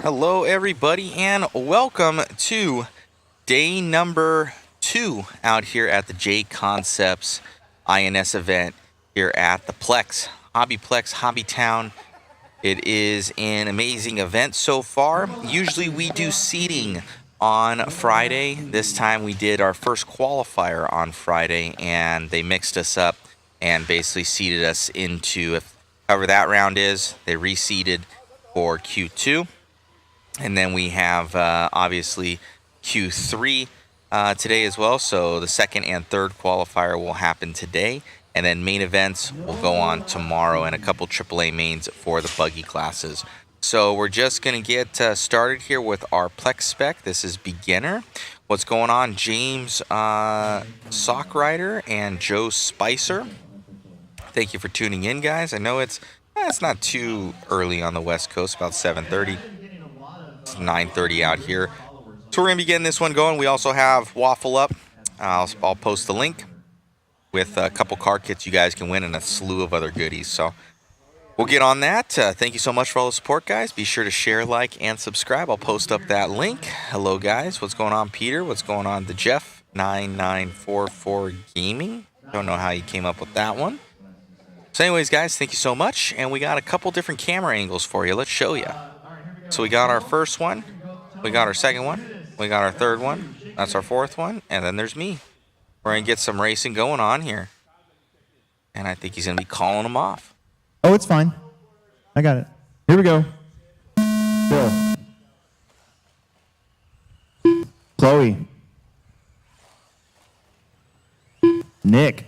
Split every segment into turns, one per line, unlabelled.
Hello everybody and welcome to day number 2 out here at the JConcepts INS event here at the Plex, HobbyPlex, HobbyTown. It is an amazing event so far. Usually we do seating on Friday. This time we did our first qualifier on Friday and they mixed us up and basically seated us into, however that round is, they reseeded for Q2. And then we have obviously Q3 today as well. So the second and third qualifier will happen today. And then main events will go on tomorrow and a couple AAA mains for the buggy classes. So we're just going to get started here with our Plex spec. This is beginner. What's going on? James Sockrider and Joe Spicer. Thank you for tuning in, guys. I know it's not too early on the West Coast, about 7:30. 9:30 out here. So we're going to be getting this one going. We also have Waffle Up. I'll post the link with a couple car kits you guys can win and a slew of other goodies. So we'll get on that. Thank you so much for all the support, guys. Be sure to share, like, and subscribe. I'll post up that link. Hello, guys. What's going on, Peter? What's going on, the Jeff 9944 Gaming? Don't know how you came up with that one. So anyways, guys, thank you so much. And we got a couple different camera angles for you. Let's show you. So we got our first one, we got our second one, we got our third one, that's our fourth one, and then there's me. We're going to get some racing going on here. And I think he's going to be calling them off.
Oh, it's fine. I got it. Here we go. Bill. Chloe. Nick.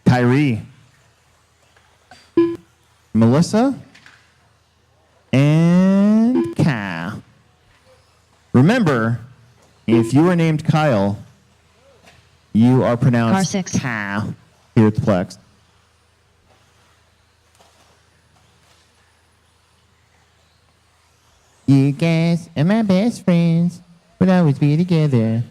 Kyrie. Melissa and Kyle. Remember, if you are named Kyle, you are pronounced Kyle here at the Plex. You guys are my best friends. We'll always be together.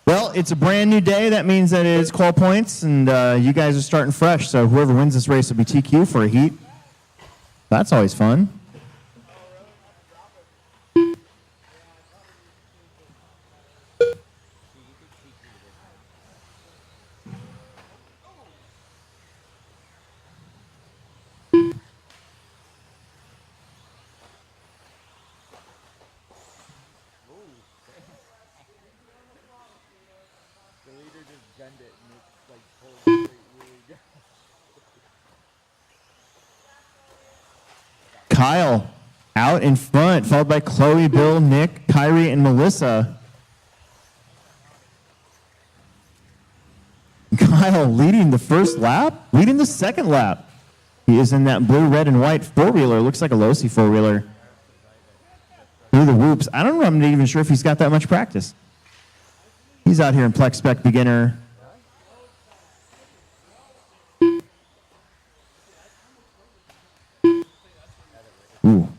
Well, it's a brand new day. That means that it is Qual points, and you guys are starting fresh. So whoever wins this race will be TQ for a heat. That's always fun. Kyle out in front, followed by Chloe, Bill, Nick, Kyrie, and Melissa. Kyle leading the first lap, leading the second lap. He is in that blue, red, and white four-wheeler. Looks like a Losi four-wheeler. Through the whoops. I don't know, I'm not even sure if he's got that much practice. He's out here in Plex Spec Beginner. Ooh.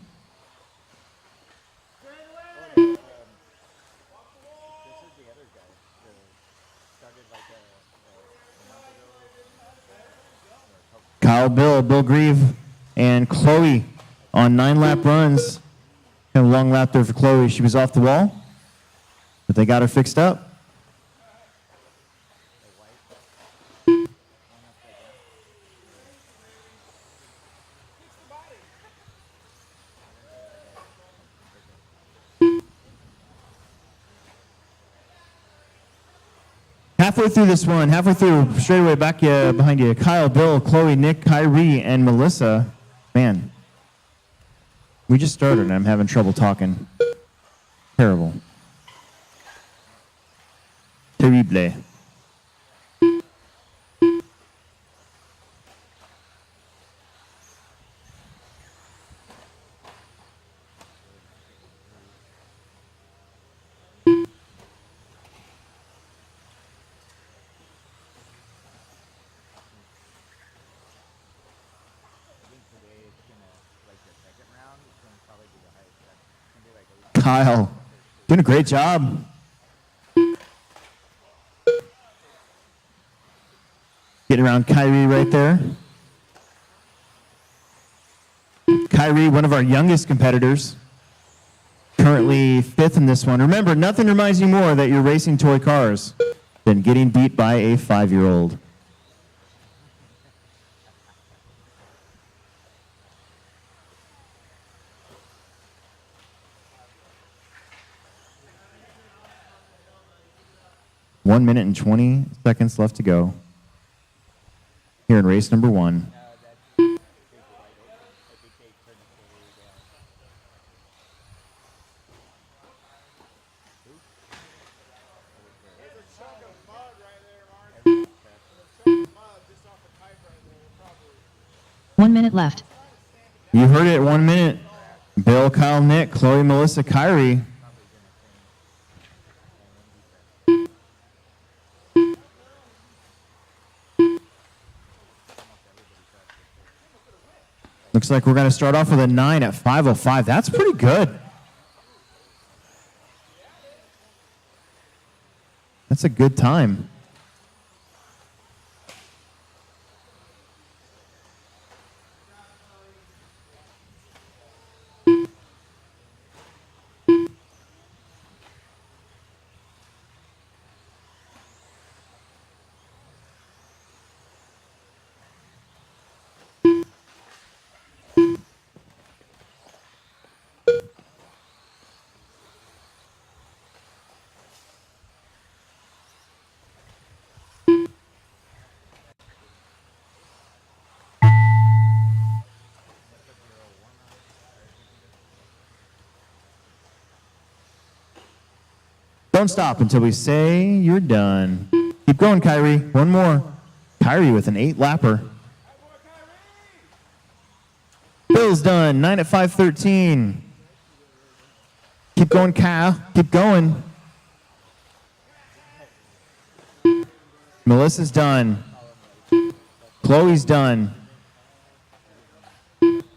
Kyle, Bill Grieve, and Chloe on 9-lap runs. Kind of a long lap there for Chloe. She was off the wall, but they got her fixed up. Halfway through this one, straight away back behind you, Kyle, Bill, Chloe, Nick, Kyrie, and Melissa. Man, we just started and I'm having trouble talking. Terrible. Terrible. Kyle, doing a great job. Getting around Kyrie right there. Kyrie, one of our youngest competitors, currently 5th in this one. Remember, nothing reminds you more that you're racing toy cars than getting beat by a 5-year-old. One minute and 20 seconds left to go here in race number 1.
One minute left.
You heard it, 1 minute. Bill, Kyle, Nick, Chloe, Melissa, Kyrie. Looks like we're going to start off with a 9 at 5:05. That's pretty good. That's a good time. Don't stop until we say you're done. Keep going, Kyrie. One more. Kyrie with an 8-lapper. Bill's done. 9 at 5:13. Keep going, Kyle. Keep going. Melissa's done. Chloe's done.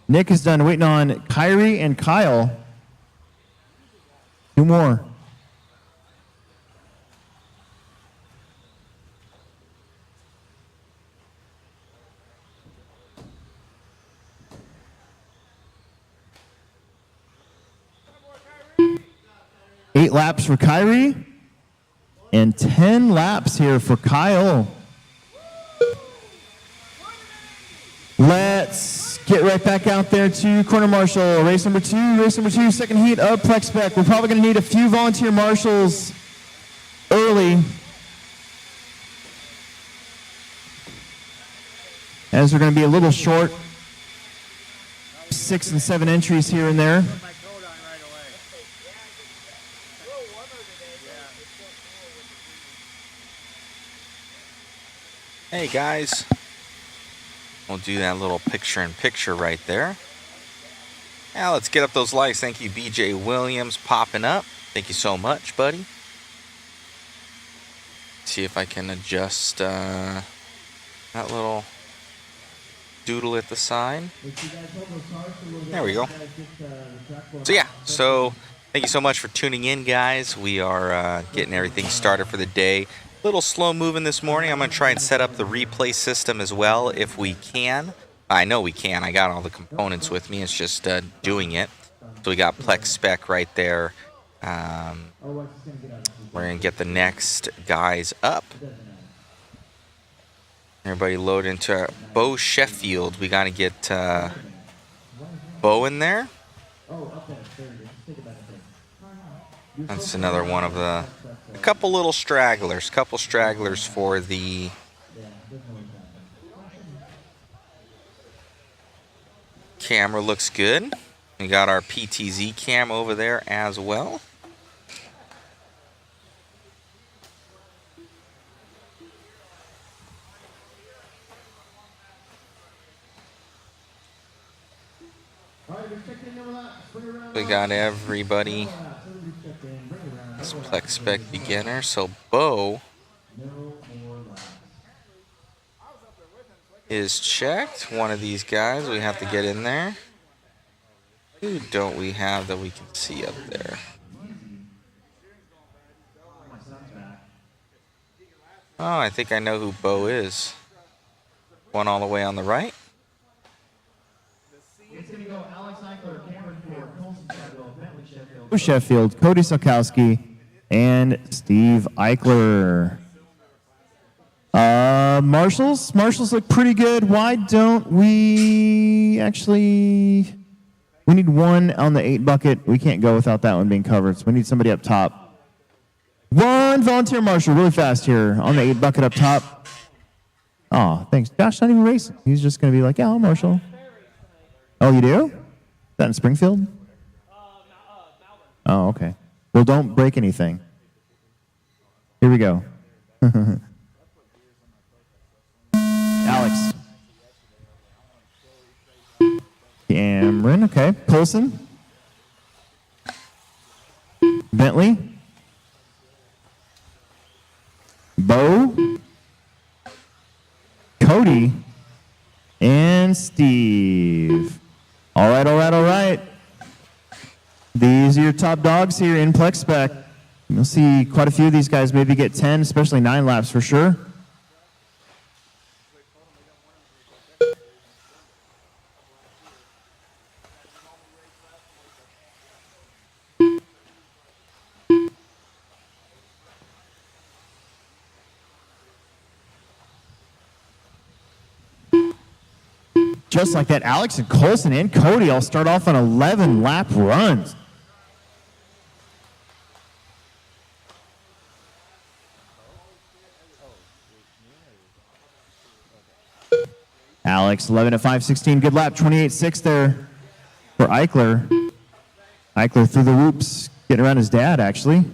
Nick is done. Waiting on Kyrie and Kyle. 2 more. Eight laps for Kyrie and 10 laps here for Kyle. Let's get right back out there to corner marshal. Race number two, second heat of Plex Spec. We're probably going to need a few volunteer marshals early, as we're going to be a little short. 6 and 7 entries here and there.
Hey guys, we'll do that little picture-in-picture right there. Now let's get up those likes. Thank you, BJ Williams, popping up. Thank you so much, buddy. See if I can adjust that little doodle at the side. There we go. So thank you so much for tuning in, guys. We are getting everything started for the day. A little slow moving this morning. I'm going to try and set up the replay system as well if we can. I know we can. I got all the components with me. It's just doing it. So we got Plex Spec right there. We're going to get the next guys up. Everybody load into Bo Sheffield. We got to get Bo in there. That's another one of the... A couple little stragglers. Couple stragglers for the... Camera looks good. We got our PTZ cam over there as well. We got everybody. It's Plex Spec beginner. So Bo is checked. One of these guys we have to get in there. Who don't we have that we can see up there? Oh, I think I know who Bo is. One all the way on the right.
It's going to go Alex Sheffield, Cody Sokowski, and Steve Eichler. Marshals look pretty good. Why don't we actually... We need one on the 8 bucket. We can't go without that one being covered, so we need somebody up top. One volunteer marshal really fast here on the 8 bucket up top. Oh, thanks. Josh not even racing. He's just going to be like, yeah, I'll marshal. Oh, you do? Is that in Springfield? Oh, okay. Well, don't break anything. Here we go. Alex. Cameron, okay. Colson. Bentley. Bo. Cody. And Steve. All right, all right, all right. These are your top dogs here in Plex Spec. You'll see quite a few of these guys maybe get 10, especially 9 laps for sure. Just like that, Alex and Colson and Cody all start off on 11 lap runs. Alex, 11 at 5:16, good lap, 28.6 there for Eichler. Eichler through the whoops, getting around his dad, actually.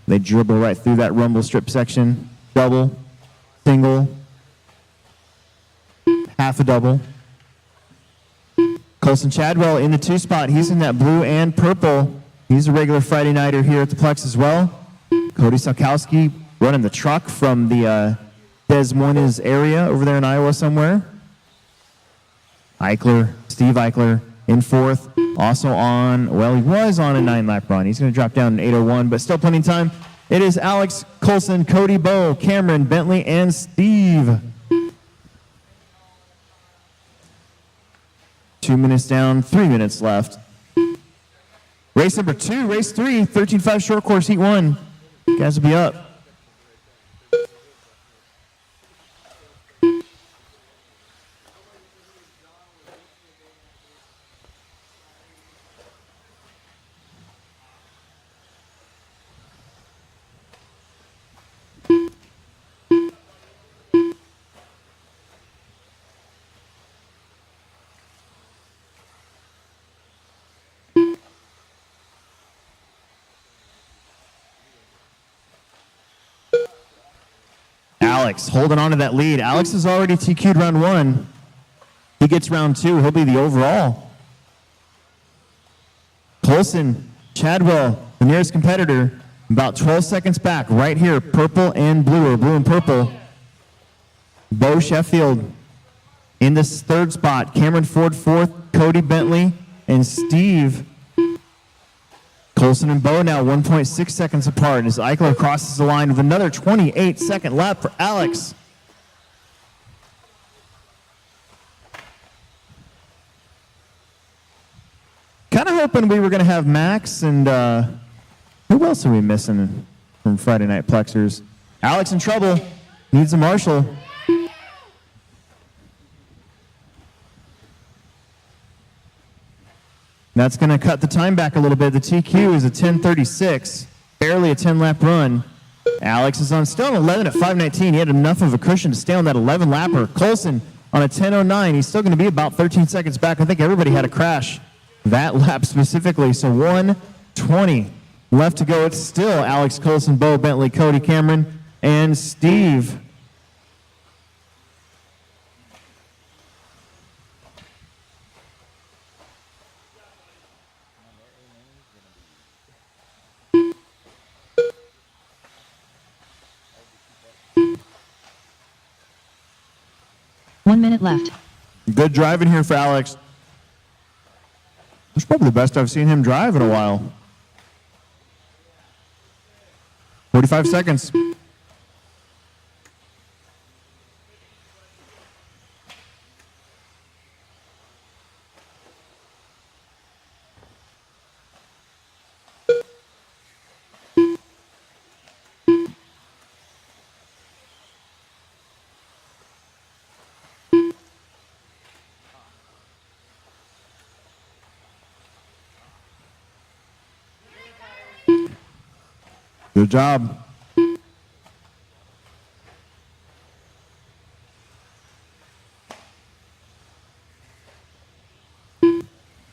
They dribble right through that rumble strip section. Double, single, half a double. Colson Chadwell in the 2 spot. He's in that blue and purple. He's a regular Friday nighter here at the Plex as well. Cody Sokowski running the truck from the Des Moines area over there in Iowa somewhere. Eichler, Steve Eichler in 4th. Also on, well, he was on a 9-lap run. He's going to drop down in 8:01, but still plenty of time. It is Alex, Colson, Cody, Bo, Cameron, Bentley, and Steve. 2 minutes down, 3 minutes left. Race number 2, race 3, 13.5 short course, heat 1. You guys will be up. Alex holding on to that lead. Alex has already TQ'd round 1. He gets round 2. He'll be the overall. Colson, Chadwell, the nearest competitor, about 12 seconds back, right here, purple and blue, or blue and purple. Bo Sheffield in this 3rd spot. Cameron Ford 4th, Cody Bentley, and Steve. Colson and Bo now 1.6 seconds apart as Eichler crosses the line with another 28-second lap for Alex. Kind of hoping we were going to have Max and who else are we missing from Friday Night Plexers? Alex in trouble, needs a marshal. That's going to cut the time back a little bit. The TQ is a 10:36, barely a 10-lap run. Alex is on still on 11 at 5:19. He had enough of a cushion to stay on that 11-lapper. Colson on a 10:09. He's still going to be about 13 seconds back. I think everybody had a crash that lap specifically. So 1:20 left to go. It's still Alex, Colson, Bo, Bentley, Cody, Cameron, and Steve.
One minute left.
Good driving here for Alex. It's probably the best I've seen him drive in a while. 45 seconds. Good job.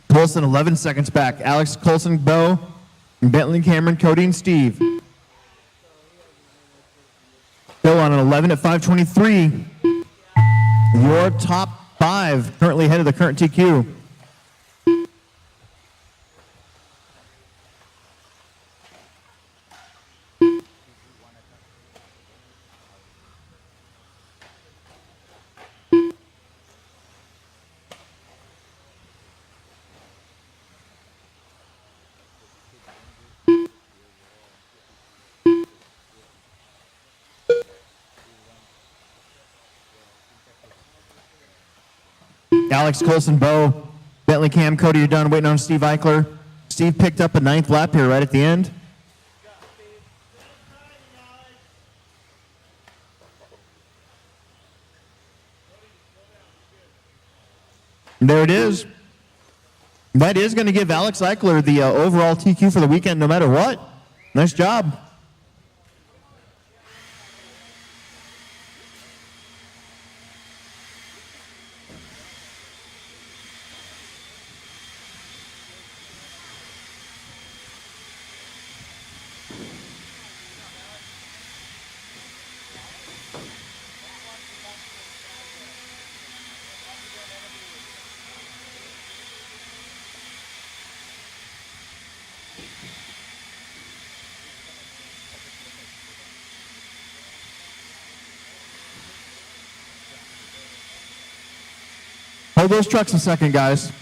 Colson 11 seconds back. Alex, Colson, Bo, and Bentley, Cameron, Cody, and Steve. Bill on an 11 at 5:23. Your top 5 currently ahead of the current TQ. Alex, Colson, Bo, Bentley, Cam, Cody, you're done. Waiting on Steve Eichler. Steve picked up a 9th lap here right at the end. And there it is. That is going to give Alex Eichler the overall TQ for the weekend no matter what. Nice job. Hold those trucks a second, guys.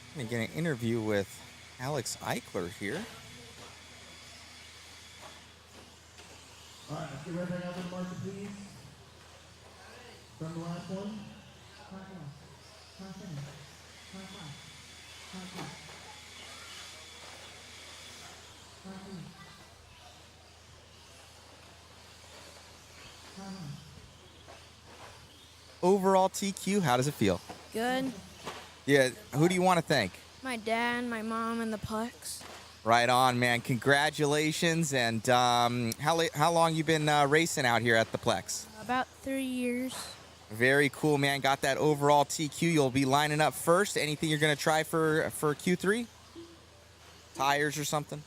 I'm going to get an interview with Alex Eichler here.
All right, let's get everything out of the market, please. From the last one.
Overall TQ, how does it feel?
Good.
Yeah, who do you want to thank?
My dad, my mom, and the Plex.
Right on, man. Congratulations. And how long you been racing out here at the Plex?
About 3 years.
Very cool, man. Got that overall TQ. You'll be lining up first. Anything you're going to try for Q3? Tires or something?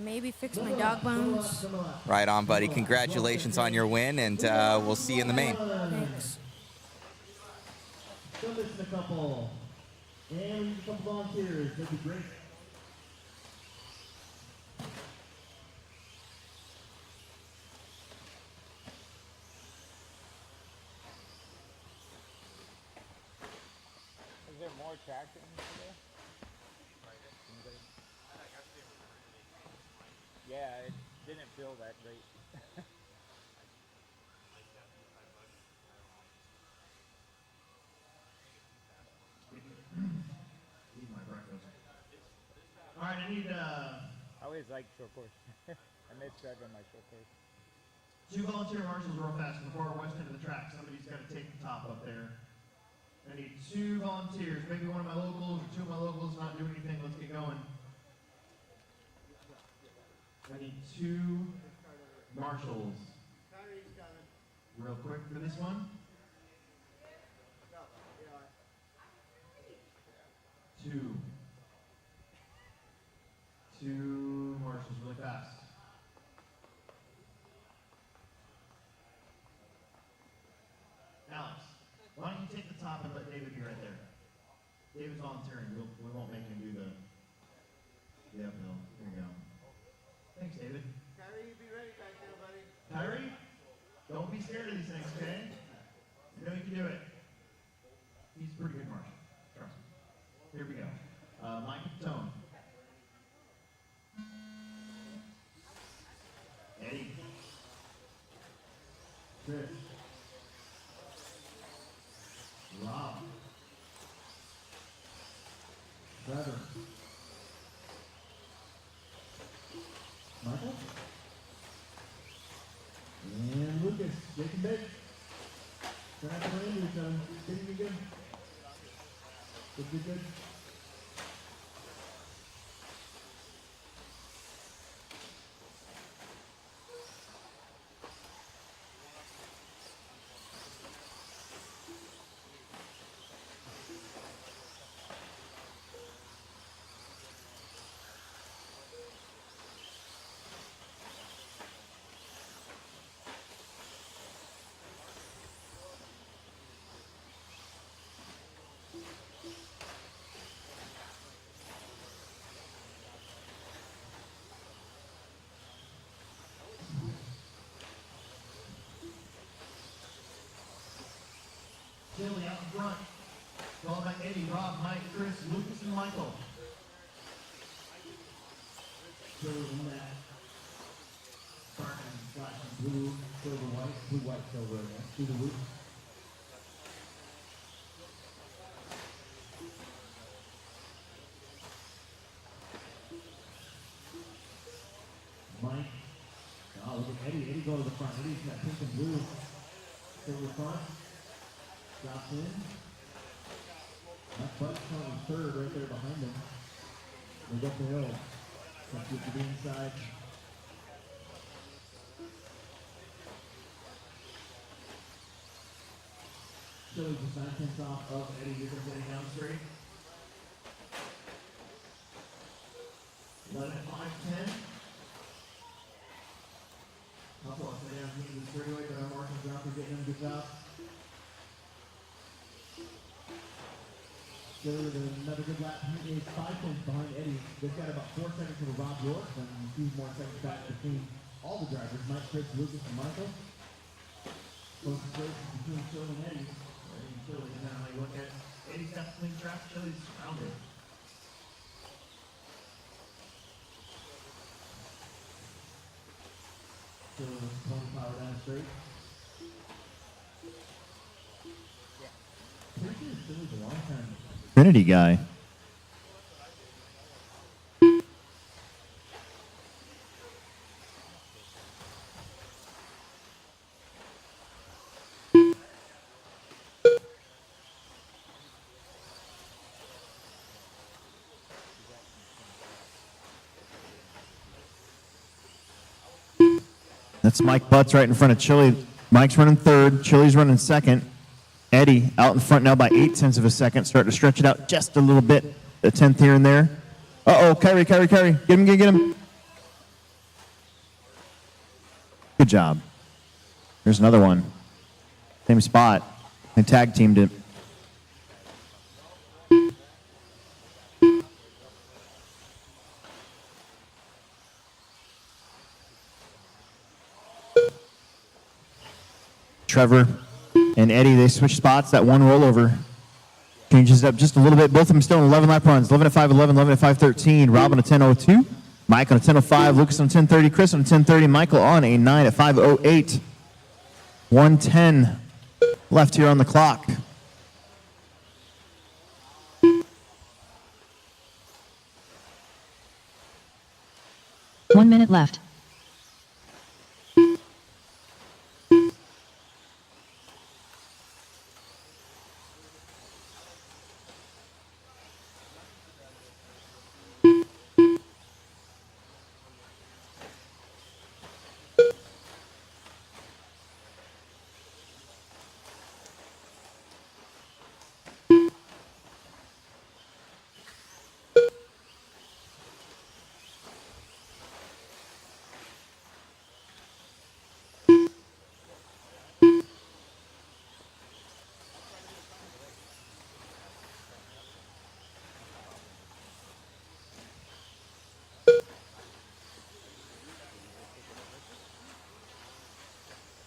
Maybe fix my dog bones.
Right on, buddy. Congratulations on your win, and we'll see you in the main.
Thanks.
Still missing a couple. And a couple volunteers. That'd be great.
Is there more traction today? Yeah, it didn't feel that great.
All right, I need
I always like short course. I miss driving my short course.
2 volunteer marshals real fast before our west end of the track. Somebody's got to take the top up there. I need 2 volunteers, maybe one of my locals or 2 of my locals not doing anything. Let's get going. I need 2 marshals. Real quick for this one. 2 marshals really fast. Alex, why don't you take the top and let David be right there? David's volunteering. We won't make him do the uphill. There you go. Thanks, David.
Kyrie, be ready back there, buddy.
Kyrie, don't be scared of these things, okay? You know you can do it. He's a pretty good marshal. Trust me. Here we go. Mike Tone. Eddie. Chris. Rob. Trevor. Michael. And Lucas. Jacob Big. Trying to run into each other. Good. Good. Chili out in front. Followed by Eddie, Rob, Mike, Chris, Lucas, and Michael. Chili in that sparkling, flashing blue, silver, white, silver. Through the roof. Mike. Oh, look at Eddie. Eddie go to the front. Eddie's got pink and blue. Silver front. Drops in. That Bud's coming third right there behind him. They up the hill. Comes to the inside. Chili just 9/10 off of Eddie. You're going to get down straight. 11 at 5:10. Couple of stay down here in the straightaway, but our markings are out for getting them good job. Chili with another good lap. He is 5 points behind Eddie. They've got about 4 seconds for Rob York and a few more seconds back between all the drivers, Mike, Chris, Lucas, and Michael. Closest race is between Chili and Eddie. Eddie and Chili, and now you look at Eddie's got the clean track, Chili's surrounded. Chili with pony power down straight. Pretty sure Chili's a long time Trinity guy. That's Mike Butts right in front of Chili. Mike's running third. Chili's running second. Eddie out in front now by 0.8 of a second. Starting to stretch it out just a little bit. A 10th here and there. Uh-oh, Kyrie. Get him. Good job. There's another one. Same spot. They tag teamed it. Trevor and Eddie, they switch spots. That one rollover changes up just a little bit. Both of them still in 11 lap runs. 11 at 5:11, 11 at 5:13. Rob on a 10:02. Mike on a 10:05. Lucas on a 10:30. Chris on a 10:30. Michael on a 9 at 5:08. 1:10 left here on the clock.
One minute left.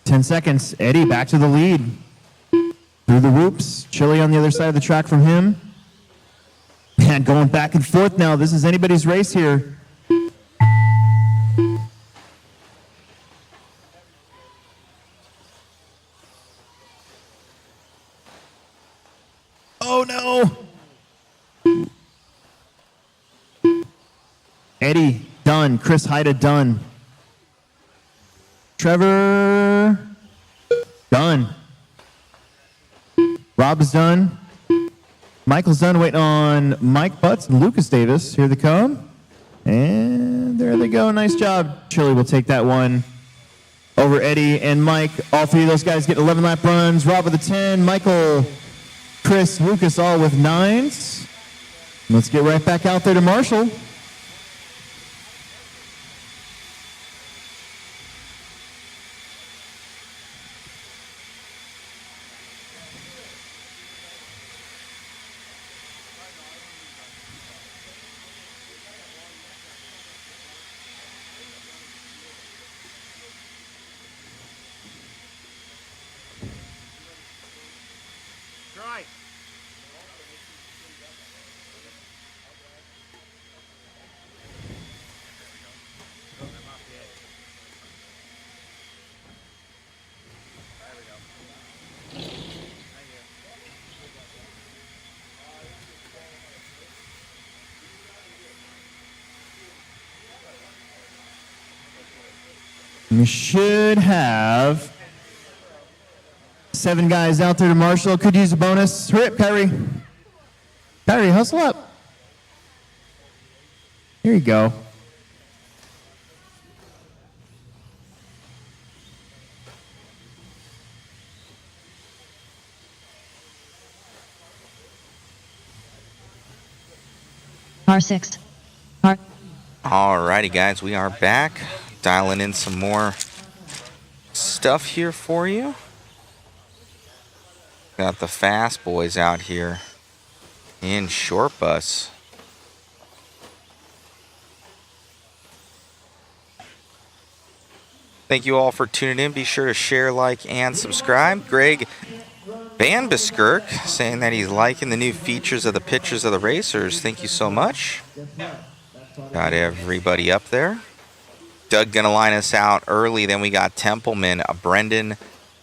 Ten seconds. Eddie back to the lead. Through the whoops. Chili on the other side of the track from him. Man, going back and forth now. This is anybody's race here. Oh, no. Eddie, done. Chris Haida, done. Trevor, done. Rob's done. Michael's done. Waiting on Mike Butts and Lucas Davis. Here they come. And there they go. Nice job. Chili will take that one over Eddie and Mike. All three of those guys get 11 lap runs. Rob with a 10. Michael, Chris, Lucas all with 9s. Let's get right back out there to Marshall.
Try.
We should have 7 guys out there to Marshall. Could use a bonus. Hurry up, Kyrie. Kyrie, hustle up. Here you go.
R6. R.
Alrighty, guys, we are back. Dialing in some more stuff here for you. Got the fast boys out here in short bus. Thank you all for tuning in. Be sure to share, like, and subscribe. Greg Van Buskirk saying that he's liking the new features of the pictures of the racers. Thank you so much. Got everybody up there. Doug gonna line us out early. Then we got Templeman, Brendan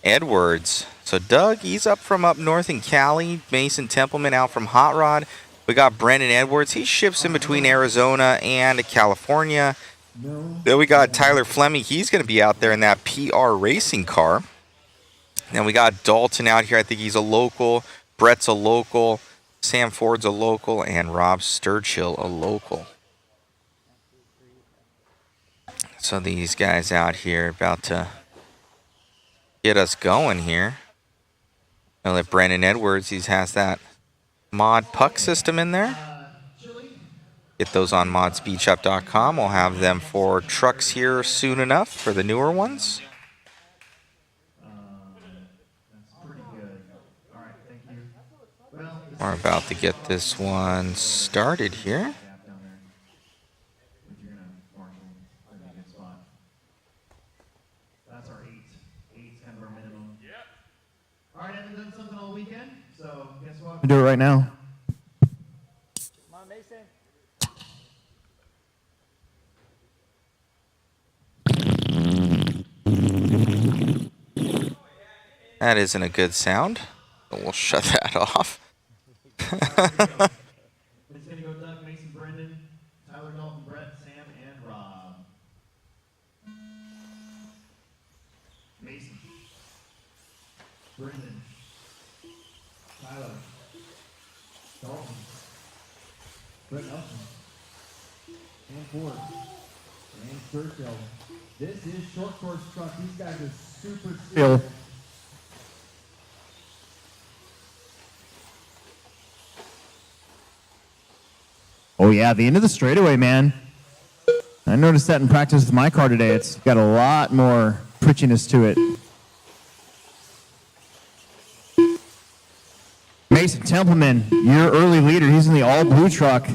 Edwards. So Doug, he's up from up north in Cali. Mason Templeman out from Hot Rod. We got Brendan Edwards. He ships in between Arizona and California. Then we got Tyler Fleming. He's going to be out there in that PR racing car. Then we got Dalton out here. I think he's a local. Brett's a local. Sam Ford's a local. And Rob Sturchill a local. So these guys out here about to get us going here. I'll let Brandon Edwards, he has that mod puck system in there. Get those on modspeedshop.com. We'll have them for trucks here soon enough for the newer ones. We're about to get this one started here.
Do it right now.
Come on, Mason.
That isn't a good sound. But we'll shut that off.
It's going to go Doug, Mason, Brendan, Tyler, Dalton, Brett, Sam, and Rob. Mason. Brendan. Tyler. Dalton. Brett Nelson. And Ford. And Sturgill. This is short course truck. These guys are super still. Oh yeah, the end of the straightaway, man. I noticed that in practice with my car today. It's got a lot more twitchiness to it. Mason Templeman, your early leader. He's in the all-blue truck.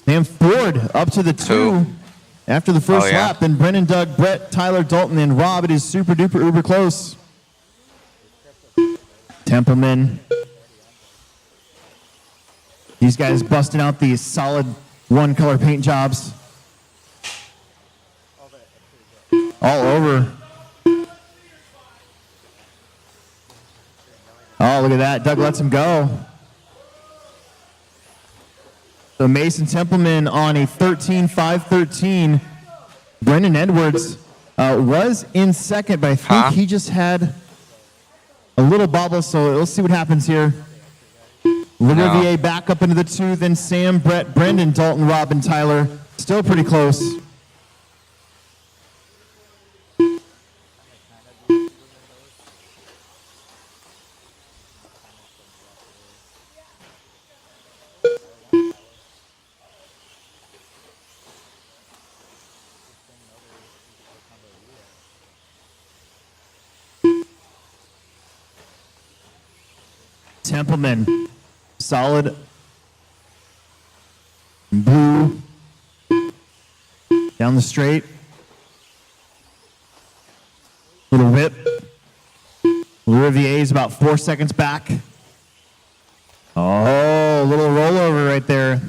Sam Ford up to the 2 after the first lap. Then Brennan, Doug, Brett, Tyler, Dalton, and Rob. It is super duper uber close. Templeman. These guys busting out these solid one-color paint jobs. All over. Oh, look at that. Doug lets him go. So Mason Templeman on a 13-5-13. Brendan Edwards was in second, but I think he just had a little bobble, so let's see what happens here. Olivier back up into the 2, then Sam, Brett, Brendan, Dalton, Rob, and Tyler. Still pretty close. Templeman, solid blue down the straight. Little whip. Olivier is about 4 seconds back. Oh, little rollover right there.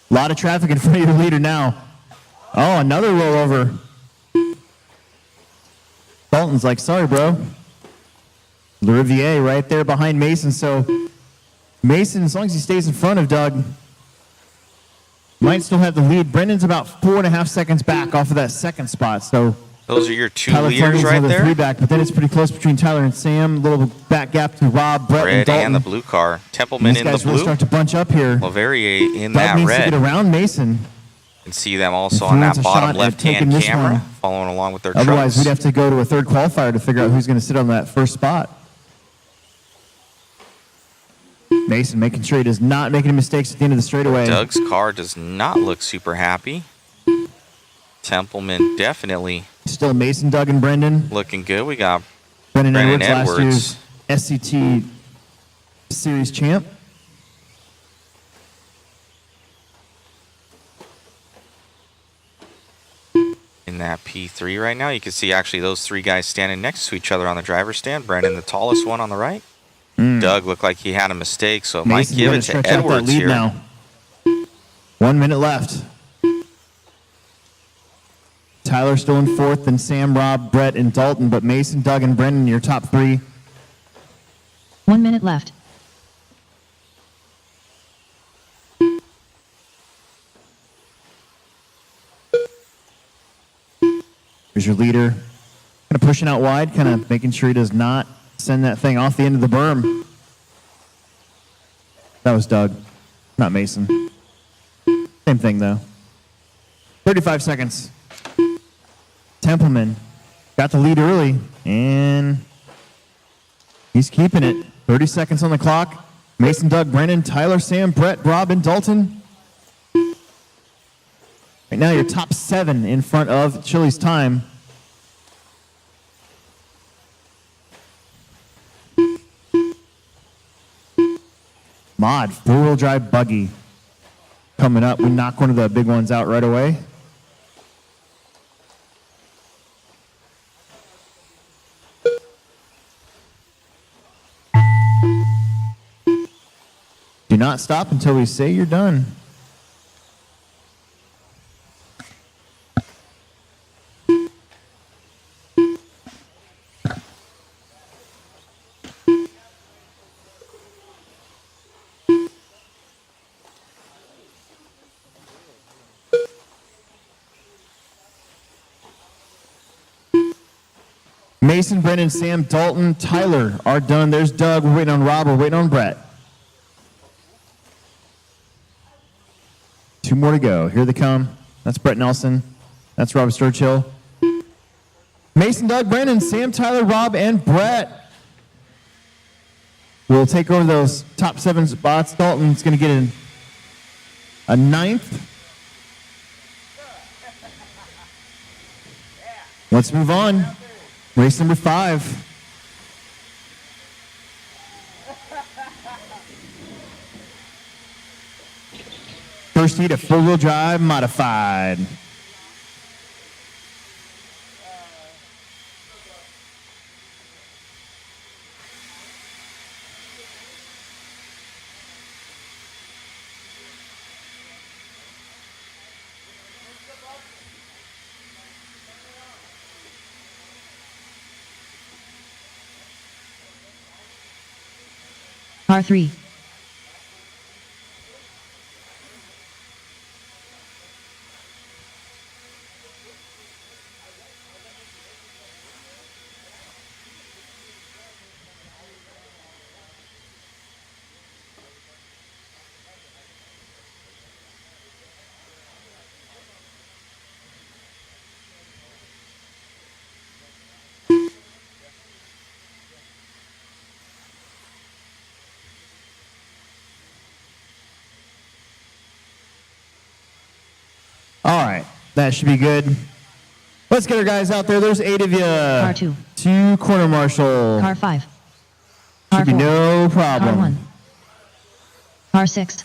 A lot of traffic in front of your leader now. Oh, another rollover. Dalton's like, sorry, bro. Riviere right there behind Mason. So Mason, as long as he stays in front of Doug, might still have the lead. Brendan's about 4.5 seconds back off of that second spot. So
those are your 2
Tyler
leaders right there.
3 back, but then it's pretty close between Tyler and Sam. A little back gap to Rob, Brett, and
Red
Dalton.
and the blue car. Templeman
These
in the
guys really
blue.
start to bunch up here.
Laverier in
Doug
that
needs to
red.
get around Mason.
You can see them also
If he
on
wants
that
a
bottom
shot at taking
left-hand
this
camera,
one.
following along with their
Otherwise,
trucks.
we'd have to go to a third qualifier to figure out who's going to sit on that first spot. Mason making sure he does not make any mistakes at the end of the straightaway.
Doug's car does not look super happy. Templeman definitely
Still Mason, Doug, and Brendan.
looking good. We got
Brendan
Brendan
Edwards,
Edwards.
last year's SCT Series champ.
in that P3 right now. You can see actually those 3 guys standing next to each other on the driver's stand. Brendan, the tallest one on the right. Doug looked like he had a mistake, so it
Mason
might give
gonna
it to
stretch out that
Edwards
lead
here.
now. 1 minute left. Tyler still in fourth, then Sam, Rob, Brett, and Dalton, but Mason, Doug, and Brendan, your top 3.
1 minute left.
Here's your leader. Kind of pushing out wide, kind of making sure he does not send that thing off the end of the berm. That was Doug, not Mason. Same thing, though. 35 seconds. Templeman got the lead early, and he's keeping it. 30 seconds on the clock. Mason, Doug, Brennan, Tyler, Sam, Brett, Rob, and Dalton. Right now, your top 7 in front of Chili's time. Mod, 4-wheel drive buggy. Coming up, we knock one of the big ones out right away. Do not stop until we say you're done. Mason, Brennan, Sam, Dalton, Tyler are done. There's Doug. We're waiting on Rob. We're waiting on Brett. 2 more to go. Here they come. That's Brett Nelson. That's Rob Sturchill. Mason, Doug, Brennan, Sam, Tyler, Rob, and Brett will take over those top 7 spots. Dalton's going to get a 9th. Let's move on. Race number 5. First heat of 4-wheel drive modified.
Par 3.
All right, that should be good. Let's get our guys out there. There's 8 of you.
Par 2.
2 corner marshal.
Par 5. Par
Should be
4.
no problem.
Par 1. Par 6.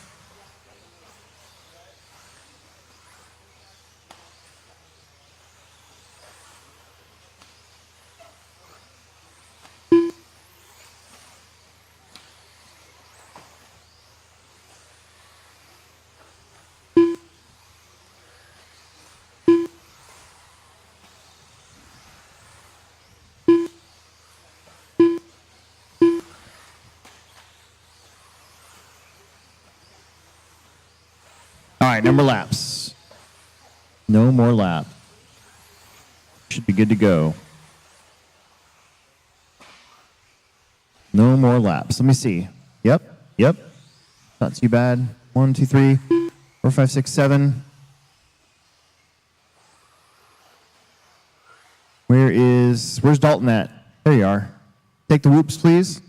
All right, number laps. No more lap. Should be good to go. No more laps. Let me see. Yep. Not too bad. 1, 2, 3, 4, 5, 6, 7. Where's Dalton at? There you are. Take the whoops, please.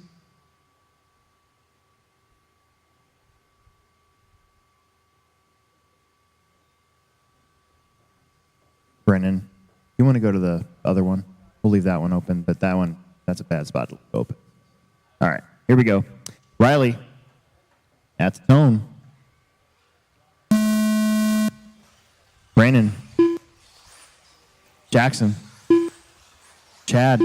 Brennan, you want to go to the other one? We'll leave that one open, but that one, that's a bad spot to leave open. All right, here we go. Riley, at the tone. Brandon, Jackson, Chad,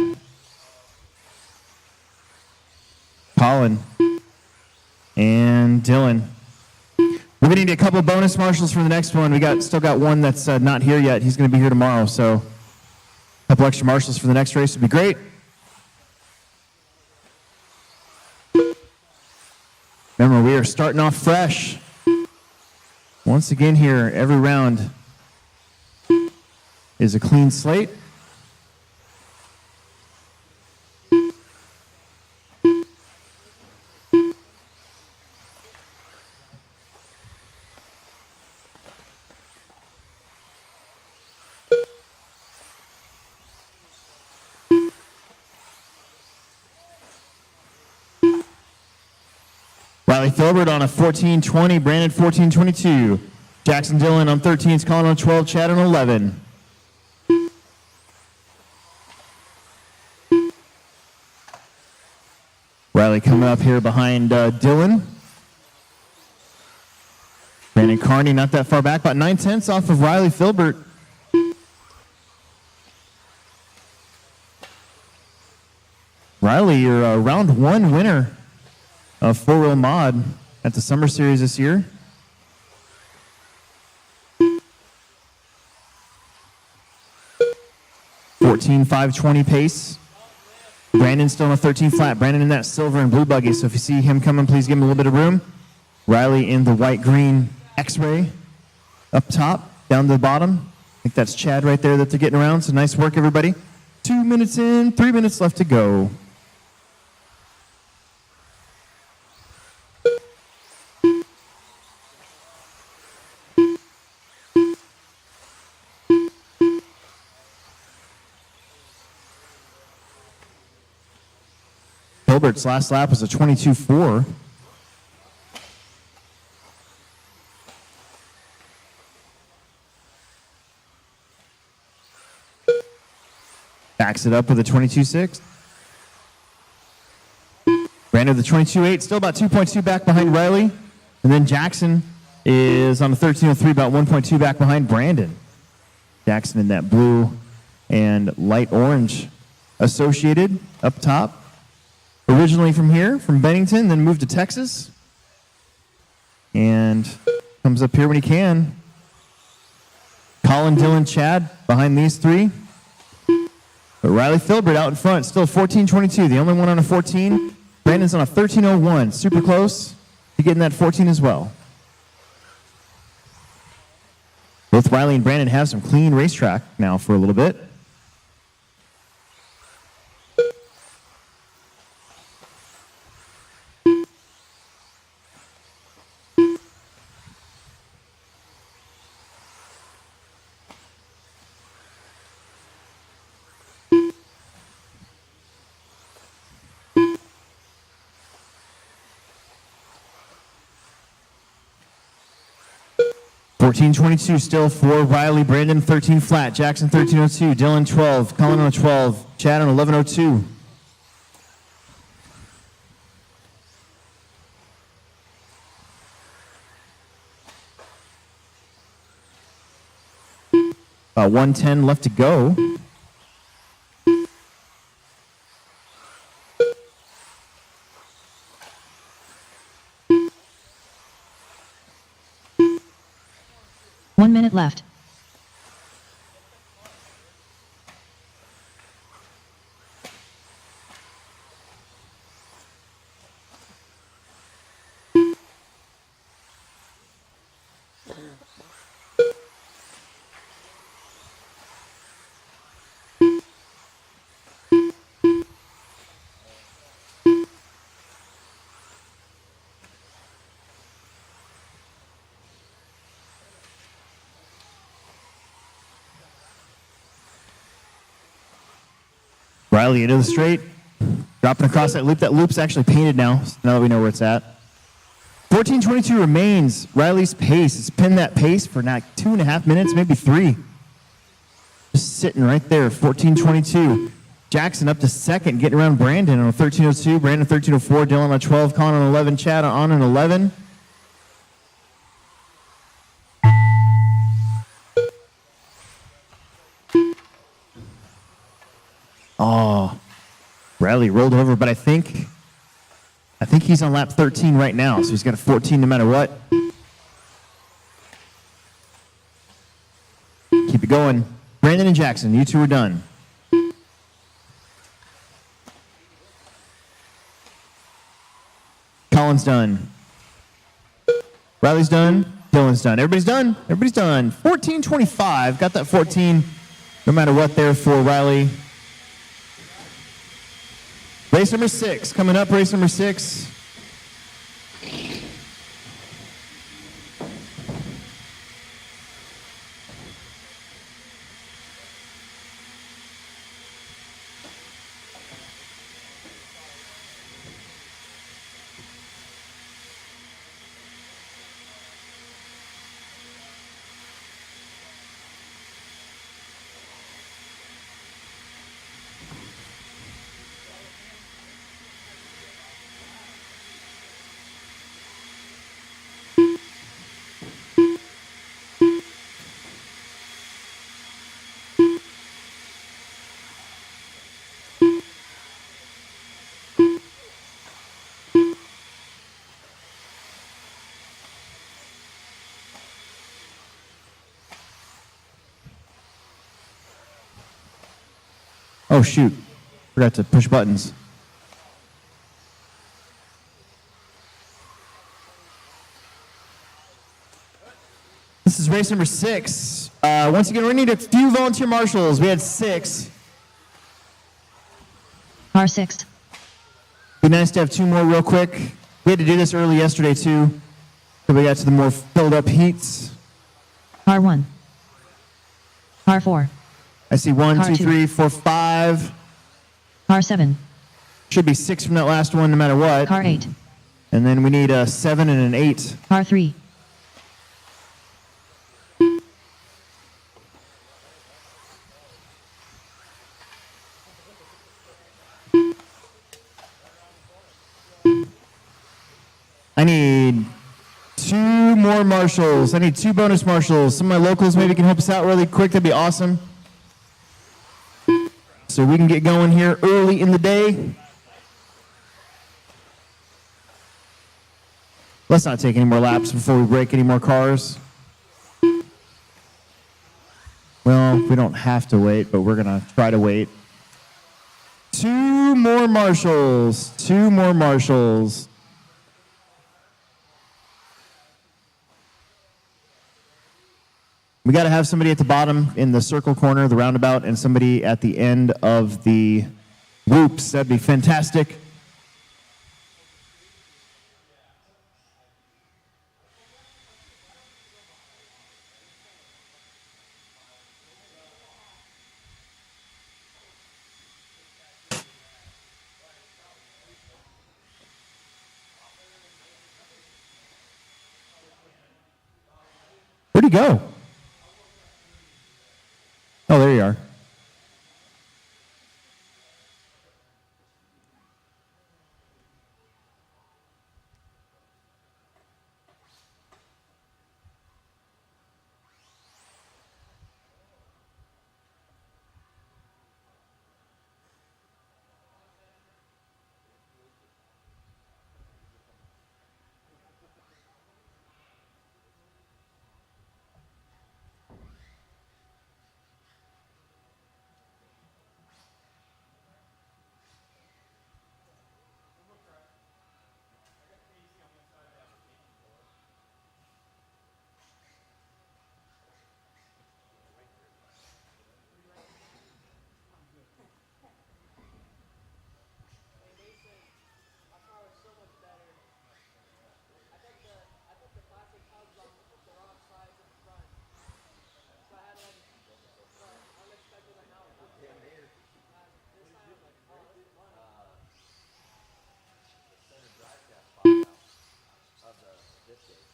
Colin, and Dylan. We're going to need a couple bonus marshals for the next one. Still got one that's not here yet. He's going to be here tomorrow, so a couple extra marshals for the next race would be great. Remember, we are starting off fresh. Once again here, every round is a clean slate. Riley Filbert on a 14-20, Brandon 14-22. Jackson Dillon on 13, Colin on 12, Chad on 11. Riley coming up here behind Dillon. Brandon Carney not that far back, about 9/10 off of Riley Filbert. Riley, you're a round 1 winner of 4-wheel mod at the Summer Series this year. (14.520) pace. Brandon still on a 13 flat. Brandon in that silver and blue buggy, so if you see him coming, please give him a little bit of room. Riley in the white-green X-ray up top, down to the bottom. I think that's Chad right there that they're getting around, so nice work, everybody. 2 minutes in, 3 minutes left to go. Hilbert's last lap was a 22.4. Backs it up with a 22.6. Brandon the 22.8, still about 2.2 back behind Riley. And then Jackson is on a 13.03, about 1.2 back behind Brandon. Jackson in that blue and light orange associated up top. Originally from here, from Bennington, then moved to Texas. And comes up here when he can. Colin, Dylan, Chad behind these three. But Riley Filbert out in front, still 14.22, the only one on a 14. Brandon's on a 13:01, super close to getting that 14 as well. Both Riley and Brandon have some clean racetrack now for a little bit. $14.22 still for Riley, Brandon 13 flat, Jackson 13:02, Dylan 12, Colin on a 12, Chad on 11:02. About 1:10 left to go.
One minute left.
Riley into the straight, dropping across that loop. That loop's actually painted now, so now that we know where it's at. 14:22 remains. Riley's pace. It's pinned that pace for now 2.5 minutes, maybe 3. Just sitting right there, 14:22. Jackson up to second, getting around Brandon on a 13:02. Brandon 13:04. Dylan on 12. Colin on 11. Chad on an 11. Oh, Riley rolled over, but I think he's on lap 13 right now, so he's got a 14 no matter what. Keep it going. Brandon and Jackson, you two are done. Colin's done. Riley's done. Dylan's done. Everybody's done. Everybody's done. 14:25. Got that 14 no matter what there for Riley. Race number 6 coming up. Race number 6. Oh, shoot. Forgot to push buttons. This is race number 6. Once again, we need a few volunteer marshals. We had 6.
R6.
Be nice to have 2 more real quick. We had to do this early yesterday, too. So we got to the more filled up heats.
R1. R4.
I see 1,
Car
2,
two.
3, 4, 5.
R7.
Should be 6 from that last one, no matter what.
Car 8.
And then we need a 7 and an 8.
R3.
I need 2 more marshals. I need 2 bonus marshals. Some of my locals maybe can help us out really quick. That'd be awesome. So we can get going here early in the day. Let's not take any more laps before we break any more cars. Well, we don't have to wait, but we're going to try to wait. Two more marshals. Two more marshals. We got to have somebody at the bottom in the circle corner, the roundabout, and somebody at the end of the whoops. That'd be fantastic. Where'd he go? Oh, there you are.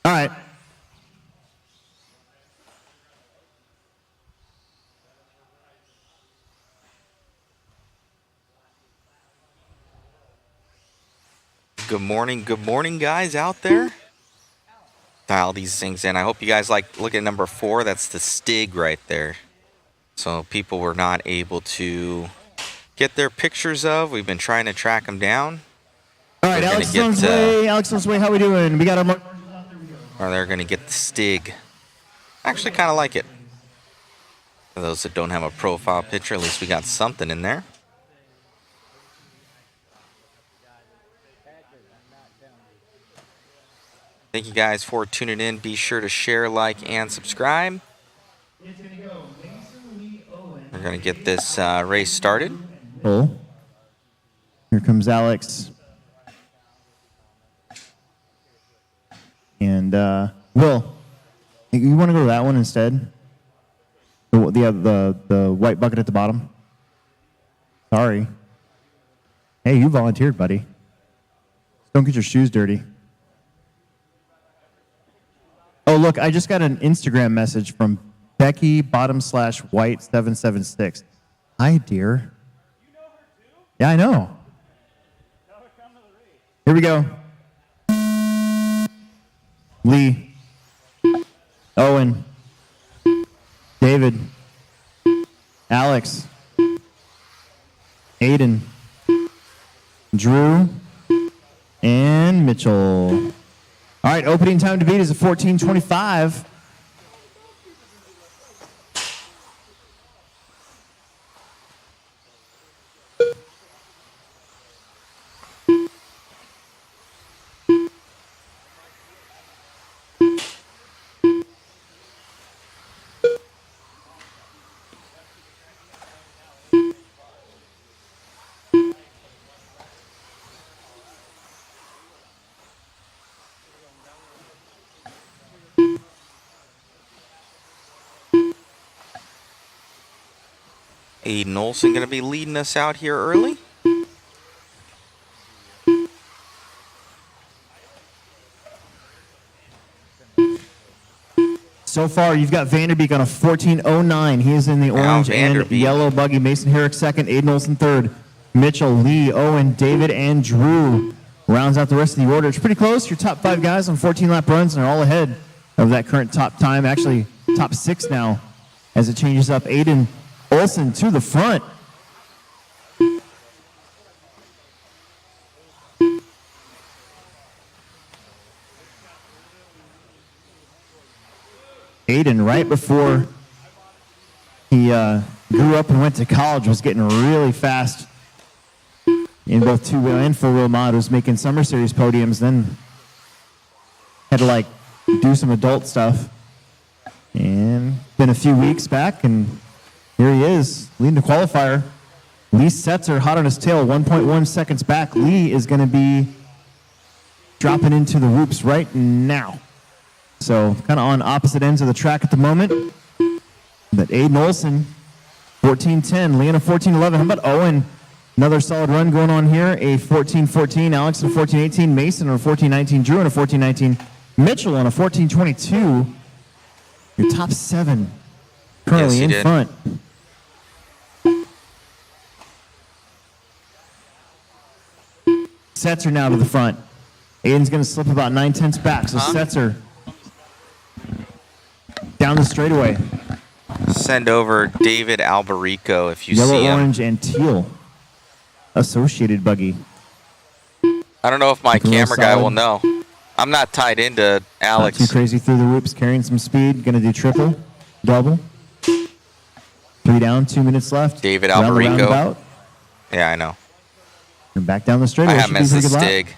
All right.
Good morning, guys out there. Dial these things in. I hope you guys like. Look at number 4. That's the Stig right there. So people were not able to get their pictures of. We've been trying to track them down.
All right, Alex is on his way. Alex is on his way. How we doing? We got our.
Or they're going to get the Stig. Actually, kind of like it. For those that don't have a profile picture, at least we got something in there. Thank you guys for tuning in. Be sure to share, like, and subscribe. We're going to get this race started.
Oh. Here comes Alex. And Will, you want to go to that one instead? The white bucket at the bottom? Sorry. Hey, you volunteered, buddy. Don't get your shoes dirty. Oh, look, I just got an Instagram message from Becky /white776. Hi, dear. You know her too? Yeah, I know. Here we go. Lee, Owen, David, Alex, Aiden, Drew, and Mitchell. All right, opening time to beat is a 14:25.
Aiden Olson going to be leading us out here early.
So far, you've got Vanderbeek on a 14:09. He is in the orange and yellow buggy. Mason Herrick second, Aiden Olson third. Mitchell, Lee, Owen, David, and Drew rounds out the rest of the order. It's pretty close. Your top 5 guys on 14-lap runs and are all ahead of that current top time. Actually, top 6 now as it changes up. Aiden Olson to the front. Aiden, right before he grew up and went to college, was getting really fast in both two-wheel and four-wheel mod, was making Summer Series podiums, then had to like do some adult stuff. And been a few weeks back, and here he is, leading the qualifier. Lee Setzer hot on his tail, 1.1 seconds back. Lee is going to be dropping into the whoops right now. So kind of on opposite ends of the track at the moment. But Aiden Olson, 14:10. Leanna, 14:11. How about Owen? Another solid run going on here. A 14:14. Alex on a 14:18. Mason on a 14:19. Drew on a 14:19. Mitchell on a 14:22. Your top 7 currently
Yes,
in
did.
front. Setzer now to the front. Aiden's going to slip about 9/10 back. So Setzer down the straightaway.
Send over David Alberico if you
Yellow,
see him.
orange, and teal. Associated buggy.
I don't know if my
Looking real
camera guy
solid.
will know. I'm not tied into
Not
Alex.
too crazy through the whoops, carrying some speed. Going to do triple, double. 3 down, 2 minutes left.
David
Around the
Alberico.
roundabout,
Yeah, I know.
and back down the
I
straightaway.
have
Should be a
missed
pretty
the
good lap.
stig.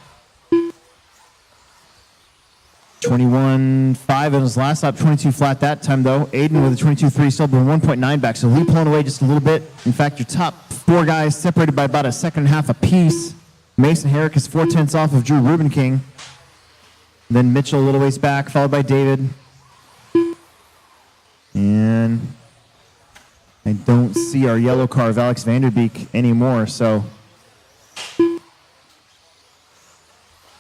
21.5 in his last lap, 22 flat that time though. Aiden with a 22.3, still been 1.9 back. So Lee pulling away just a little bit. In fact, your top 4 guys separated by about a second and a half apiece. Mason Herrick is 4/10 off of Drew Ruben King. Then Mitchell a little ways back, followed by David. And I don't see our yellow car of Alex Vanderbeek anymore, so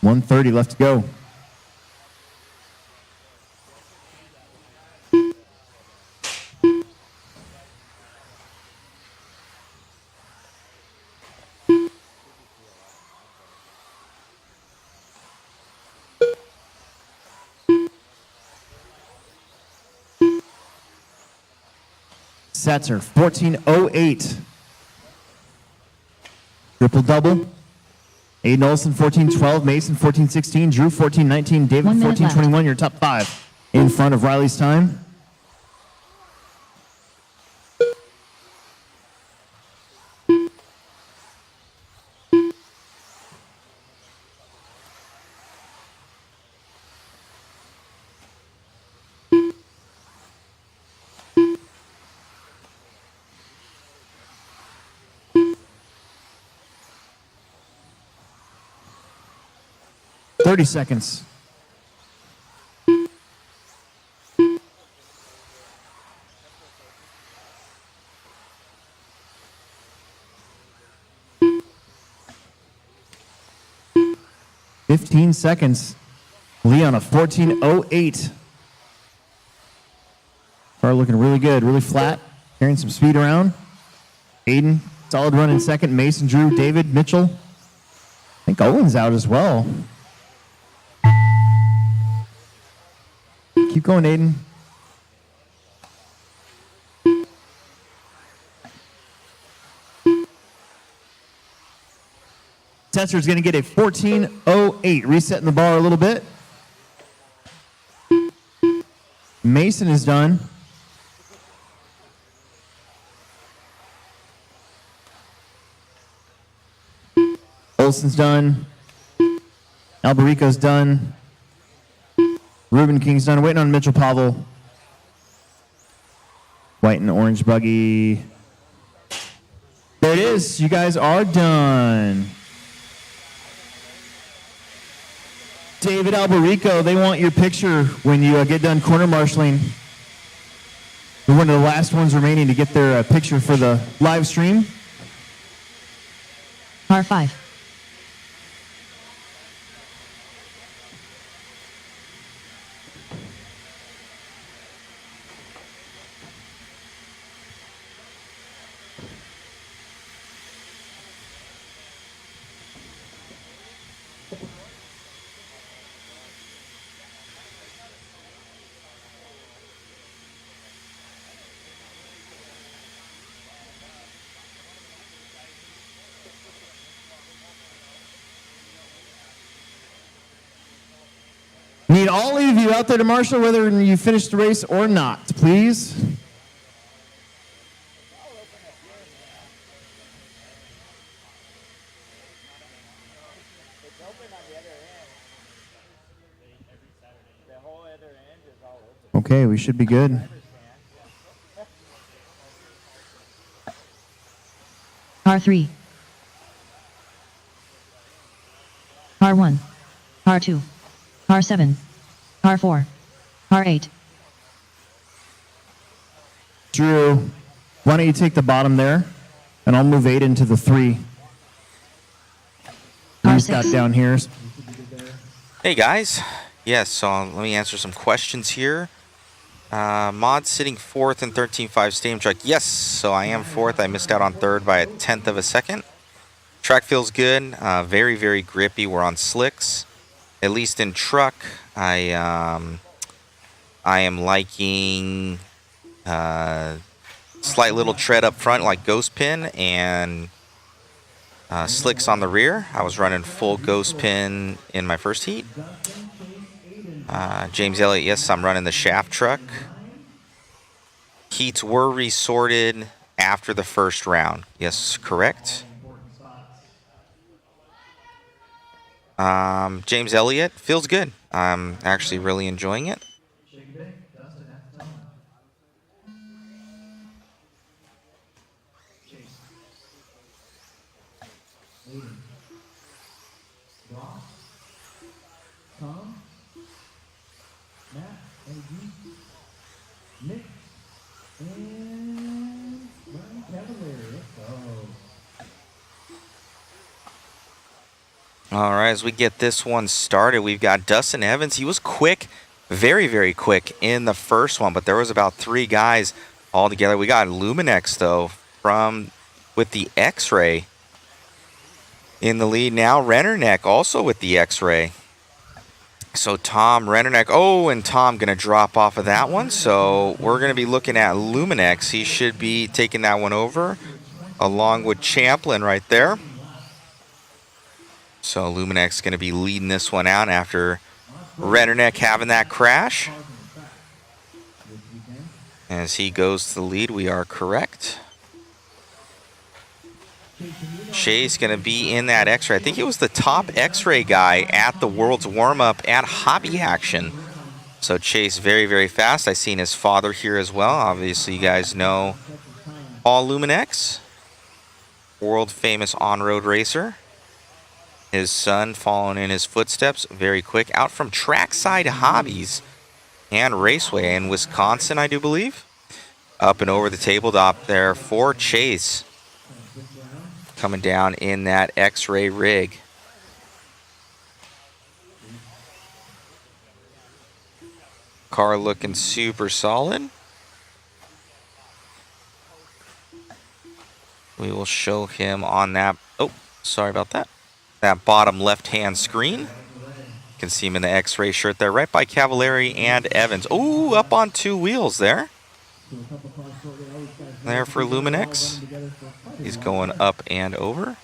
1:30 left to go. Setzer, 14:08. Triple double. Aiden Olson, 14:12. Mason, 14:16. Drew, 14:19. David,
1 minute
14:21. Your top 5 in front of Riley's time. Thirty seconds. Fifteen seconds. Leon, a 14:08. Car looking really good, really flat, carrying some speed around. Aiden, solid run in second. Mason, Drew, David, Mitchell. I think Owen's out as well. Keep going, Aiden. Setzer's going to get a 14:08, resetting the bar a little bit. Mason is done. Olson's done. Alberico's done. Ruben King's done. Waiting on Mitchell Pavel. White and orange buggy. There it is. You guys are done. David Alberico, they want your picture when you get done corner marshaling. You're one of the last ones remaining to get their picture for the live stream.
Par 5.
Need all of you out there to marshal, whether you finished the race or not, please. Okay, we should be good.
Par 3. Par 1. Par 2. Par 7. Par 4. Par 8.
Drew, why don't you take the bottom there, and I'll move 8 into the 3.
Par
He's got
6.
down here.
Hey guys, yes. So let me answer some questions here. Mod sitting 4th in 13.5 stadium track. Yes, so I am 4th. I missed out on 3rd by a 1/10 of a second. Track feels good. Very, very grippy. We're on slicks. At least in truck, I am liking slight little tread up front like Ghost Pin and slicks on the rear. I was running full Ghost Pin in my first heat. James Elliott, yes, I'm running the shaft truck. Heats were resorted after the first round. Yes, correct. James Elliott feels good. I'm actually really enjoying it. All right, as we get this one started, we've got Dustin Evans. He was quick, very, very quick in the first one, but there was about 3 guys all together. We got Luminex, though, with the X-Ray in the lead now. Rennerneck also with the X-Ray. So Tom, Rennerneck, and Tom going to drop off of that one. So we're going to be looking at Luminex. He should be taking that one over along with Champlin right there. So Luminex going to be leading this one out after Rennerneck having that crash. As he goes to the lead, we are correct. Chase going to be in that X-Ray. I think he was the top X-Ray guy at the World's Warm-Up at Hobby Action. So Chase very, very fast. I've seen his father here as well. Obviously, you guys know Paul Luminex, world-famous on-road racer. His son following in his footsteps, very quick. Out from Trackside Hobbies and Raceway in Wisconsin, I do believe. Up and over the tabletop there for Chase. Coming down in that X-Ray rig. Car looking super solid. We will show him on that. Oh, sorry about that. That bottom left-hand screen. You can see him in the X-Ray shirt there, right by Cavallari and Evans. Ooh, up on 2 wheels there. There for Luminex. He's going up and over.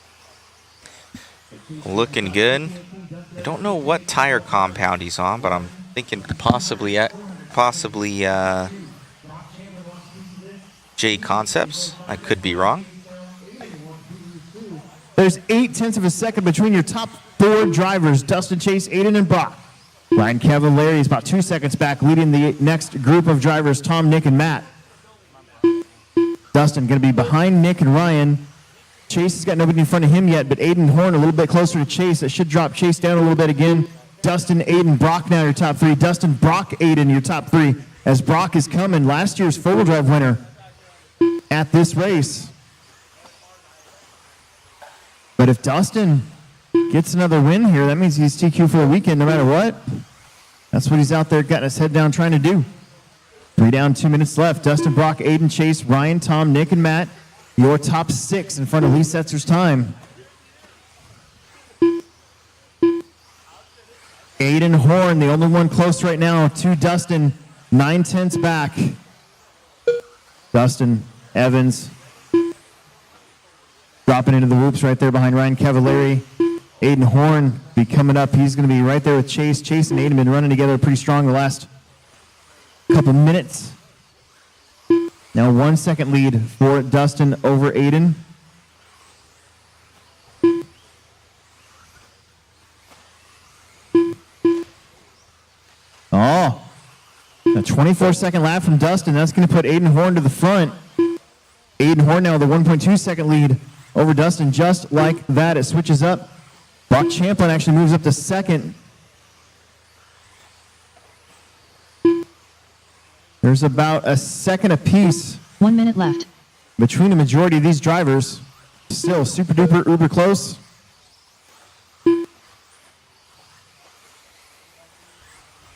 Looking good. I don't know what tire compound he's on, but I'm thinking possibly JConcepts. I could be wrong.
There's 0.8 of a second between your top 4 drivers, Dustin, Chase, Aiden, and Brock. Ryan Cavallari is about 2 seconds back, leading the next group of drivers, Tom, Nick, and Matt. Dustin going to be behind Nick and Ryan. Chase has got nobody in front of him yet, but Aiden Horn a little bit closer to Chase. That should drop Chase down a little bit again. Dustin, Aiden, Brock now your top 3. Dustin, Brock, Aiden your top 3. As Brock is coming, last year's four-wheel drive winner at this race. But if Dustin gets another win here, that means he's TQ for the weekend no matter what. That's what he's out there getting his head down trying to do. 3 down, 2 minutes left. Dustin, Brock, Aiden, Chase, Ryan, Tom, Nick, and Matt. Your top 6 in front of Lee Setzer's time. Aiden Horn, the only one close right now to Dustin. 9/10 back. Dustin, Evans. Dropping into the whoops right there behind Ryan Cavallari. Aiden Horn be coming up. He's going to be right there with Chase. Chase and Aiden been running together pretty strong the last couple minutes. Now 1 second lead for Dustin over Aiden. Oh, a 24-second lap from Dustin. That's going to put Aiden Horn to the front. Aiden Horn now with a 1.2-second lead over Dustin. Just like that, it switches up. Brock Champlin actually moves up to second. There's about a second apiece
1 minute left.
between the majority of these drivers. Still super duper uber close.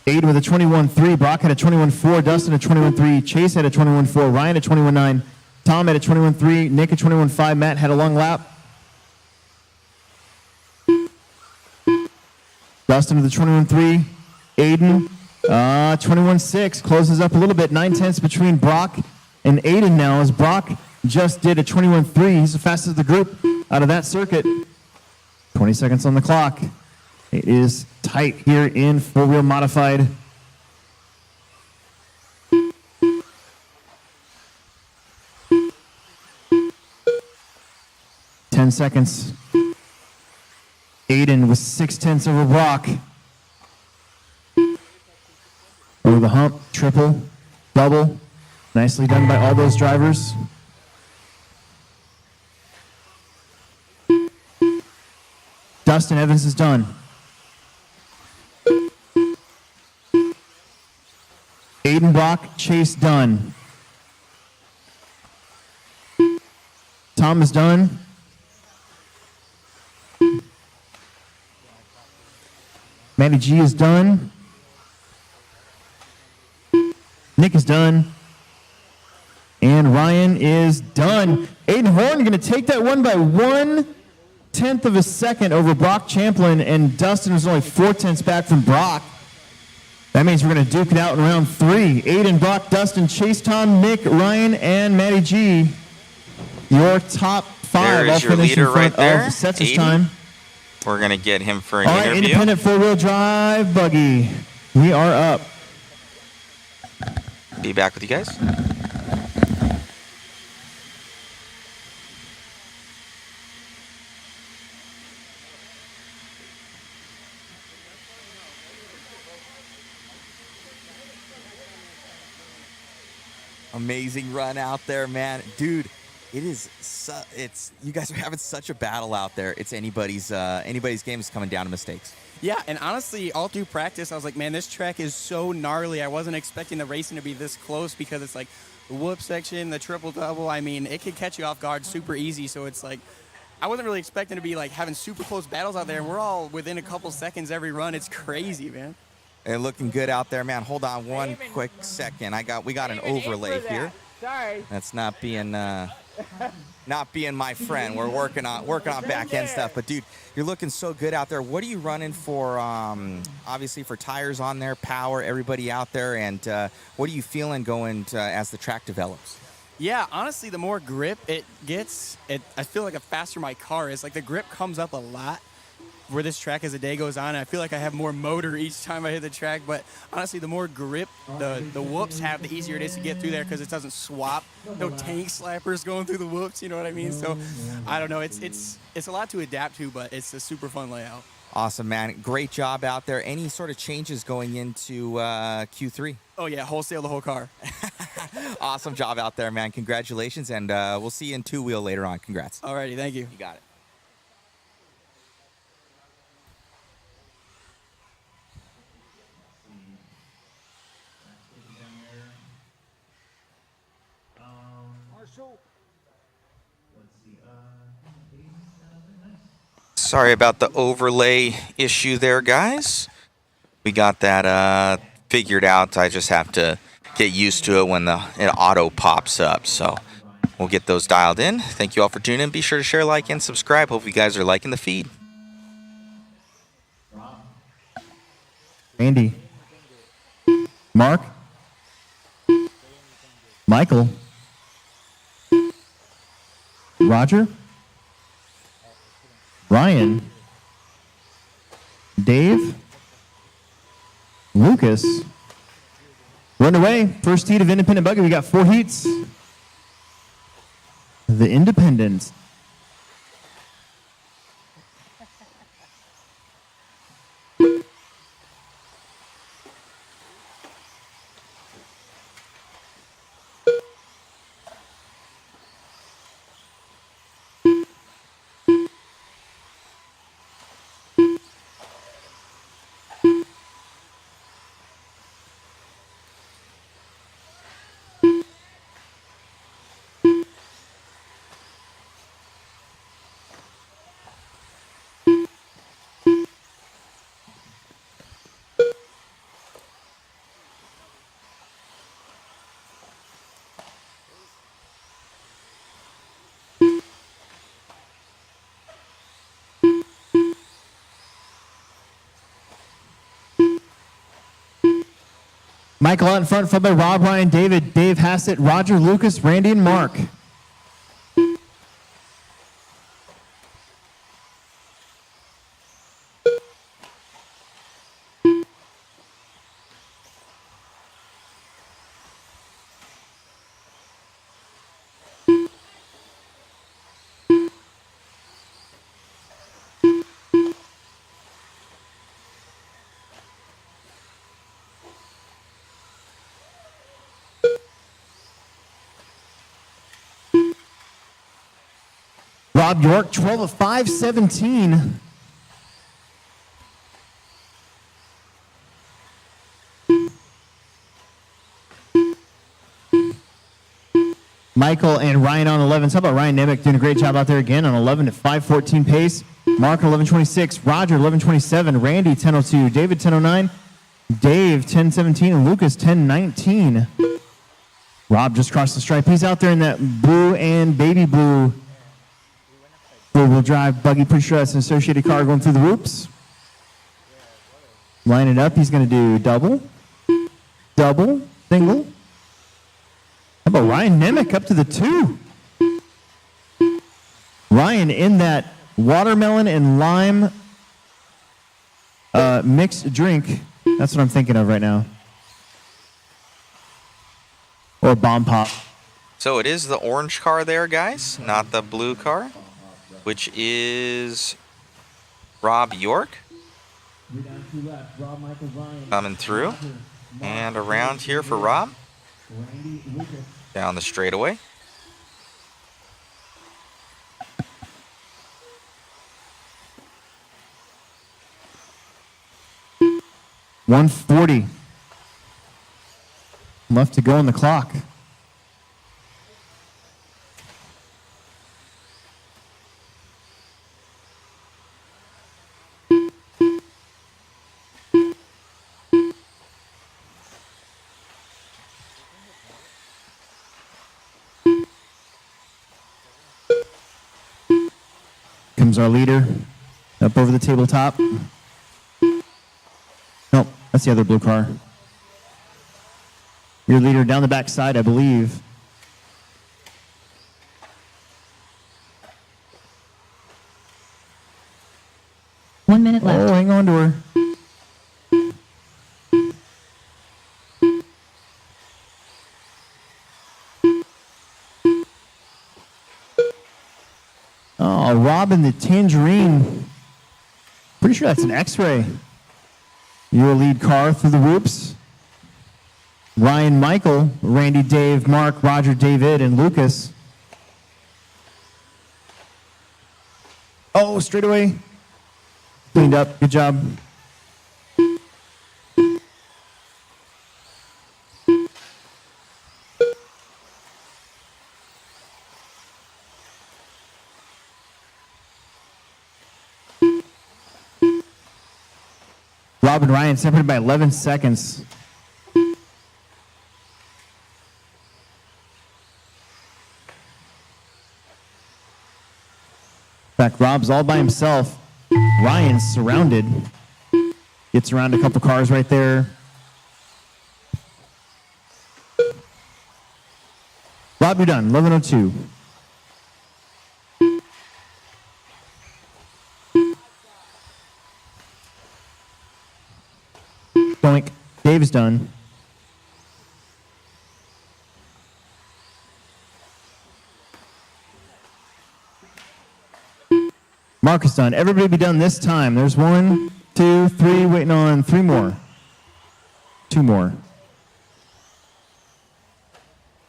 Aiden with a 21.3, Brock had a 21.4, Dustin a 21.3, Chase had a 21.4, Ryan a 21.9, Tom had a 21.3, Nick a 21.5, Matt had a long lap. Dustin with a 21.3, Aiden 21.6, closes up a little bit, 9/10 between Brock and Aiden now, as Brock just did a 21.3. He's the fastest of the group out of that circuit. 20 seconds on the clock. It is tight here in four-wheel modified. Ten seconds. Aiden with 6/10 over Brock. Over the hump, triple, double. Nicely done by all those drivers. Dustin Evans is done. Aiden Brock, Chase done. Tom is done. Matty G is done. Nick is done. And Ryan is done. Aiden Horn going to take that one by 1/10 of a second over Brock Champlin, and Dustin was only 4/10 back from Brock. That means we're going to duke it out in round 3. Aiden, Brock, Dustin, Chase, Tom, Nick, Ryan, and Matty G. Your top 5.
There is your leader right there,
Of Sets'
Aiden.
time.
We're going to get him for an
All right,
interview.
independent four-wheel drive buggy. We are up.
Be back with you guys. Amazing run out there, man. Dude, it is it's you guys are having such a battle out there. It's anybody's game is coming down to mistakes.
Yeah, and honestly, all through practice, I was like, man, this track is so gnarly. I wasn't expecting the racing to be this close because it's like the whoop section, the triple-double. I mean, it could catch you off guard super easy. So it's like, I wasn't really expecting to be like having super close battles out there. And we're all within a couple seconds every run. It's crazy, man.
And looking good out there, man. Hold on one quick second. We got an overlay here.
Sorry.
That's not being my friend. We're working on back end stuff. But dude, you're looking so good out there. What are you running for? Obviously for tires on there, power, everybody out there, and what are you feeling going as the track develops?
Yeah, honestly, the more grip it gets, I feel like the faster my car is. Like the grip comes up a lot where this track as the day goes on. I feel like I have more motor each time I hit the track, but honestly, the more grip the whoops have, the easier it is to get through there because it doesn't swap. No tank slappers going through the whoops, you know what I mean? So I don't know. It's a lot to adapt to, but it's a super fun layout.
Awesome, man. Great job out there. Any sort of changes going into Q3?
Oh yeah, wholesale the whole car.
Awesome job out there, man. Congratulations, and we'll see you in two-wheel later on. Congrats.
Alrighty, thank you.
You got it. Sorry about the overlay issue there, guys. We got that figured out. I just have to get used to it when it auto pops up. So we'll get those dialed in. Thank you all for tuning in. Be sure to share, like, and subscribe. Hope you guys are liking the feed.
Andy. Mark. Michael. Roger. Ryan. Dave. Lucas. We're underway. First heat of independent buggy. We got 4 heats. The Independents. Michael out in front, followed by Rob, Ryan, David, Dave Hassett, Roger, Lucas, Randy, and Mark. Rob York, 12 of 517. Michael and Ryan on 11s. How about Ryan Nemec doing a great job out there again on 11 at 5:14 pace. Mark 11:26. Roger 11:27. Randy 10:02. David 10:09. Dave 10:17 and Lucas 10:19. Rob just crossed the stripe. He's out there in that blue and baby blue four-wheel drive buggy. Pretty sure that's an associated car going through the whoops. Line it up. He's going to do double, double, single. How about Ryan Nemec up to the 2? Ryan in that watermelon and lime mixed drink. That's what I'm thinking of right now. Or bomb pop.
So it is the orange car there, guys, not the blue car, which is Rob York. Coming through and around here for Rob. Down the straightaway.
$140 left to go on the clock. Comes our leader up over the tabletop. Nope, that's the other blue car. Your leader down the back side, I believe.
One minute
Oh,
left.
hang on to her. Oh, Robin the Tangerine. Pretty sure that's an X-ray. Your lead car through the whoops. Ryan, Michael, Randy, Dave, Mark, Roger, David, and Lucas. Oh, straight away. Cleaned up. Good job. Rob and Ryan separated by 11 seconds. In fact, Rob's all by himself. Ryan's surrounded. Gets around a couple cars right there. Rob, you're done. 11:02. Doink. Dave's done. Mark is done. Everybody be done this time. There's 1, 2, 3, waiting on 3 more. 2 more.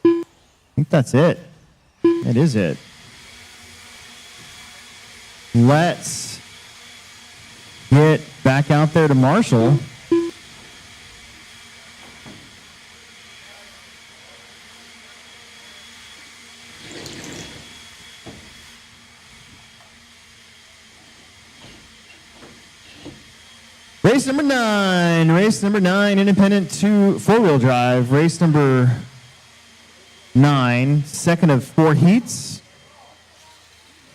I think that's it. That is it. Let's get back out there to Marshall. Race number 9, independent 2 4-wheel drive. Race number 9, second of 4 heats.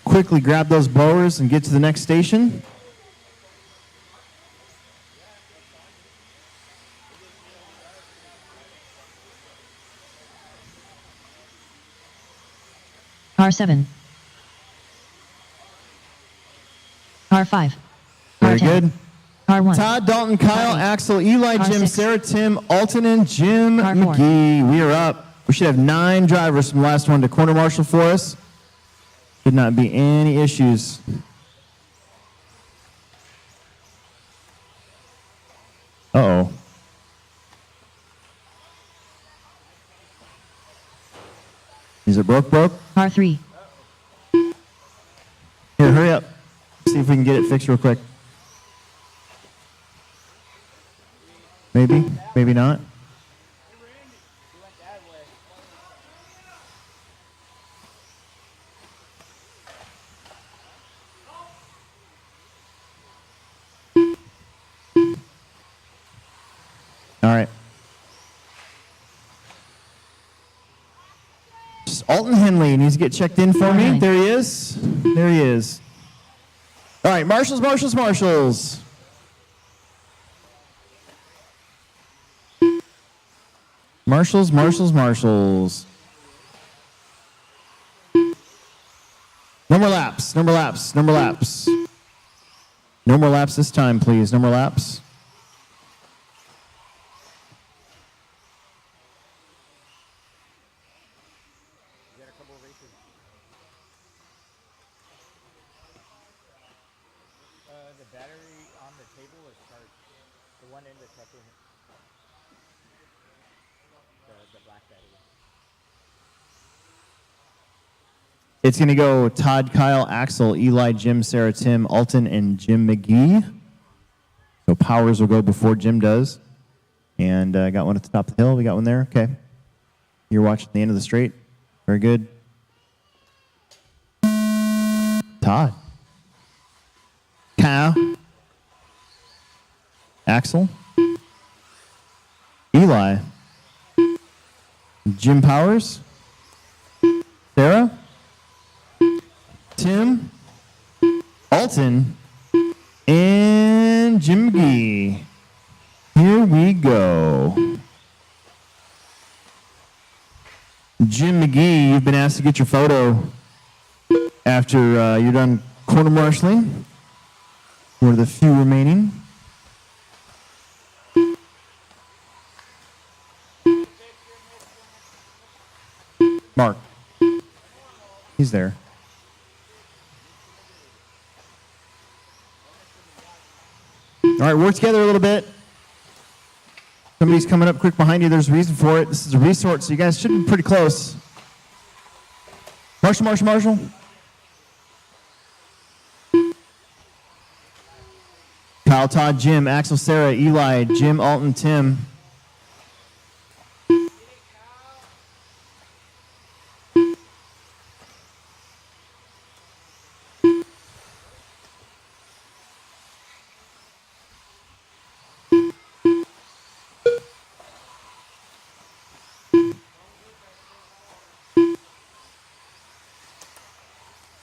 Quickly grab those blowers and get to the next station.
Car 7. Car 5.
Very
Car 10.
good.
Car 1.
Todd, Dalton, Kyle,
Car 8.
Axel, Eli,
Car
Jim,
6.
Sarah, Tim, Alton, and Jim
Car 4.
McGee. We are up. We should have 9 drivers from the last one to corner marshal for us. Should not be any issues. Uh-oh. Is it broke?
Car 3.
Here, hurry up. See if we can get it fixed real quick. Maybe, maybe not. All right. Just Alton Henley needs to get checked in for me. There he is. There he is. All right, marshals. Marshals. No more laps. No more laps this time, please. No more laps.
The battery on the table is charged. The one in the truck isn't. The black battery.
It's going to go Todd, Kyle, Axel, Eli, Jim, Sarah, Tim, Alton, and Jim McGee. So Powers will go before Jim does. And I got one at the top of the hill. We got one there. Okay. You're watching the end of the straight. Very good. Todd. Kyle. Axel. Eli. Jim Powers. Sarah. Tim, Alton, and Jim McGee. Here we go. Jim McGee, you've been asked to get your photo after you're done corner marshaling. One of the few remaining. Mark. He's there. All right, work together a little bit. Somebody's coming up quick behind you. There's a reason for it. This is a resort, so you guys should be pretty close. Marshall. Kyle, Todd, Jim, Axel, Sarah, Eli, Jim, Alton, Tim.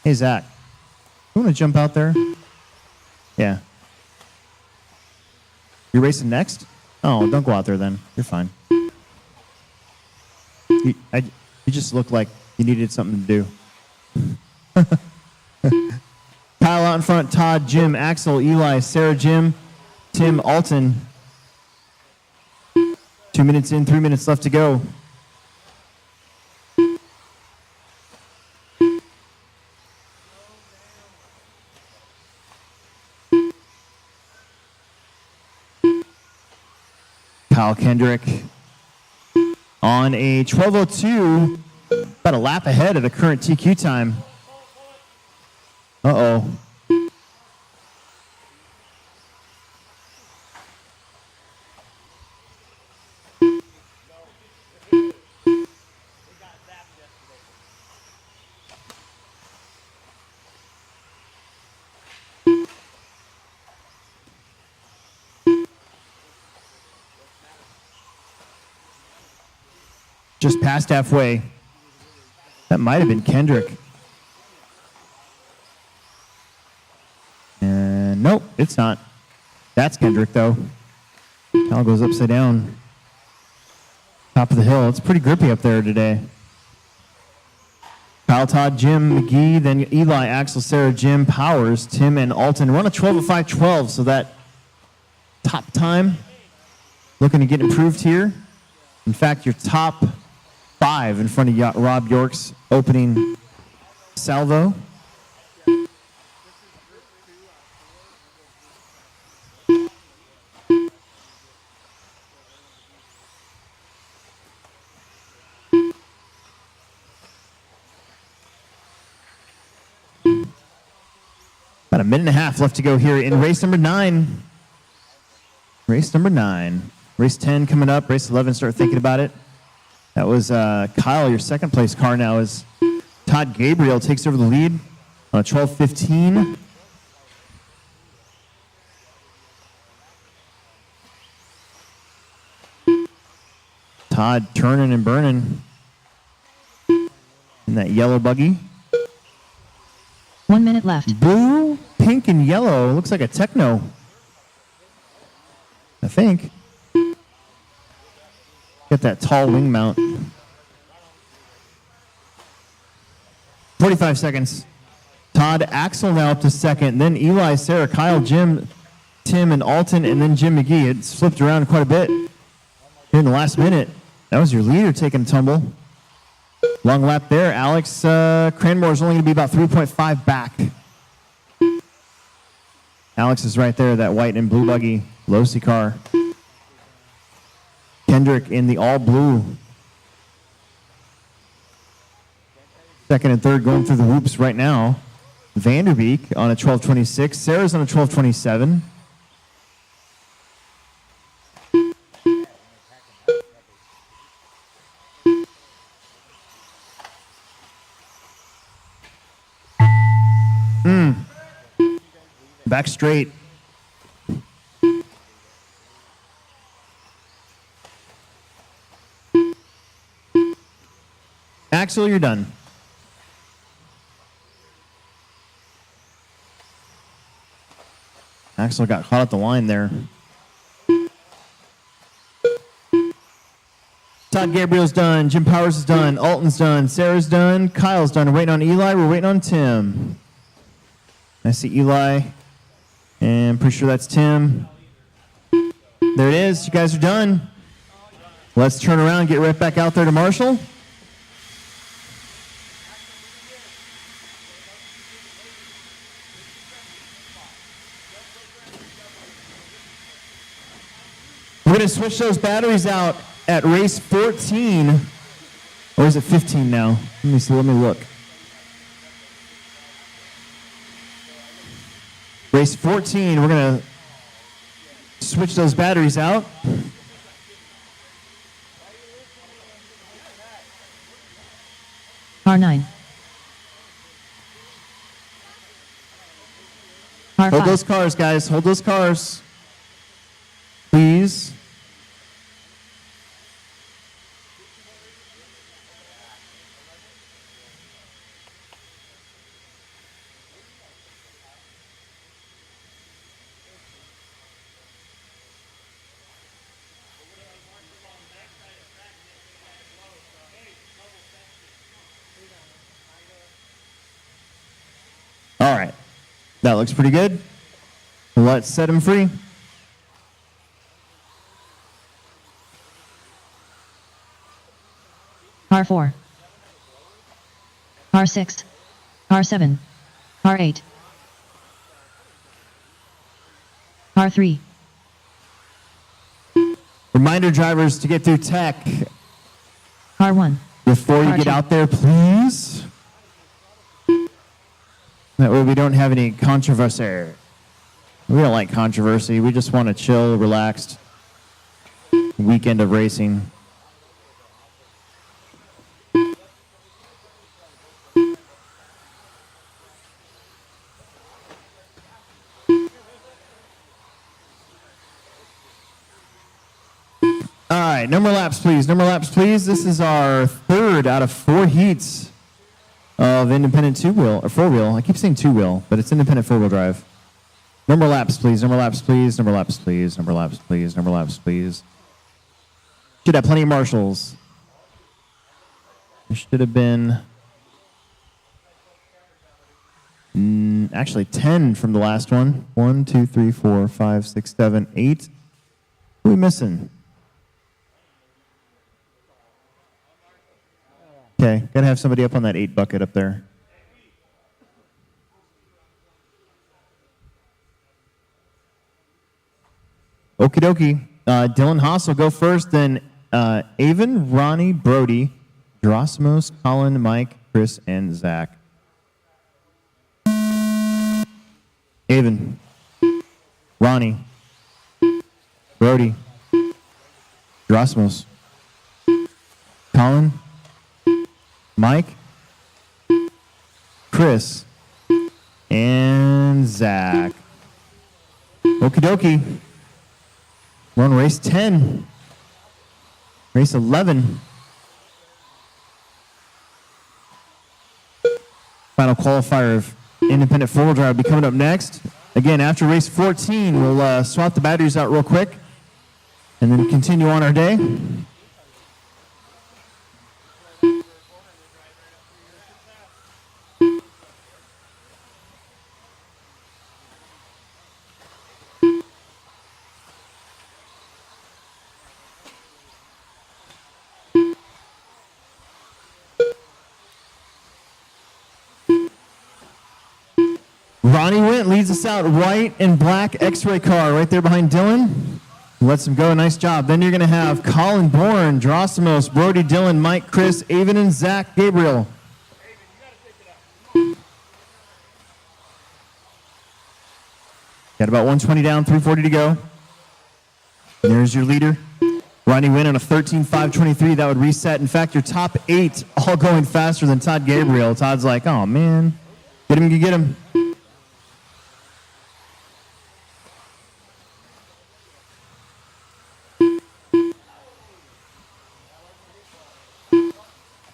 Hey, Zach, you want to jump out there? Yeah. You're racing next? Oh, don't go out there then. You're fine. You just look like you needed something to do. Kyle out in front, Todd, Jim, Axel, Eli, Sarah, Jim, Tim, Alton. 2 minutes in, 3 minutes left to go. Kyle Kendrick on a 12:02, about a lap ahead of the current TQ time. Uh-oh. Just past halfway. That might have been Kendrick. And nope, it's not. That's Kendrick, though. Cal goes upside down. Top of the hill. It's pretty grippy up there today. Kyle, Todd, Jim, McGee, then Eli, Axel, Sarah, Jim, Powers, Tim, and Alton. Run a 12:05:12, so that top time looking to get improved here. In fact, your top 5 in front of Rob York's opening salvo. About a minute and a half left to go here in race number 9. Race number 9. Race 10 coming up. Race 11, start thinking about it. That was Kyle, your second place car now is Todd Gabriel takes over the lead on a 12:15. Todd turning and burning in that yellow buggy.
1 minute left.
Blue, pink, and yellow. Looks like a techno. I think. Get that tall wing mount. 45 seconds. Todd, Axel now up to second. Then Eli, Sarah, Kyle, Jim, Tim, and Alton, and then Jim McGee. It's flipped around quite a bit here in the last minute. That was your leader taking a tumble. Long lap there. Alex Cranmore is only going to be about 3.5 back. Alex is right there, that white and blue buggy, Losi car. Kendrick in the all blue. Second and third going through the whoops right now. Vanderbeek on a 12:26. Sarah's on a 12:27. Back straight. Axel, you're done. Axel got caught at the line there. Todd Gabriel's done. Jim Powers is done. Alton's done. Sarah's done. Kyle's done. We're waiting on Eli. We're waiting on Tim. I see Eli. And I'm pretty sure that's Tim. There it is. You guys are done. Let's turn around and get right back out there to Marshall. We're going to switch those batteries out at race 14. Or is it 15 now? Let me see. Let me look. Race 14, we're going to switch those batteries out.
R9. R5.
Hold those cars, guys. Hold those cars. Please. All right. That looks pretty good. Let's set him free.
R4. R6. R7. R8. R3.
Reminder drivers to get through tech
R1.
before you get
R2.
out there, please. That way we don't have any controversy. We don't like controversy. We just want a chill, relaxed weekend of racing. All right, no more laps, please. No more laps, please. This is our third out of 4 heats of independent 2-wheel or 4-wheel. I keep saying 2-wheel, but it's independent 4-wheel drive. No more laps, please. No more laps, please. No more laps, please. No more laps, please. No more laps, please. Should have plenty of marshals. There should have been actually 10 from the last one. 1, 2, 3, 4, 5, 6, 7, 8. Who are we missing? Okay, got to have somebody up on that 8 bucket up there. Okie dokie. Dylan Haas will go first, then Avon, Ronnie, Brody, Drosimos, Colin, Mike, Chris, and Zach. Avon, Ronnie, Brody, Drosimos, Colin, Mike, Chris, and Zach. Okie dokie. We're on race 10. Race 11. Final qualifier of independent four-wheel drive will be coming up next. Again, after race 14, we'll swap the batteries out real quick and then continue on our day. Ronnie Wint leads us out, white and black X-ray car right there behind Dylan. Lets him go, nice job. Then you're going to have Colin Bourne, Drosimos, Brody, Dylan, Mike, Chris, Avon, and Zach Gabriel. Got about 120 down, 340 to go. And there's your leader. Ronnie Wint on a 13.523. That would reset. In fact, your top 8 all going faster than Todd Gabriel. Todd's like, oh, man. Get him, you get him.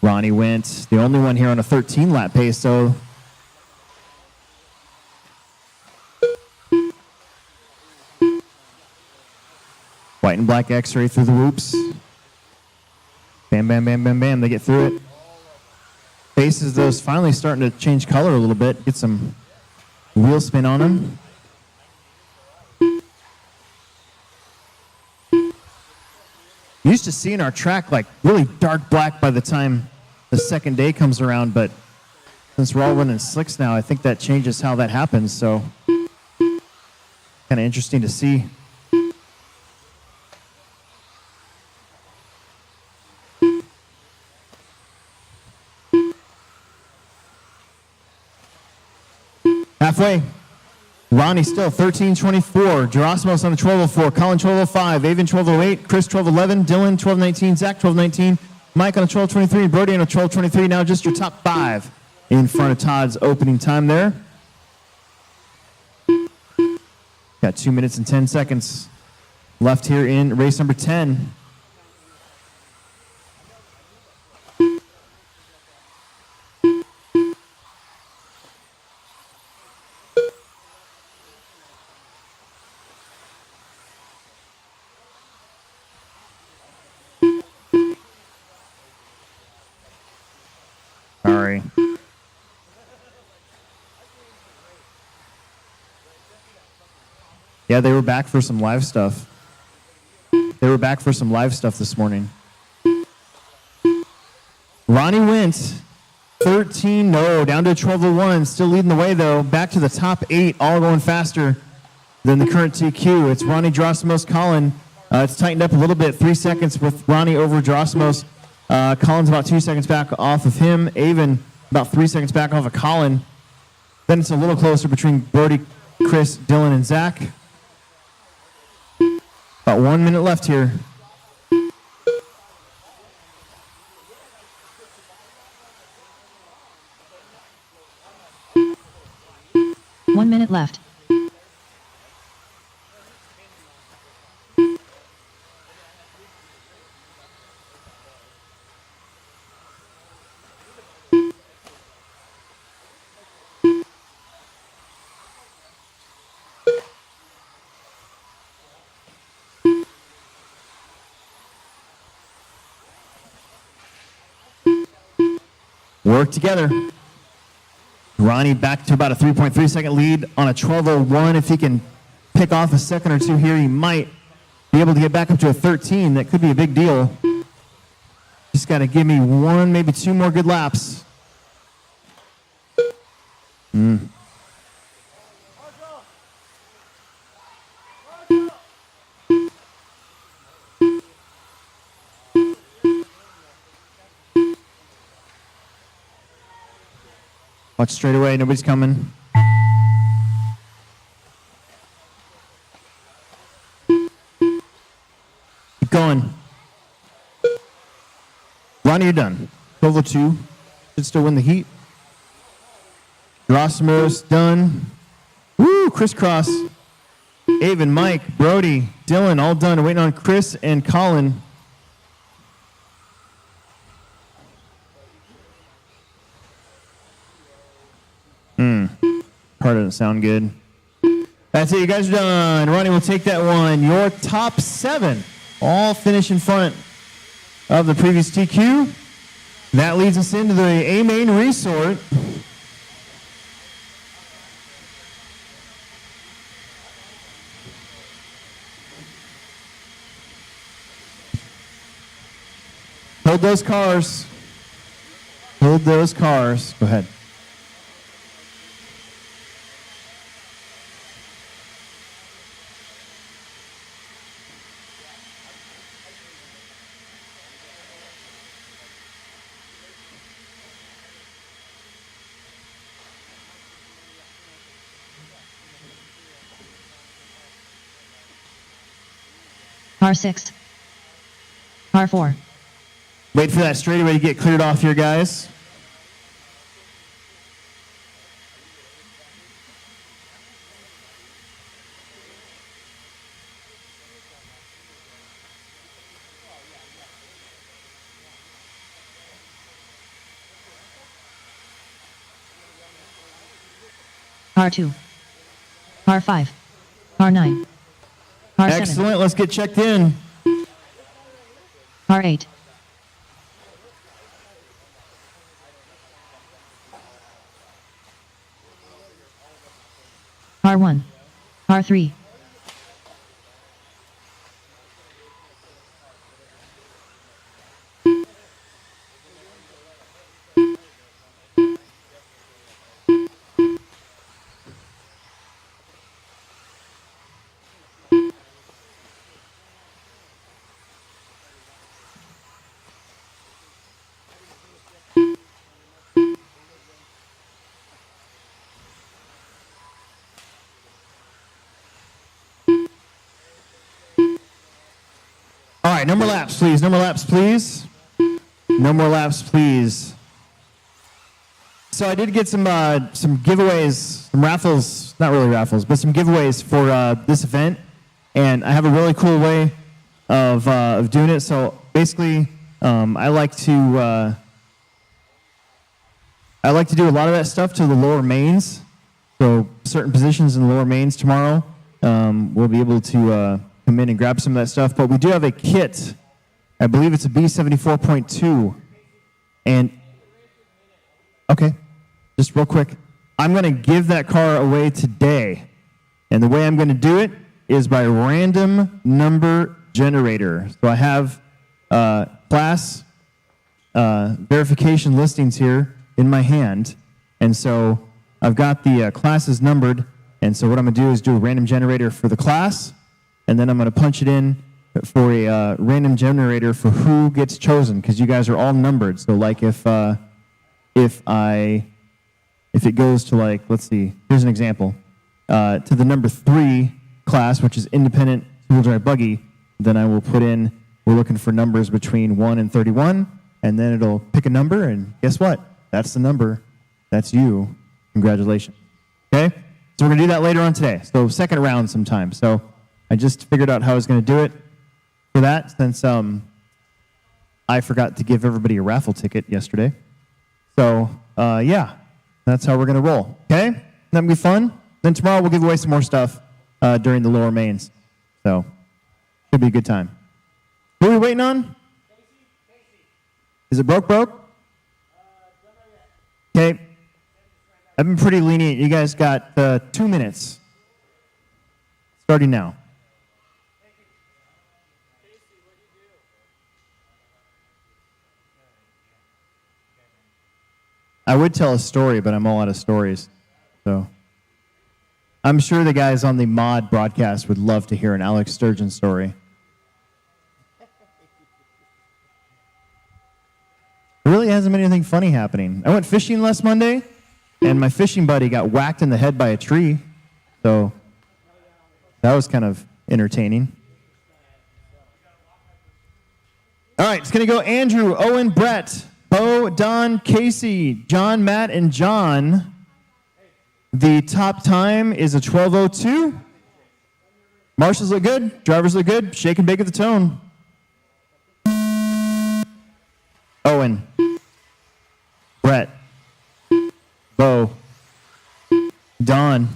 Ronnie Wint, the only one here on a 13-lap pace, so white and black X-ray through the whoops. Bam, bam, bam, bam, bam. They get through it. Faces, those finally starting to change color a little bit. Get some wheel spin on them. Used to seeing our track like really dark black by the time the second day comes around, but since we're all running slicks now, I think that changes how that happens. So kind of interesting to see. Halfway. Ronnie still 13.24. Drosimos on the 12.04. Colin 12.05. Avon 12.08. Chris 12.11. Dylan 12.19. Zach 12.19. Mike on a 12.23. Brody on a 12.23. Now just your top 5 in front of Todd's opening time there. Got 2 minutes and 10 seconds left here in race number 10. Sorry. Yeah, they were back for some live stuff. They were back for some live stuff this morning. Ronnie Wint, 13, no, down to a 12.01. Still leading the way, though. Back to the top 8, all going faster than the current TQ. It's Ronnie, Drosimos, Colin. It's tightened up a little bit. 3 seconds with Ronnie over Drosimos. Colin's about 2 seconds back off of him. Avon about 3 seconds back off of Colin. Then it's a little closer between Brody, Chris, Dylan, and Zach. About 1 minute left here.
One minute left.
Work together. Ronnie back to about a 3.3 second lead on a 12:01. If he can pick off a second or two here, he might be able to get back up to a 13. That could be a big deal. Just got to give me one, maybe two more good laps. Watch straight away, nobody's coming. Keep going. Ronnie, you're done. 12:02. Should still win the heat. Gerasimus done. Woo, crisscross. Avon, Mike, Brody, Dylan, all done. Waiting on Chris and Colin. Part doesn't sound good. That's it. You guys are done. Ronnie will take that one. Your top 7 all finish in front of the previous TQ. That leads us into the A Main Resort. Hold those cars. Hold those cars. Go ahead.
R6. R4.
Wait for that straightaway to get cleared off here, guys.
R2. R5. R9. R7.
Excellent. Let's get checked in.
R8. R1. R3.
All right, no more laps, please. No more laps, please. No more laps, please. So I did get some giveaways, some raffles, not really raffles, but some giveaways for this event, and I have a really cool way of doing it. So basically, I like to do a lot of that stuff to the lower mains. So certain positions in the lower mains tomorrow, we'll be able to come in and grab some of that stuff. But we do have a kit. I believe it's a B74.2. And, okay, just real quick. I'm going to give that car away today. And the way I'm going to do it is by random number generator. So I have class verification listings here in my hand. And so I've got the classes numbered. And so what I'm going to do is do a random generator for the class. And then I'm going to punch it in for a random generator for who gets chosen, because you guys are all numbered. So like if it goes to, like, let's see, here's an example, to the number 3 class, which is independent two-wheel drive buggy, then I will put in, we're looking for numbers between 1 and 31, and then it'll pick a number, and guess what? That's the number. That's you. Congratulations. Okay? So we're going to do that later on today. So second round sometime. So I just figured out how I was going to do it for that, since I forgot to give everybody a raffle ticket yesterday. So, yeah, that's how we're going to roll. Okay? That'll be fun. Then tomorrow we'll give away some more stuff during the lower mains. So, should be a good time. Who are we waiting on? Is it broke? Okay. I've been pretty lenient. You guys got 2 minutes. Starting now. I would tell a story, but I'm all out of stories. So I'm sure the guys on the mod broadcast would love to hear an Alex Sturgeon story. There really hasn't been anything funny happening. I went fishing last Monday, and my fishing buddy got whacked in the head by a tree. So that was kind of entertaining. All right, it's going to go Andrew, Owen, Brett, Bo, Don, Casey, John, Matt, and John. The top time is a 12:02. Marshals look good. Drivers look good. Shake and bake at the tone. Owen, Brett, Bo, Don,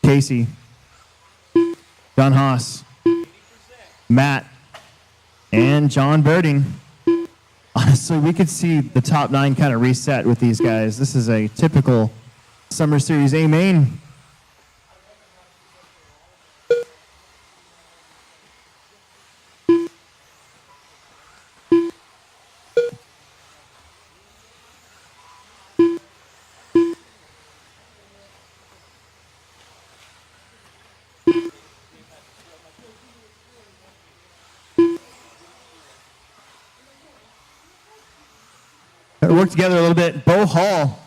Casey, John Haas, Matt, and John Berding. Honestly, we could see the top 9 kind of reset with these guys. This is a typical Summer Series A main. Work together a little bit. Bo Hall,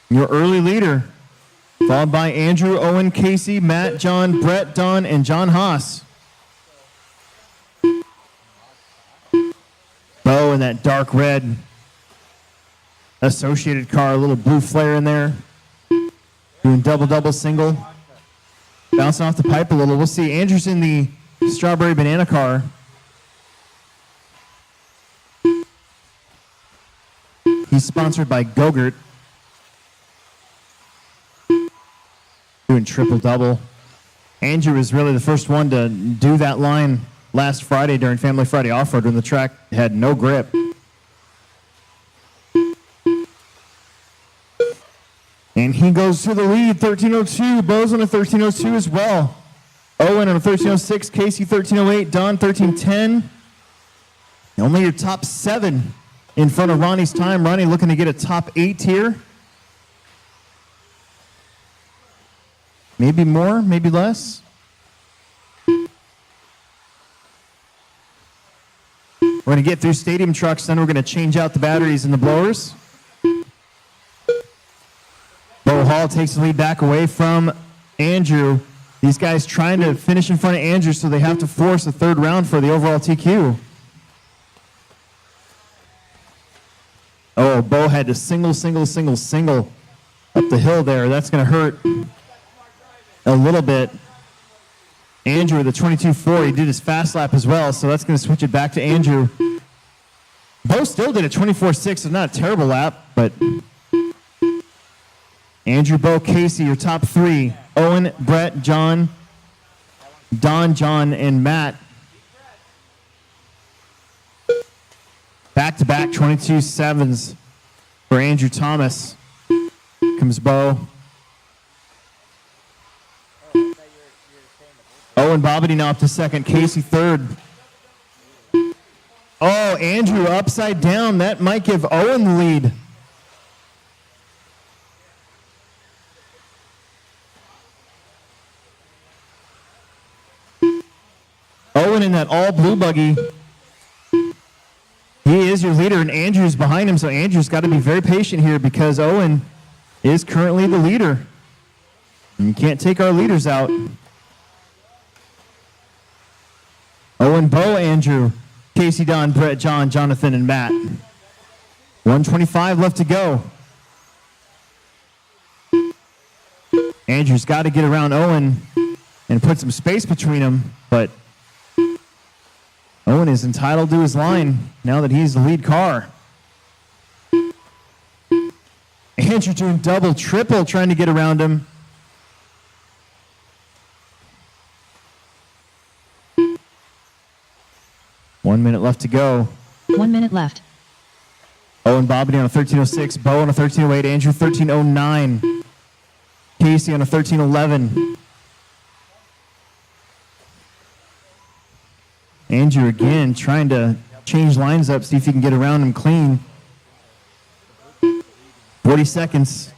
your early leader, followed by Andrew, Owen, Casey, Matt, John, Brett, Don, and John Haas. Bo in that dark red associated car, a little blue flare in there, doing double, single, bouncing off the pipe a little. We'll see. Andrew's in the strawberry banana car. He's sponsored by Gogurt. Doing triple-double. Andrew is really the first one to do that line last Friday during Family Friday Off-Road when the track had no grip. And he goes to the lead, 13:02. Bo's on a 13:02 as well. Owen on a 13:06. Casey 13:08. Don 13:10. Only your top 7 in front of Ronnie's time. Ronnie looking to get a top 8 here. Maybe more, maybe less. We're going to get through stadium trucks, then we're going to change out the batteries and the blowers. Bo Hall takes the lead back away from Andrew. These guys trying to finish in front of Andrew, so they have to force a 3rd round for the overall TQ. Oh, Bo had to single up the hill there. That's going to hurt a little bit. Andrew with a 22.4. He did his fast lap as well, so that's going to switch it back to Andrew. Bo still did a 24.6, so not a terrible lap, but Andrew, Bo, Casey, your top 3. Owen, Brett, John, Don, John, and Matt. Back-to-back 22.7s for Andrew Thomas. Comes Bo. Owen Bobbity now up to 2nd. Casey 3rd. Oh, Andrew upside down. That might give Owen the lead. Owen in that all-blue buggy. He is your leader, and Andrew's behind him, so Andrew's got to be very patient here because Owen is currently the leader. And you can't take our leaders out. Owen, Bo, Andrew, Casey, Don, Brett, John, Jonathan, and Matt. 125 left to go. Andrew's got to get around Owen and put some space between them, but Owen is entitled to his line now that he's the lead car. Andrew doing double, triple, trying to get around him. One minute left to go.
1 minute left.
Owen Bobbity on a 13.06. Bo on a 13.08. Andrew 13.09. Casey on a 13.11. Andrew again trying to change lines up, see if he can get around him clean. 40 seconds.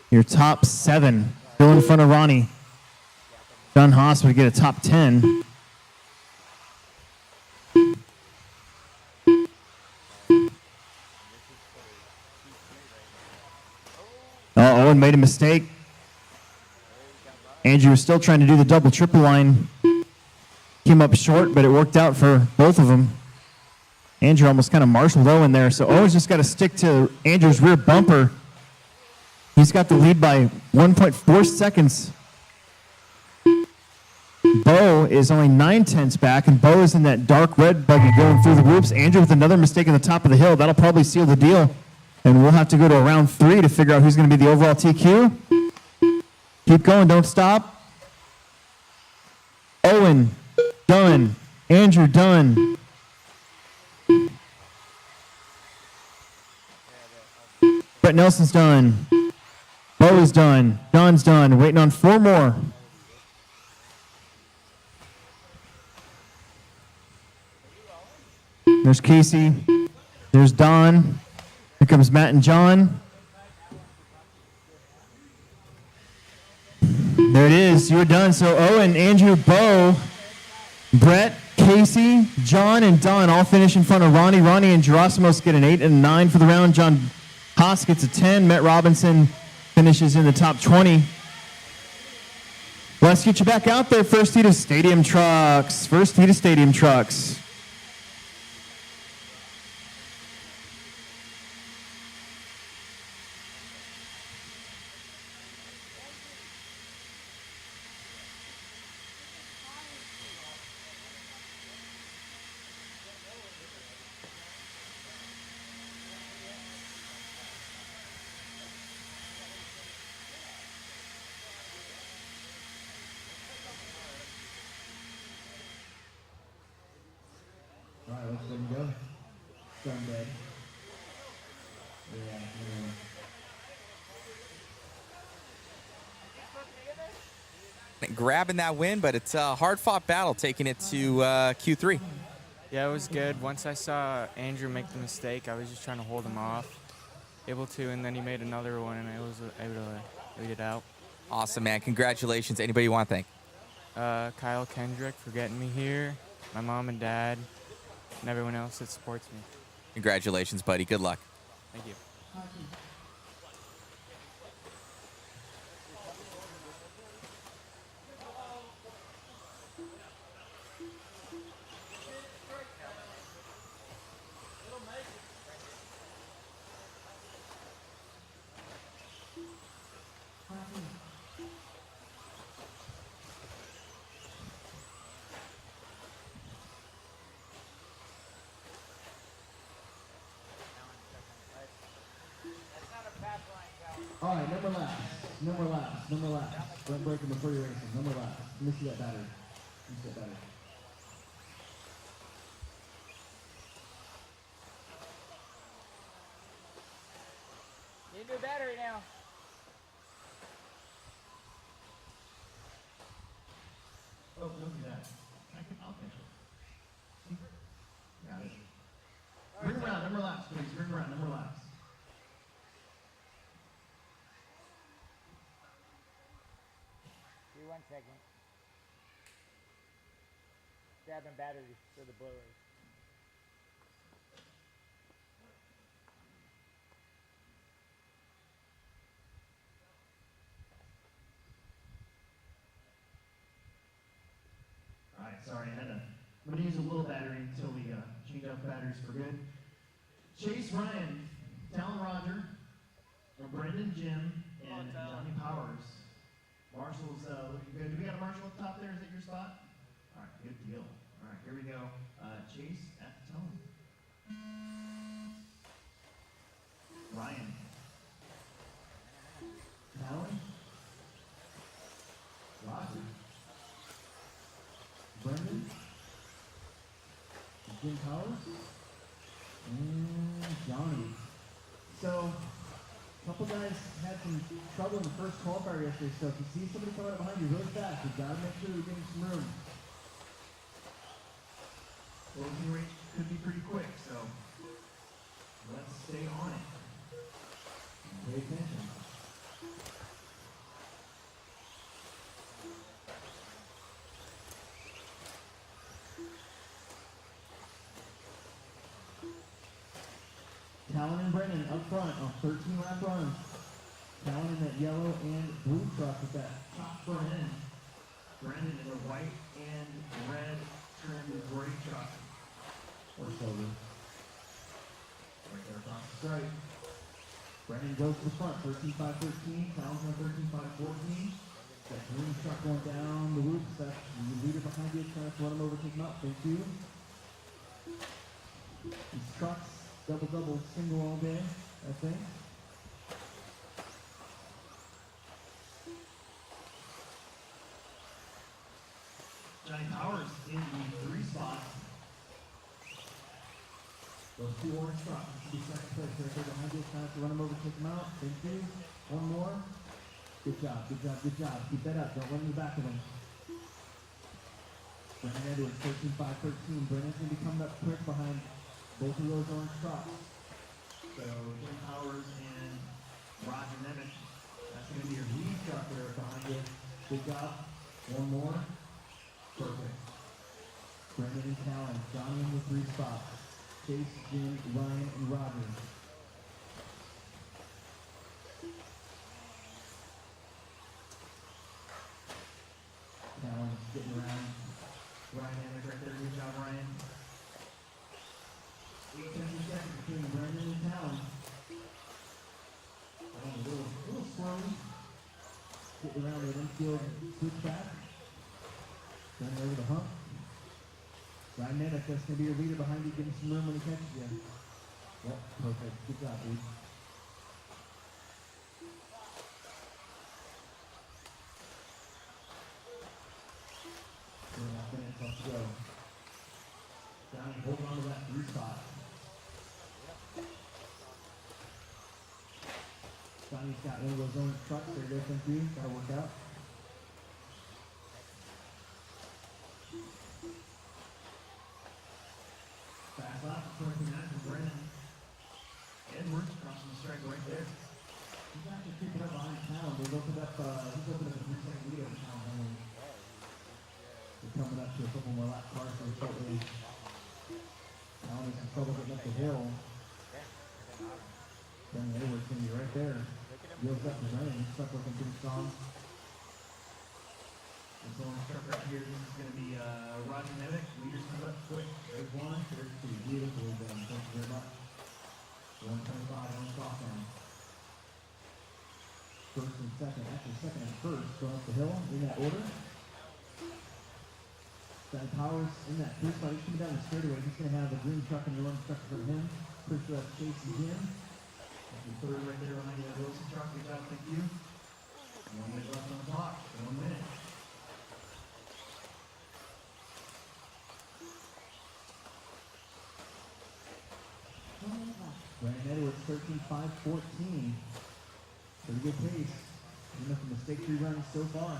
Your top 7 still in front of Ronnie. John Haas would get a top 10. Owen made a mistake. Andrew was still trying to do the double triple line. Came up short, but it worked out for both of them. Andrew almost kind of marshaled Owen there, so Owen's just got to stick to Andrew's rear bumper. He's got the lead by 1.4 seconds. Bo is only 9/10 back, and Bo is in that dark red buggy going through the whoops. Andrew with another mistake at the top of the hill. That'll probably seal the deal. And we'll have to go to round 3 to figure out who's going to be the overall TQ. Keep going, don't stop. Owen, done. Andrew, done. Brett Nelson's done. Bo is done. John's done. Waiting on 4 more. There's Casey. There's Don. Here comes Matt and John. There it is. You're done. So Owen, Andrew, Bo, Brett, Casey, John, and Don all finish in front of Ronnie. Ronnie and Gerasimos get an 8 and a 9 for the round. John Haas gets a 10. Matt Robinson finishes in the top 20. Let's get you back out there. First heat of stadium trucks. First heat of stadium trucks.
All right, let's let him go. Done, bud.
Grabbing that win, but it's a hard-fought battle taking it to Q3.
Yeah, it was good. Once I saw Andrew make the mistake, I was just trying to hold him off. Able to, and then he made another one, and I was able to lead it out.
Awesome, man. Congratulations. Anybody you want to thank?
Kyle Kendrick for getting me here, my mom and dad, and everyone else that supports me.
Congratulations, buddy. Good luck.
Thank you.
All right, no more laps. No more laps. No more laps. Don't break them before you're racing. No more laps. Let me see that battery. Let me see that battery.
Need a new battery now.
Oh, don't do that. I'll finish it. Got it. Bring him around. No more laps, please. Bring him around. No more laps.
Give me 1 second. Grabbing batteries for the blowers.
All right, sorry, I'm going to use a little battery until we change out batteries for good. Chase Ryan, Talon Roger, Brendan Jim, and Johnny Powers. Marshall's looking good. Do we got a Marshall up top there? Is that your spot? All right, good deal. All right, here we go. Chase at the tone. Ryan. Talon. Roger. Brendan. Jim Powers. And Johnny. So, a couple guys had some trouble in the first qualifier yesterday, so if you see somebody coming up behind you really fast, you've got to make sure you're getting some room. Closing rate could be pretty quick, so let's stay on it. And pay attention. Talon and Brennan up front on 13 lap runs. Talon in that yellow and blue truck with that top front end. Brennan in the white and red trimmed gray truck. Or silver. Right there across the stripe. Brennan goes to the front, 13.513. Talon's on 13.514. That green truck going down the loop. That's the leader behind you trying to run him over, take him out. Thank you. These trucks. Double, single all day, I think. Johnny Powers in the 3 spot. Those 2 orange trucks should be second place right there behind you. Trying to run them over, take them out. Thank you. One more. Good job, good job, good job. Keep that up. Don't run in the back of them. Brennan Edwards, 13.513. Brennan's going to be coming up quick behind both of those orange trucks. So Jim Powers and Roger Nemeth. That's going to be your lead truck there behind you. Good job. One more. Perfect. Brendan and Talon. Johnny in the 3 spots. Chase, Jim, Ryan, and Roger. Talon's getting around. Ryan Nemeth right there. Good job, Ryan. 8 seconds between Brendan and Talon. A little slowly. Getting around the infield switchback. Running over the hump. Ryan Nemeth, that's going to be your leader behind you, getting some room when he catches you. Yep, perfect. Good job, dude. 2.5 minutes left to go. Johnny, hold on to that 3 spot. Johnny's got one of those orange trucks. There you go, thank you. Gotta work out. Fast lap, 29 from Brennan. Edwards crossing the stripe right there. He's actually creeping up behind Town. He's opened up a 3-second lead over Town. They're coming up to a couple more lap cars here shortly. Town is in trouble getting up the hill. Then Edwards going to be right there. Wheels up and running. He's stuck looking pretty strong. This orange truck right here, this is going to be Roger Nemeth. Leaders come up quick. There's 1, there's 2. Beautifully done. Thank you very much. 125 on stop now. First and second, actually second and first, going up the hill in that order. Johnny Powers in that 3 spot. He's coming down the straightaway. He's going to have a green truck and the orange truck for him. Pretty sure that's Chase and Jim. The 3rd right there behind that Wilson truck. Good job, thank you. 1 minute left on the clock. 1 minute. Brandon Edwards, 13.514. Pretty good pace. Nothing mistake-free runs so far.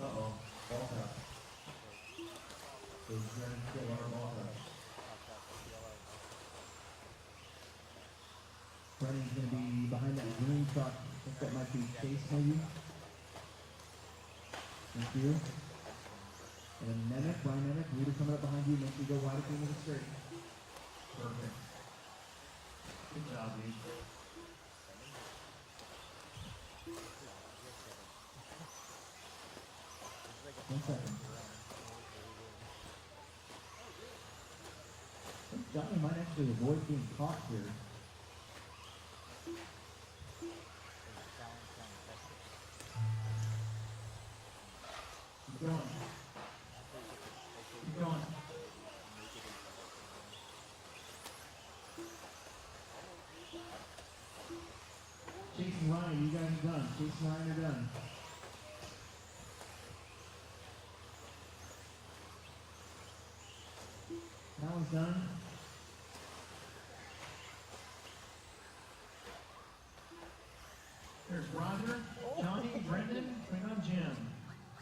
Uh-oh, ball tap. So he's trying to kill our ball tap. Brennan's going to be behind that green truck. I think that might be Chase, maybe. Thank you. And then Nemeth, Ryan Nemeth, leader coming up behind you. Make sure you go wide at the end of the straight. Perfect. Good job, dude. One second. I think Johnny might actually avoid being caught here. Keep going. Keep going. Chase and Ryan, you guys are done. Chase and Ryan are done. done. There's Roger, Johnny, Brendan, Twingo, Jim.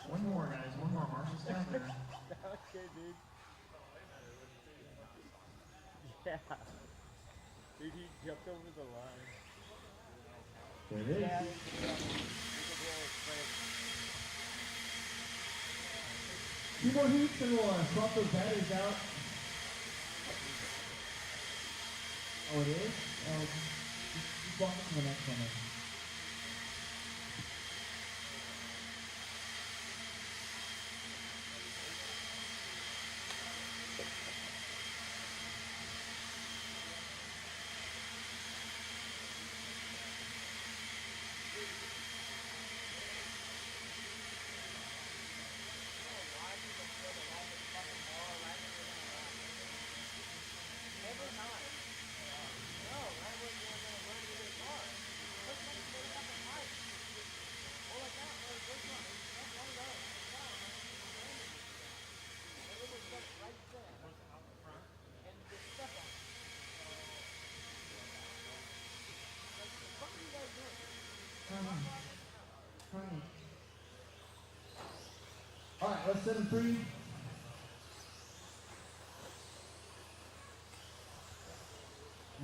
One more, guys. One more. Marshall Stafford.
Dude, he jumped over the line.
There it is. Two more heats and we'll swap those batteries out. Oh, it is? Oh, just walk to the next one then. All right, let's set them free.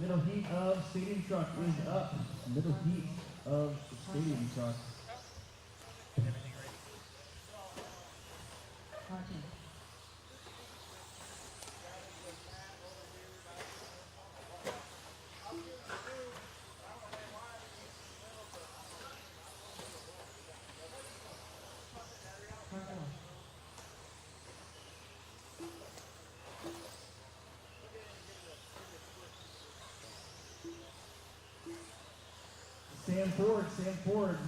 Middle heat of stadium truck is up. Middle heat of the stadium truck.
Car 2. Car 4.
Sam Ford, Sam Ford.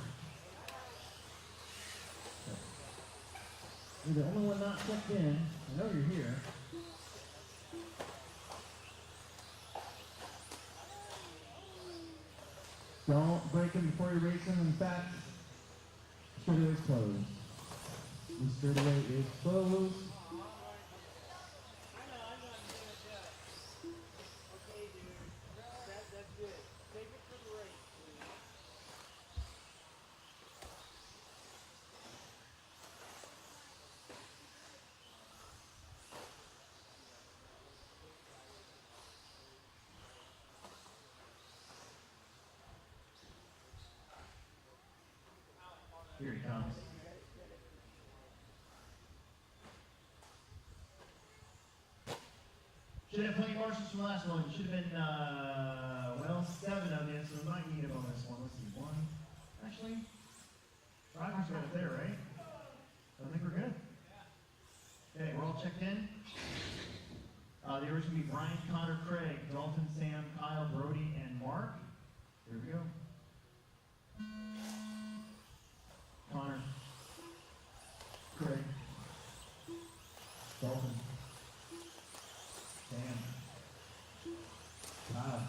You're the only one not checked in. I know you're here. Don't break them before you race them. In fact, straightaway is closed. The straightaway is closed. Here he comes. Should have plenty of marshals from the last one. Should have been, well, 7 of you, so we might need a bonus one. Let's see, 1. Actually, Roger's right up there, right? I think we're good. Okay, we're all checked in. The order's going to be Brian, Connor, Craig, Dalton, Sam, Kyle, Brody, and Mark. Here we go. Connor, Craig, Dalton, Sam, Kyle,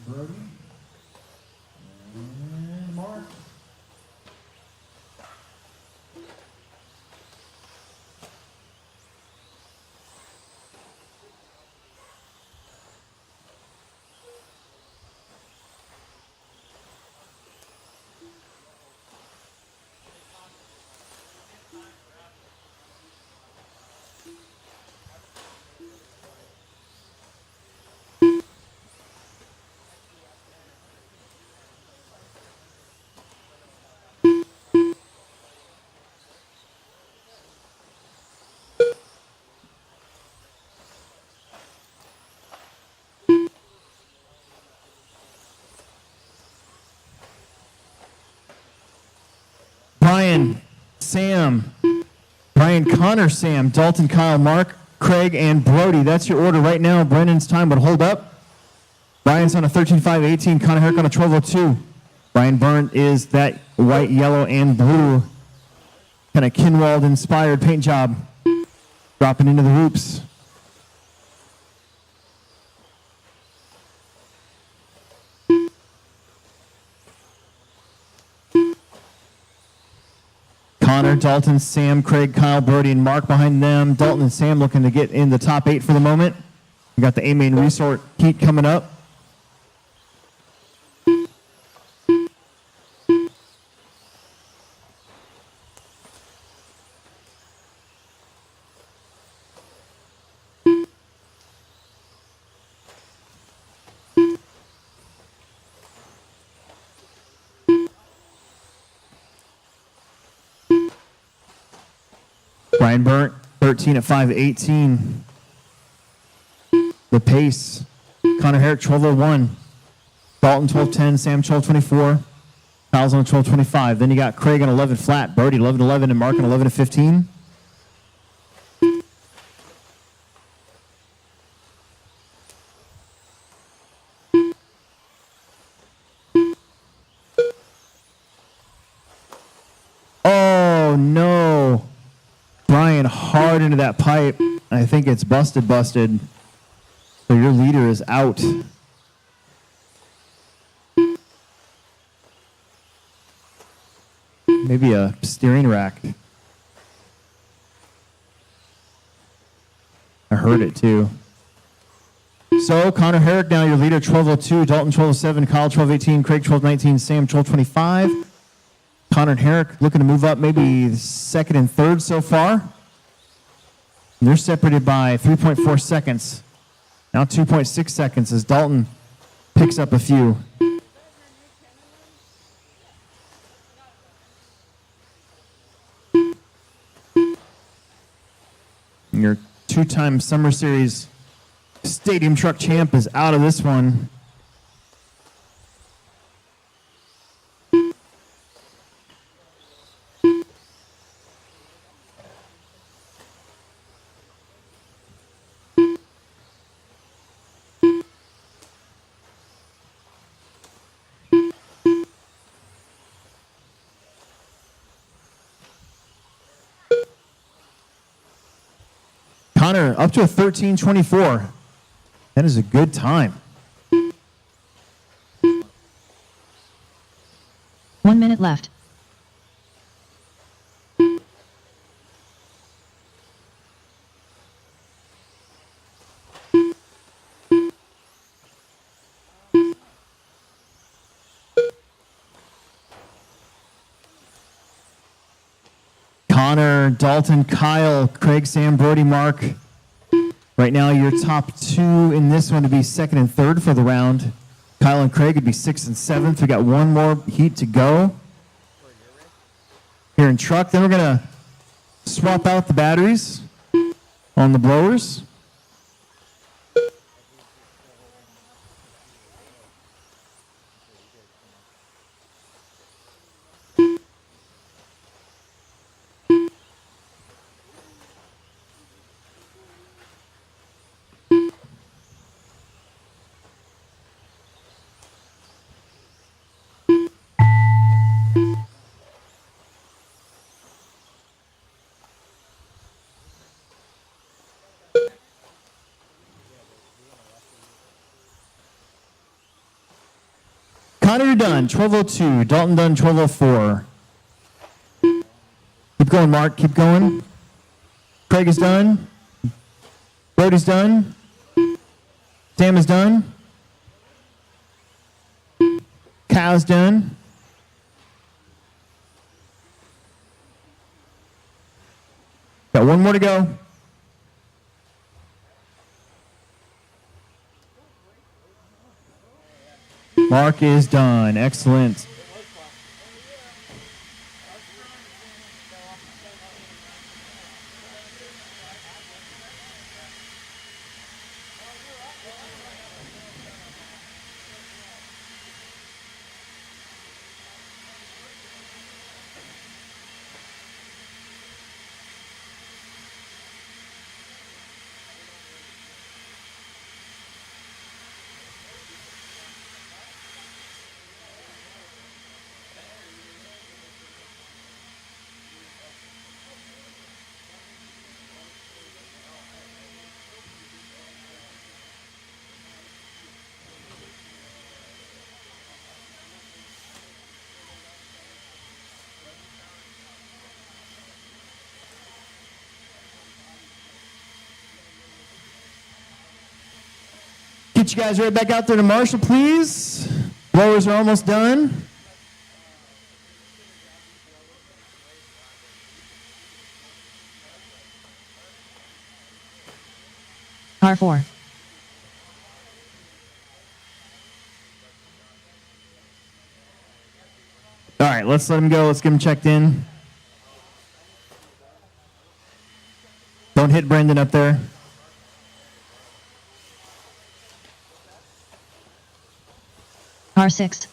Brody, and Mark.
Brian, Sam, Brian, Connor, Sam, Dalton, Kyle, Mark, Craig, and Brody. That's your order right now. Brendan's time would hold up. Brian's on a 13.518. Connor Herrick on a 12.02. Brian Byrne is that white, yellow, and blue kind of Kinwald inspired paint job. Dropping into the hoops. Connor Connor, Dalton, Sam, Craig, Kyle, Brody, and Mark behind them. Dalton and Sam looking to get in the top 8 for the moment. We got the A-Main Resort heat coming up. Brian Burnt, 13 at 5:18. The pace. Connor Herrick, 12:01. Dalton, 12:10. Sam, 12:24. Kyle's on 12:25. Then you got Craig on 11 flat. Brody, 11:11. And Mark on 11:15. Oh, no. Brian hard into that pipe. I think it's busted. So your leader is out. Maybe a steering rack. I heard it too. So Connor Herrick now your leader, 12:02. Dalton 12:07. Kyle 12:18. Craig 12:19. Sam 12:25. Connor and Herrick looking to move up maybe second and third so far. And they're separated by 3.4 seconds. Now 2.6 seconds as Dalton picks up a few. And your two-time Summer Series Stadium Truck champ is out of this one. Connor up to a 13:24. That is a good time.
1 minute left.
Connor, Dalton, Kyle, Craig, Sam, Brody, Mark. Right now, your top two in this one to be second and third for the round. Kyle and Craig would be sixth and seventh. We got one more heat to go here in truck. Then we're going to swap out the batteries on the blowers. Connor done, 12:02. Dalton done, 12:04. Keep going, Mark. Keep going. Craig is done. Brody's done. Sam is done. Kyle's done. Got one more to go. Mark is done. Excellent. Get you guys right back out there to Marshall, please. Blowers are almost done.
Car 4.
All right, let's let him go. Let's get him checked in. Don't hit Brendan up there.
Car 6.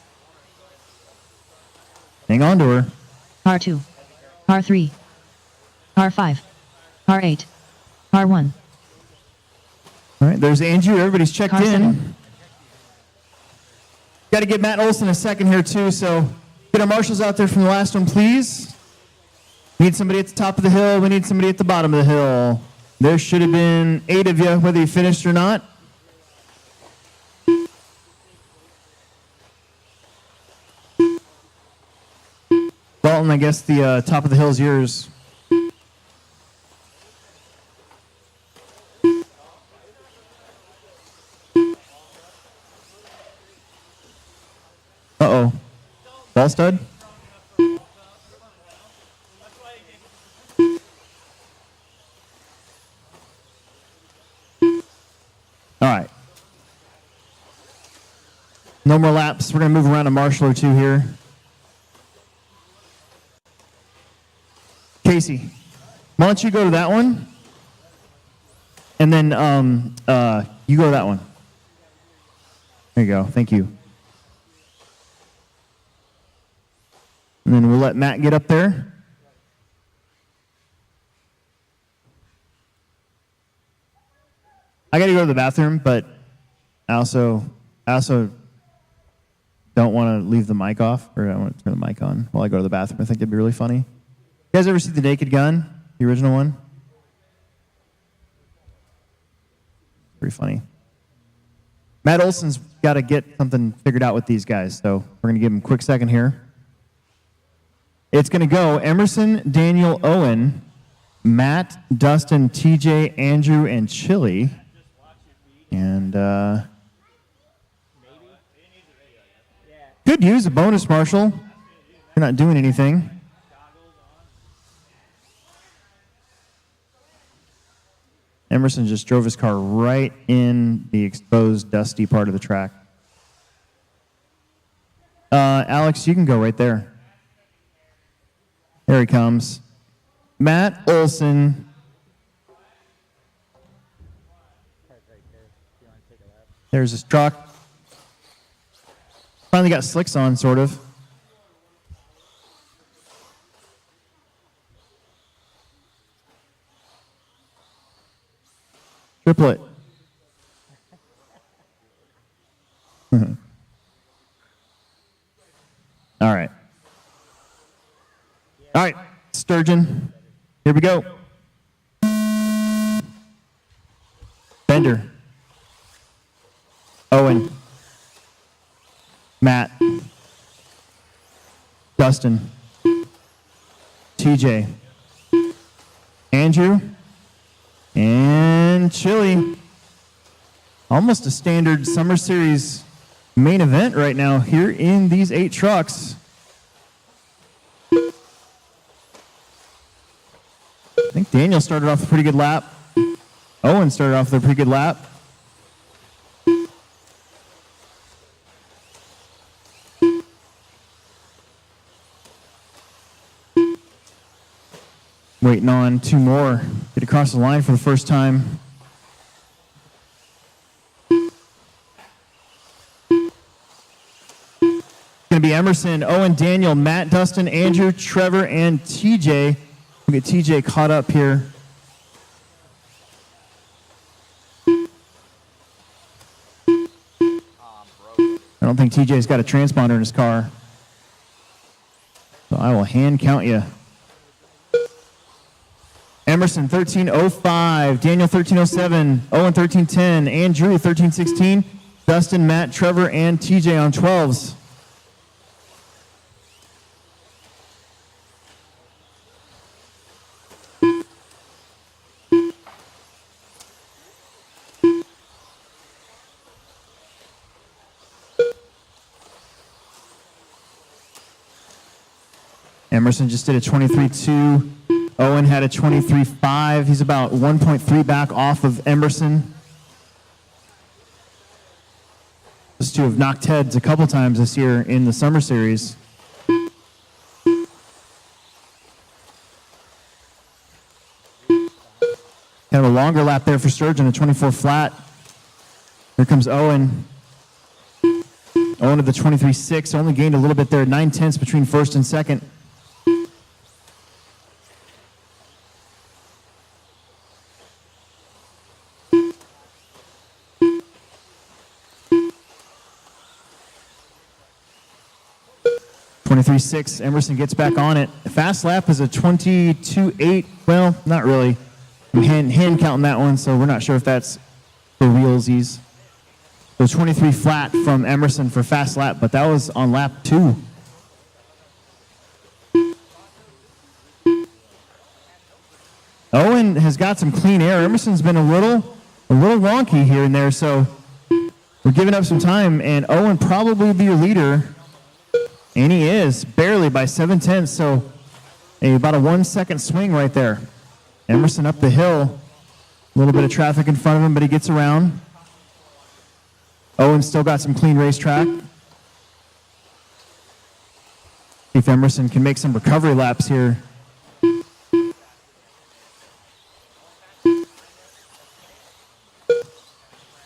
Hang on to her.
Car 2. Car 3. Car 5. Car 8. Car 1.
All right, there's Andrew. Everybody's checked
Car
in.
7.
Got to give Matt Olson a second here, too, so get our marshals out there from the last one, please. We need somebody at the top of the hill. We need somebody at the bottom of the hill. There should have been 8 of you, whether you finished or not. Dalton, I guess the top of the hill is yours. Uh-oh. Ball stud? All right. No more laps. We're going to move around a marshal or two here. Casey, why don't you go to that one? And then you go to that one. There you go. Thank you. And then we'll let Matt get up there. I got to go to the bathroom, but I also don't want to leave the mic off, or I want to turn the mic on while I go to the bathroom. I think it'd be really funny. You guys ever see The Naked Gun, the original one? Pretty funny. Matt Olson's got to get something figured out with these guys, so we're going to give him a quick second here. It's going to go Emerson, Daniel, Owen, Matt, Dustin, TJ, Andrew, and Chili. And could use a bonus, Marshall. You're not doing anything. Emerson just drove his car right in the exposed, dusty part of the track. Alex, you can go right there. There he comes. Matt Olson. There's his truck. Finally got slicks on, sort of. Triplet. All right. All right, Sturgeon. Here we go. Bender. Owen. Matt. Dustin. TJ. Andrew. And Chili. Almost a standard Summer Series main event right now here in these 8 trucks. I think Daniel started off with a pretty good lap. Owen started off with a pretty good lap. Waiting on 2 more. Get across the line for the first time. It's going to be Emerson, Owen, Daniel, Matt, Dustin, Andrew, Trevor, and TJ. We'll get TJ caught up here. I don't think TJ's got a transponder in his car. So I will hand count you. Emerson 1305, Daniel 1307, Owen 1310, Andrew 1316, Dustin, Matt, Trevor, and TJ on 12s. Emerson just did a 23.2. Owen had a 23.5. He's about 1.3 back off of Emerson. Those two have knocked heads a couple times this year in the summer series. Kind of a longer lap there for Sturgeon, a 24 flat. Here comes Owen. Owen to the 23.6, only gained a little bit there, 9/10 between first and second. Emerson gets back on it. Fast lap is a 22.8. Well, not really. I'm hand counting that one, so we're not sure if that's for realsies. So 23 flat from Emerson for fast lap, but that was on lap 2. Owen has got some clean air. Emerson's been a little wonky here and there, so we're giving up some time, and Owen probably will be your leader. And he is, barely by 7/10, so about a 1 second swing right there. Emerson up the hill. A little bit of traffic in front of him, but he gets around. Owen still got some clean racetrack. See if Emerson can make some recovery laps here.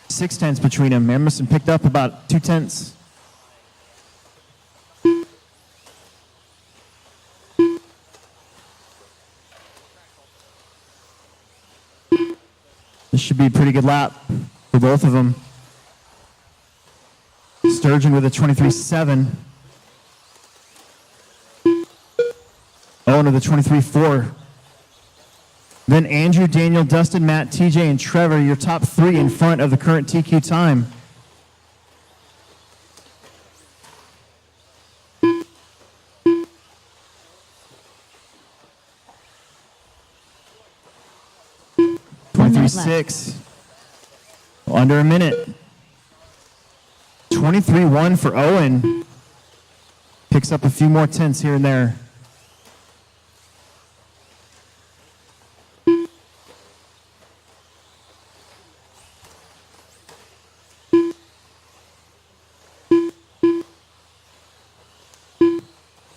Six tenths between them. Emerson picked up about 2 tenths. This should be a pretty good lap for both of them. Sturgeon with a 23.7. Owen with a 23.4. Then Andrew, Daniel, Dustin, Matt, TJ, and Trevor, your top 3 in front of the current TQ time. Six. Under a minute. 23.1 for Owen. Picks up a few more tenths here and there.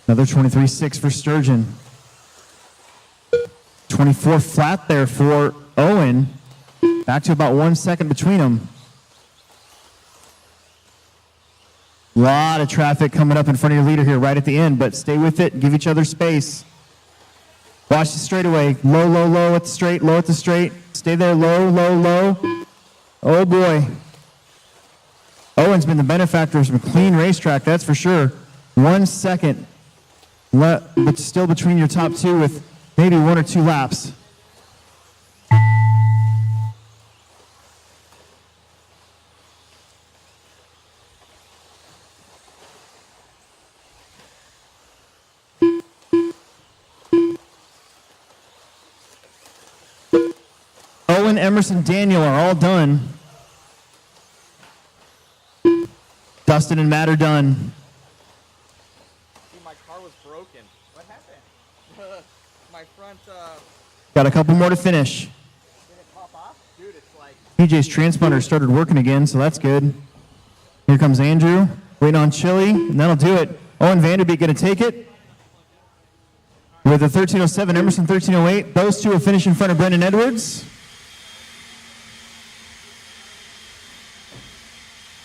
Another 23.6 for Sturgeon. 24 flat there for Owen. Back to about 1 second between them. A lot of traffic coming up in front of your leader here right at the end, but stay with it. Give each other space. Watch the straightaway. Low, low, low at the straight, low at the straight. Stay there, low, low, low. Oh, boy. Owen's been the benefactor of some clean racetrack, that's for sure. 1 second, but still between your top 2 with maybe 1 or 2 laps. Owen, Emerson, Daniel are all done. Dustin and Matt are done.
My car was broken. What happened? My front,
Got a couple more to finish.
did it pop off? Dude, it's like...
PJ's transponder started working again, so that's good. Here comes Andrew, waiting on Chili, and that'll do it. Owen Vanderbeek going to take it. With a 13.07, Emerson 13.08. Those two will finish in front of Brendan Edwards.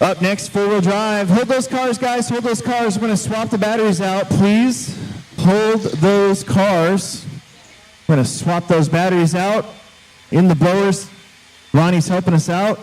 Up next, four-wheel drive. Hold those cars, guys. Hold those cars. We're going to swap the batteries out. Please hold those cars. We're going to swap those batteries out in the blowers. Ronnie's helping us out.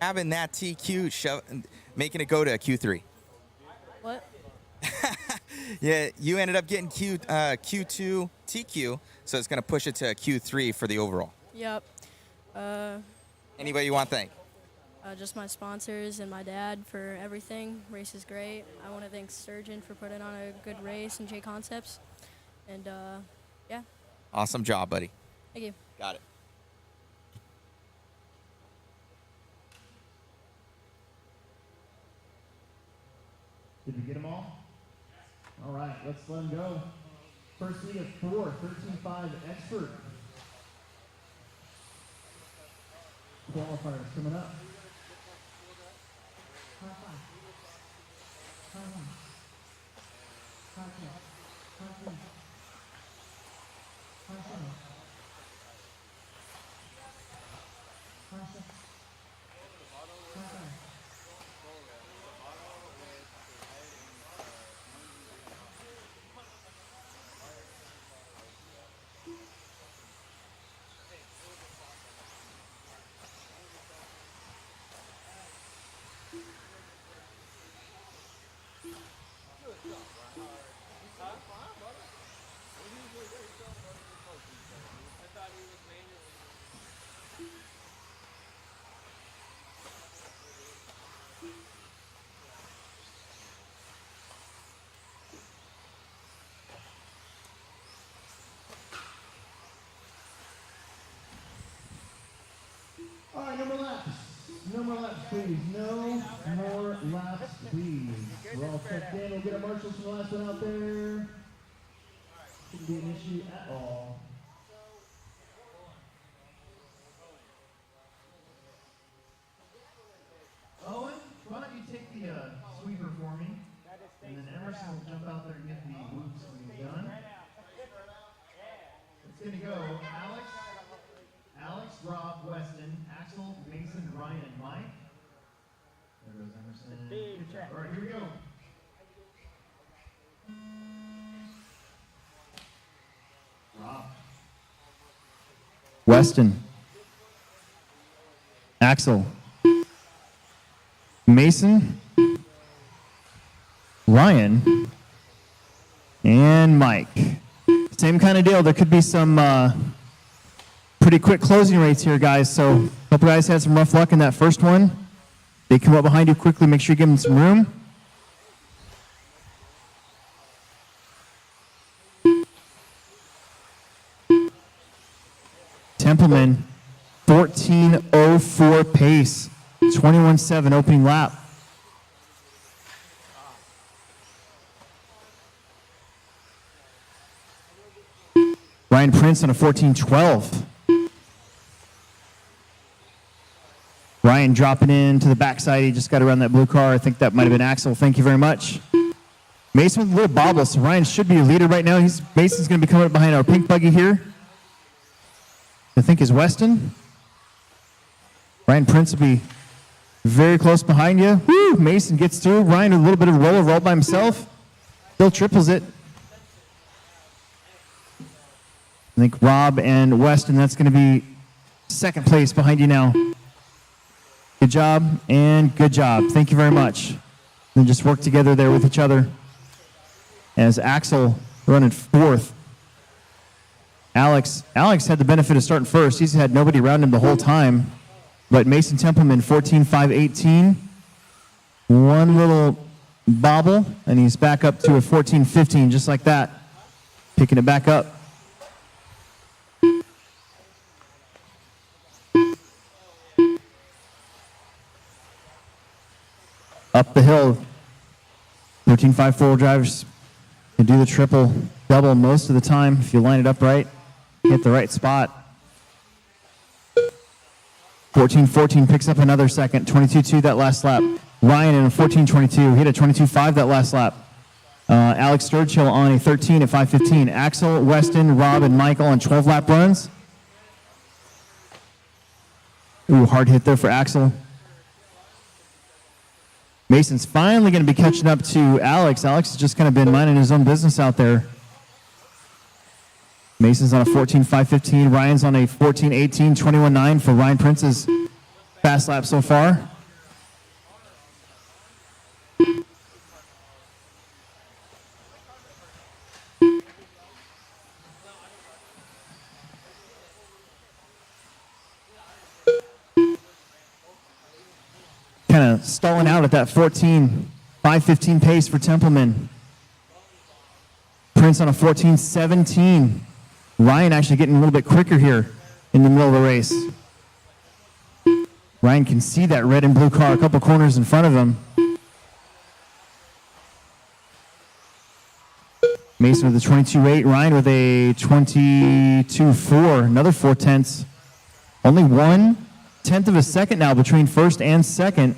having that TQ, making it go to a Q3?
What?
Yeah, you ended up getting Q2 TQ, so it's going to push it to a Q3 for the overall.
Yep.
Anybody you want to thank?
Just my sponsors and my dad for everything. Race is great. I want to thank Sturgeon for putting on a good race and JConcepts. And yeah,
Awesome job, buddy.
thank you.
Got it.
Did we get them all? All right, let's let them go. First lead of 4, 13.5 expert. Qualifiers coming up. All right, no more laps. No more laps, please. No more laps, please. We're all checked in. We'll get our marshals from the last one out there. Shouldn't be an issue at all. Owen, why don't you take the sweeper for me? And then Emerson will jump out there and get the whoops when he's done. It's going to go Alex, Rob, Weston, Axel, Mason, Ryan, and Mike. There goes Emerson. Good job. All right, here we go. Rob.
Weston. Axel. Mason. Ryan. And Mike. Same kind of deal. There could be some pretty quick closing rates here, guys. So hope you guys had some rough luck in that first one. They come up behind you quickly. Make sure you give them some room. Templeman, 14:04 pace, 21:7 opening lap. Ryan Prince on a 14:12. Ryan dropping into the backside. He just got around that blue car. I think that might have been Axel. Thank you very much. Mason with a little bobble, so Ryan should be your leader right now. Mason's going to be coming up behind our pink buggy here. I think is Weston. Ryan Prince will be very close behind you. Woo! Mason gets through. Ryan with a little bit of a roll by himself. Still triples it. I think Rob and Weston, that's going to be second place behind you now. Good job and good job. Thank you very much. Then just work together there with each other. As Axel running fourth. Alex had the benefit of starting first. He's had nobody around him the whole time. But Mason Templeman, 14:5.18. One little bobble, and he's back up to a 14:15, just like that. Picking it back up. Up the hill. 13.5 four-wheel drivers can do the triple, double most of the time if you line it up right. Hit the right spot. 14:14 picks up another second. 22.2 that last lap. Ryan in a 14:22 hit a 22.5 that last lap. Alex Sturgill on a 13 at 5:15. Axel, Weston, Rob, and Michael on 12 lap runs. Ooh, hard hit there for Axel. Mason's finally going to be catching up to Alex. Alex has just kind of been minding his own business out there. Mason's on a 14.5.15. Ryan's on a 14.18, 21.9 for Ryan Prince's fast lap so far. kind of stalling out at that 5:15 pace for Templeman. Prince on a 14:17. Ryan actually getting a little bit quicker here in the middle of the race. Ryan can see that red and blue car a couple corners in front of him. Mason with a 22.8, Ryan with a 22.4, another 4/10. Only 1/10 of a second now between first and second.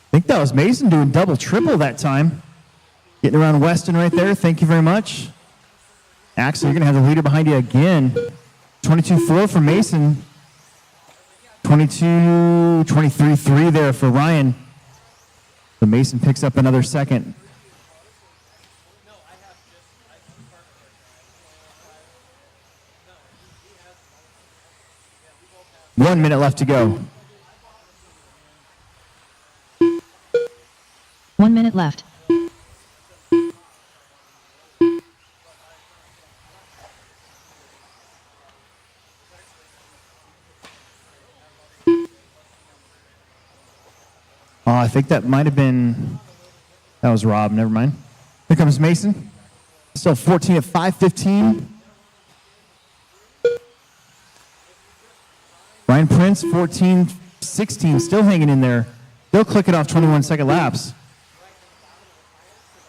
I think that was Mason doing double, triple that time. Getting around Weston right there. Thank you very much. Axel, you're going to have the leader behind you again. 22.4 for Mason. 23.3 there for Ryan. So Mason picks up another second. One minute left to go.
1 minute left.
Oh, I think that might have been, that was Rob, never mind. Here comes Mason. Still 14 at 5:15. Ryan Prince, 14:16, still hanging in there. They'll click it off 21-second laps.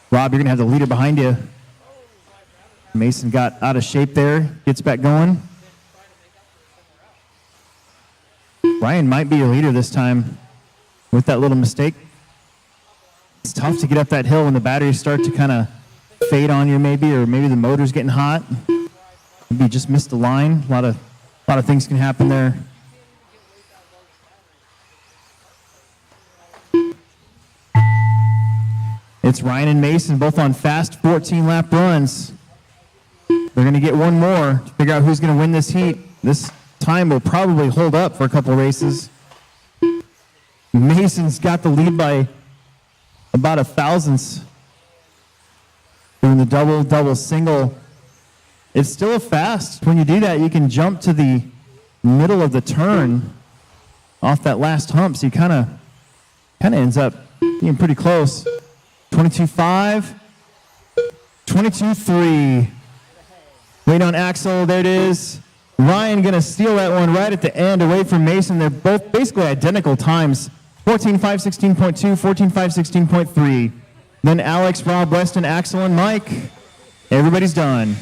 Rob, you're going to have the leader behind you. Mason got out of shape there, gets back going. Ryan might be your leader this time with that little mistake. It's tough to get up that hill when the batteries start to kind of fade on you maybe, or maybe the motor's getting hot. Maybe you just missed the line. A lot of things can happen there. It's Ryan and Mason both on fast 14-lap runs. They're going to get one more to figure out who's going to win this heat. This time will probably hold up for a couple races. Mason's got the lead by about 1/1000. Doing the double, single. It's still a fast. When you do that, you can jump to the middle of the turn off that last hump. So you kind of ends up being pretty close. 22.5, 22.3. Wait on Axel, there it is. Ryan gonna steal that one right at the end away from Mason. They're both basically identical times. 14.5:16.2, 14.5:16.3. Then Alex, Rob, Weston, Axel, and Mike. Everybody's done.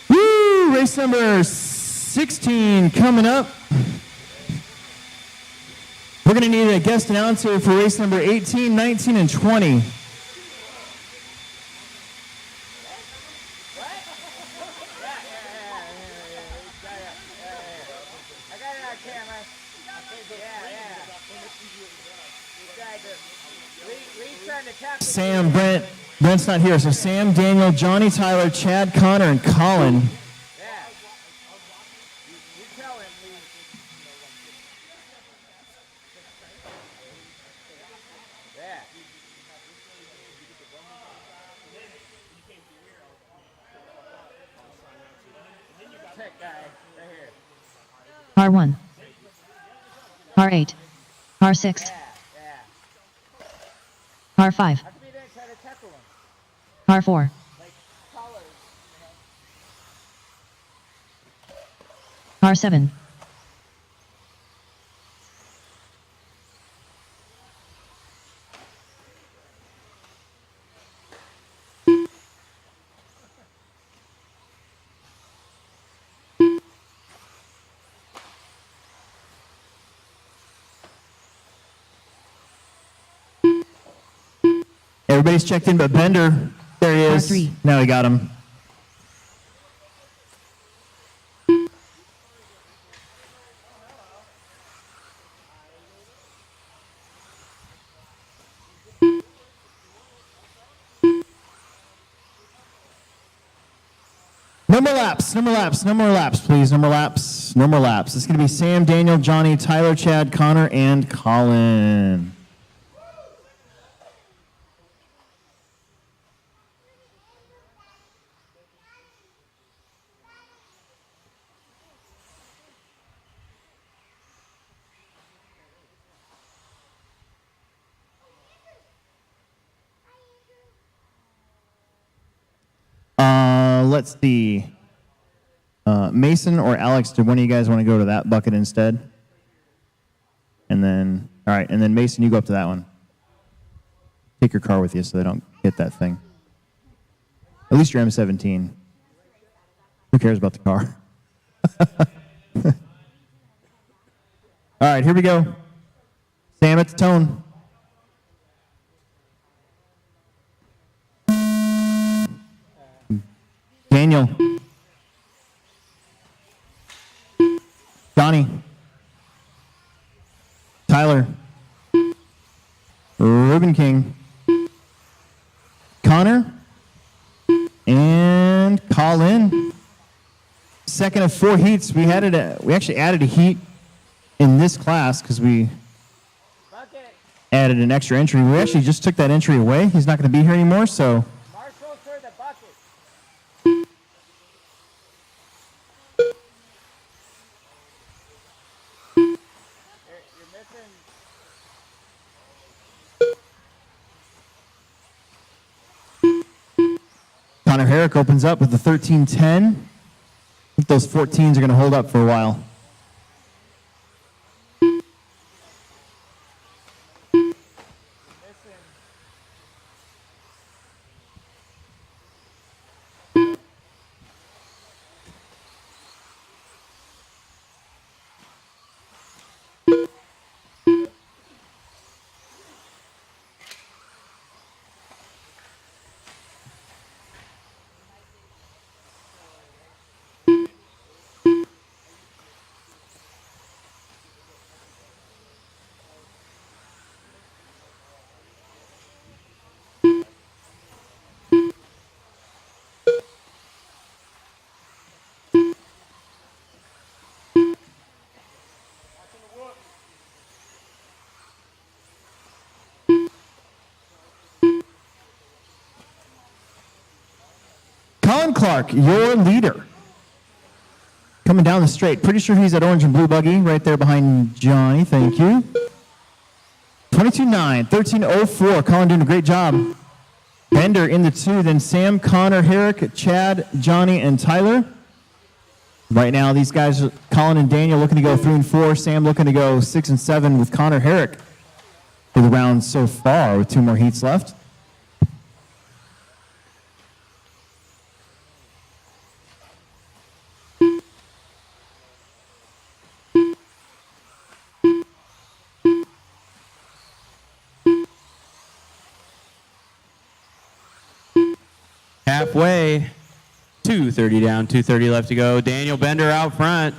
Woo! Race number 16 coming up. We're going to need a guest announcer for race number 18, 19, and 20. Sam, Brent's not here, so Sam, Daniel, Johnny, Tyler, Chad, Connor, and Colin.
R1. R8. R6. R5. R4. R7.
Everybody's checked in but Bender. There he is.
R3.
Now we got him. No more laps, please. No more laps. It's going to be Sam, Daniel, Johnny, Tyler, Chad, Connor, and Colin. let's see. Mason or Alex, do one of you guys want to go to that bucket instead? And then, all right, and then Mason, you go up to that one. Take your car with you so they don't hit that thing. At least your M17. Who cares about the car? All right, here we go. Sam at the tone. Daniel. Johnny. Tyler. Ruben King. Connor. And Colin. Second of 4 heats. We actually added a heat in this class because we added an extra entry. We actually just took that entry away. He's not going to be here anymore, so.
Marshall for the bucket. You're missing.
Connor Herrick opens up with the 13-10. I think those 14s are going to hold up for a while. Colin Clark, your leader. Coming down the straight. Pretty sure he's at orange and blue buggy right there behind Johnny. Thank you. 22-9, 13-04. Colin doing a great job. Bender in the 2, then Sam, Connor, Herrick, Chad, Johnny, and Tyler. Right now, these guys, Colin and Daniel, looking to go 3 and 4. Sam looking to go 6 and 7 with Connor Herrick for the round so far with 2 more heats left.
Halfway, 2:30 down, 2:30 left to go. Daniel Bender out front,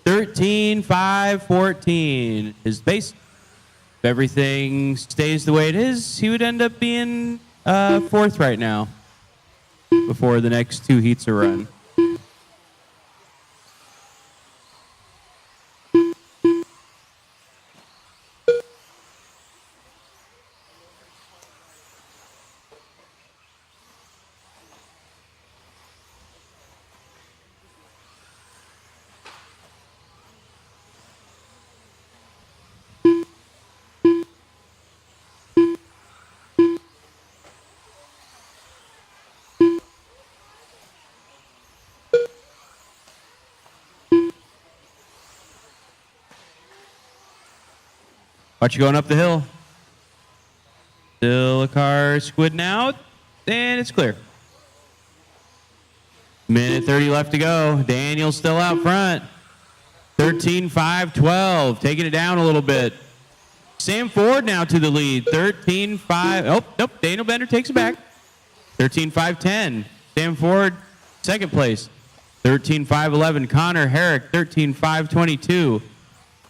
13-5-14. His base, if everything stays the way it is, he would end up being 4th right now before the next 2 heats are run. Watch you going up the hill. Still a car squidding out, and it's clear. Minute 30 left to go. Daniel's still out front. 13-5-12, taking it down a little bit. Sam Ford now to the lead. 13-5. Oh, nope. Daniel Bender takes it back. 13-5-10. Sam Ford, 2nd place. 13-5-11. Connor Herrick, 13-5-22.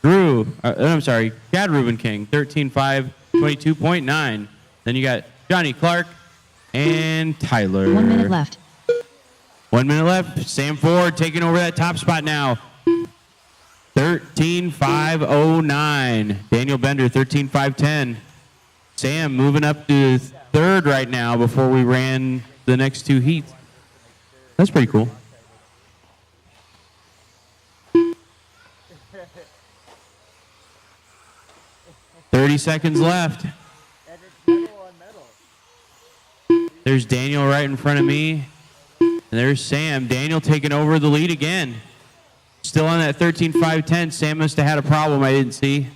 Chad Ruben King, 13-5-22.9. Then you got Johnny Clark and Tyler.
1 minute left.
1 minute left. Sam Ford taking over that top spot now. 13-5-09. Daniel Bender, 13-5-10. Sam moving up to 3rd right now before we ran the next 2 heats. That's pretty cool. $30 seconds left. There's Daniel right in front of me. And there's Sam. Daniel taking over the lead again. Still on that 13-5-10. Sam must have had a problem I didn't see.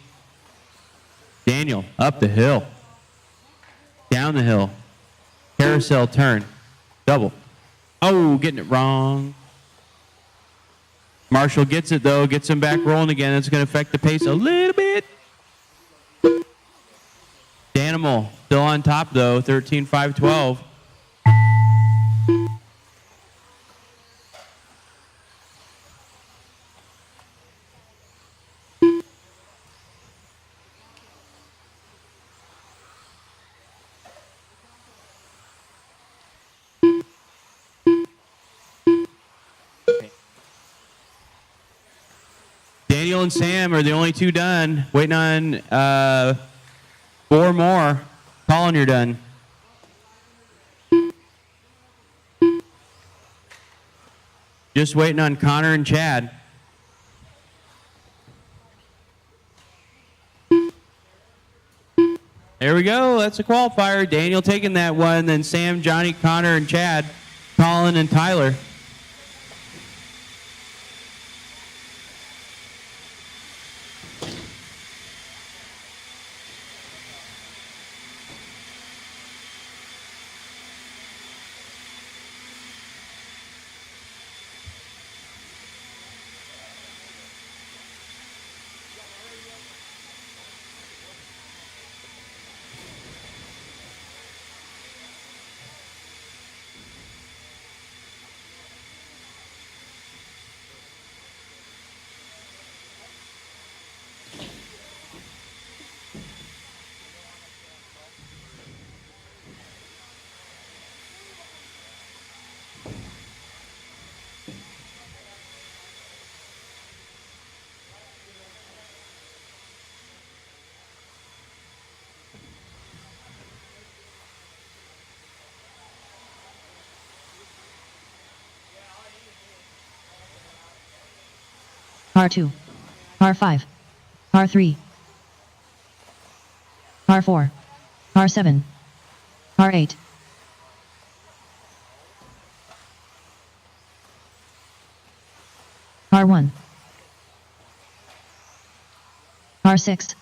Daniel up the hill. Down the hill. Carousel turn. Double. Oh, getting it wrong. Marshall gets it, though. Gets him back rolling again. That's going to affect the pace a little bit. Danimal still on top, though. 13-5-12. Daniel and Sam are the only two done. Waiting on 4 more. Colin, you're done. Just waiting on Connor and Chad. There we go. That's a qualifier. Daniel taking that one. Then Sam, Johnny, Connor, and Chad. Colin and Tyler.
R2, R5, R3, R4, R7, R8, R1, R6,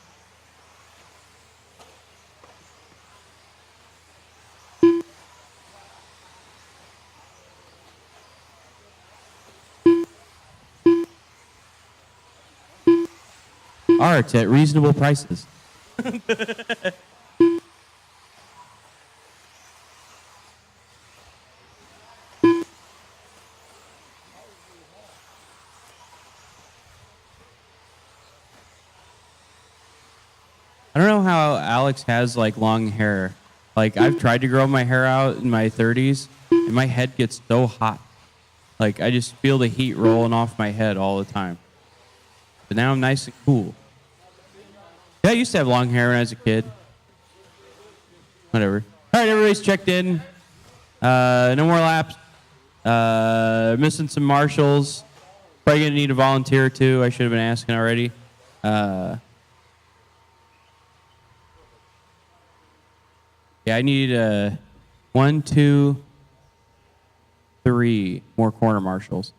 Art at reasonable prices. I don't know how Alex has like long hair. Like I've tried to grow my hair out in my 30s and my head gets so hot. Like I just feel the heat rolling off my head all the time. But now I'm nice and cool. Yeah, I used to have long hair when I was a kid. Whatever. All right, everybody's checked in. No more laps. Missing some marshals. Probably going to need a volunteer, too. I should have been asking already. Yeah, I need 1, 2, 3 more corner marshals.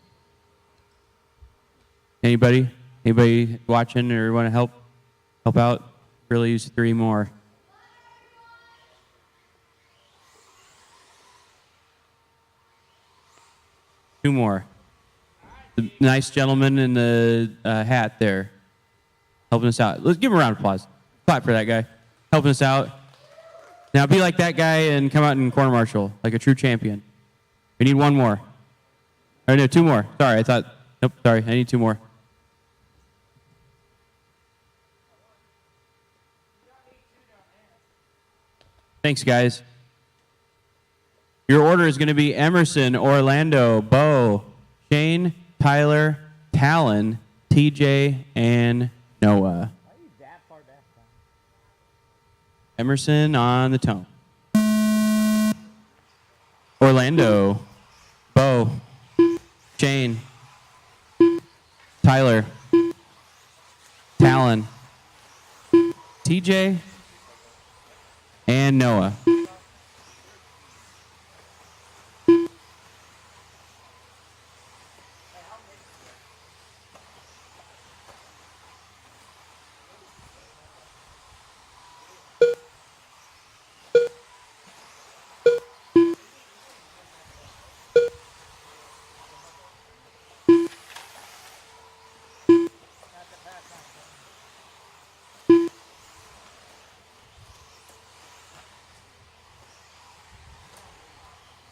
Anybody? Anybody watching or want to help out? Really use 3 more. Two more. The nice gentleman in the hat there, helping us out. Let's give him a round of applause. Clap for that guy, helping us out. Now be like that guy and come out in corner marshal, like a true champion. We need 1 more. Or no, 2 more. Sorry, I thought, nope, sorry, I need 2 more. Thanks, guys. Your order is going to be Emerson, Orlando, Bo, Shane, Tyler, Talon, TJ, and Noah. Emerson on the tone. Orlando, Bo, Shane, Tyler, Talon, TJ, and Noah.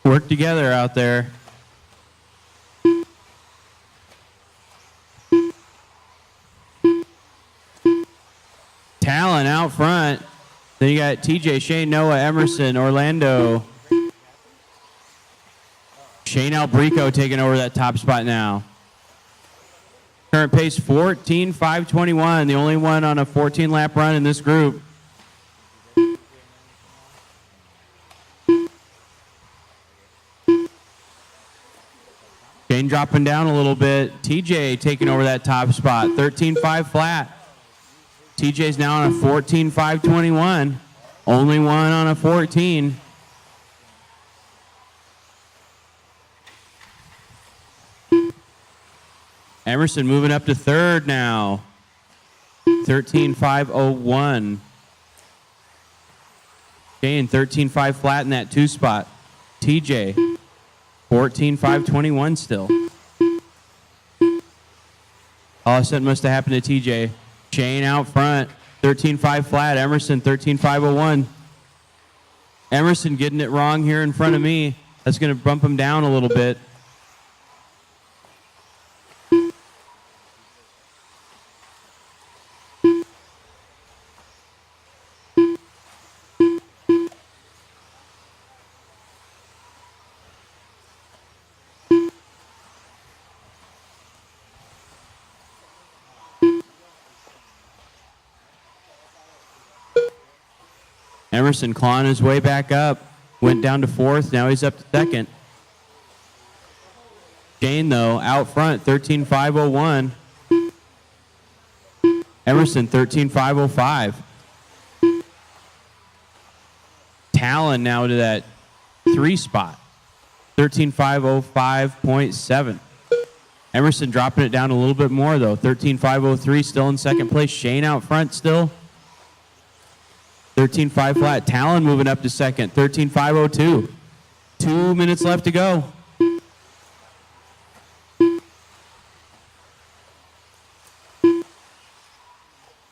Work together out there. Talon out front. Then you got TJ, Shane, Noah, Emerson, Orlando. Shane Albrico taking over that top spot now. Current pace 14.521, the only one on a 14-lap run in this group. Shane dropping down a little bit. TJ taking over that top spot, 13.5 flat. TJ's now on a 14.521. Only one on a 14. Emerson moving up to third now. 13.501. Shane 13.5 flat in that 2 spot. TJ 14.521 still. All of a sudden must have happened to TJ. Shane out front, 13.5 flat. Emerson, 13.501. Emerson getting it wrong here in front of me. That's going to bump him down a little bit. Emerson clawing his way back up. Went down to 4th. Now he's up to 2nd. Shane, though, out front, 13.501. Emerson, 13.505. Talon now to that 3 spot, 13.505.7. Emerson dropping it down a little bit more, though, 13.503, still in 2nd place. Shane out front still. 13.5 flat. Talon moving up to 2nd. 13.502. 2 minutes left to go.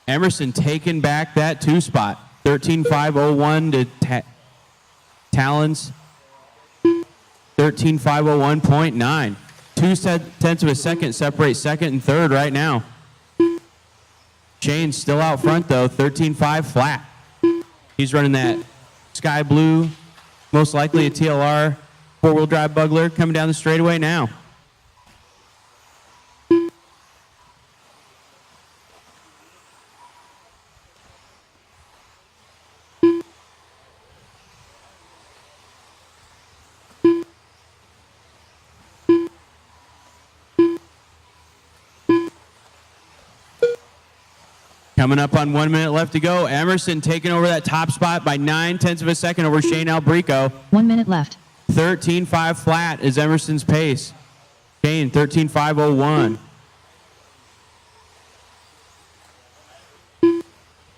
Emerson taking back that 2 spot. 13.501 to Talon's 13.501.9. 0.2 of a second separate 2nd and 3rd right now. Shane's still out front, though. 13.5 flat. He's running that sky blue, most likely a TLR 4-wheel drive Bugler coming down the straightaway now. Coming up on 1 minute left to go. Emerson taking over that top spot by 0.9 of a second over Shane Albrico.
1 minute left.
13.5 flat is Emerson's pace. Shane, 13.501.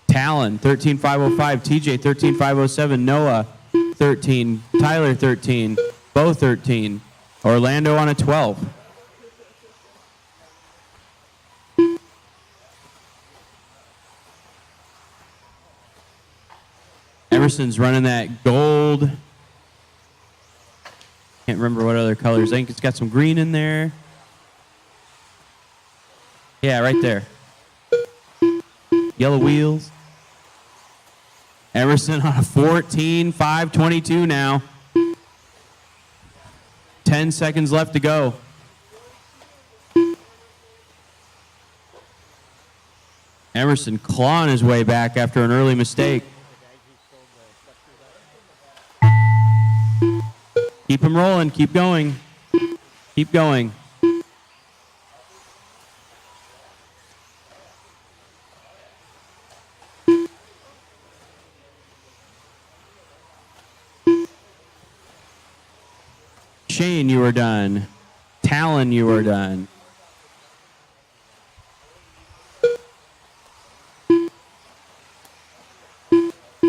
Talon, 13.505. TJ, 13.507. Noah, 13. Tyler, 13. Bo, 13. Orlando on a 12. Emerson's running that gold. Can't remember what other colors. I think it's got some green in there. Yeah, right there. Yellow wheels. Emerson on a 14.522 now. 10 seconds left to go. Emerson clawing his way back after an early mistake. Keep him rolling. Keep going. Keep going. Shane, you are done. Talon, you are done.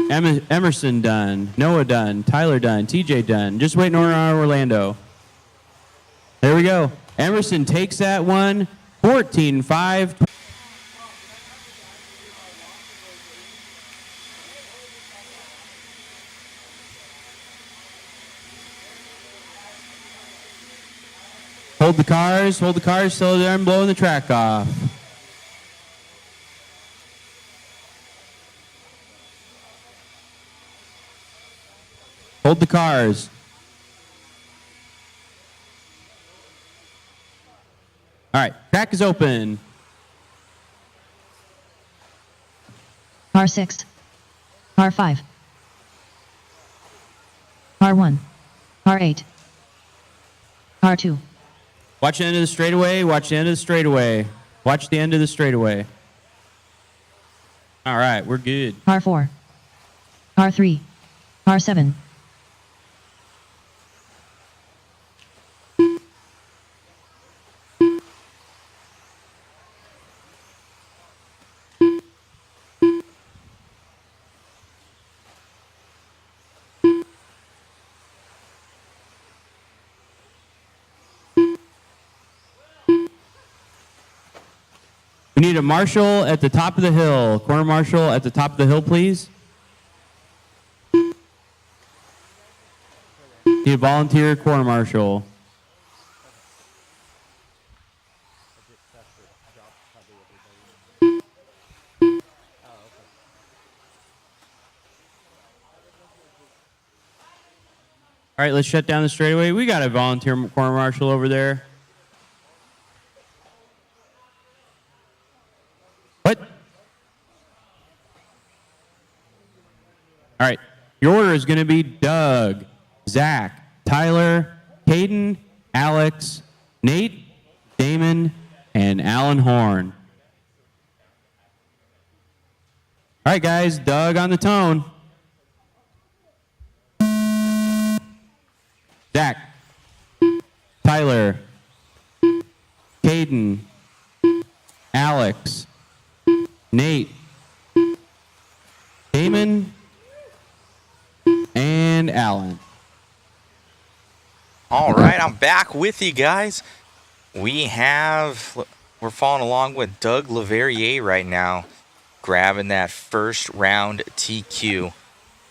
Emerson done. Noah done. Tyler done. TJ done. Just waiting on Orlando. There we go. Emerson takes that one. 14.5. Hold the cars, so they're blowing the track off. Hold the cars. All right, track is open.
Car 6. Car 5. Car 1. Car 8. Car 2.
Watch the end of the straightaway. Watch the end of the straightaway. Watch the end of the straightaway. All right, we're good.
Car 4. Car 3. Car 7.
We need a marshal at the top of the hill. Corner marshal at the top of the hill, please. Need a volunteer corner marshal. All right, let's shut down the straightaway. We got a volunteer corner marshal over there. What? All right, your order is going to be Doug, Zach, Tyler, Caden, Alex, Nate, Damon, and Alan Horn. All right, guys, Doug on the tone. Zach, Tyler, Caden, Alex, Nate, Damon, and Alan.
All right, I'm back with you guys. We're following along with Doug Leverrier right now, grabbing that first round TQ.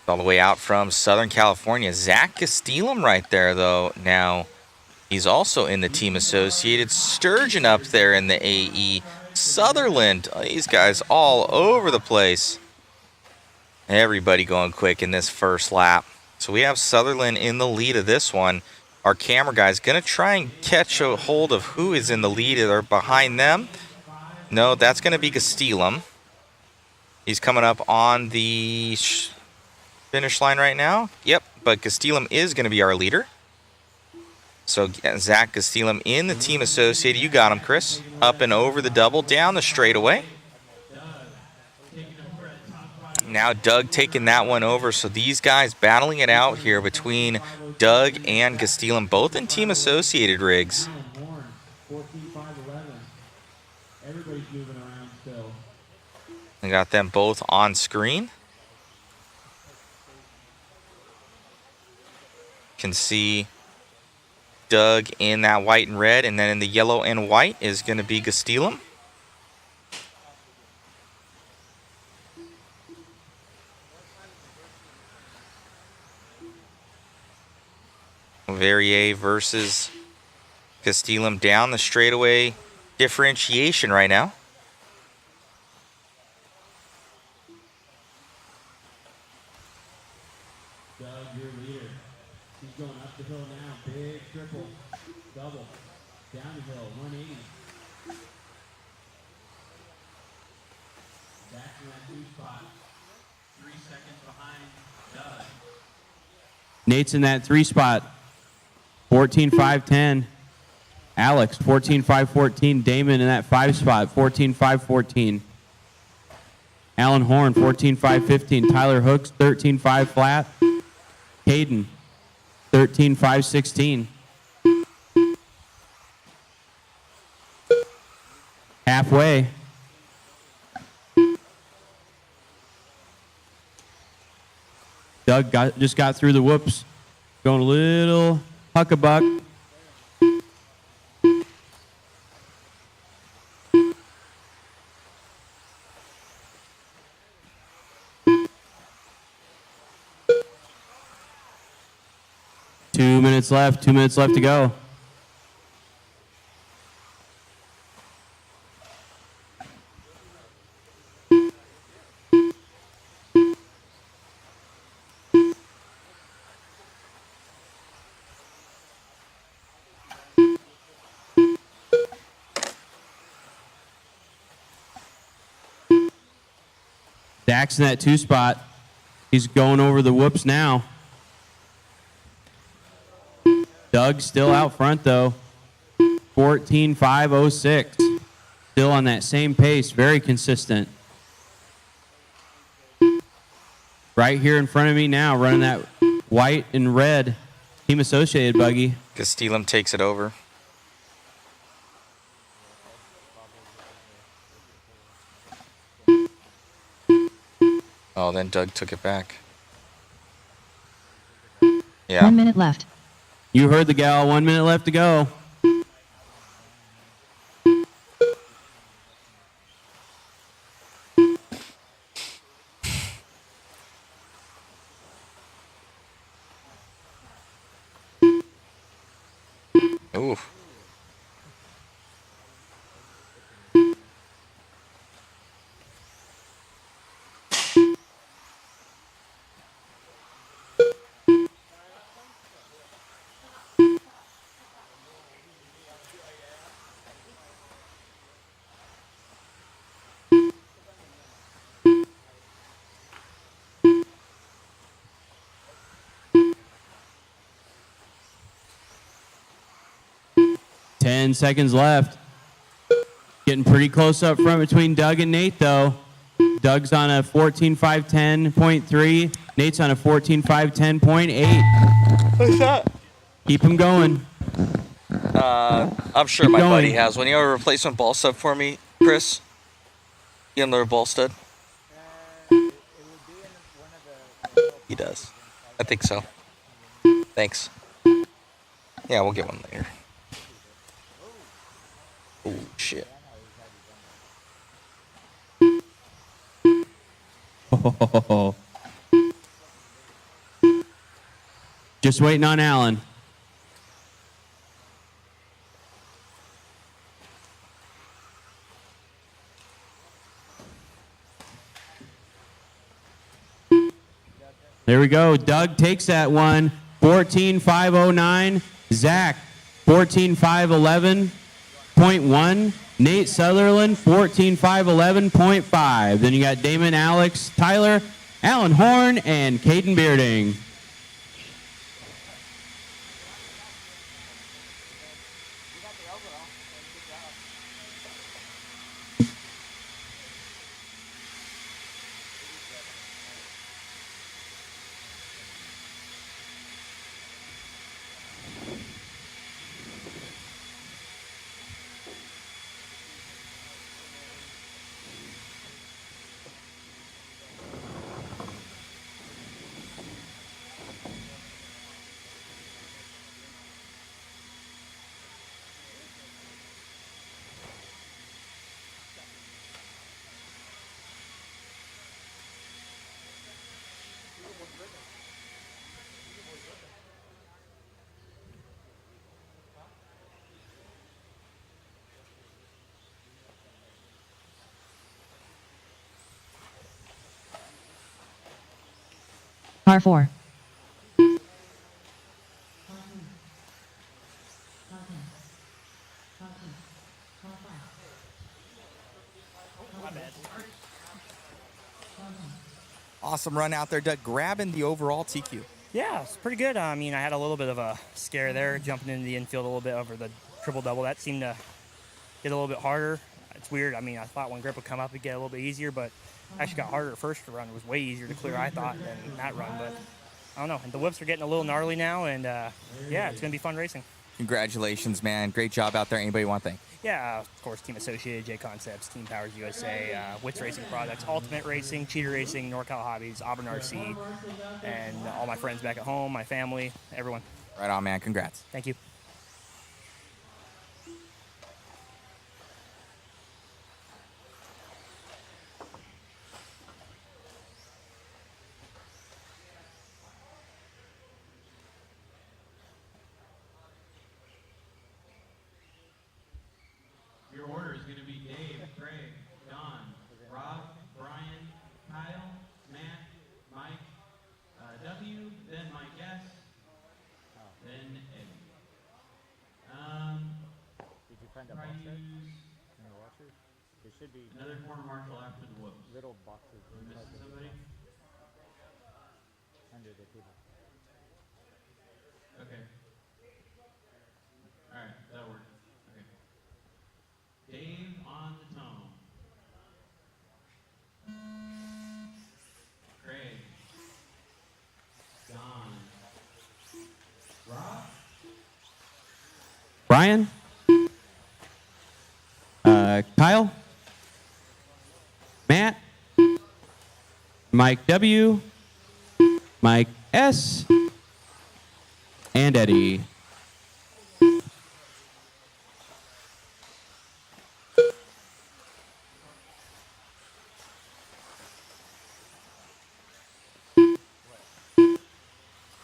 All the way out from Southern California. Zach Gastelum right there, though. Now, he's also in the Team Associated. Sturgeon up there in the AE. Sutherland. These guys all over the place. Everybody going quick in this first lap. So we have Sutherland in the lead of this one. Our camera guy's going to try and catch a hold of who is in the lead or behind them. No, that's going to be Gastelum. He's coming up on the finish line right now. Yep, but Gastelum is going to be our leader. So Zach Gastelum in the Team Associated. You got him, Chris. Up and over the double, down the straightaway. Now Doug taking that one over. So these guys battling it out here between Doug and Gastelum, both in Team Associated rigs.
Everybody's moving around still.
I got them both on screen. Can see Doug in that white and red, and then in the yellow and white is going to be Gastelum. Verrier versus Gastelum down the straightaway differentiation right now.
Doug, your leader. He's going up the hill now. Big triple. Double. Down the hill. 180. Back to that 2 spot. 3 seconds behind Doug.
Nate's in that 3 spot. 14-5-10. Alex, 14-5-14. Damon in that 5 spot. 14-5-14. Alan Horn, 14-5-15. Tyler Hooks, 13-5 flat. Caden, 13-5-16. Halfway. Doug just got through the whoops. Going a little huckabuck. Two minutes left to go. Dax in that 2 spot. He's going over the whoops now. Doug still out front, though. 14.506. Still on that same pace. Very consistent. Right here in front of me now, running that white and red team associated buggy.
Castilum takes it over. Oh, then Doug took it back. Yeah.
1 minute left.
You heard the gal. 1 minute left to go.
Ooh.
Ten seconds left. Getting pretty close up front between Doug and Nate, though. Doug's on a 14.510.3. Nate's on a 14.510.8.
What's that?
Keep him going.
I'm sure
Keep
my
going.
buddy has one. You have a replacement ball stud for me, Chris? You have another ball stud? He does. I think so. Thanks. Yeah, we'll get one later. Oh, shit.
Just waiting on Alan. There we go. Doug takes that one. 14.509. Zach, 14.511.1. Nate Sutherland, 14.511.5. Then you got Damon, Alex, Tyler, Alan Horn, and Caden Bearding.
Par 4.
Awesome run out there, Doug, grabbing the overall TQ.
Yeah, it's pretty good. I mean, I had a little bit of a scare there, jumping into the infield a little bit over the triple-double. That seemed to get a little bit harder. It's weird. I mean, I thought when grip would come up, it'd get a little bit easier, but actually got harder at first run. It was way easier to clear, I thought, than that run. But I don't know. And the whips are getting a little gnarly now, and yeah, it's going to be fun racing.
Congratulations, man. Great job out there. Anybody want to thank?
Yeah, of course, Team Associated, JConcepts, Team Powers USA, Wits Racing Products, Ultimate Racing, Cheater Racing, NorCal Hobbies, Auburn RC, and all my friends back at home, my family, everyone.
Right on, man. Congrats.
Thank you.
Your order is going to be Dave, Craig, Don, Rob, Brian, Kyle, Matt, Mike, W, then Mike S, then Eddie.
There should be
Another corner marshal after the whoops.
little boxes
We're missing somebody?
under the table.
Okay. All right, that'll work. Okay. Dave on the tone. Craig. John. Rob. Brian. Kyle. Matt. Mike W. Mike S. And Eddie.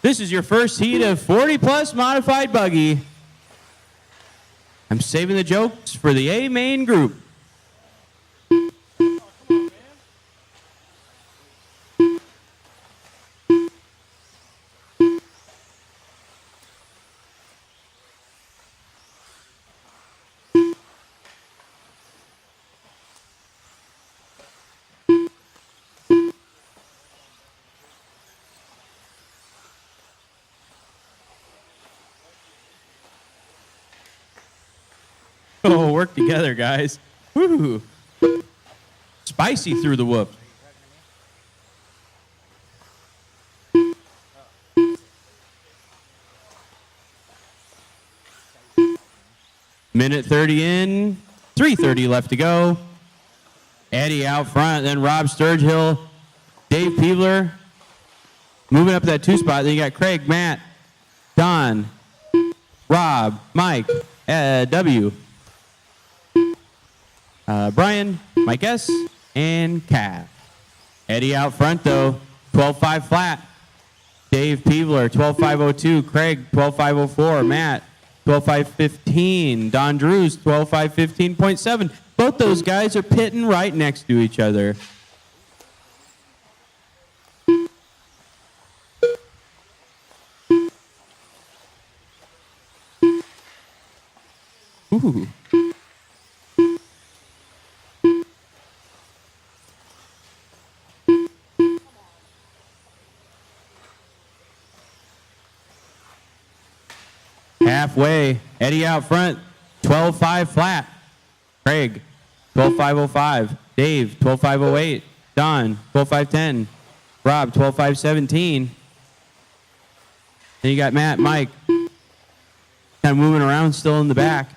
This is your first heat of 40-plus modified buggy. I'm saving the jokes for the A main group. Oh, work together, guys. Woo! Spicy through the whoop. Minute 30 in, 3:30 left to go. Eddie out front, then Rob Sturgill, Dave Peebler moving up that 2 spot. Then you got Craig, Matt, Don, Rob, Mike, W. Brian, Mike S., and Kat. Eddie out front, though, 12.5 flat. Dave Peebler, 12.502. Craig, 12.504. Matt, 12.515. Don Drews, 12.515.7. Both those guys are pitting right next to each other. Ooh. Halfway, Eddie out front, 12.5 flat. Craig, 12.505. Dave, 12.508. Don, 12.510. Rob, 12.517. Then you got Matt, Mike, kind of moving around still in the back.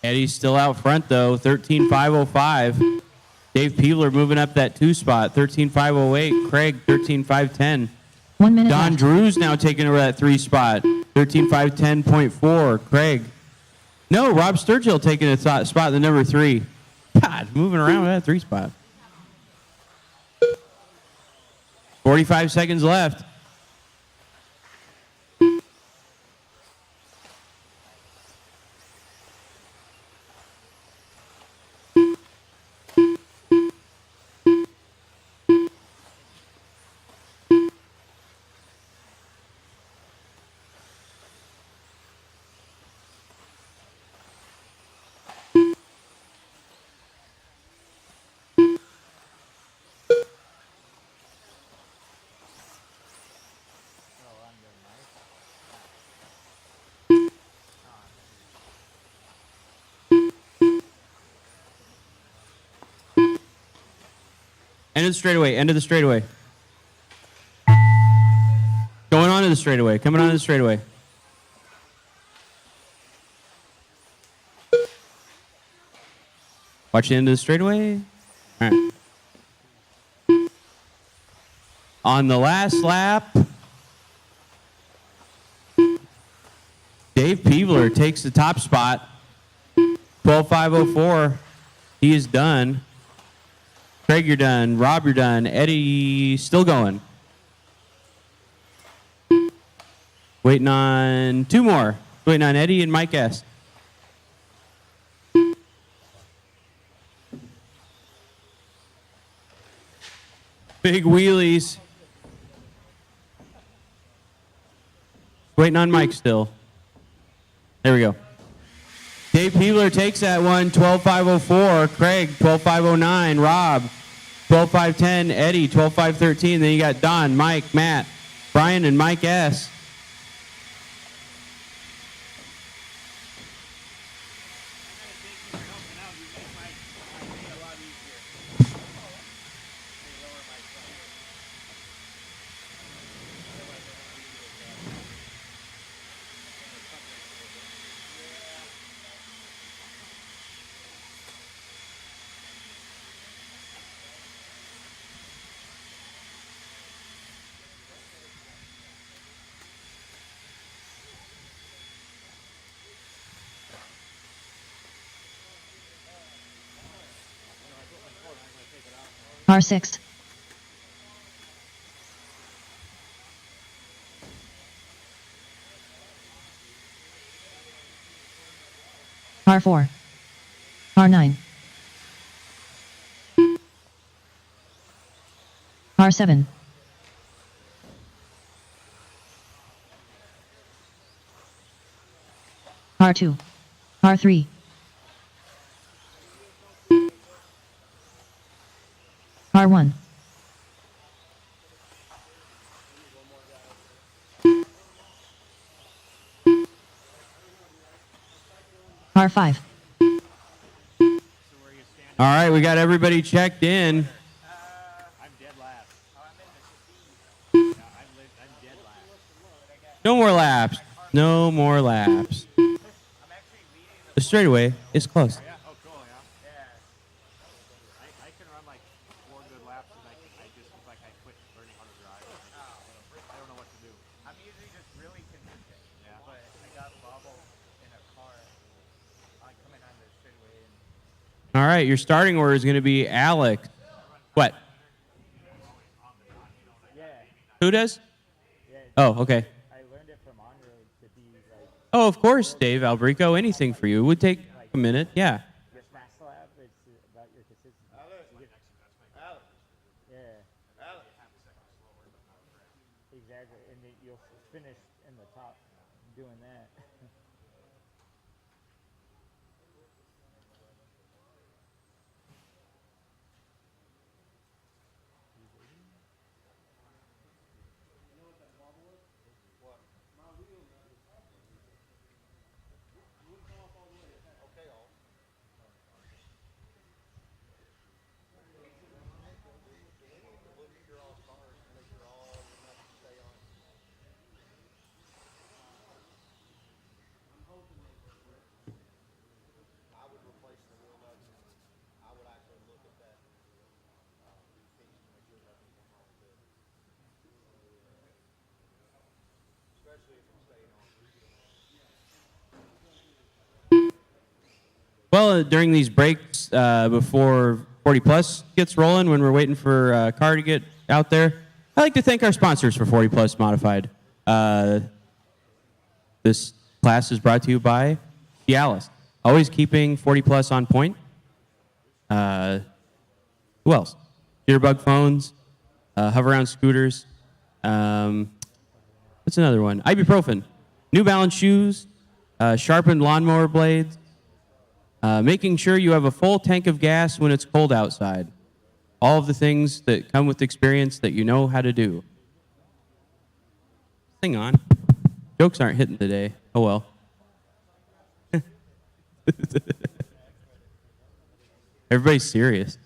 Eddie's still out front, though, 13.505. Dave Peebler moving up that 2 spot, 13.508. Craig, 13.510.
1 minute
Don
left.
Drews now taking over that 3 spot, 13.510.4. Craig. No, Rob Sturgill taking a spot, the number 3. God, moving around with that 3 spot. 45 seconds left. End of the straightaway. End of the straightaway. Going on to the straightaway. Coming on to the straightaway. Watch the end of the straightaway. All right. On the last lap, Dave Peevler takes the top spot. 12.504. He is done. Craig, you're done. Rob, you're done. Eddie, still going. Waiting on two more. Waiting on Eddie and Mike S. Big wheelies. Waiting on Mike still. There we go. Dave Peevler takes that one, 12.504. Craig, 12.509. Rob, 12.510. Eddie, 12.513. Then you got Don, Mike, Matt, Brian, and Mike S.
R6. R4. R9. R7. R2. R3. R1. R5.
All right, we got everybody checked in.
I'm dead last.
No more laps. No more laps. The straightaway is close.
Oh, cool, yeah. I can run like 4 good laps and I just was like I quit learning how to drive. I don't know what to do. I'm usually just really consistent. Yeah. But I got bobbled in a car coming on the straightaway.
All right, your starting order is going to be Alex. What? Who does? Oh, okay.
I learned it from Andro to be like
Oh, of course, Dave Albrico. Anything for you. It would take a minute. Yeah.
your fast lap. It's about your consistency. Yeah. Exactly, and then you'll finish in the top doing that.
Well, during these breaks before 40 Plus gets rolling, when we're waiting for a car to get out there, I'd like to thank our sponsors for 40 Plus Modified. This class is brought to you by Cialis, always keeping 40 Plus on point. Who else? Jitterbug phones, hover around scooters. What's another one? Ibuprofen, New Balance shoes, sharpened lawnmower blades. Making sure you have a full tank of gas when it's cold outside. All of the things that come with experience that you know how to do. Hang on. Jokes aren't hitting today. Oh well. Everybody's serious.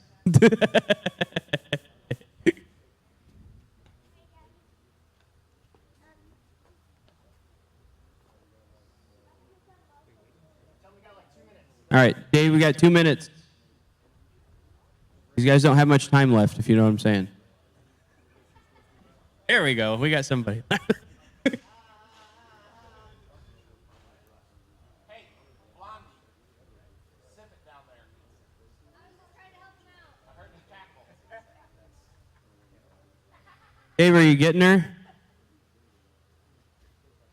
All right, Dave, we got 2 minutes. These guys don't have much time left, if you know what I'm saying. There we go. We got somebody. Dave, are you getting her?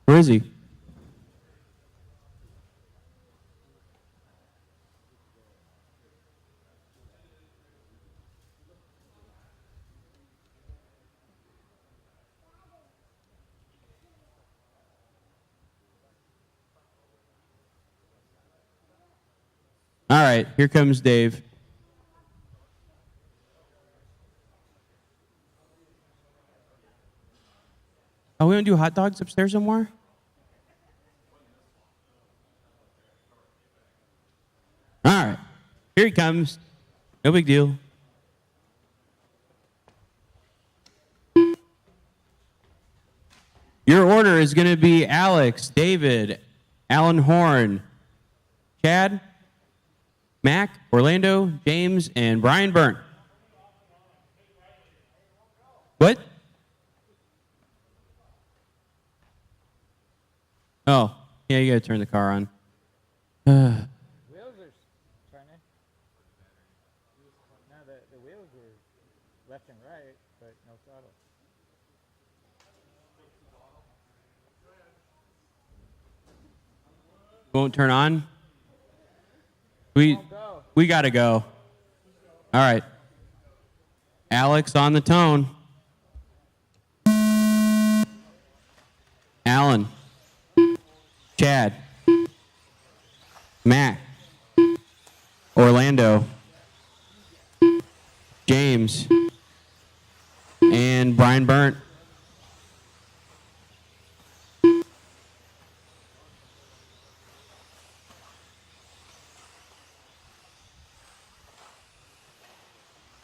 Where is he? All right, here comes Dave. Oh, we want to do hot dogs upstairs somewhere? All right, here he comes. No big deal. Your order is going to be Alex, David, Alan Horn, Chad, Mac, Orlando, James, and Brian Burnt. What? Oh, yeah, you got to turn the car on.
Wheels are turning. No, the wheels are left and right, but no throttle.
Won't turn on? We got to go. All right. Alex on the tone. Alan. Chad. Matt. Orlando. James. And Brian Burnt.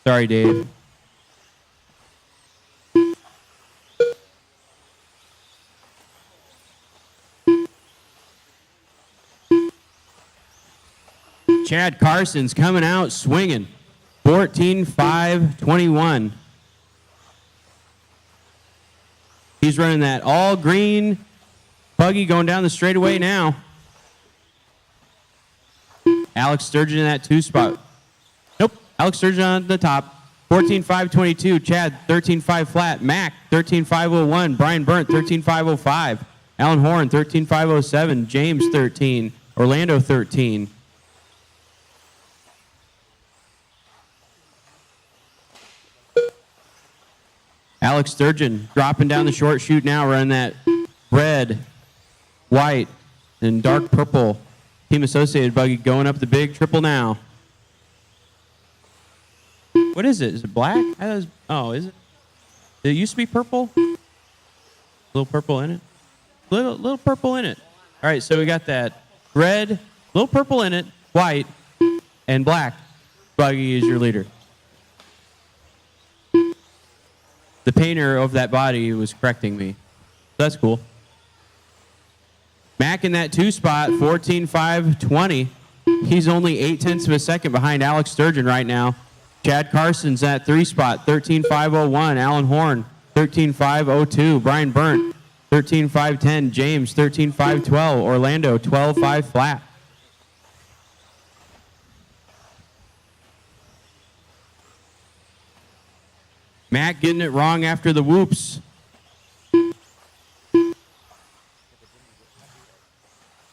Sorry, Dave. Chad Carson's coming out swinging. 14.521. He's running that all green buggy going down the straightaway now. Alex Sturgeon in that 2 spot. Nope. Alex Sturgeon on the top. 14.522. Chad 13.5 flat. Mac 13.501. Brian Burnt 13.505. Alan Horn 13.507. James 13. Orlando 13. Alex Sturgeon dropping down the short chute now, running that red, white, and dark purple Team Associated buggy going up the big triple now. What is it? Is it black? Oh, is it? It used to be purple? A little purple in it? Little purple in it. All right, so we got that red, little purple in it, white, and black buggy is your leader. The painter of that body was correcting me. That's cool. Mac in that 2 spot, 14.520. He's only 0.8 of a second behind Alex Sturgeon right now. Chad Carson's at 3 spot, 13.501. Alan Horn, 13.502. Brian Burnt, 13.510. James, 13.512. Orlando, 12.5 flat. Matt getting it wrong after the whoops.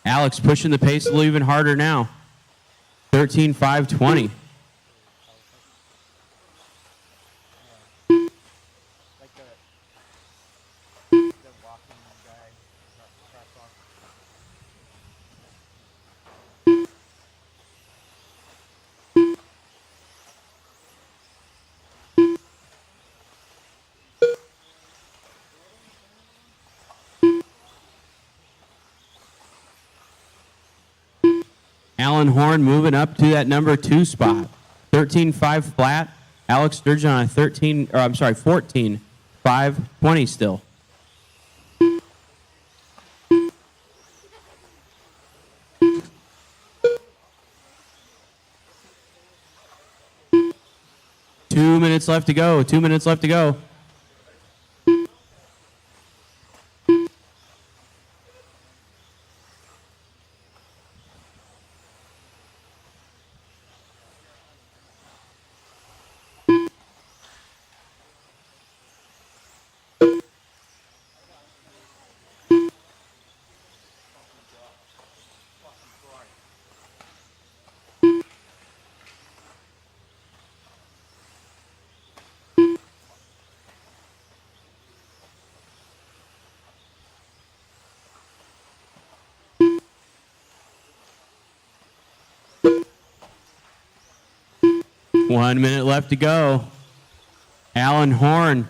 Alex pushing the pace a little even harder now. 13.520. Alan Horn moving up to that number 2 spot. 13.5 flat. Alex Sturgeon on a 14.520 still. 2 minutes left to go. 2 minutes left to go. One minute left to go. Alan Horn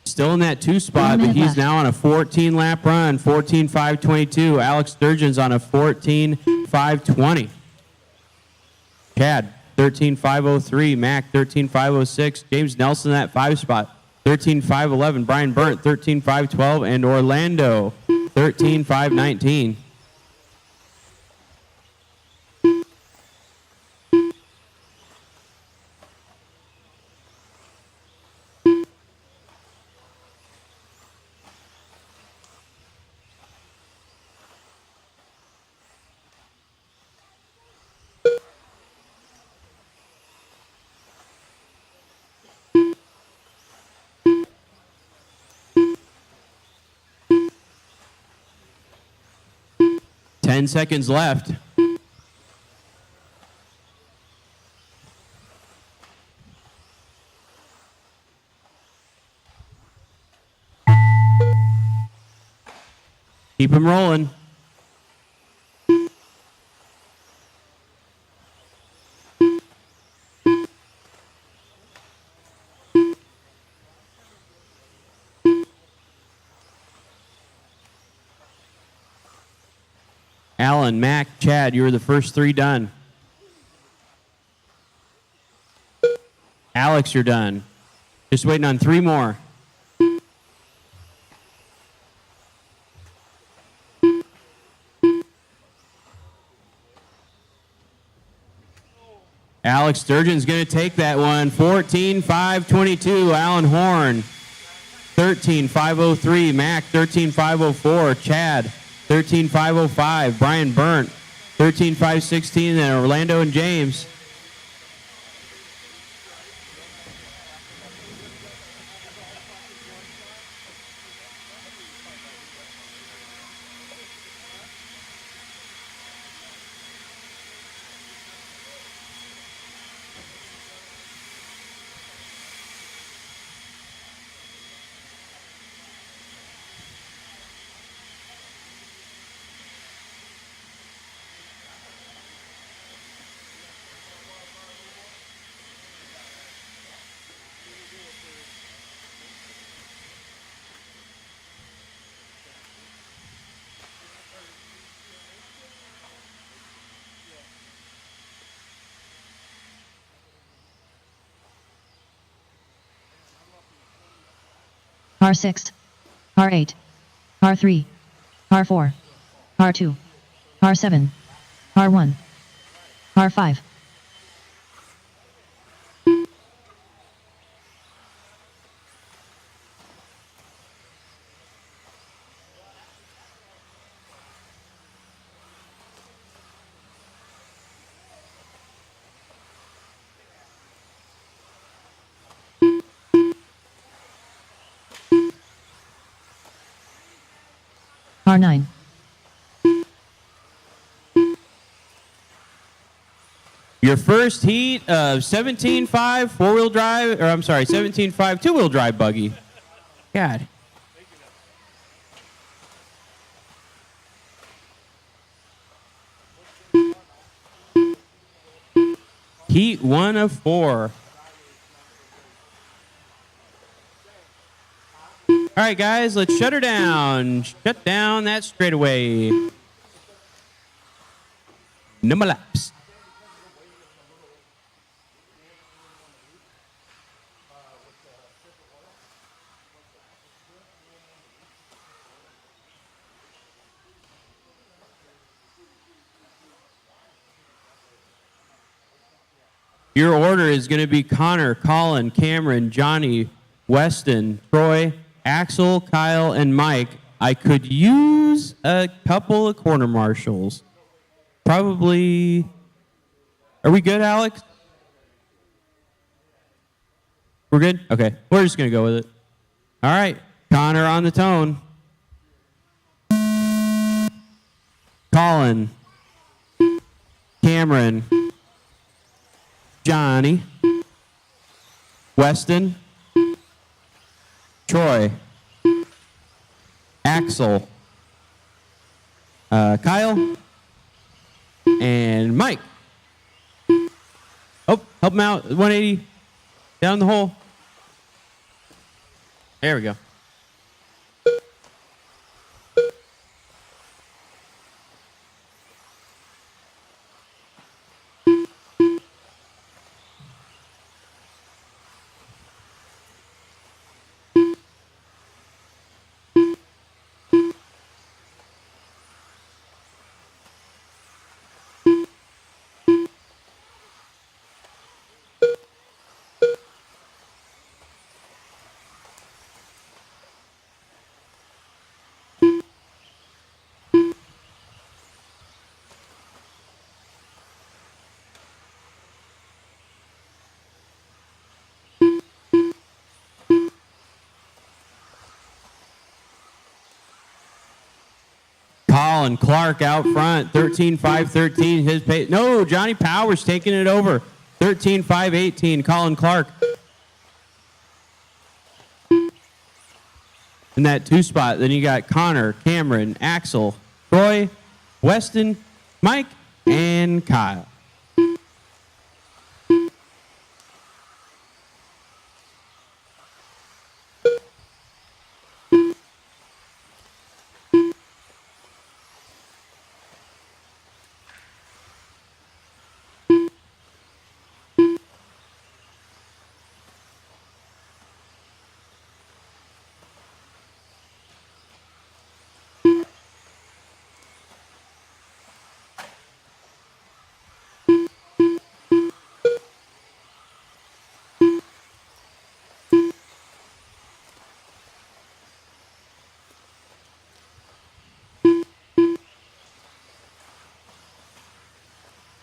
still in that 2 spot, but he's now on a 14-lap run, 14.522. Alex Sturgeon's on a 14.520. Chad, 13.503. Mac, 13.506. James Nelson in that 5 spot, 13.511. Brian Burnt, 13.512. And Orlando, 13.519. Ten seconds left. Keep him rolling. Alan, Mac, Chad, you were the first 3 done. Alex, you're done. Just waiting on 3 more. Alex Sturgeon's going to take that one. 14.522. Alan Horn. 13.503. Mac, 13.504. Chad, 13.505. Brian Burnt, 13.516. And Orlando and James.
R6, R8, R3, R4, R2, R7, R1, R5. R9.
Your first heat of 17.5 four-wheel drive, or I'm sorry, 17.5 two-wheel drive buggy. God. Heat 1 of 4. All right, guys, let's shut her down. Shut down that straightaway. No more laps. Your order is going to be Connor, Colin, Cameron, Johnny, Weston, Troy, Axel, Kyle, and Mike. I could use a couple of corner marshals. Probably. Are we good, Alex? We're good? Okay. We're just going to go with it. All right. Connor on the tone. Colin. Cameron. Johnny. Weston. Troy. Axel. Kyle. And Mike. Oh, help him out. 180. Down the hole. There we go. Colin Clark out front, 13-5-13. His pace. No, Johnny Powers taking it over, 13-5-18. Colin Clark in that 2 spot. Then you got Connor, Cameron, Axel, Troy, Weston, Mike, and Kyle.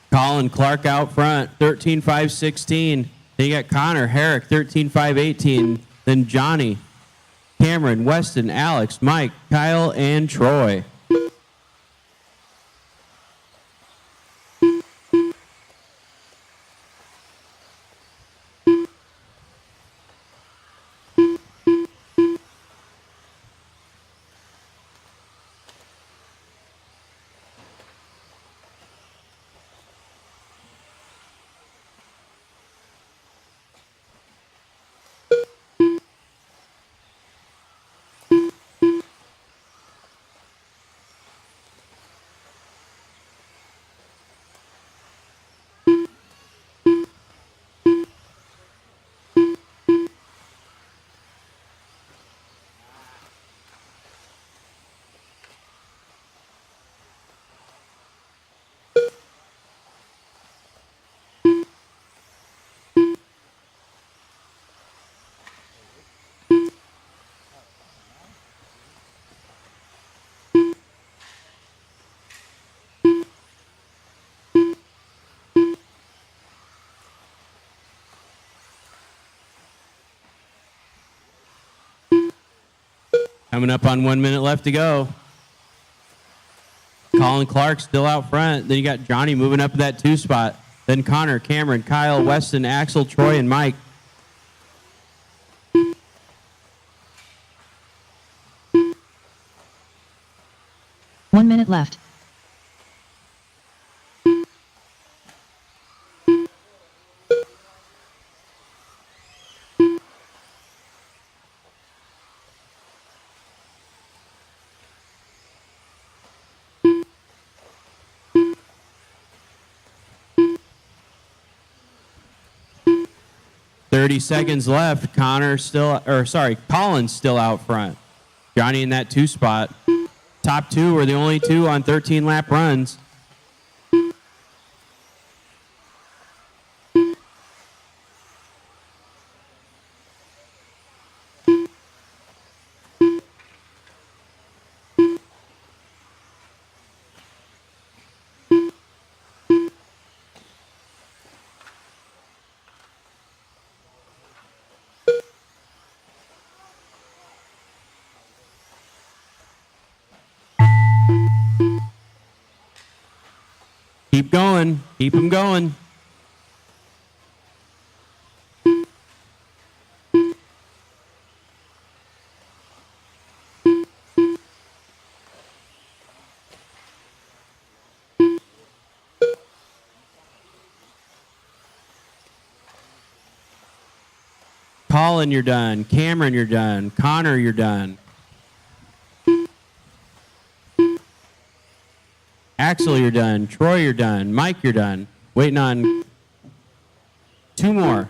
Colin Clark out front, 13-5-16. Then you got Connor Herrick, 13-5-18. Then Johnny, Cameron, Weston, Alex, Mike, Kyle, and Troy. Coming up on 1 minute left to go. Colin Clark still out front. Then you got Johnny moving up to that 2 spot. Then Connor, Cameron, Kyle, Weston, Axel, Troy, and Mike.
One minute left.
Seconds left. Colin's still out front. Johnny in that 2 spot. Top 2 are the only 2 on 13 lap runs. Keep going. Keep them going. Colin, you're done. Cameron, you're done. Connor, you're done. Axel, you're done. Troy, you're done. Mike, you're done. Waiting on 2 more.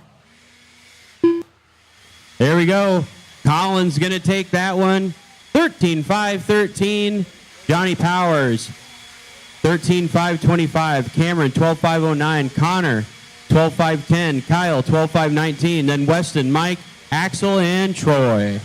There we go. Colin's going to take that one. 13-5-13. Johnny Powers, 13-5-25. Cameron, 12-5-09. Connor, 12-5-10. Kyle, 12-5-19. Then Weston, Mike, Axel, and Troy.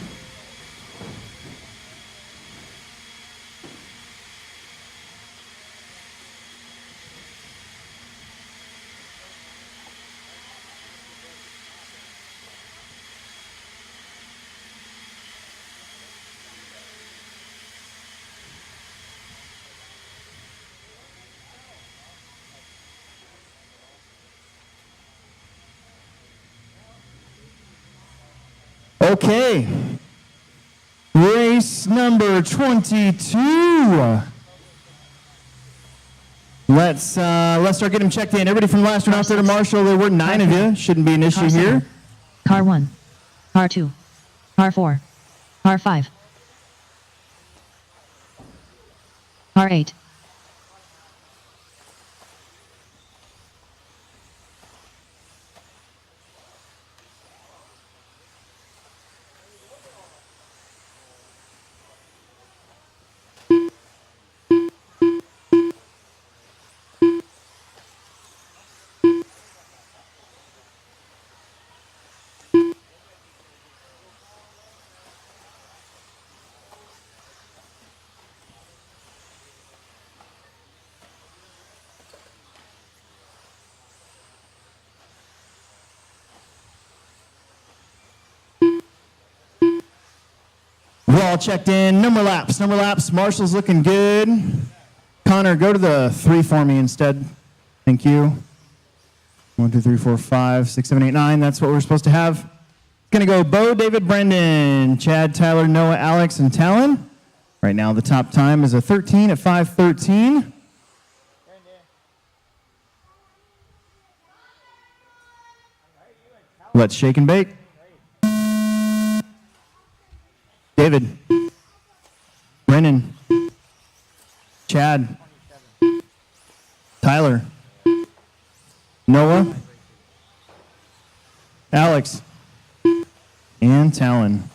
Okay. Race number 22. Let's start getting them checked in. Everybody from last one out there to Marshall. There were 9 of you. Shouldn't be an issue
Car
here.
7, Car 1, Car 2, Car 4, Car 5, Car 8,
We're all checked in. Number laps. Marshall's looking good. Connor, go to the 3 for me instead. Thank you. 1, 2, 3, 4, 5, 6, 7, 8, 9. That's what we're supposed to have. It's going to go Bo, David, Brendan, Chad, Tyler, Noah, Alex, and Talon. Right now, the top time is a 13 at 5:13. Let's shake and bake. David, Brennan, Chad, Tyler, Noah, Alex, and Talon.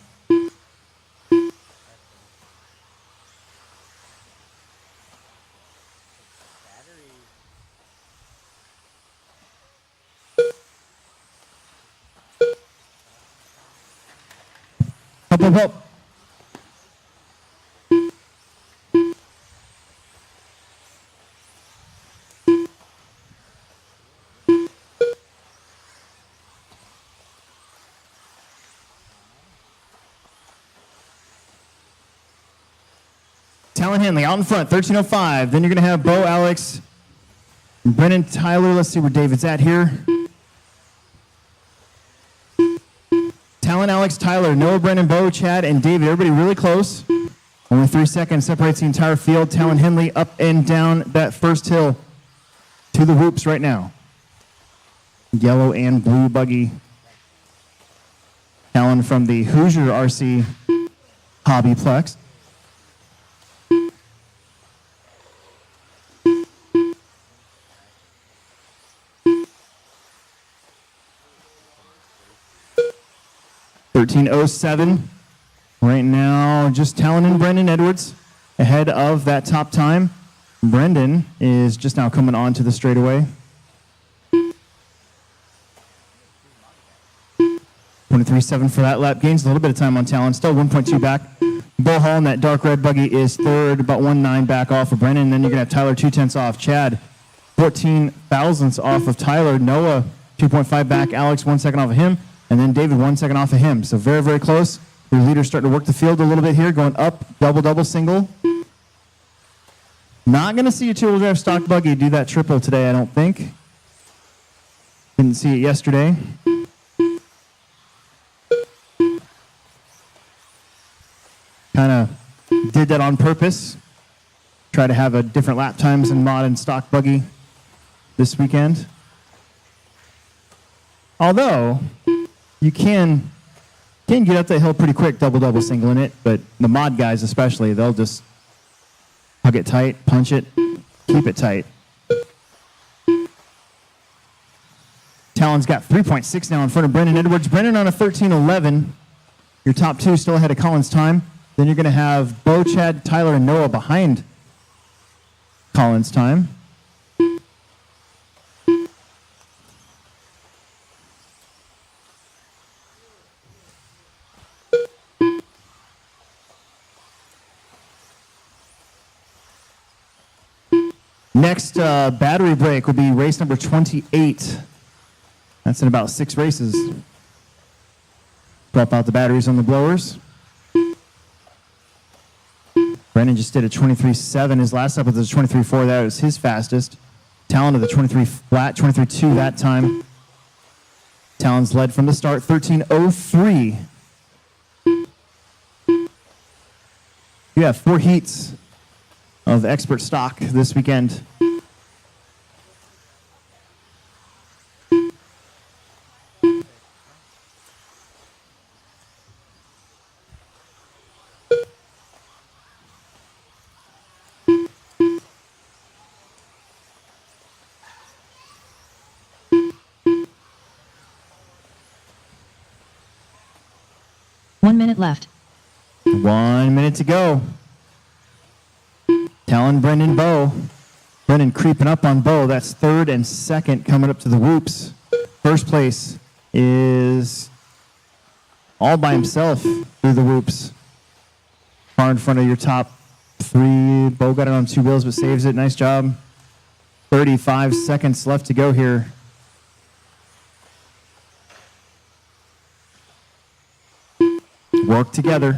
Up. Talon Hanley out in front, 13:05. Then you're going to have Bo, Alex, Brennan, Tyler. Let's see where David's at here. Talon, Alex, Tyler, Noah, Brennan, Bo, Chad, and David. Everybody really close. Only 3 seconds separates the entire field. Talon Henley up and down that first hill to the whoops right now. Yellow and blue buggy. Talon from the Hoosier RC HobbyPlex. $13:07. Right now, just Talon and Brendan Edwards ahead of that top time. Brendan is just now coming on to the straightaway. 23.7 for that lap. Gains a little bit of time on Talon. Still 1.2 back. Bo Hall in that dark red buggy is third, about 1.9 back off of Brendan. Then you're going to have Tyler 0.2 off. Chad 14 thousandths off of Tyler. Noah 2.5 back. Alex 1 second off of him. And then David 1 second off of him. So very, very close. Your leader's starting to work the field a little bit here, going up, double, single. Not going to see a two-wheel drive stock buggy do that triple today, I don't think. Didn't see it yesterday. Kind of did that on purpose. Try to have a different lap times in mod and stock buggy this weekend. Although, you can get up that hill pretty quick, double singling it, but the mod guys especially, they'll just hug it tight, punch it, keep it tight. Talon's got 3.6 now in front of Brendan Edwards. Brendan on a 13:11. Your top two still ahead of Colin's time. Then you're going to have Bo, Chad, Tyler, and Noah behind Colin's time. Next battery break will be race number 28. That's in about 6 races. Swap out the batteries on the blowers. Brennan just did a 23.7. His last lap was a 23.4. That was his fastest. Talon to the 23 flat, 23.2 that time. Talon's led from the start, 13.03. You have 4 heats of expert stock this weekend.
One minute left.
1 minute to go. Talon, Brendan, Bo. Brendan creeping up on Bo. That's third and second coming up to the whoops. First place is all by himself through the whoops. Far in front of your top 3. Bo got it on 2 wheels but saves it. Nice job. 35 seconds left to go here. Work together.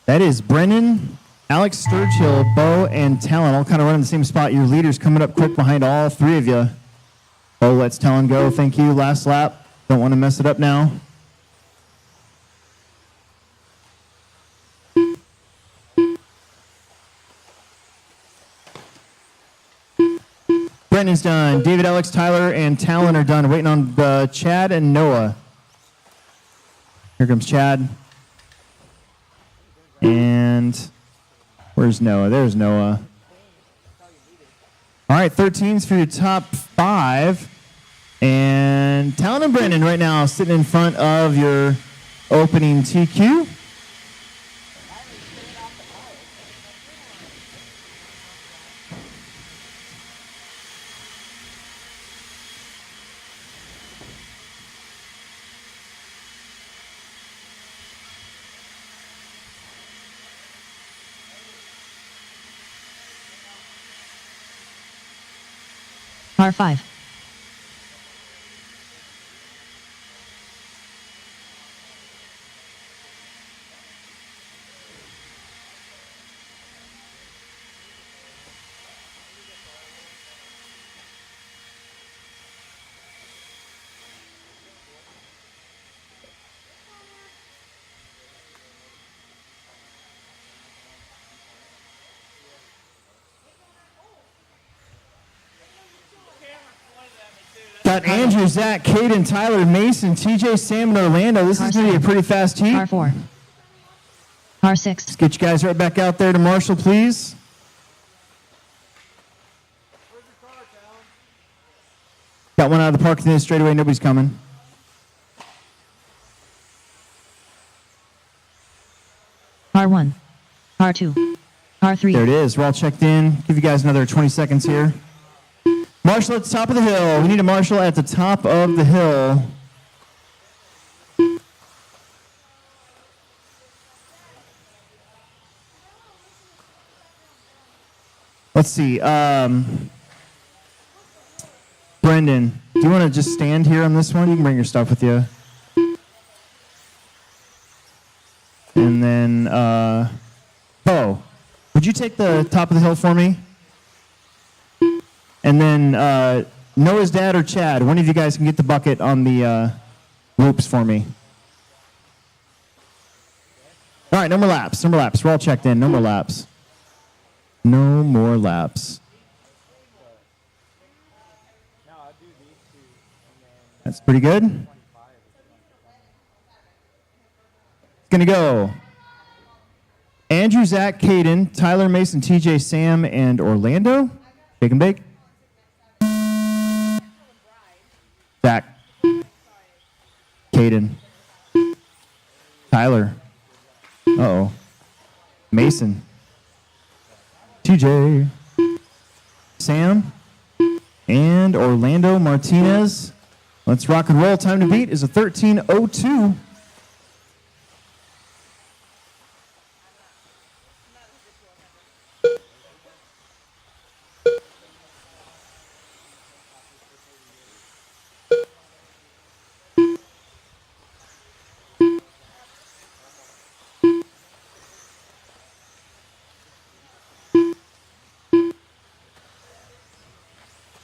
That is Brennan, Alex Sturgill, Bo, and Talon all kind of running the same spot. Your leaders coming up quick behind all 3 of you. Bo lets Talon go. Thank you. Last lap. Don't want to mess it up now. Brennan's done. David, Alex, Tyler, and Talon are done. Waiting on Chad and Noah. Here comes Chad. And where's Noah? There's Noah. All right, 13's for your top 5. And Talon and Brendan right now sitting in front of your opening TQ.
Par 5.
Got Andrew, Zach, Caden, Tyler, Mason, TJ, Sam, and Orlando. This is going to be a pretty fast heat.
Par 4. Par 6.
Let's get you guys right back out there to Marshall, please. Got one out of the parking lot straight away. Nobody's coming.
Par 1. Par 2. Par 3.
There it is. We're all checked in. Give you guys another 20 seconds here. Marshall at the top of the hill. We need a Marshall at the top of the hill. Let's see. Brendan, do you want to just stand here on this one? You can bring your stuff with you. And then, Bo, would you take the top of the hill for me? And then Noah's dad or Chad, one of you guys can get the bucket on the whoops for me. All right, no more laps. No more laps. We're all checked in. No more laps. No more laps. That's pretty good. It's going to go Andrew, Zach, Caden, Tyler, Mason, TJ, Sam, and Orlando. Shake and bake. Zach. Caden. Tyler. Uh-oh. Mason. TJ. Sam. And Orlando Martinez. Let's rock and roll. Time to beat is a 13:02.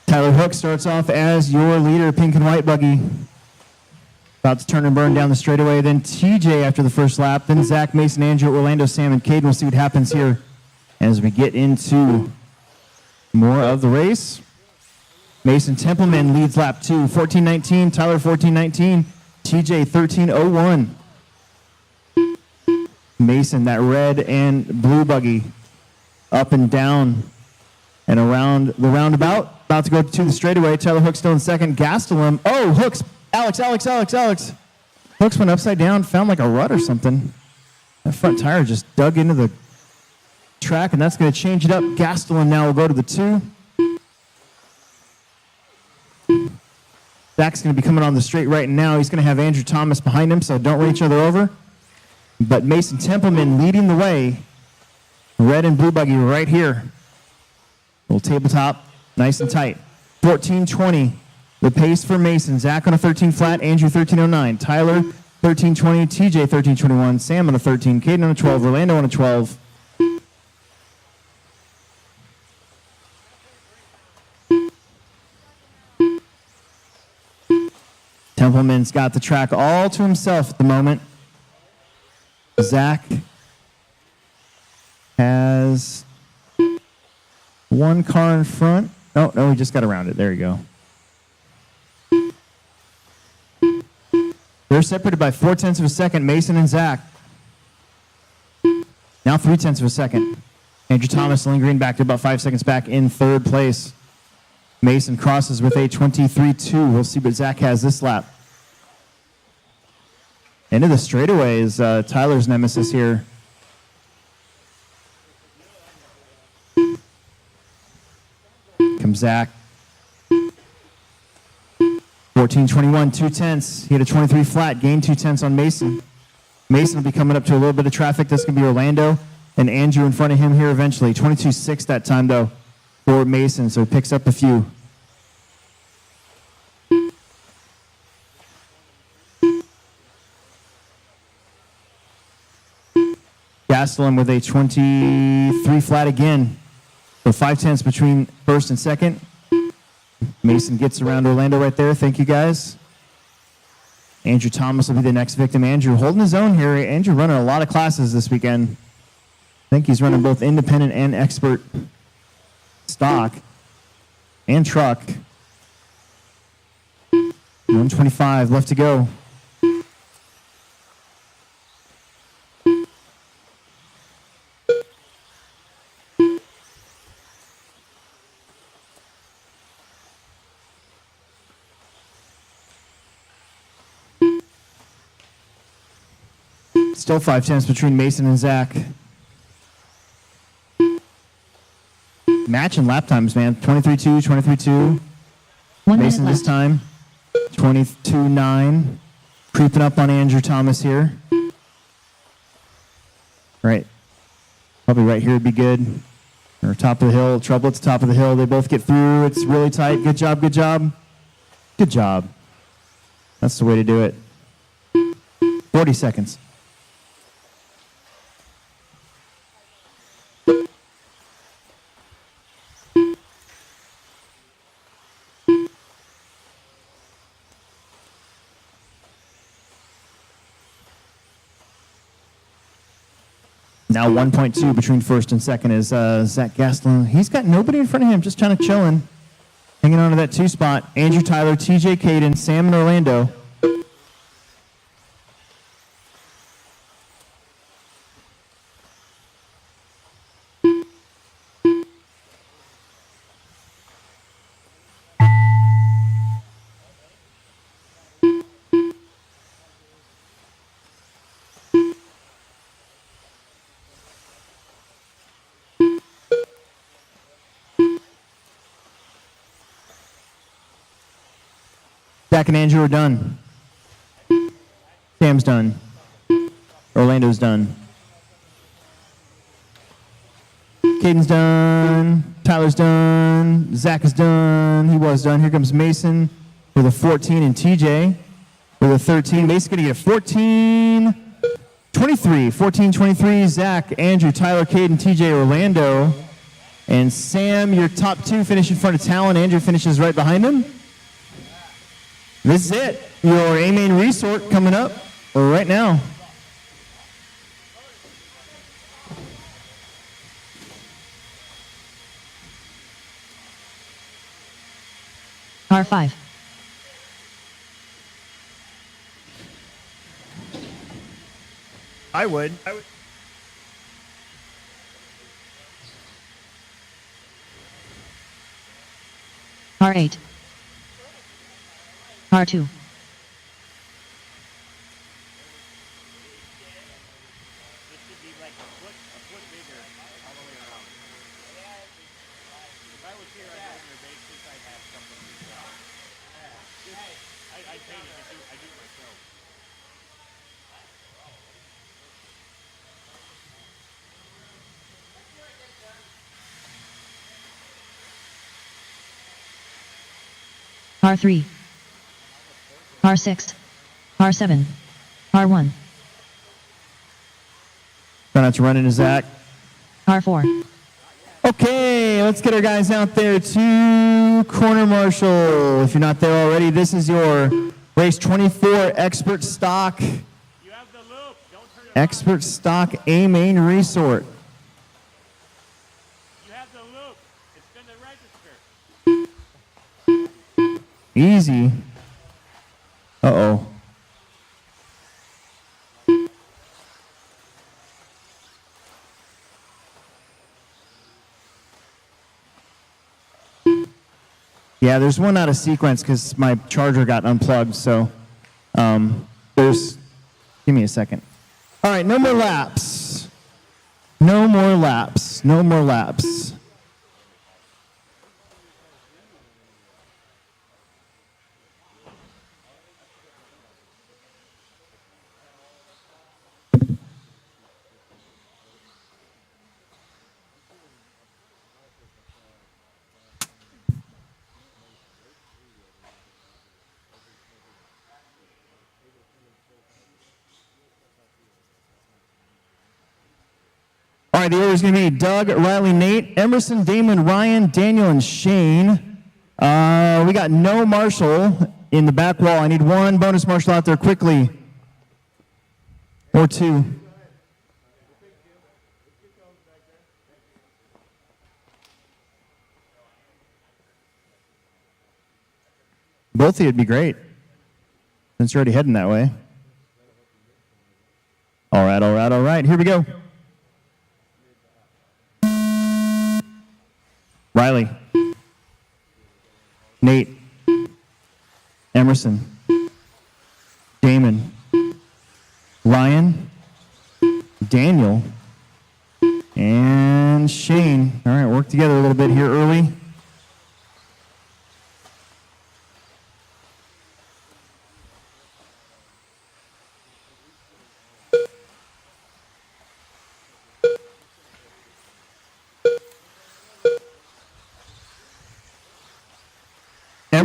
Tyler Hook starts off as your leader, pink and white buggy. About to turn and burn down the straightaway. Then TJ after the first lap. Then Zach, Mason, Andrew, Orlando, Sam, and Caden. We'll see what happens here as we get into more of the race. Mason Templeman leads lap 2, 14:19. Tyler 14:19. TJ 13:01. Mason, that red and blue buggy, up and down and around the roundabout. About to go to the straightaway. Tyler Hook still in second. Gastelum. Oh, Hooks. Alex. Hooks went upside down, found like a rut or something. That front tire just dug into the track, and that's going to change it up. Gastelum now will go to the 2. Zach's going to be coming on the straight right now. He's going to have Andrew Thomas behind him, so don't run each other over. But Mason Templeman leading the way. Red and blue buggy right here. Little tabletop. Nice and tight. 14:20. The pace for Mason. Zach on a 13 flat. Andrew 13:09. Tyler 13:20. TJ 13:21. Sam on a 13. Caden on a 12. Orlando on a 12. Templeman's got the track all to himself at the moment. Zach has one car in front. Oh, no, he just got around it. There you go. They're separated by 0.4 of a second, Mason and Zach. Now 0.3 of a second. Andrew Thomas lingering back to about 5 seconds back in third place. Mason crosses with a 23.2. We'll see what Zach has this lap. Into the straightaway is Tyler's nemesis here. Comes Zach. 14:21, 0.2. He had a 23 flat, gained 0.2 on Mason. Mason will be coming up to a little bit of traffic. That's going to be Orlando and Andrew in front of him here eventually. 22.6 that time, though, for Mason, so he picks up a few. Gastelum with a 23 flat again. So 0.5 between first and second. Mason gets around Orlando right there. Thank you, guys. Andrew Thomas will be the next victim. Andrew holding his own here. Andrew running a lot of classes this weekend. I think he's running both independent and expert stock and truck. 125 left to go. Still 0.5 between Mason and Zach. Matching lap times, man. 23.2, 23.2.
1 minute
Mason this
left.
time, 22.9. Creeping up on Andrew Thomas here. Right. Probably right here would be good. Or top of the hill. Trouble at the top of the hill. They both get through. It's really tight. Good job, good job. Good job. That's the way to do it. 40 seconds. Now 1.2 between first and second is Zach Gastelum. He's got nobody in front of him, just kind of chilling. Hanging on to that 2 spot. Andrew Tyler, TJ Caden, Sam and Orlando. Zach and Andrew are done. Sam's done. Orlando's done. Caden's done. Tyler's done. Zach is done. He was done. Here comes Mason with a 14 and TJ with a 13. Mason's going to get a 14. 23. 14, 23. Zach, Andrew, Tyler, Caden, TJ, Orlando. And Sam, your top 2 finish in front of Talon. Andrew finishes right behind him. This is it. Your A-Main Resort coming up right now.
R5.
I would.
R8. R2. R3. R6. R7. R1.
Try not to run into Zach.
R4.
Okay, let's get our guys out there to Corner Marshal. If you're not there already, this is your race 24 Expert Stock. Expert Stock A-Main Resort.
You have the loop. It's going to register.
Easy. Uh-oh. Yeah, there's one out of sequence because my charger got unplugged, so give me a second. All right, no more laps. No more laps. No more laps. All right, the order is going to be Doug, Riley, Nate, Emerson, Damon, Ryan, Daniel, and Shane. We got no Marshall in the back wall. I need one bonus Marshall out there quickly. Or 2. Both of you would be great, since you're already heading that way. All right, all right, all right. Here we go. Riley, Nate, Emerson, Damon, Ryan, Daniel, and Shane. All right, work together a little bit here early.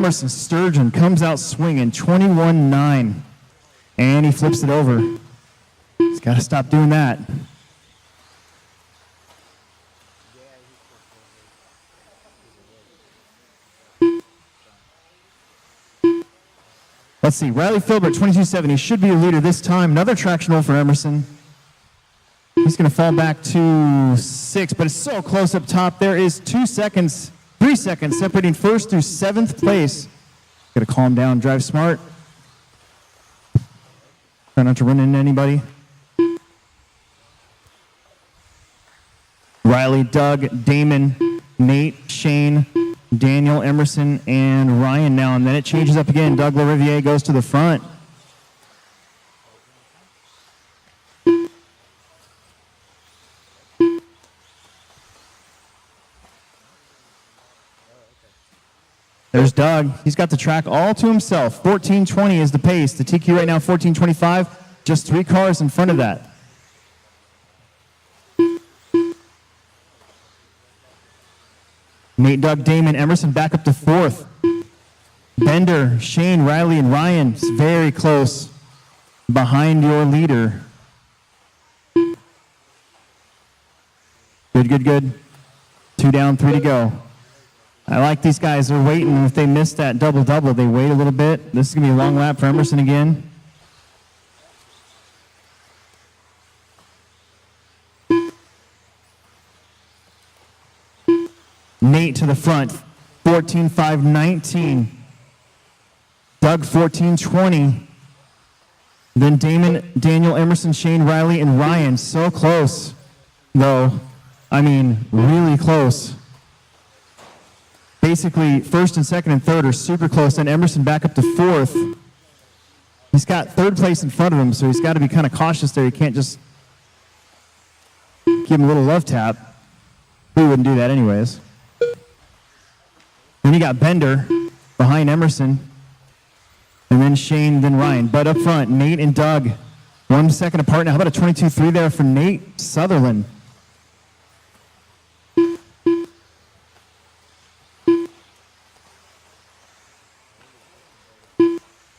Emerson Sturgeon comes out swinging 21-9. And he flips it over. He's got to stop doing that. Let's see, Riley Filbert, 22-7. He should be a leader this time. Another traction roll for Emerson. He's going to fall back to 6, but it's so close up top. There is 3 seconds separating first through 7th place. Got to calm down, drive smart. Try not to run into anybody. Riley, Doug, Damon, Nate, Shane, Daniel, Emerson, and Ryan now. And then it changes up again. Doug LaRiviere goes to the front. There's Doug. He's got the track all to himself. 14:20 is the pace. The TQ right now, 14:25. Just 3 cars in front of that. Nate, Doug, Damon, Emerson back up to 4th. Bender, Shane, Riley, and Ryan very close behind your leader. Good. 2 down, 3 to go. I like these guys. They're waiting. If they miss that double-double, they wait a little bit. This is going to be a long lap for Emerson again. Nate to the front, 14:5:19. Doug, 14:20. Then Damon, Daniel, Emerson, Shane, Riley, and Ryan. So close, though. I mean, really close. Basically, 1st and 2nd and 3rd are super close. Then Emerson back up to 4th. He's got 3rd place in front of him, so he's got to be kind of cautious there. He can't just give him a little love tap. We wouldn't do that anyways. Then you got Bender behind Emerson. And then Shane, then Ryan. But up front, Nate and Doug. 1 second apart now. How about a 22-3 there for Nate Sutherland?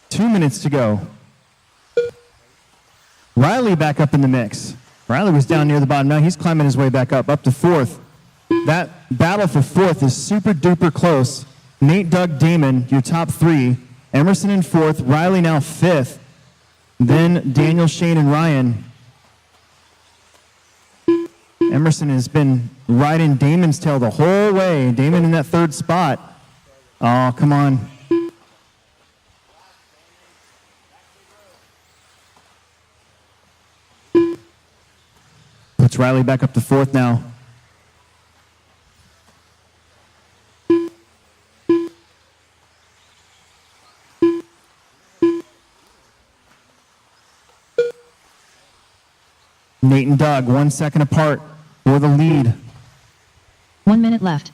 Two minutes to go. Riley back up in the mix. Riley was down near the bottom. Now he's climbing his way back up to 4th. That battle for 4th is super duper close. Nate, Doug, Damon, your top 3. Emerson in 4th. Riley now 5th. Then Daniel, Shane, and Ryan. Emerson has been riding Damon's tail the whole way. Damon in that 3rd spot. Oh, come on. Puts Riley back up to 4th now. Nate and Doug, 1 second apart for the lead.
1 minute left.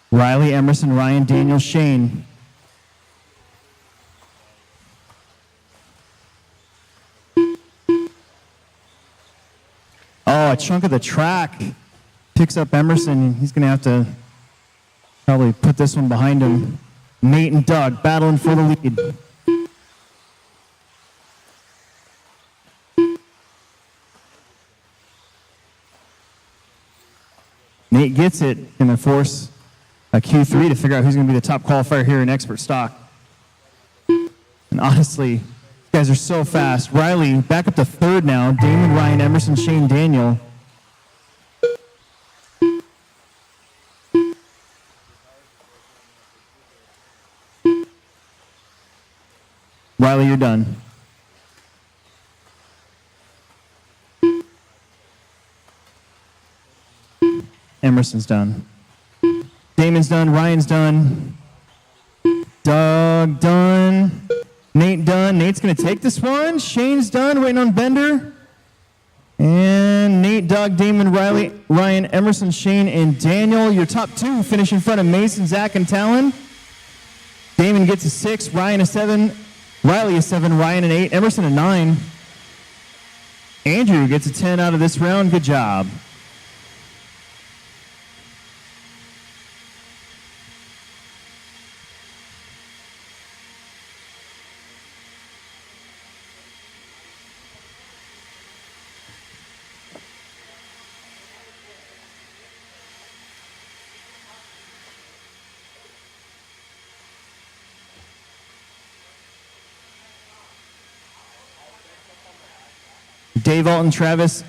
Riley, Emerson, Ryan, Daniel, Shane. Oh, a chunk of the track picks up Emerson. He's going to have to probably put this one behind him. Nate and Doug battling for the lead. Nate gets it, going to force a Q3 to figure out who's going to be the top qualifier here in expert stock. And honestly, you guys are so fast. Riley back up to 3rd now. Damon, Ryan, Emerson, Shane, Daniel. Riley, you're done. Emerson's done. Damon's done. Ryan's done. Doug done. Nate done. Nate's going to take this one. Shane's done. Waiting on Bender. And Nate, Doug, Damon, Riley, Ryan, Emerson, Shane, and Daniel. Your top 2 finish in front of Mason, Zach, and Talon. Damon gets a 6, Ryan a 7, Riley a 7, Ryan an 8, Emerson a 9. Andrew gets a 10 out of this round. Good job. Dave, Alton, Travis,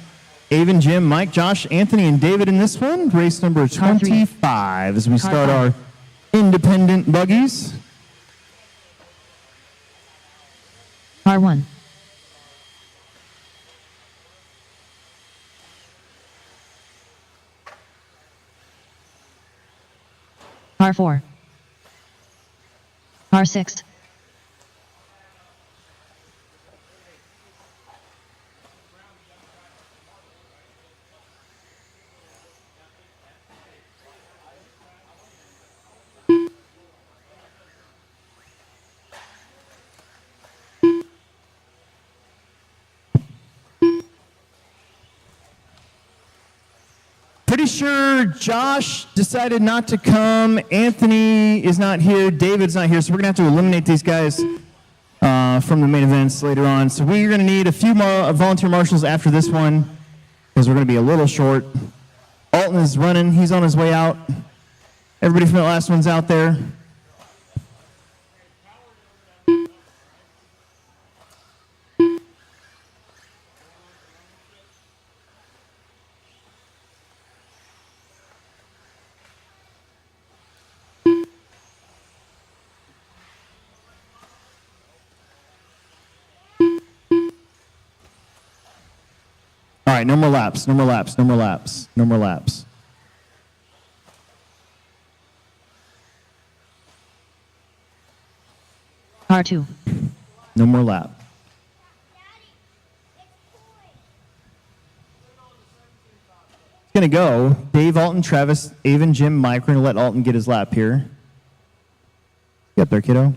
Avon, Jim, Mike, Josh, Anthony, and David in this one. Race number 25 as we start our independent buggies.
Car 1. Car 4. Car 6.
Pretty sure Josh decided not to come. Anthony is not here. David's not here. So we're going to have to eliminate these guys from the main events later on. So we're going to need a few more volunteer marshals after this one because we're going to be a little short. Alton is running. He's on his way out. Everybody from the last one's out there. All right, no more laps, no more laps, no more laps, no more laps.
Car 2.
No more lap. It's going to go Dave, Alton, Travis, Avon, Jim, Mike. We're going to let Alton get his lap here. Get up there, kiddo.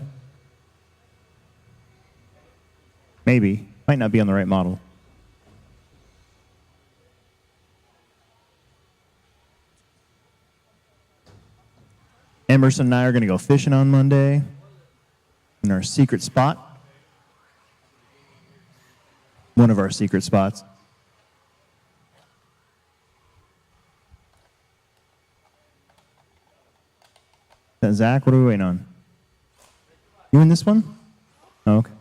Maybe. Might not be on the right model. Emerson and I are going to go fishing on Monday in our secret spot. One of our secret spots. Zach, what are we waiting on? You in this one? Oh, okay.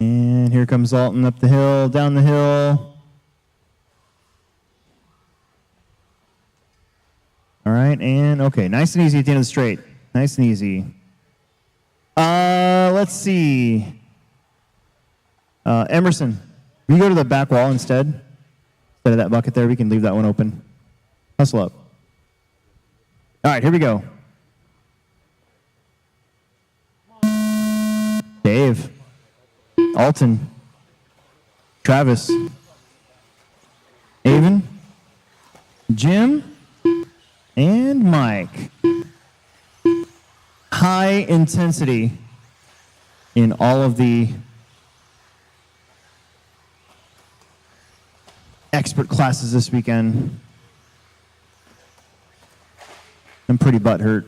And here comes Alton up the hill, down the hill. All right, and okay, nice and easy at the end of the straight. Nice and easy. Let's see. Emerson, will you go to the back wall instead? Instead of that bucket there, we can leave that one open. Hustle up. All right, here we go. Dave, Alton, Travis, Avon, Jim, and Mike. High intensity in all of the expert classes this weekend. I'm pretty butthurt.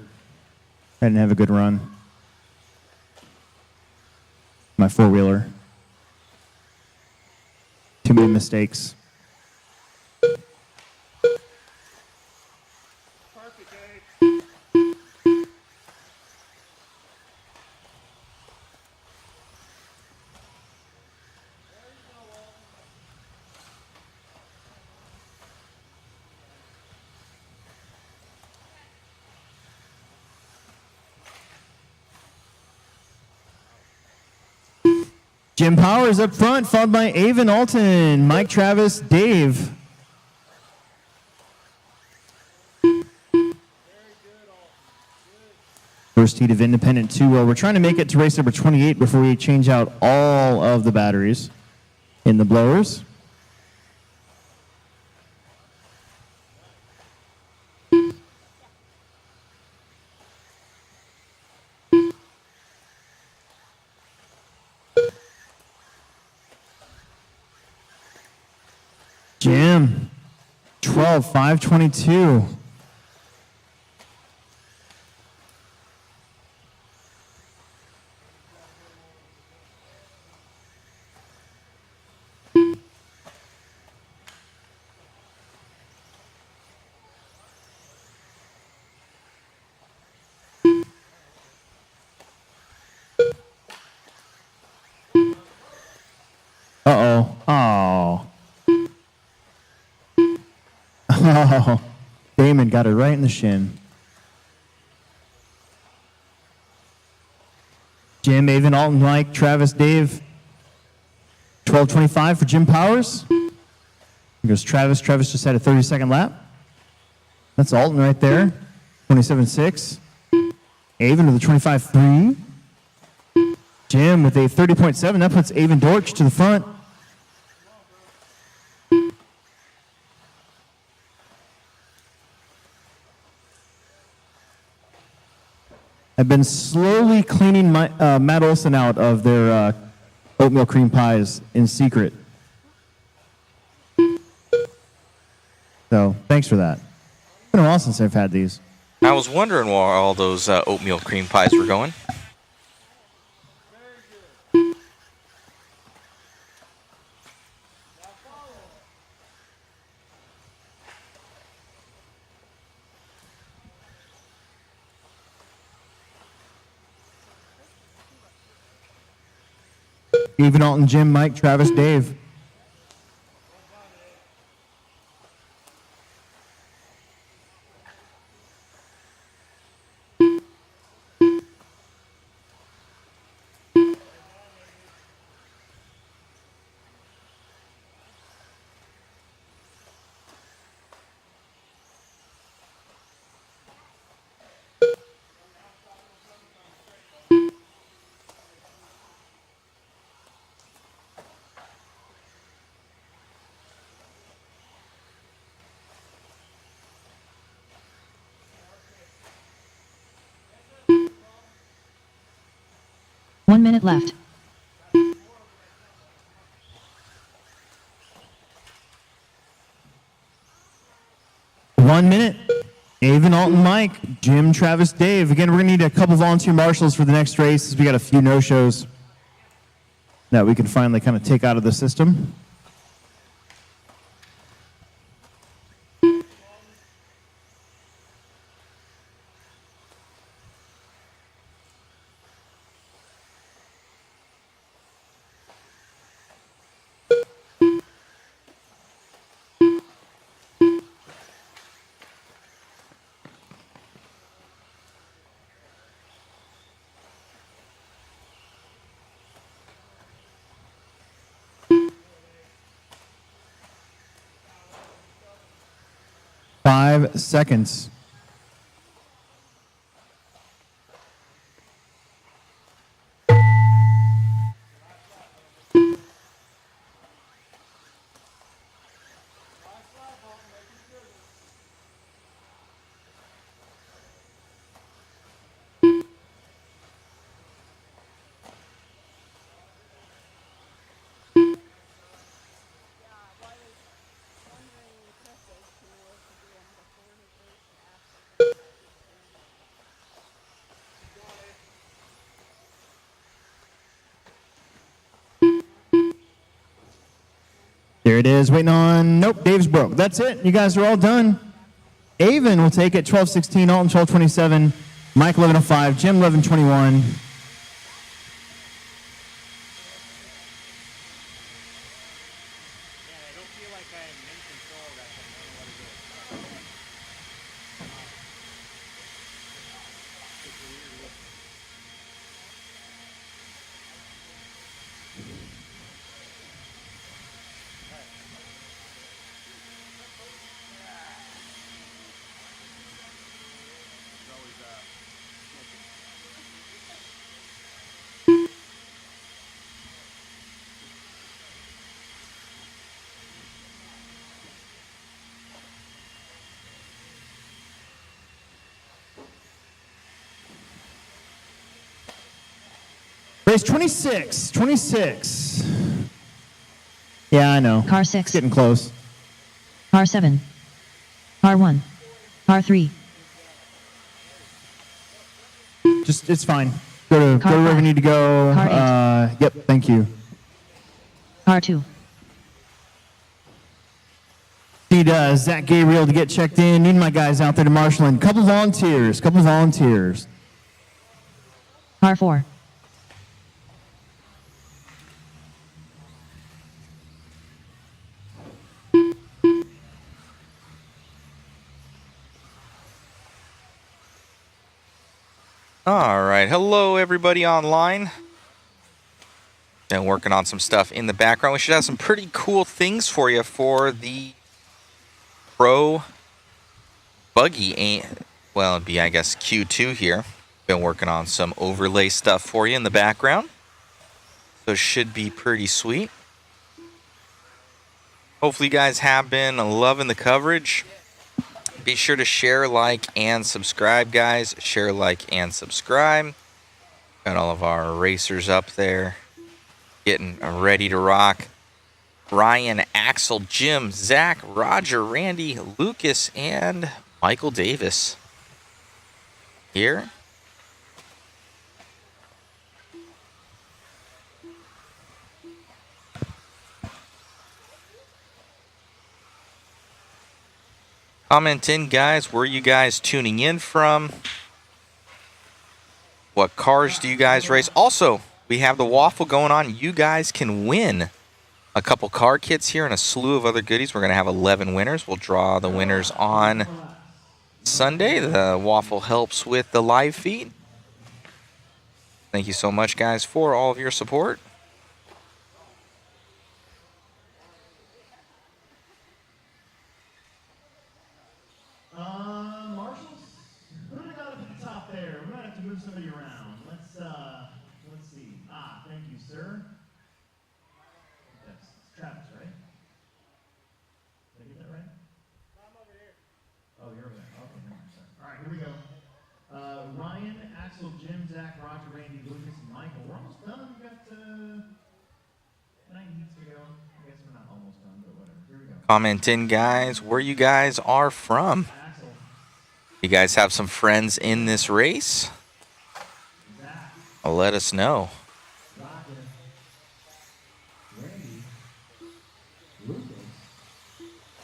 I didn't have a good run. My four-wheeler. Too many mistakes. Jim Powers up front, followed by Avon, Alton, Mike, Travis, Dave. First heat of Independent 2. Well, we're trying to make it to race number 28 before we change out all of the batteries in the blowers. Jim, 12,522. Uh-oh. Oh. Oh. Damon got it right in the shin. Jim, Avon, Alton, Mike, Travis, Dave. 12:25 for Jim Powers. Here goes Travis. Travis just had a 30-second lap. That's Alton right there. 27.6. Avon with a 25.3. Jim with a 30.7. That puts Avon Dortch to the front. I've been slowly cleaning Matt Olson out of their oatmeal cream pies in secret. So thanks for that. It's been a while since I've had these.
I was wondering where all those oatmeal cream pies were going.
Avon, Alton, Jim, Mike, Travis, Dave.
One minute left.
One minute. Avon, Alton, Mike, Jim, Travis, Dave. Again, we're going to need a couple volunteer marshals for the next race. We got a few no-shows that we can finally kind of take out of the system. Five seconds. There it is, waiting on, nope, Dave's broke. That's it, you guys are all done. Avon will take it, 12:16, Alton 12:27, Mike 11:05, Jim 11:21. Race 26. 26. Yeah, I know.
Car
It's
6.
getting close.
Car 7. Car 1. Car 3.
Just, it's fine. Go to
Car
wherever you
five.
need to go.
Car eight.
Yep, thank you.
Car 2.
Need Zach Gabriel to get checked in. Need my guys out there to marshal in. Couple volunteers.
Car 4.
All right, hello everybody online. Been working on some stuff in the background. We should have some pretty cool things for you for the Pro Buggy. Well, it'd be, I guess, Q2 here. Been working on some overlay stuff for you in the background. So it should be pretty sweet. Hopefully you guys have been loving the coverage. Be sure to share, like, and subscribe, guys. Share, like, and subscribe. Got all of our racers up there getting ready to rock. Ryan, Axel, Jim, Zach, Roger, Randy, Lucas, and Michael Davis here. Comment in, guys, where you guys tuning in from? What cars do you guys race? Also, we have the waffle going on. You guys can win a couple car kits here and a slew of other goodies. We're going to have 11 winners. We'll draw the winners on Sunday. The waffle helps with the live feed. Thank you so much, guys, for all of your support.
Marshals, who do we got up at the top there? We might have to move somebody around. Let's see. Thank you, sir. That's Travis, right? Did I get that right? I'm over here. Oh, you're over there. Okay, no, sorry. All right, here we go. Ryan, Axel, Jim, Zach, Roger, Randy, Lucas, and Michael. We're almost done. We got 9 heats to go. I guess we're not almost done, but whatever. Here we go.
Comment in, guys, where you guys are from. You guys have some friends in this race? Let us know.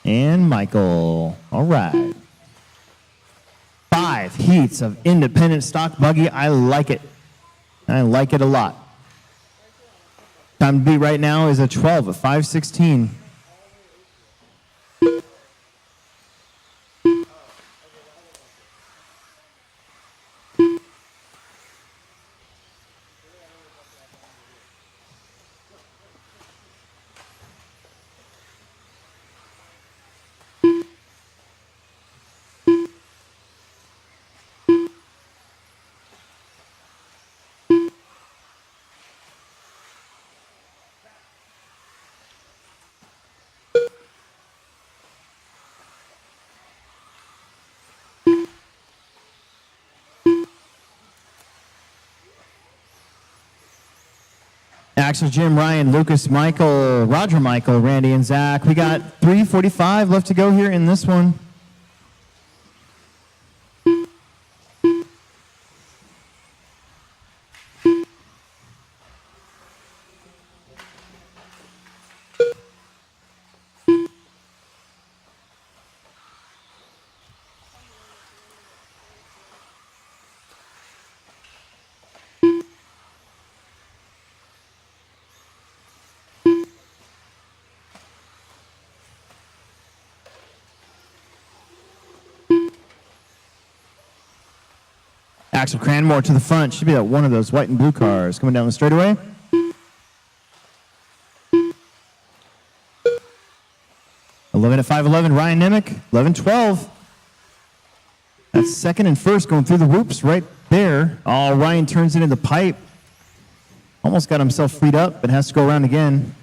And Michael. All right. 5 heats of independent stock buggy. I like it. I like it a lot. Time to beat right now is a 12 at 5:16. Axel, Jim, Ryan, Lucas, Michael, Roger, Michael, Randy, and Zach. We got 3:45 left to go here in this one. Axel Cranmore to the front. Should be that one of those white and blue cars coming down the straightaway. At 5:11, Ryan Nemec. 11:12. That's second and first going through the whoops right there. Oh, Ryan turns it in the pipe. Almost got himself freed up, but has to go around again.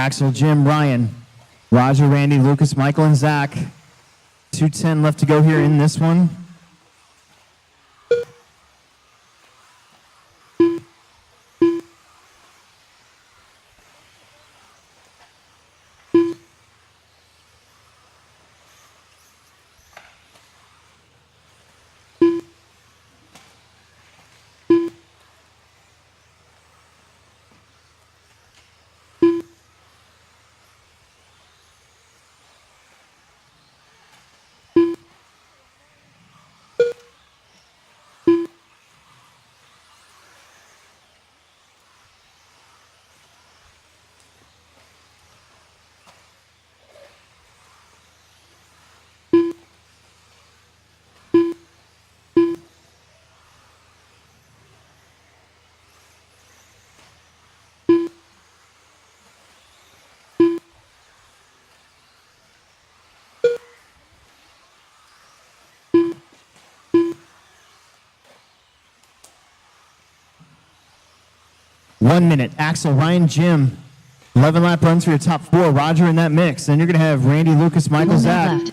Axel, Jim, Ryan, Roger, Randy, Lucas, Michael, and Zach. 2:10 left to go here in this one. One minute. Axel, Ryan, Jim. 11 lap runs for your top four. Roger in that mix. Then you're going to have Randy, Lucas, Michael,
1 minute
Zach.
left.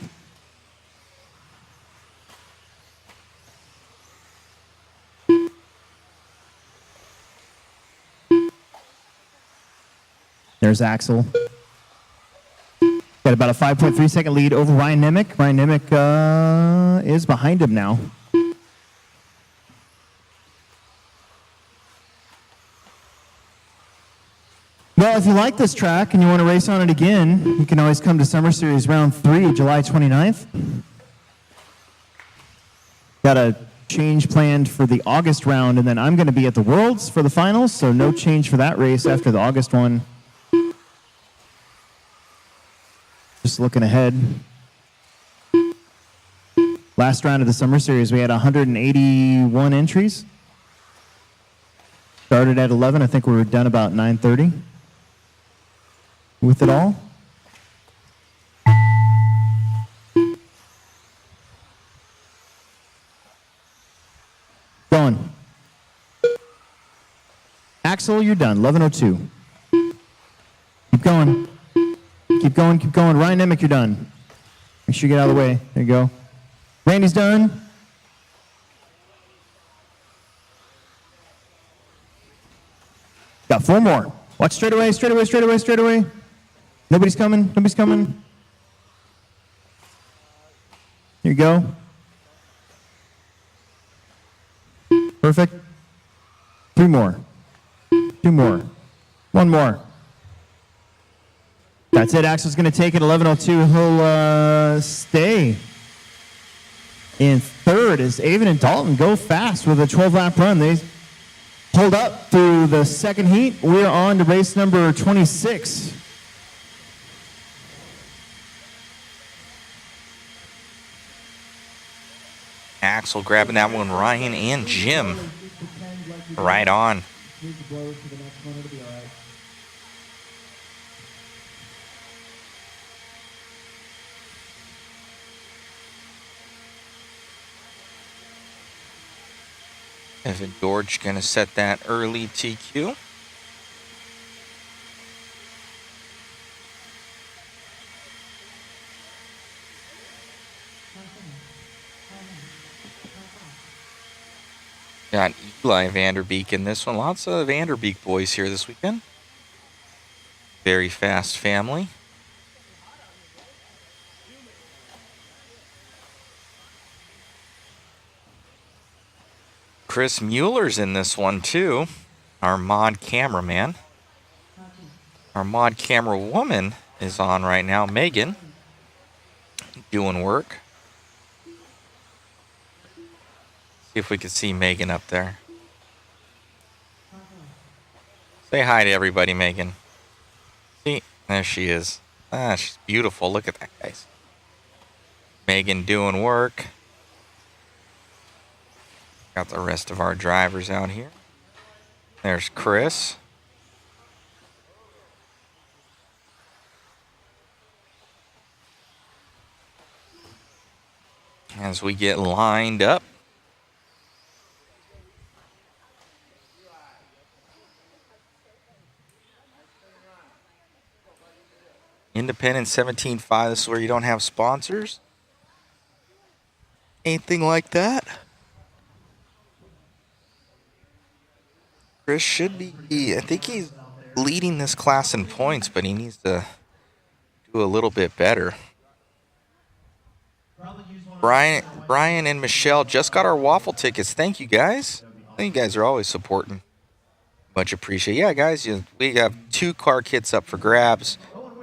There's Axel. Got about a 5.3 second lead over Ryan Nemec. Ryan Nemec is behind him now. Well, if you like this track and you want to race on it again, you can always come to Summer Series Round 3, July 29th. Got a change planned for the August round, and then I'm going to be at the Worlds for the finals, so no change for that race after the August one. Just looking ahead. Last round of the Summer Series, we had 181 entries. Started at 11. I think we were done about 9:30 with it all. Going. Axel, you're done. 11:02. Keep going. Keep going, keep going. Ryan Nemec, you're done. Make sure you get out of the way. There you go. Randy's done. Got 4 more. Watch straight away, straight away, straight away, straight away. Nobody's coming, nobody's coming. Here you go. Perfect. 3 more. 2 more. 1 more. That's it. Axel's going to take it. 11:02. He'll stay in third as Avon and Dalton go fast with a 12-lap run. They hold up through the second heat. We're on to race number 26.
Axel grabbing that one. Ryan and Jim right on. Evan George going to set that early TQ. Got Eli Vanderbeek in this one. Lots of Vanderbeek boys here this weekend. Very fast family. Chris Mueller's in this one too, our mod cameraman. Our mod camera woman is on right now, Megan, doing work. See if we can see Megan up there. Say hi to everybody, Megan. See, there she is. Ah, she's beautiful. Look at that, guys. Megan doing work. Got the rest of our drivers out here. There's Chris. As we get lined up. Independent 17.5. This is where you don't have sponsors. Anything like that. Chris should be, I think he's leading this class in points, but he needs to do a little bit better. Brian and Michelle just got our waffle tickets. Thank you, guys. Thank you guys are always supporting. Much appreciated. Yeah, guys, we have 2 car kits up for grabs.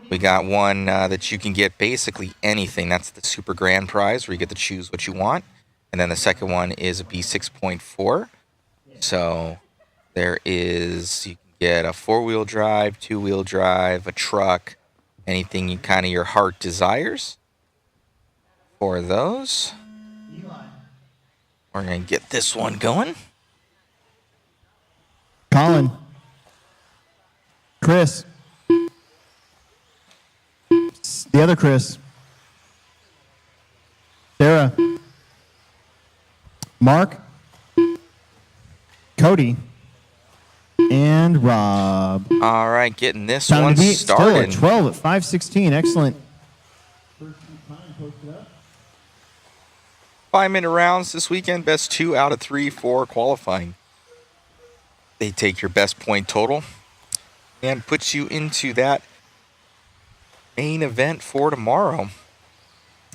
We got one that you can get basically anything. That's the super grand prize where you get to choose what you want. And then the second one is a B6.4. So there is, you can get a 4-wheel drive, 2-wheel drive, a truck, anything kind of your heart desires. For those, we're going to get this one going.
Colin. Chris. The other Chris. Sarah. Mark. Cody. And Rob.
All right, getting this
Time
one
to beat.
started.
Still at 12 at 5:16. Excellent.
5-minute rounds this weekend. Best 2 out of 3 for qualifying. They take your best point total and puts you into that main event for tomorrow.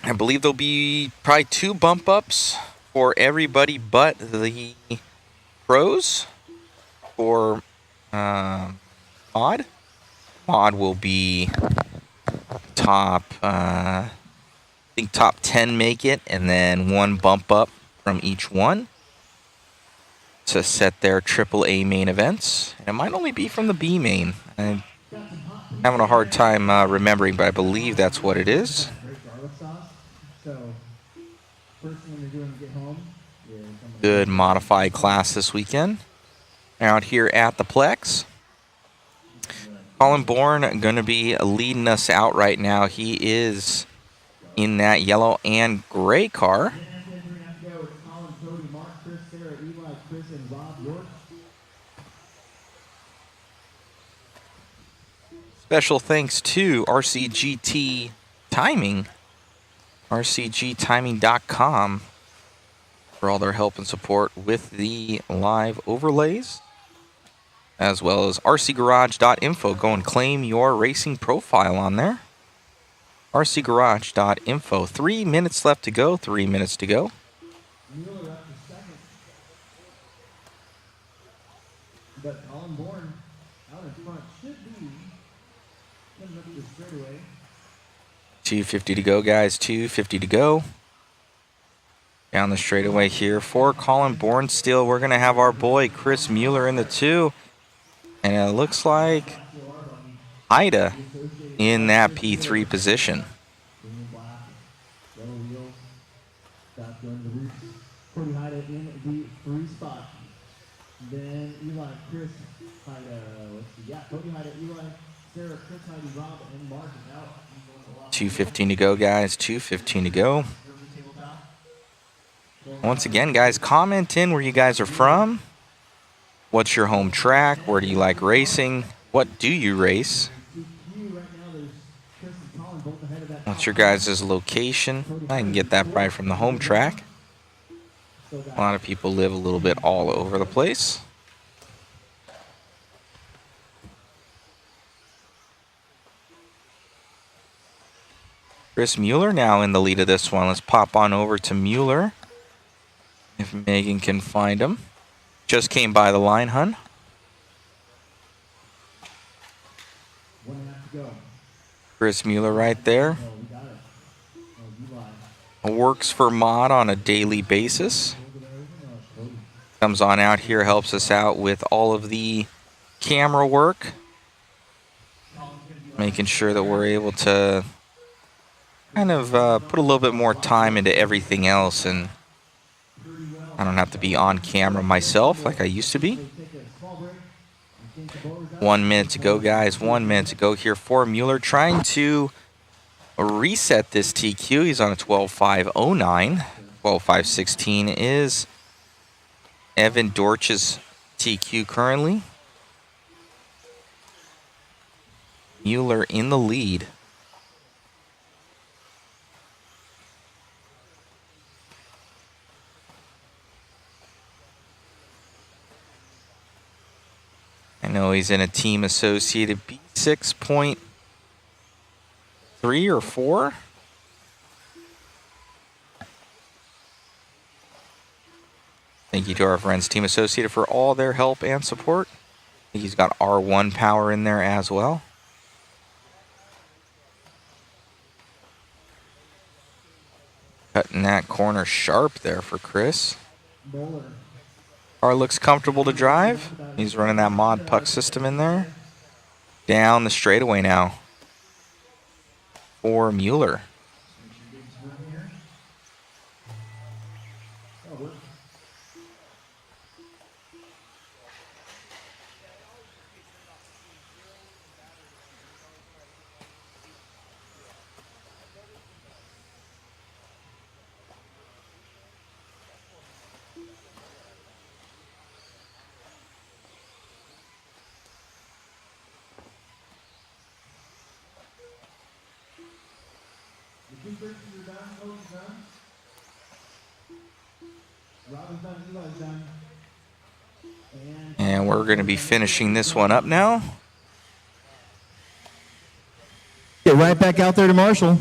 I believe there'll be probably 2 bump ups for everybody but the pros. For Mod. Mod will be top, I think top 10 make it, and then 1 bump up from each one to set their AAA main events. And it might only be from the B main. I'm having a hard time remembering, but I believe that's what it is. Good modified class this weekend out here at the Plex. Colin Bourne going to be leading us out right now. He is in that yellow and gray car. Special thanks to RCGT Timing, rcgtiming.com, for all their help and support with the live overlays, as well as rcgarage.info. Go and claim your racing profile on there. rcgarage.info. 3 minutes left to go. 3 minutes to go.
But Colin Bourne out in front should be coming up the straightaway.
250 to go, guys. 250 to go. Down the straightaway here for Colin Bourne still. We're going to have our boy Chris Mueller in the 2. And it looks like Ida in that P3 position.
Cody Hyda in the 3 spot. Then Eli, Chris Hyda, let's see, yeah, Cody Hyda, Eli, Sarah, Chris Hyda, Rob, and Mark is out.
2:15 to go, guys. 2:15 to go. Once again, guys, comment in where you guys are from. What's your home track? Where do you like racing? What do you race? What's your guys' location? I can get that probably from the home track. A lot of people live a little bit all over the place. Chris Mueller now in the lead of this one. Let's pop on over to Mueller, if Megan can find him. Just came by the line, hun. Chris Mueller right there. Works for Mod on a daily basis. Comes on out here, helps us out with all of the camera work. Making sure that we're able to kind of put a little bit more time into everything else, and I don't have to be on camera myself like I used to be. 1 minute to go, guys. 1 minute to go here for Mueller, trying to reset this TQ. He's on a 12.509. 12.516 is Evan Dorch's TQ currently. Mueller in the lead. know he's in a team associated B6.3 or 4. Thank you to our friends Team Associated for all their help and support. I think he's got R1 power in there as well. Cutting that corner sharp there for Chris. Car looks comfortable to drive. He's running that mod puck system in there. Down the straightaway now for Mueller. And we're going to be finishing this one up now.
Get right back out there to Marshall.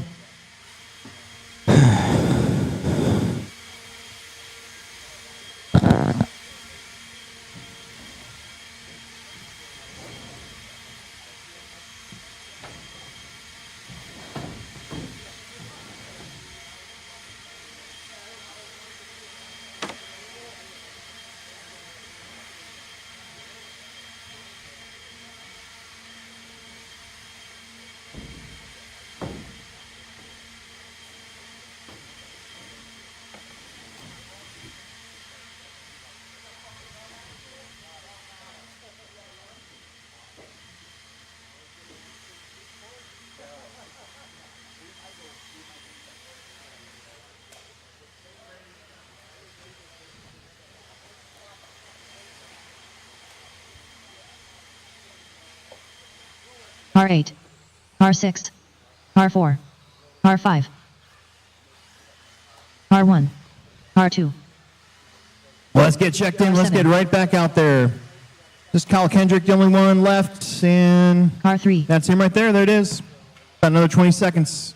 R8, R6, R4, R5, R1, R2.
Well, let's get checked in. Let's get right back out there. Just Kyle Kendrick, the only one left, and
R3.
That's him right there. There it is. About another 20 seconds.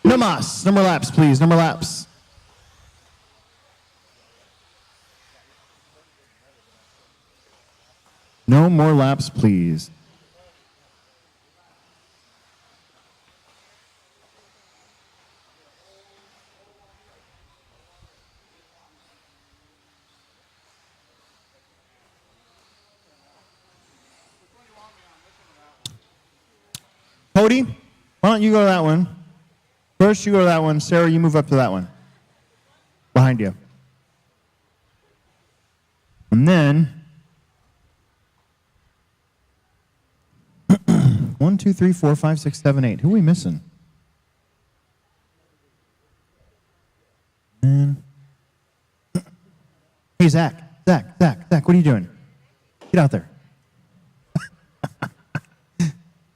No mas. No more laps, please. No more laps. No more laps, please. Cody, why don't you go to that one? First, you go to that one. Sarah, you move up to that one. Behind you. And then 1, 2, 3, 4, 5, 6, 7, 8. Who are we missing? And hey, Zach, what are you doing? Get out there.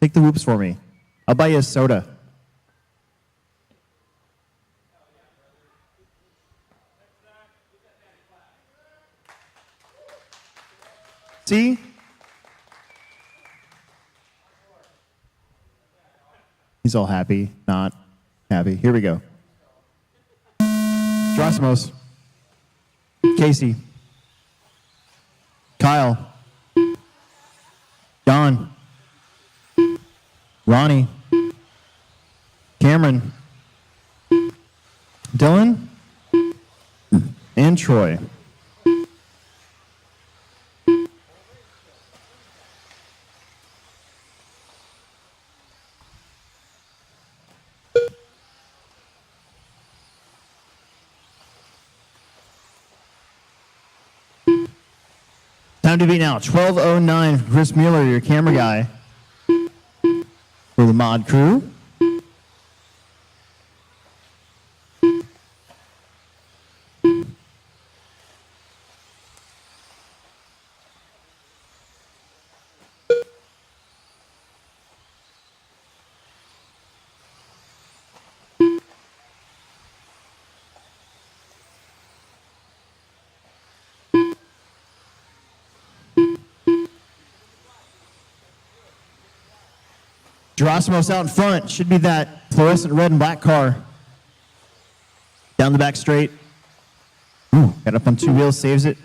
Take the whoops for me. I'll buy you a soda. See? He's all happy, not happy. Here we go. Drosimos. Casey. Kyle. John. Ronnie. Cameron. Dylan. And Troy. Time to beat now. 12:09 for Chris Mueller, your camera guy for the mod crew. Gerasimos out in front. Should be that fluorescent red and black car. Down the back straight. Ooh, got up on two wheels, saves it.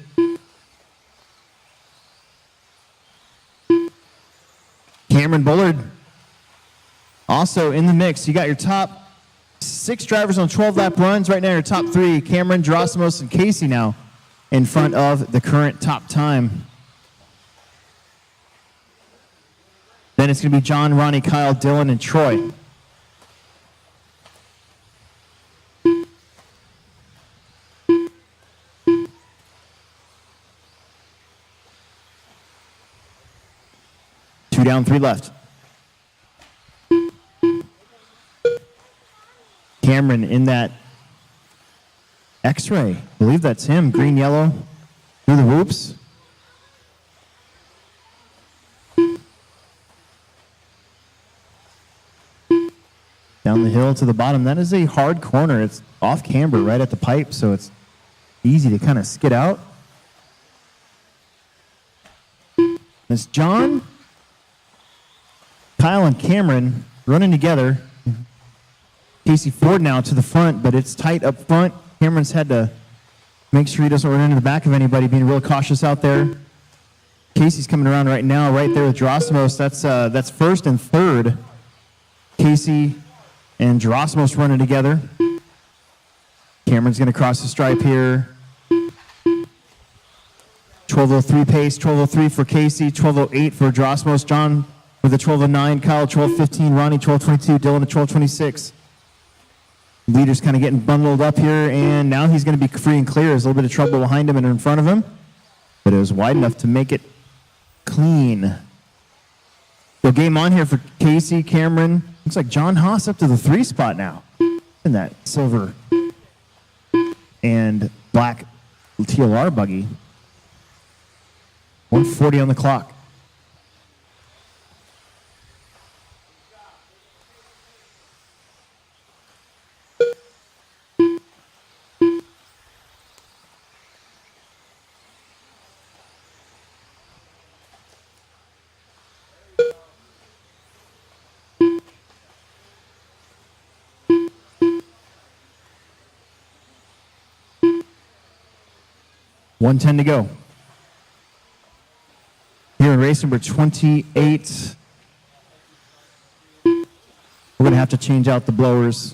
Cameron Bullard also in the mix. You got your top 6 drivers on 12-lap runs. Right now, your top 3, Cameron, Gerasimos, and Casey now in front of the current top time. Then it's going to be John, Ronnie, Kyle, Dylan, and Troy. Two down, 3 left. Cameron in that X-ray. I believe that's him. Green, yellow. Through the whoops. Down the hill to the bottom. That is a hard corner. It's off camber right at the pipe, so it's easy to kind of skid out. It's John, Kyle, and Cameron running together. Casey Ford now to the front, but it's tight up front. Cameron's had to make sure he doesn't run into the back of anybody, being real cautious out there. Casey's coming around right now, right there with Gerasimos. That's first and third. Casey and Gerasimos running together. Cameron's going to cross the stripe here. 12:03 pace, 12:03 for Casey, 12:08 for Gerasimos. John with a 12:09, Kyle 12:15, Ronnie 12:22, Dylan at 12:26. Leader's kind of getting bundled up here, and now he's going to be free and clear. There's a little bit of trouble behind him and in front of him, but it was wide enough to make it clean. So game on here for Casey, Cameron. Looks like John Haas up to the 3 spot now in that silver and black TLR buggy. 1:40 on the clock. $1:10 to go. Here in race number 28, we're going to have to change out the blowers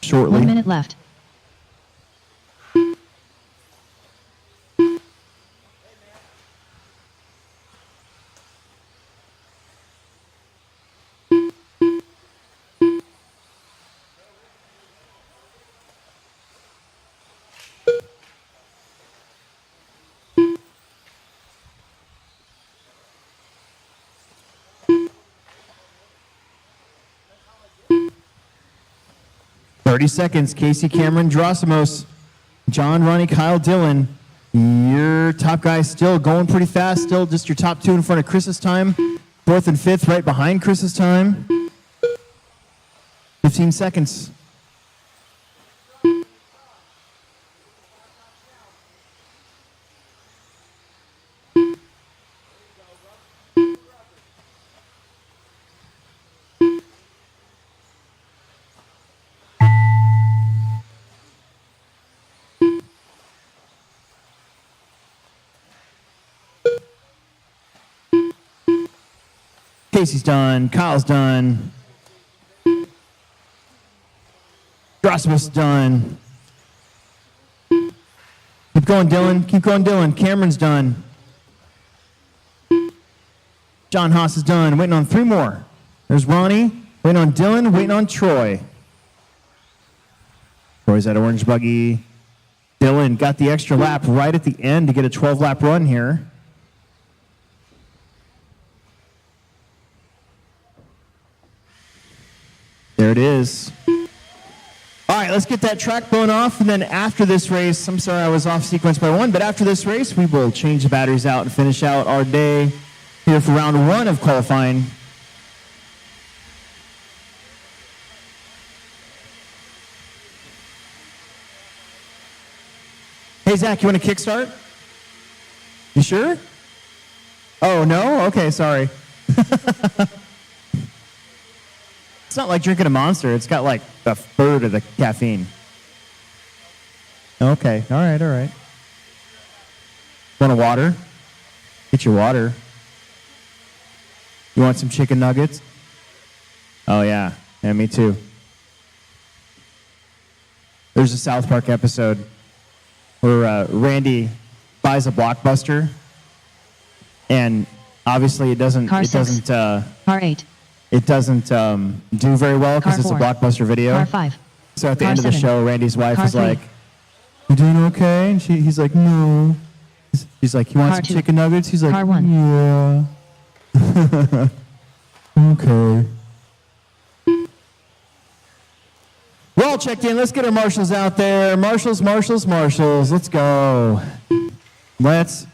shortly.
1 minute left.
Seconds. Casey, Cameron, Gerasimos, John, Ronnie, Kyle, Dylan. Your top guys still going pretty fast. Still just your top 2 in front of Chris's time. 4th and 5th right behind Chris's time. 15 seconds. Casey's done. Kyle's done. Gerasimos is done. Keep going, Dylan. Keep going, Dylan. Cameron's done. John Haas is done. Waiting on 3 more. There's Ronnie. Waiting on Dylan. Waiting on Troy. Troy's at orange buggy. Dylan got the extra lap right at the end to get a 12-lap run here. There it is. All right, let's get that track blown off, and then after this race, I'm sorry I was off sequence by 1, but after this race, we will change the batteries out and finish out our day here for round 1 of qualifying. Hey, Zach, you want to kickstart? You sure? Oh, no? Okay, sorry. It's not like drinking a Monster. It's got like a third of the caffeine. Okay, all right, all right. Want a water? Get your water. You want some chicken nuggets? Oh, yeah. Yeah, me too. There's a South Park episode where Randy buys a Blockbuster, and obviously it doesn't.
Car
it
6.
doesn't.
Car 8.
It doesn't do very well because
Car
it's a
4.
Blockbuster video.
Car 5.
So at the
Car
end of the
7.
show, Randy's wife
Car
is
3.
like, "You doing okay?" And he's like, "No." He's like, "You want
Car
some
2.
chicken nuggets?" He's like,
Car 1.
"Yeah." Okay. We're all checked in. Let's get our marshals out there. Marshals, marshals, marshals. Let's go. Let's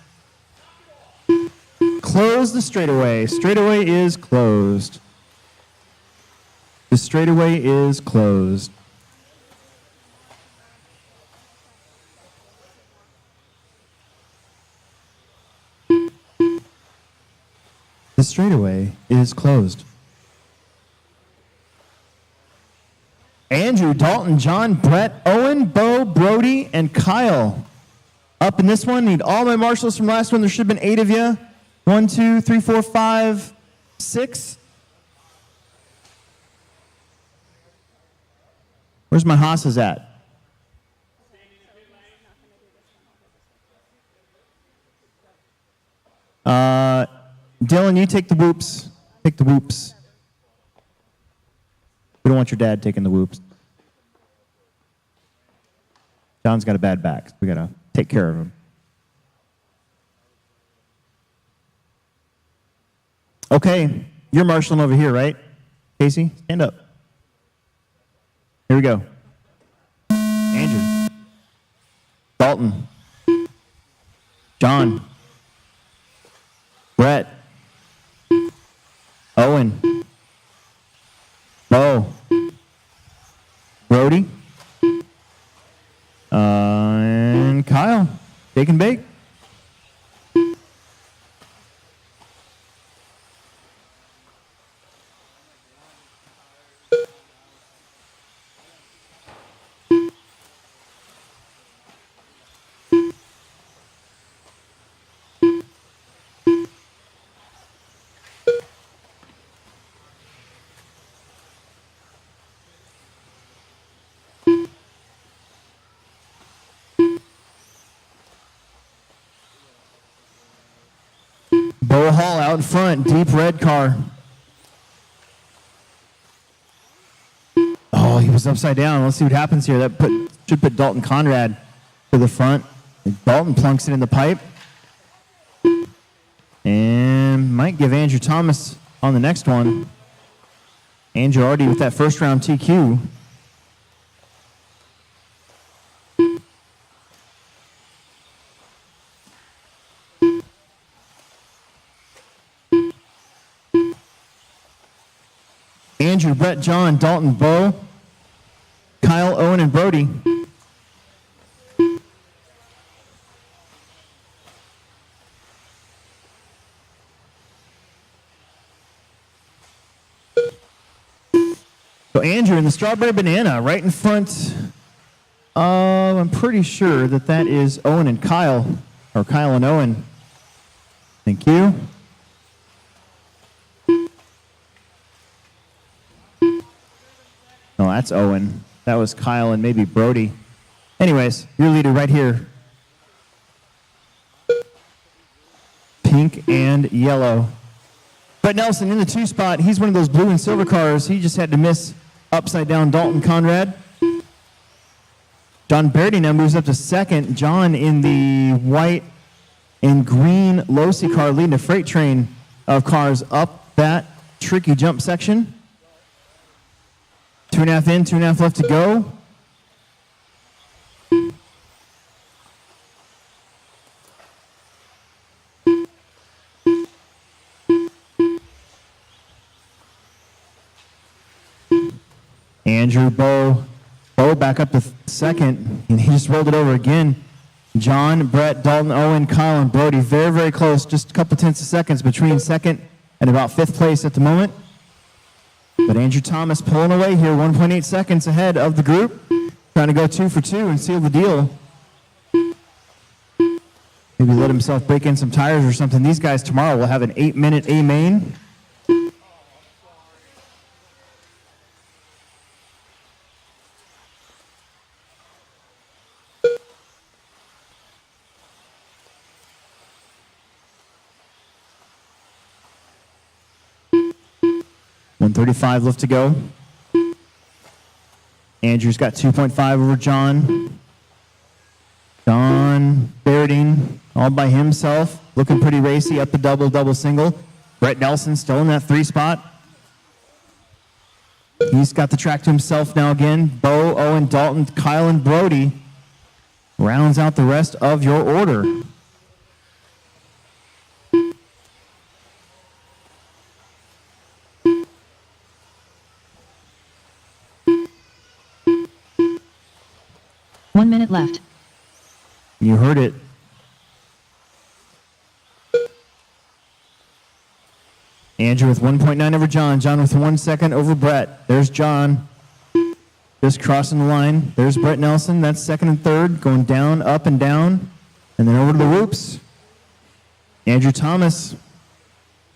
close the straightaway. Straightaway is closed. The straightaway is closed. The straightaway is closed. Andrew, Dalton, John, Brett, Owen, Bo, Brody, and Kyle. Up in this one, need all my marshals from last one. There should have been 8 of you. 1, 2, 3, 4, 5, 6. Where's my hosses at? Dylan, you take the whoops. Take the whoops. We don't want your dad taking the whoops. John's got a bad back. We got to take care of him. Okay, you're marshaling over here, right? Casey, stand up. Here we go. Andrew. Dalton. John. Brett. Owen. Bo. Brody. And Kyle. Bake and bake. Bo Hall out in front, deep red car. Oh, he was upside down. Let's see what happens here. That should put Dalton Conrad to the front. Dalton plunks it in the pipe. And might give Andrew Thomas on the next one. Andrew already with that first round TQ. Andrew, Brett, John, Dalton, Bo, Kyle, Owen, and Brody. So Andrew in the strawberry banana right in front. I'm pretty sure that is Owen and Kyle, or Kyle and Owen. Thank you. No, that's Owen. That was Kyle and maybe Brody. Anyways, your leader right here. Pink and yellow. Brett Nelson in the 2 spot. He's one of those blue and silver cars. He just had to miss upside down Dalton Conrad. John Verdi now moves up to second. John in the white and green Losi car leading a freight train of cars up that tricky jump section. 2.5 in, 2.5 left to go. Andrew, Bo back up to second, and he just rolled it over again. John, Brett, Dalton, Owen, Kyle, and Brody, very, very close, just a couple tenths of seconds between second at about 5th place at the moment. But Andrew Thomas pulling away here, 1.8 seconds ahead of the group, trying to go 2 for 2 and seal the deal. Maybe let himself break in some tires or something. These guys tomorrow will have an 8-minute A main. .135 left to go. Andrew's got 2.5 over John. John Berding all by himself, looking pretty racy up the double single. Brett Nelson still in that 3 spot. He's got the track to himself now again. Bo, Owen, Dalton, Kyle, and Brody rounds out the rest of your order.
One minute left.
You heard it. Andrew with 1.9 over John. John with 1 second over Brett. There's John. Just crossing the line. There's Brett Nelson. That's second and third. Going down, up, and down. And then over to the whoops. Andrew Thomas.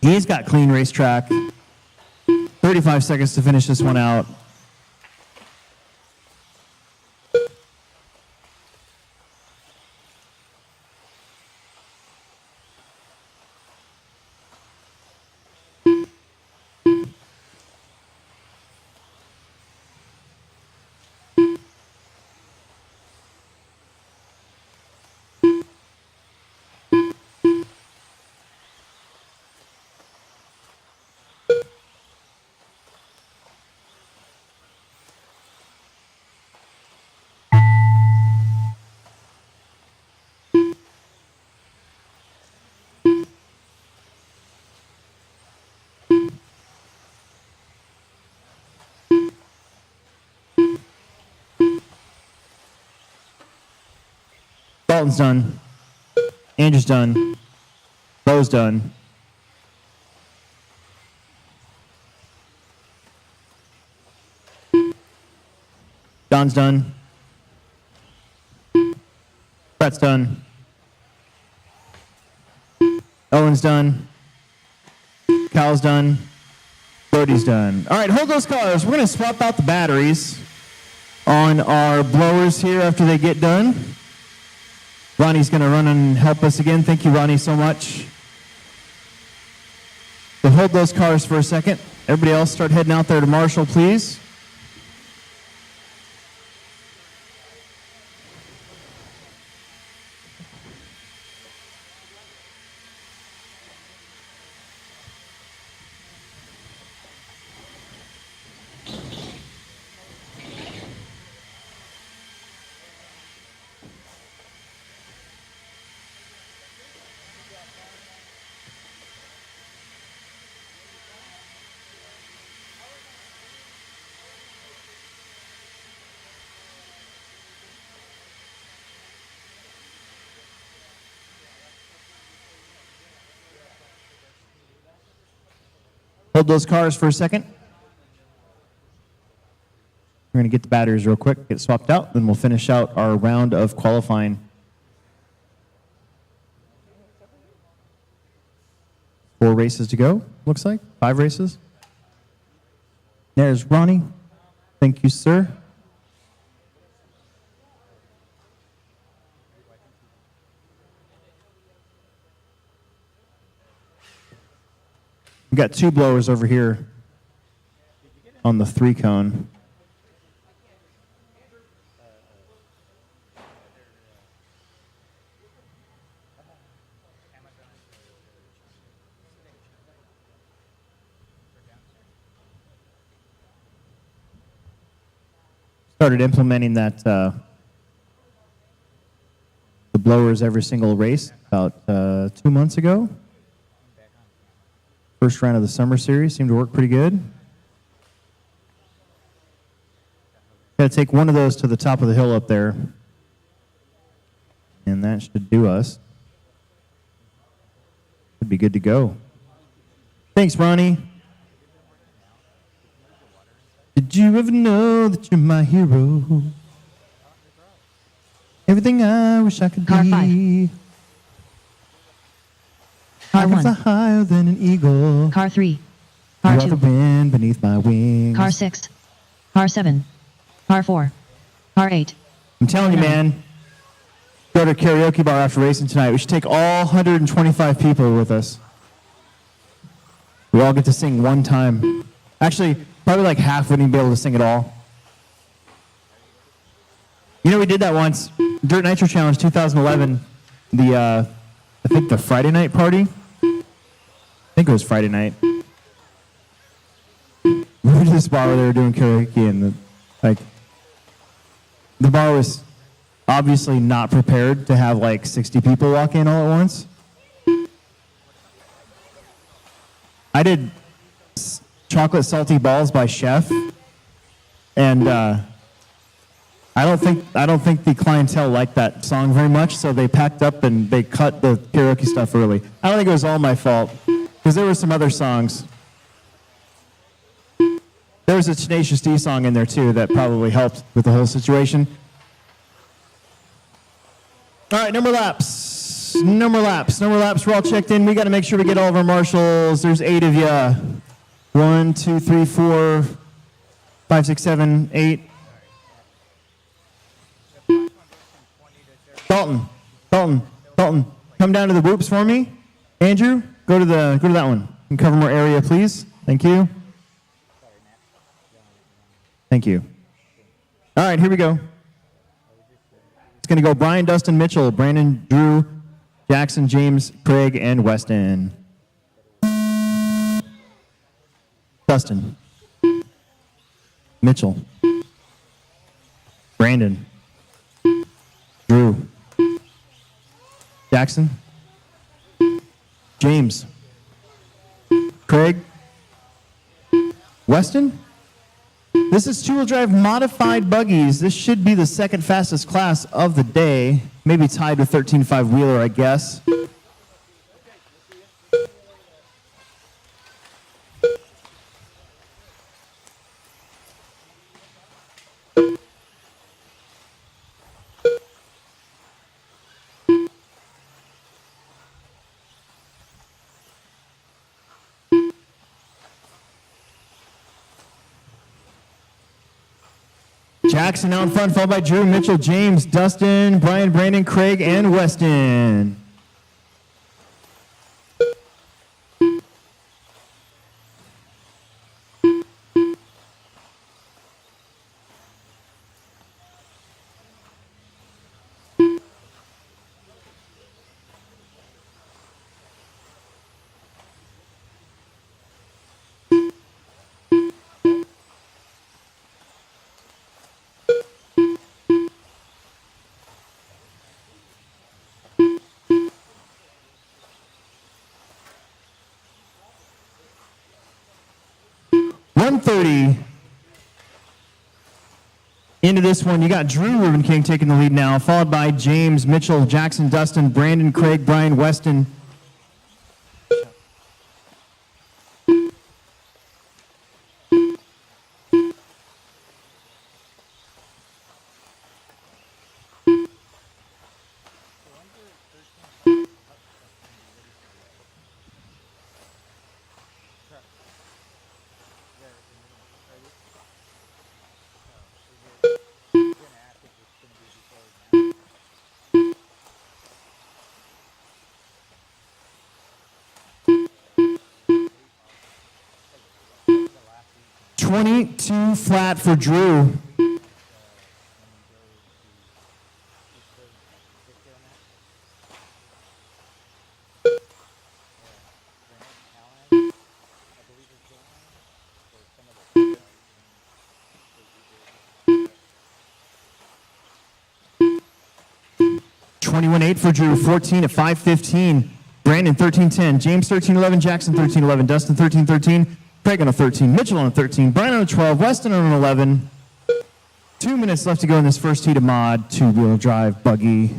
He's got clean racetrack. 35 seconds to finish this one out. Dalton's done. Andrew's done. Bo's done. John's done. Brett's done. Owen's done. Kyle's done. Brody's done. All right, hold those cars. We're going to swap out the batteries on our blowers here after they get done. Ronnie's going to run and help us again. Thank you, Ronnie, so much. So hold those cars for a second. Everybody else start heading out there to Marshall, please. Hold those cars for a second. We're going to get the batteries real quick, get swapped out, then we'll finish out our round of qualifying. 4 races to go, looks like. 5 races. There's Ronnie. Thank you, sir. We've got 2 blowers over here on the 3 cone. Started implementing that the blowers every single race about 2 months ago. First round of the summer series seemed to work pretty good. Got to take one of those to the top of the hill up there. And that should do us. Should be good to go. Thanks, Ronnie. Did you ever know that you're my hero? Everything I wish I could
Car
be.
Car
I can fly
1.
higher than an eagle.
Car 3. Car
You are the
2.
wind beneath my wings.
Car 6. Car 7. Car 4. Car 8.
I'm telling you, man. Go to a karaoke bar after racing tonight. We should take all 125 people with us. We all get to sing one time. Actually, probably like half wouldn't even be able to sing at all. You know, we did that once. Dirt Nitro Challenge 2011. I think the Friday night party. I think it was Friday night. We went to this bar where they were doing karaoke, and the bar was obviously not prepared to have like 60 people walk in all at once. I did Chocolate Salty Balls by Chef, and I don't think the clientele liked that song very much, so they packed up and they cut the karaoke stuff early. I don't think it was all my fault, because there were some other songs. There was a Tenacious D song in there too that probably helped with the whole situation. All right, no more laps. No more laps. No more laps. We're all checked in. We got to make sure we get all of our marshals. There's 8 of you. 1, 2, 3, 4, 5, 6, 7, 8. Dalton, come down to the whoops for me. Andrew, go to that one and cover more area, please. Thank you. Thank you. All right, here we go. It's going to go Brian, Dustin, Mitchell, Brandon, Drew, Jackson, James, Craig, and Weston. Dustin, Mitchell, Brandon, Drew, Jackson, James, Craig, Weston. This is two-wheel drive modified buggies. This should be the second fastest class of the day. Maybe tied with 13.5 Wheeler, I guess. Jackson out in front, followed by Drew, Mitchell, James, Dustin, Brian, Brandon, Craig, and Weston. Into this one, you got Drew Reuben King taking the lead now, followed by James, Mitchell, Jackson, Dustin, Brandon, Craig, Brian, Weston. .22 flat for Drew. .21.8 for Drew, 14 at 5:15. Brandon 13:10, James 13:11, Jackson 13:11, Dustin 13:13. Craig on a 13, Mitchell on a 13, Brian on a 12, Weston on an 11. 2 minutes left to go in this first heat of mod, two-wheel drive buggy.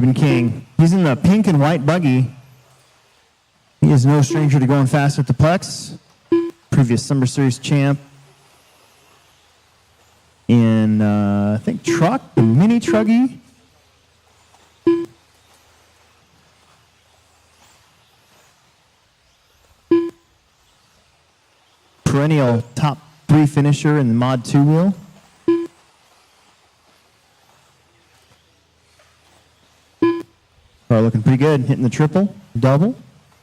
Ruben King. He's in the pink and white buggy. He is no stranger to going fast at the Plex. Previous Summer Series champ. In, I think, truck, the mini truggy. Perennial top 3 finisher in the Mod 2 wheel. Car looking pretty good, hitting the triple, double,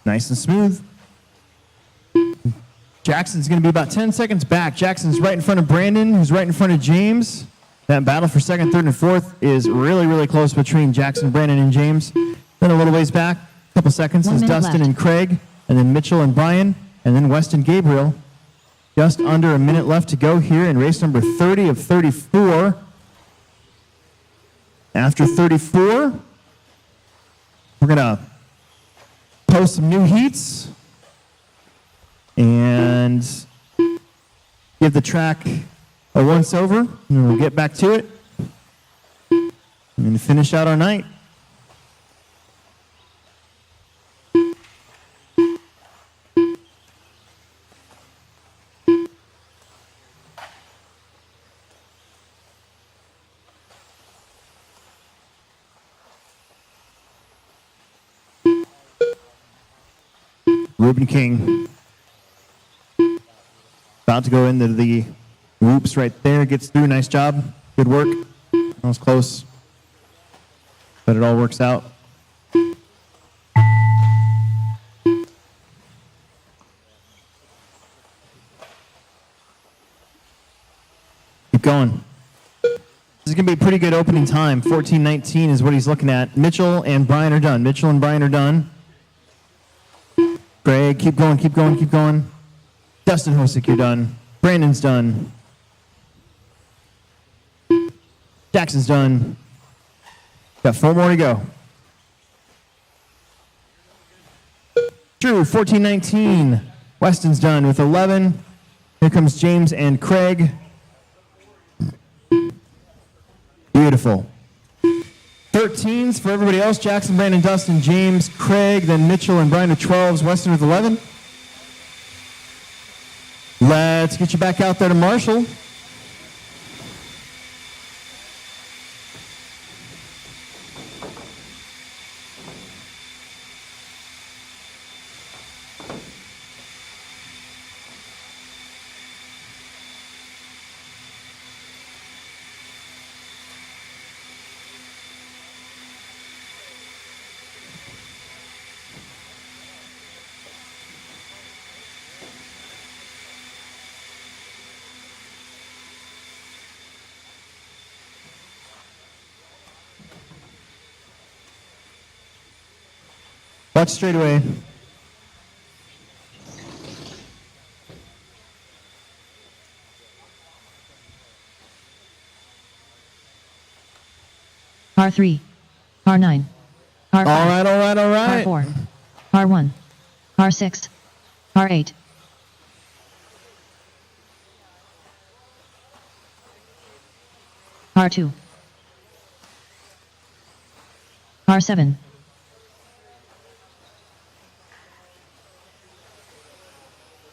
nice and smooth. Jackson's going to be about 10 seconds back. Jackson's right in front of Brandon, who's right in front of James. That battle for second, third, and fourth is really, really close between Jackson, Brandon, and James. Then a little ways back, a couple seconds, is Dustin
left.
and Craig, and then Mitchell and Brian, and then Weston Gabriel. Just under a minute left to go here in race number 30 of 34. After 34, we're going to post some new heats and give the track a once over, and then we'll get back to it and finish out our night. Ruben King about to go into the whoops right there. Gets through. Nice job. Good work. That was close, but it all works out. Keep going. This is going to be a pretty good opening time. 14:19 is what he's looking at. Mitchell and Brian are done. Mitchell and Brian are done. Greg, keep going, keep going, keep going. Dustin Hosick, you're done. Brandon's done. Jackson's done. Got 4 more to go. Drew, 14:19. Weston's done with 11. Here comes James and Craig. Beautiful. 13s for everybody else. Jackson, Brandon, Dustin, James, Craig, then Mitchell and Brian with 12s. Weston with 11. Let's get you back out there to Marshall. Watch straight away.
R3, R9, R5,
All right, all right, all right.
R4, R1, R6, R8, R2, R7,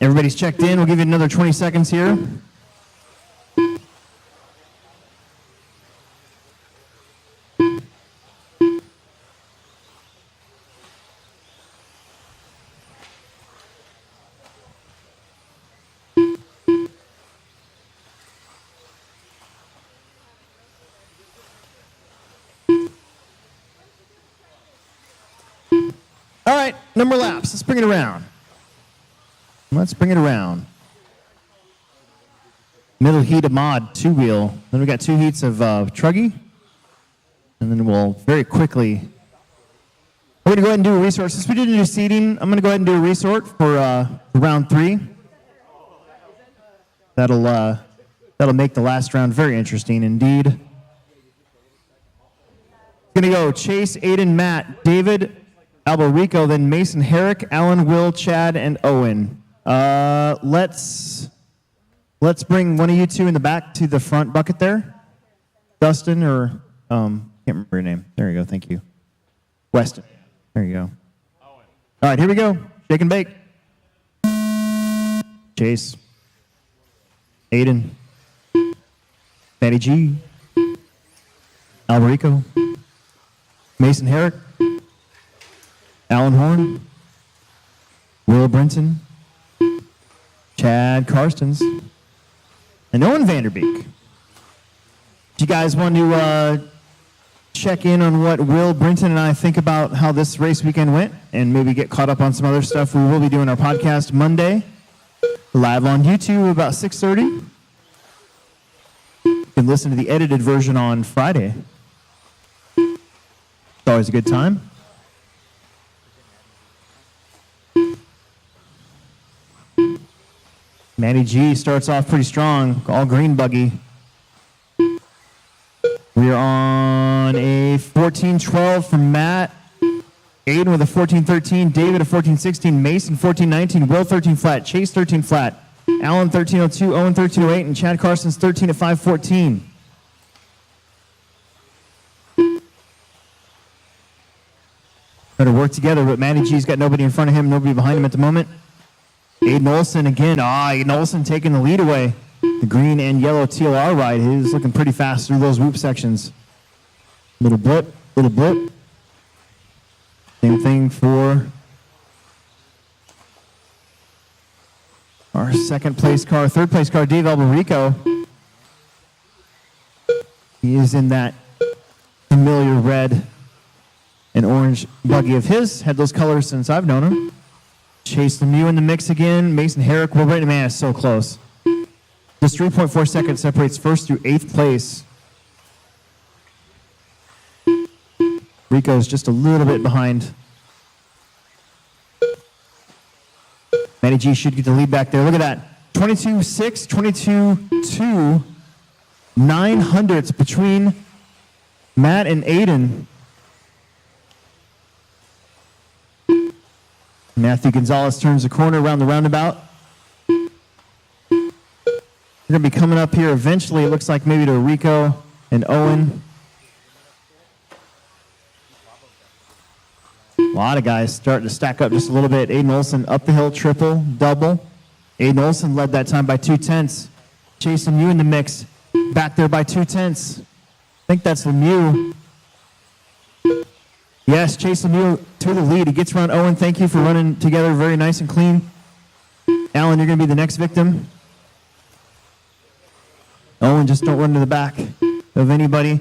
Everybody's checked in. We'll give you another 20 seconds here. All right, number of laps. Let's bring it around. Let's bring it around. Middle heat of mod 2-wheel. Then we got 2 heats of truggy. And then we'll very quickly, we're going to go ahead and do a resort. Since we didn't do seating, I'm going to go ahead and do a resort for round 3. That'll make the last round very interesting indeed. Going to go Chase, Aiden, Matt, David, Alberico, then Mason, Herrick, Alan, Will, Chad, and Owen. Let's bring one of you two in the back to the front bucket there. Dustin or, can't remember your name. There you go, thank you. Weston. There you go. All right, here we go. Shake and bake. Chase. Aiden. Matty G. Alberico. Mason Herrick. Alan Horn. Will Brinson. Chad Karstens. And Owen Vanderbeek. Do you guys want to check in on what Will Brinton and I think about how this race weekend went and maybe get caught up on some other stuff? We will be doing our podcast Monday, live on YouTube about 6:30. You can listen to the edited version on Friday. It's always a good time. Matty G starts off pretty strong, all green buggy. We are on a 14-12 from Matt. Aiden with a 14-13. David a 14-16. Mason 14-19. Will 13 flat. Chase 13 flat. Alan 13-02. Owen 13-08. And Chad Carson's 13 at 5-14. Better work together, but Matty G's got nobody in front of him, nobody behind him at the moment. Aiden Olson again. Aiden Olson taking the lead away. The green and yellow TLR ride. He's looking pretty fast through those whoop sections. Little blip, little blip. Same thing for our second place car, third place car, Dave Alberico. He is in that familiar red and orange buggy of his. Had those colors since I've known him. Chase Lemieux in the mix again. Mason Herrick, Will Brinton, man, it's so close. Just 3.4 seconds separates first through 8th place. Rico's just a little bit behind. Matty G should get the lead back there. Look at that. 22.6, 22.2, 900ths between Matt and Aiden. Matthew Gonzalez turns the corner around the roundabout. They're going to be coming up here eventually, it looks like maybe to Rico and Owen. A lot of guys starting to stack up just a little bit. Aiden Olson up the hill, triple, double. Aiden Olson led that time by 2/10. Chase Lemieux in the mix, back there by 2/10. I think that's Lemieux. Yes, Chase Lemieux to the lead. He gets around Owen. Thank you for running together very nice and clean. Alan, you're going to be the next victim. Owen, just don't run to the back of anybody.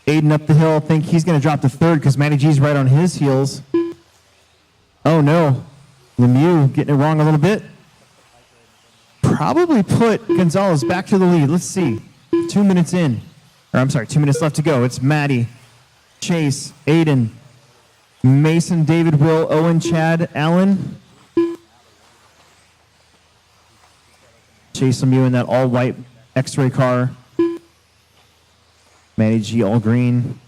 Aiden up the hill. I think he's going to drop to third because Matty G's right on his heels. Oh, no. Lemieux getting it wrong a little bit. Probably put Gonzalez back to the lead. Let's see. 2 minutes in. Or I'm sorry, 2 minutes left to go. It's Matty, Chase, Aiden, Mason, David, Will, Owen, Chad, Alan. Chase Lemieux in that all-white X-ray car. Matty G all green.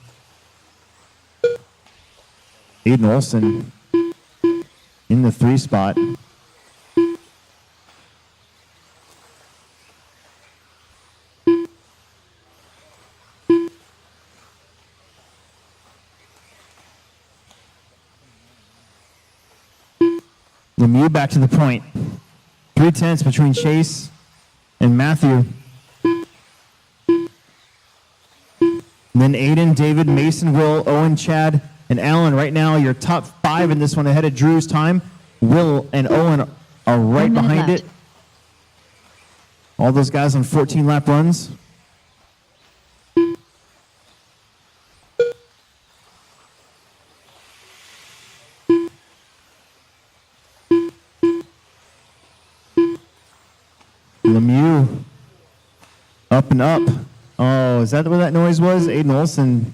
Aiden Olson in the 3 spot. Lemieux back to the point. 3/10 between Chase and Matthew. And then Aiden, David, Mason, Will, Owen, Chad, and Alan. Right now, your top 5 in this one ahead of Drew's time. Will and Owen are right behind it. All those guys on 14-lap runs. Lemieux up and up. Oh, is that where that noise was? Aiden Olson,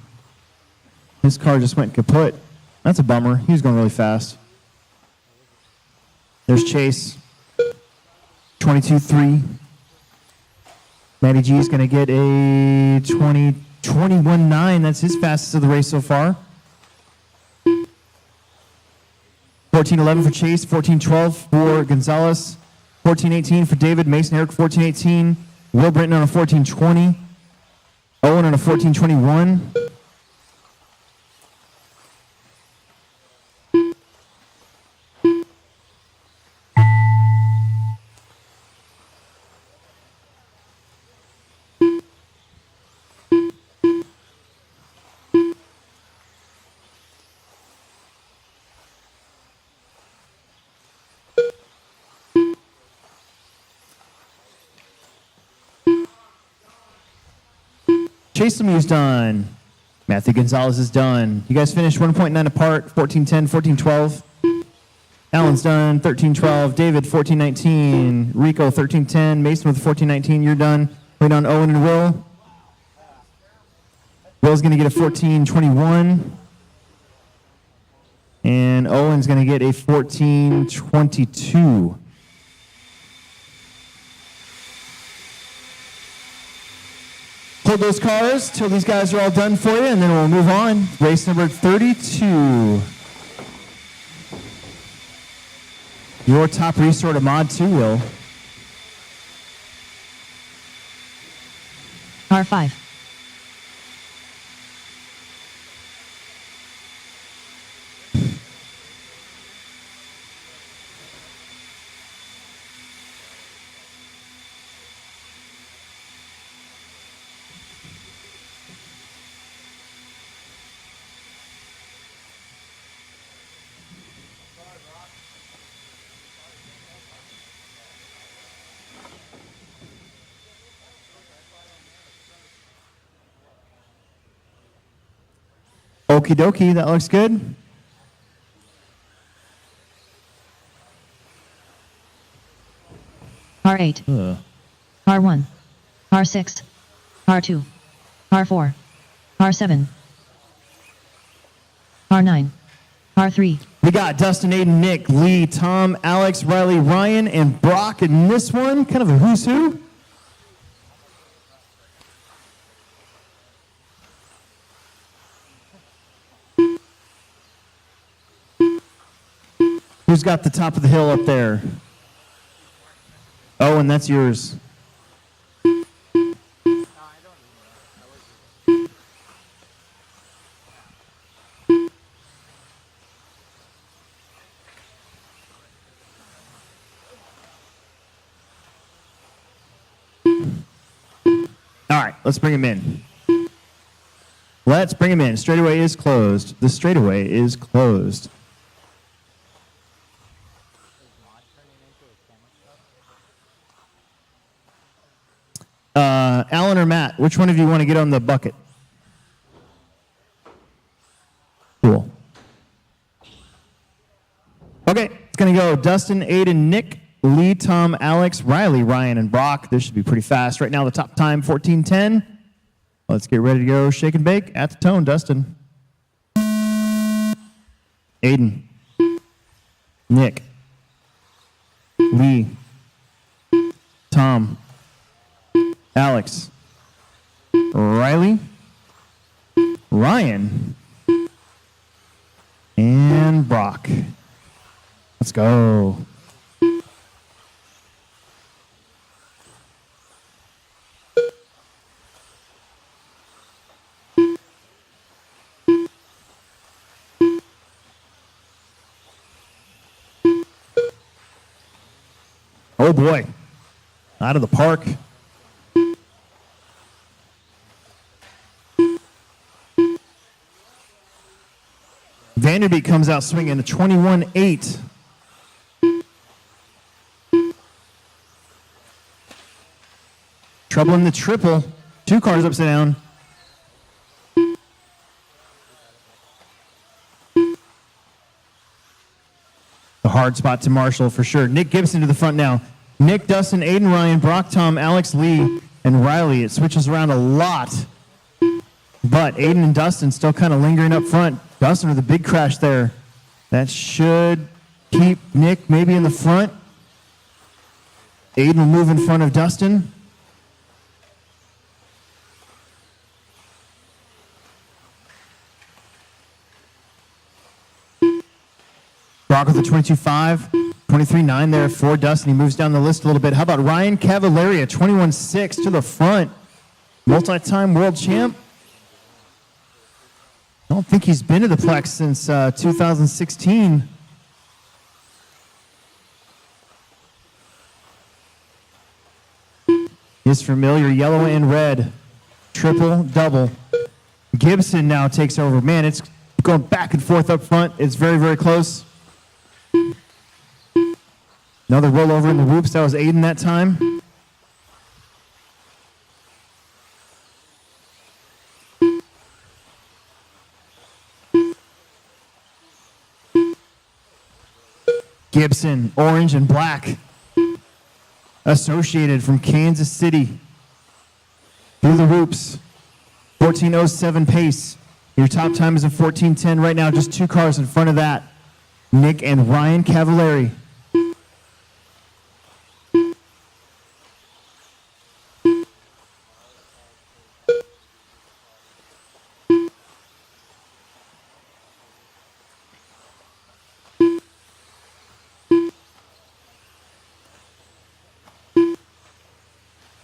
his car just went kaput. That's a bummer. He was going really fast. There's Chase, 22.3. Matty G is going to get a 21.9. That's his fastest of the race so far. 14.11 for Chase, 14.12 for Gonzalez, 14.18 for David, Mason Herrick 14.18, Will Brinton on a 14.20, Owen on a 14.21. Chase Lemieux's done. Matthew Gonzalez is done. You guys finished 1.9 apart, 14-10, 14-12. Alan's done, 13-12. David, 14-19. Rico, 13-10. Mason with 14-19. You're done. Wait on Owen and Will. Will's going to get a 14-21. And Owen's going to get a 14-22. Hold those cars till these guys are all done for you, and then we'll move on. Race number 32. Your top resort of Mod 2, Will.
R5.
Okie dokie, that looks good.
R8. R1. R6. R2. R4. R7. R9. R3.
We got Dustin, Aiden, Nick, Lee, Tom, Alex, Riley, Ryan, and Brock in this one. Kind of a who's who. Who's got the top of the hill up there? Oh, and that's yours. All right, let's bring him in. Let's bring him in. Straightaway is closed. The straightaway is closed. Alan or Matt, which one of you want to get on the bucket? Cool. Okay, it's going to go Dustin, Aiden, Nick, Lee, Tom, Alex, Riley, Ryan, and Brock. This should be pretty fast. Right now, the top time, 14:10. Let's get ready to go shake and bake at the tone, Dustin. Aiden. Nick. Lee. Tom. Alex. Riley. Ryan. And Brock. Let's go. Oh boy. Out of the park. Vanderbeek comes out swinging a 21-8. Trouble in the triple. Two cars upside down. A hard spot to Marshall for sure. Nick Gibson to the front now. Nick, Dustin, Aiden, Ryan, Brock, Tom, Alex, Lee, and Riley. It switches around a lot. But Aiden and Dustin still kind of lingering up front. Dustin with a big crash there. That should keep Nick maybe in the front. Aiden will move in front of Dustin. Brock with a 22.5, 23.9 there for Dustin. He moves down the list a little bit. How about Ryan Cavallari, 21.6 to the front. Multi-time world champ. I don't think he's been to the Plex since 2016. His familiar yellow and red. Triple, double. Gibson now takes over. Man, it's going back and forth up front. It's very, very close. Another rollover in the whoops. That was Aiden that time. Gibson, orange and black. Associated from Kansas City. Through the hoops. 14:07 pace. Your top time is a 14:10 right now. Just 2 cars in front of that. Nick and Ryan Cavallari.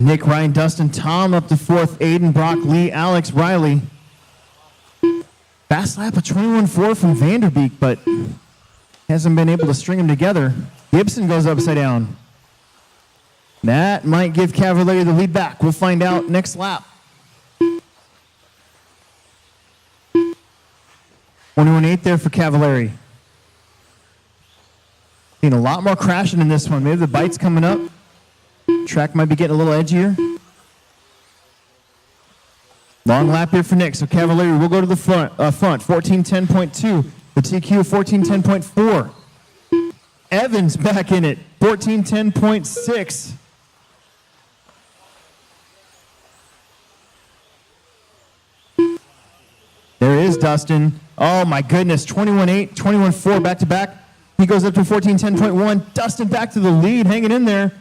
Nick, Ryan, Dustin, Tom up to 4th. Aiden, Brock, Lee, Alex, Riley. Fast lap of 21.4 from Vanderbeek, but hasn't been able to string them together. Gibson goes upside down. That might give Cavallari the lead back. We'll find out next lap. 21.8 there for Cavallari. Seen a lot more crashing in this one. Maybe the bite's coming up. Track might be getting a little edgier. Long lap here for Nick. So Cavallari will go to the front. 14:10.2. The TQ 14:10.4. Evans back in it. 14:10.6. There is Dustin. Oh my goodness. 21.8, 21.4 back to back. He goes up to 14:10.1. Dustin back to the lead, hanging in there.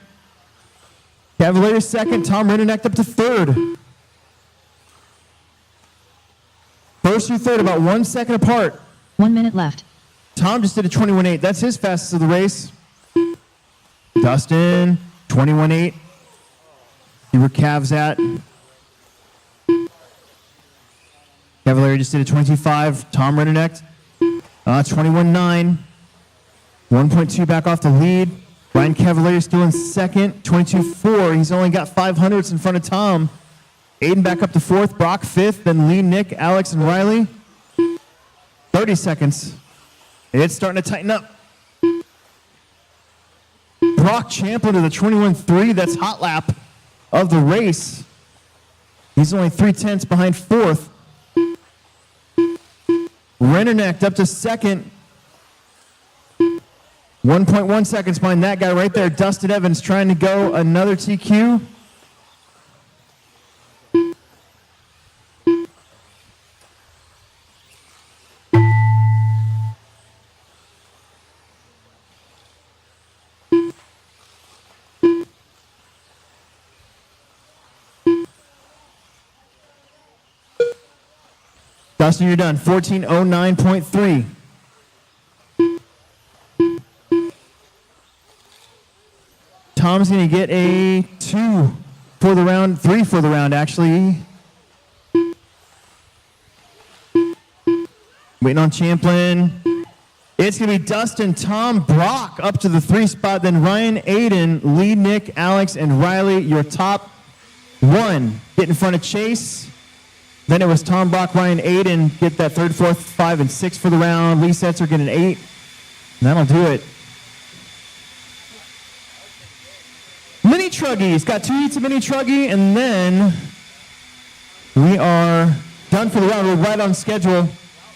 Cavallari second. Tom Rinnenecht up to 3rd. First through 3rd, about 1 second apart.
1 minute left.
Tom just did a 21.8. That's his fastest of the race. Dustin, 21.8. See where Cav's at. Cavallari just did a 22.5. Tom Rinnenecht, 21.9. 1.2 back off the lead. Ryan Cavallari still in second, 22.4. He's only got 500ths in front of Tom. Aiden back up to 4th, Brock 5th, then Lee, Nick, Alex, and Riley. 30 seconds. It's starting to tighten up. Brock Champlin to the 21.3. That's hot lap of the race. He's only 3/10 behind 4th. Rinnenecht up to 2nd. 1.1 seconds behind that guy right there. Dustin Evans trying to go another TQ. Dustin, you're done. 14:09.3. Tom's going to get a 2 for the round, 3 for the round, actually. Waiting on Champlin. It's going to be Dustin, Tom, Brock up to the 3 spot, then Ryan, Aiden, Lee, Nick, Alex, and Riley, your top 1. Get in front of Chase. Then it was Tom, Brock, Ryan, Aiden get that 3rd, 4th, 5, and 6 for the round. Lee Setzer get an 8. And that'll do it. Mini Truggies. Got 2 heats of Mini Truggy, and then we are done for the round. We're right on schedule.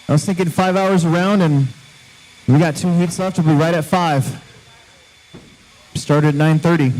I was thinking 5 hours a round, and we got 2 heats left. We'll be right at 5. Started at 9:30.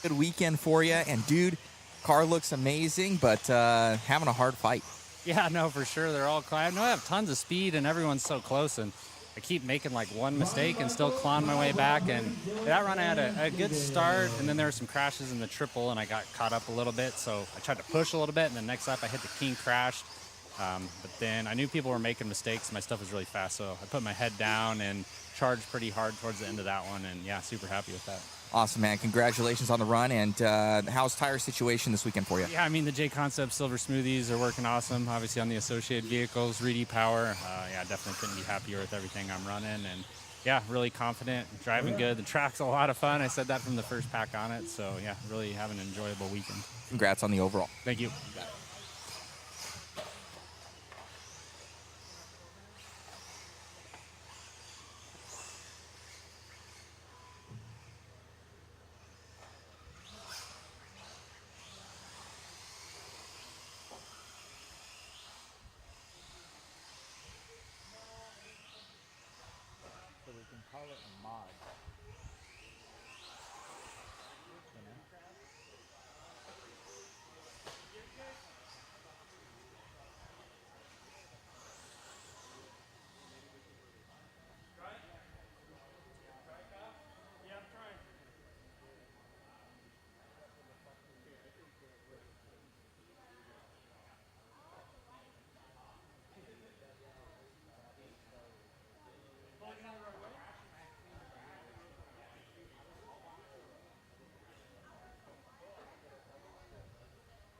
Good weekend for you, and dude, car looks amazing, but having a hard fight.
Yeah, no, for sure. They're all. I know I have tons of speed, and everyone's so close, and I keep making like one mistake and still clawing my way back. And that run I had a good start, and then there were some crashes in the triple, and I got caught up a little bit. So I tried to push a little bit, and the next lap I hit the king, crashed. But then I knew people were making mistakes. My stuff was really fast, so I put my head down and charged pretty hard towards the end of that one, and yeah, super happy with that.
Awesome, man. Congratulations on the run. And how's tire situation this weekend for you?
Yeah, I mean, the JConcepts Silver Smoothies are working awesome. Obviously on the associated vehicles, Reedy Power. Yeah, definitely couldn't be happier with everything I'm running. And yeah, really confident, driving good. The track's a lot of fun. I said that from the first pack on it. So yeah, really having an enjoyable weekend.
Congrats on the overall.
Thank you.
So we can call it a mod. You know?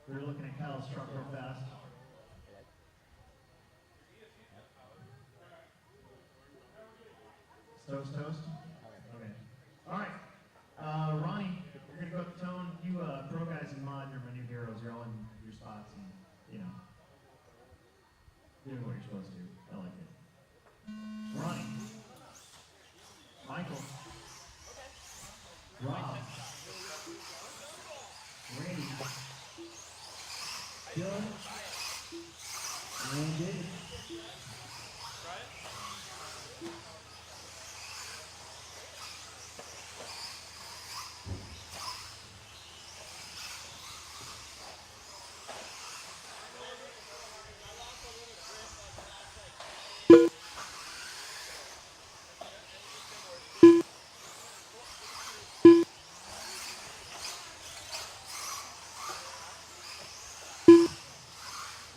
We're looking at Kyle's truck real fast. Toast. Okay. All right. Ronnie, you're gonna go up the tone. You pro guys and mod, you're my new heroes. You're all in your spots, and doing what you're supposed to. I like it. Ronnie, Michael, Rob, Randy, Dylan, and David.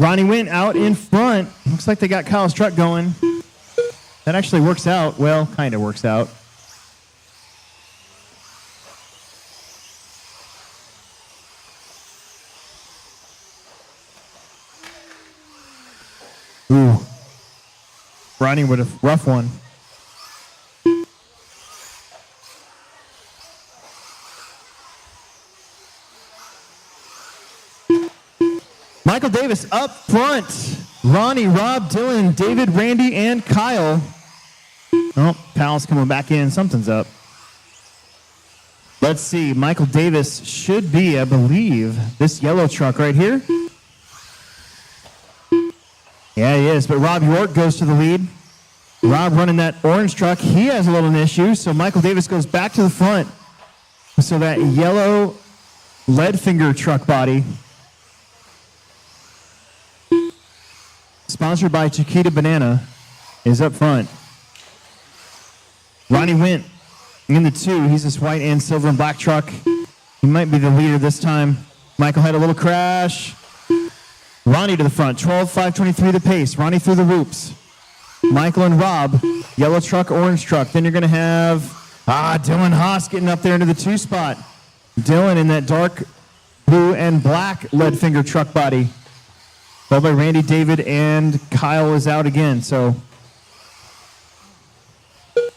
Ronnie went out in front. Looks like they got Kyle's truck going. That actually works out. Well, kind of works out. Ooh. Ronnie with a rough one. Michael Davis up front. Ronnie, Rob, Dylan, David, Randy, and Kyle. Oh, Pal's coming back in. Something's up. Let's see. Michael Davis should be, I believe, this yellow truck right here. Yeah, he is. But Rob York goes to the lead. Rob running that orange truck. He has a little issue, so Michael Davis goes back to the front. So that yellow lead finger truck body, sponsored by Chiquita Banana, is up front. Ronnie went in the 2. He's this white and silver and black truck. He might be the leader this time. Michael had a little crash. Ronnie to the front, 12.523 the pace. Ronnie through the whoops. Michael and Rob, yellow truck, orange truck. Then you're going to have Dylan Haas getting up there into the 2 spot. Dylan in that dark blue and black lead finger truck body. Followed by Randy, David, and Kyle is out again. So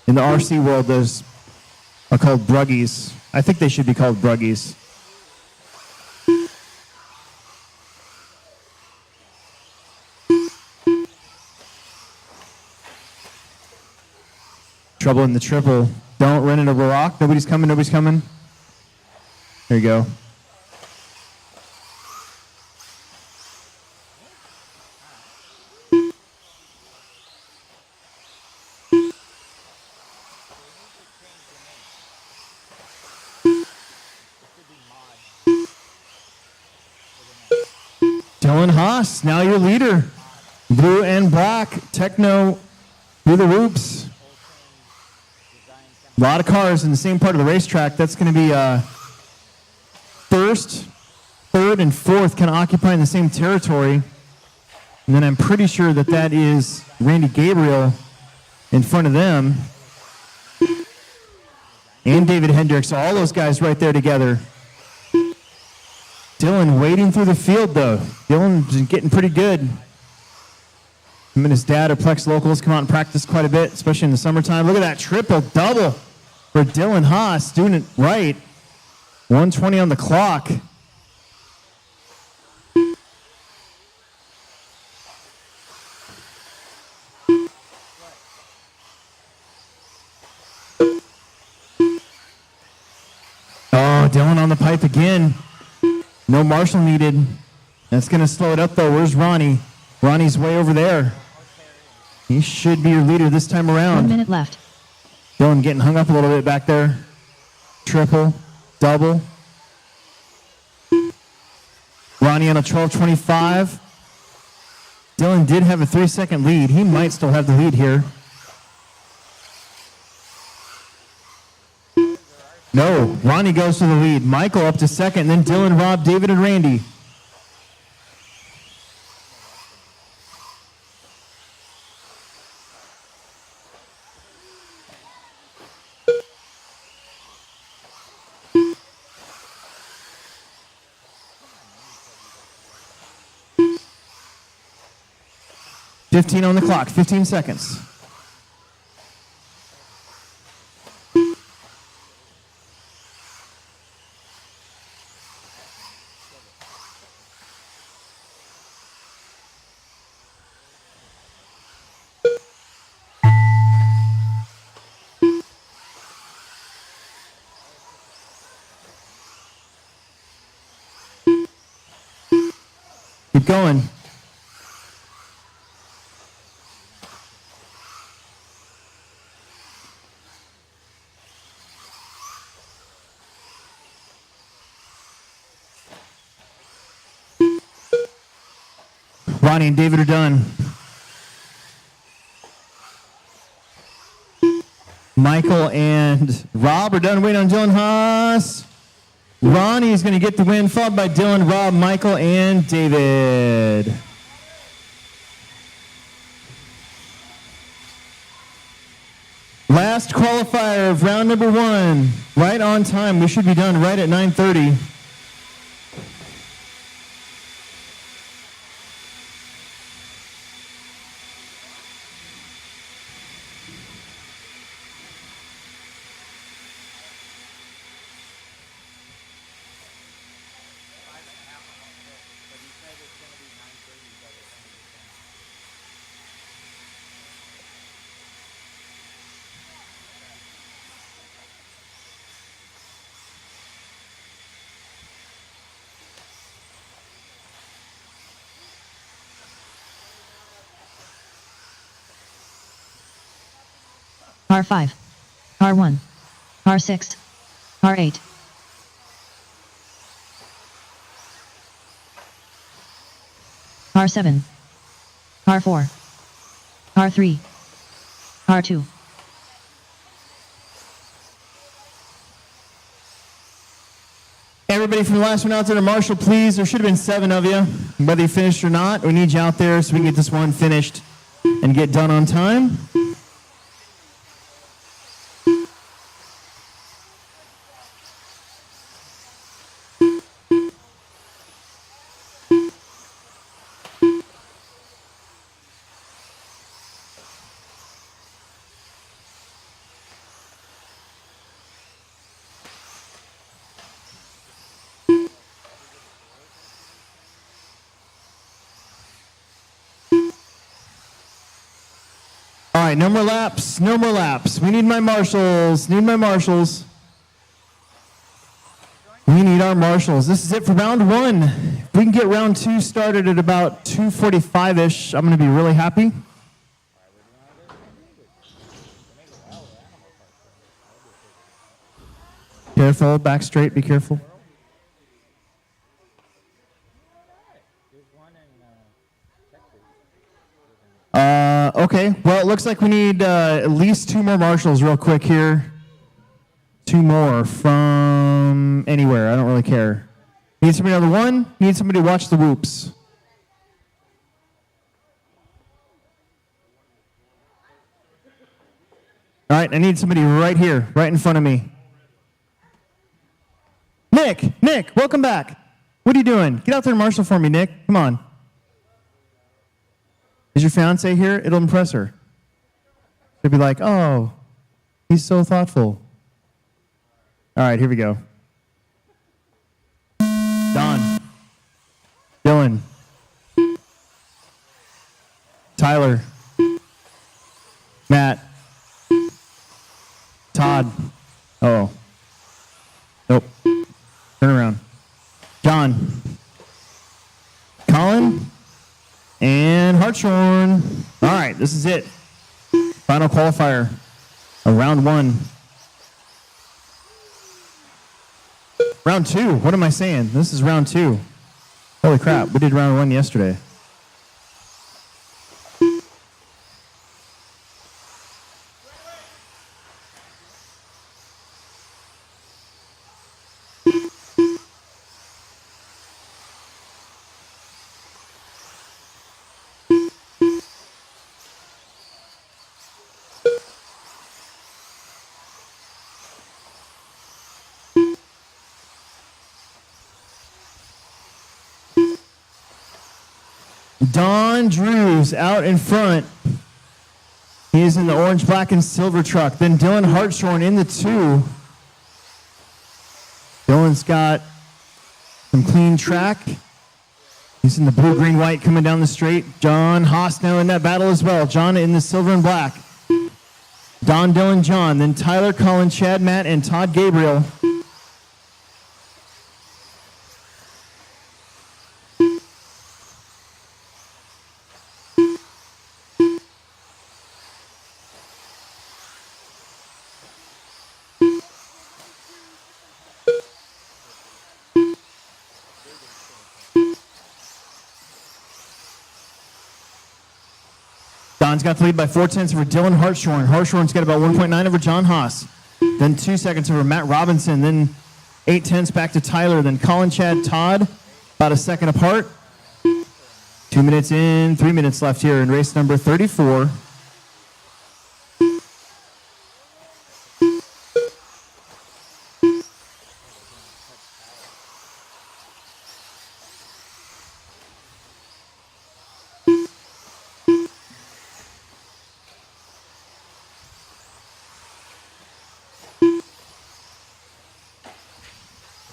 in the RC world, those are called bruggies. I think they should be called bruggies. Trouble in the triple. Don't run into a rock. Nobody's coming. There you go. Dylan Haas, now your leader. Blue and black, techno through the whoops. A lot of cars in the same part of the racetrack. That's going to be first, third, and fourth kind of occupying the same territory. And then I'm pretty sure that is Randy Gabriel in front of them. and David Hendricks, all those guys right there together. Dylan wading through the field, though. Dylan's getting pretty good. Him and his dad are Plex locals, come out and practice quite a bit, especially in the summertime. Look at that triple-double for Dylan Haas, doing it right. 120 on the clock. Oh, Dylan on the pipe again. No marshal needed. That's going to slow it up, though. Where's Ronnie? Ronnie's way over there. He should be your leader this time around.
1 minute left.
Dylan getting hung up a little bit back there. Triple, double. Ronnie on a 12:25. Dylan did have a 3-second lead. He might still have the lead here. No, Ronnie goes to the lead. Michael up to second, then Dylan, Rob, David, and Randy. $15 on the clock, 15 seconds. Keep going. Ronnie and David are done. Michael and Rob are done waiting on Dylan Haas. Ronnie is going to get the win, followed by Dylan, Rob, Michael, and David. Last qualifier of round number 1. Right on time. We should be done right at 9:30.
R5, R1, R6, R8. R7, R4, R3, R2.
Everybody from the last one out there to Marshall, please. There should have been 7 of you. Whether you finished or not, we need you out there so we can get this one finished and get done on time. All right, no more laps, no more laps. We need my marshals, need my marshals. We need our marshals. This is it for round 1. If we can get round 2 started at about 2:45-ish, I'm going to be really happy. Careful, back straight, be careful. Okay, well, it looks like we need at least 2 more marshals real quick here. 2 more from anywhere, I don't really care. Need somebody on the 1, need somebody to watch the whoops. All right, I need somebody right here, right in front of me. Nick, welcome back. What are you doing? Get out there and marshal for me, Nick. Come on. Is your fiance here? It'll impress her. She'll be like, oh, he's so thoughtful. All right, here we go. Don. Dylan. Tyler. Matt. Todd. Oh. Nope. Turn around. John. Colin. And Hartshorn. All right, this is it. Final qualifier of round 1. Round 2. What am I saying? This is round 2. Holy crap. We did round 1 yesterday. Don Drews out in front. He is in the orange, black, and silver truck. Then Dylan Hartshorn in the 2. Dylan's got some clean track. He's in the blue, green, white coming down the straight. John Haas now in that battle as well. John in the silver and black. Don, Dylan, John. Then Tyler, Colin, Chad, Matt, and Todd Gabriel. Don's got the lead by 4/10 over Dylan Hartshorn. Hartshorn's got about 1.9 over John Haas. Then 2 seconds over Matt Robinson. Then 8/10 back to Tyler. Then Colin, Chad, Todd, about a second apart. 2 minutes in, 3 minutes left here in race number 34.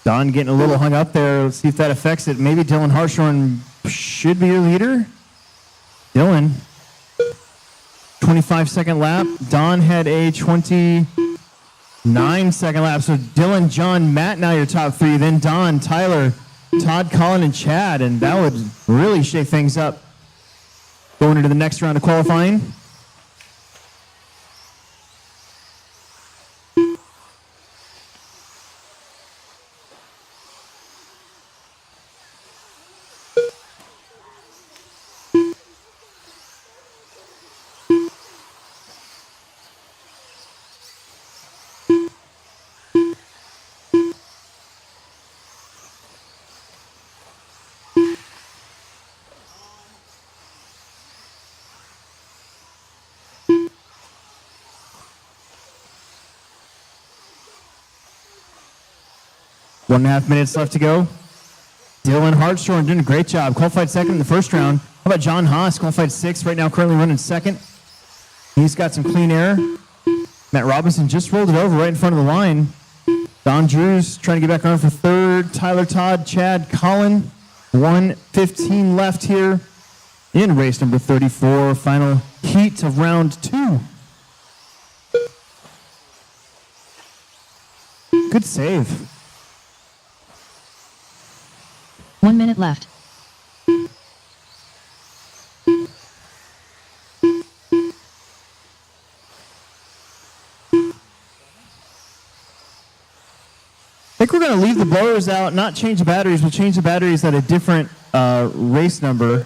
Don getting a little hung up there. Let's see if that affects it. Maybe Dylan Hartshorn should be your leader. Dylan, 25-second lap. Don had a 29-second lap. So Dylan, John, Matt now your top 3. Then Don, Tyler, Todd, Colin, and Chad. And that would really shake things up going into the next round of qualifying. One and a half minutes left to go. Dylan Hartshorn doing a great job. Qualified second in the first round. How about John Haas? Qualified 6th, right now currently running second. He's got some clean air. Matt Robinson just rolled it over right in front of the line. Don Drews trying to get back on for 3rd. Tyler, Todd, Chad, Colin. 1:15 left here in race number 34. Final heat of round 2. Good save.
1 minute left.
I think we're going to leave the blowers out, not change the batteries. We'll change the batteries at a different race number,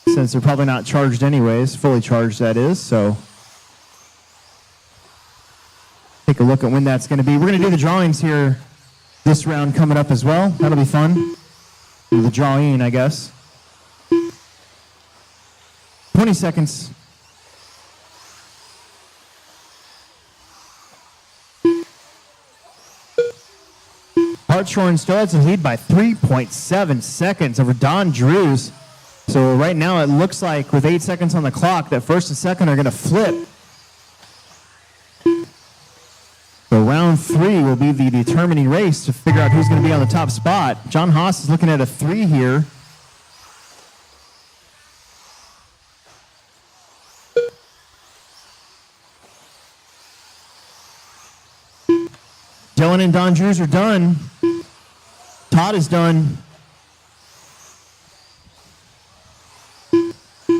since they're probably not charged anyways, fully charged that is. So take a look at when that's going to be. We're going to do the drawings here this round coming up as well. That'll be fun. The drawing, I guess. 20 seconds. Hartshorn still has the lead by 3.7 seconds over Don Drews. So right now it looks like with 8 seconds on the clock that first and second are going to flip. So round 3 will be the determining race to figure out who's going to be on the top spot. John Haas is looking at a 3 here. Dylan and Don Drews are done. Todd is done.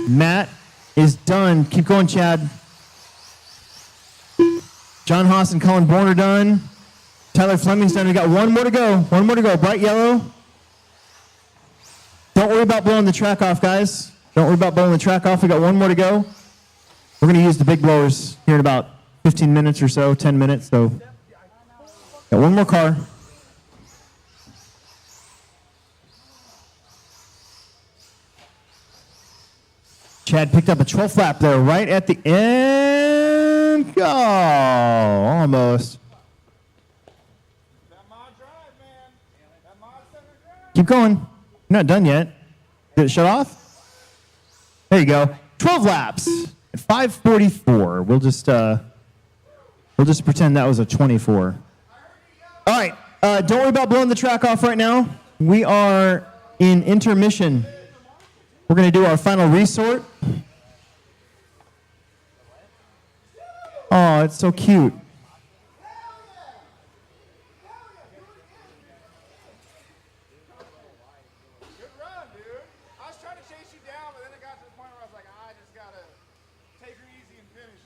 Matt is done. Keep going, Chad. John Haas and Colin Bourne are done. Tyler Fleming's done. We got one more to go. One more to go. Bright yellow. Don't worry about blowing the track off, guys. Don't worry about blowing the track off. We got one more to go. We're going to use the big blowers here in about 15 minutes or so, 10 minutes. So, got one more car. Chad picked up a 12th lap there right at the end. Oh, almost. Keep going. You're not done yet. Did it shut off? There you go. 12 laps at 5:44. We'll just pretend that was a 24. All right. Don't worry about blowing the track off right now. We are in intermission. We're going to do our final resort. Oh, it's so cute.
Good run, dude. I was trying to chase you down, but then it got to the point where I was like, I just got to take her easy and finish.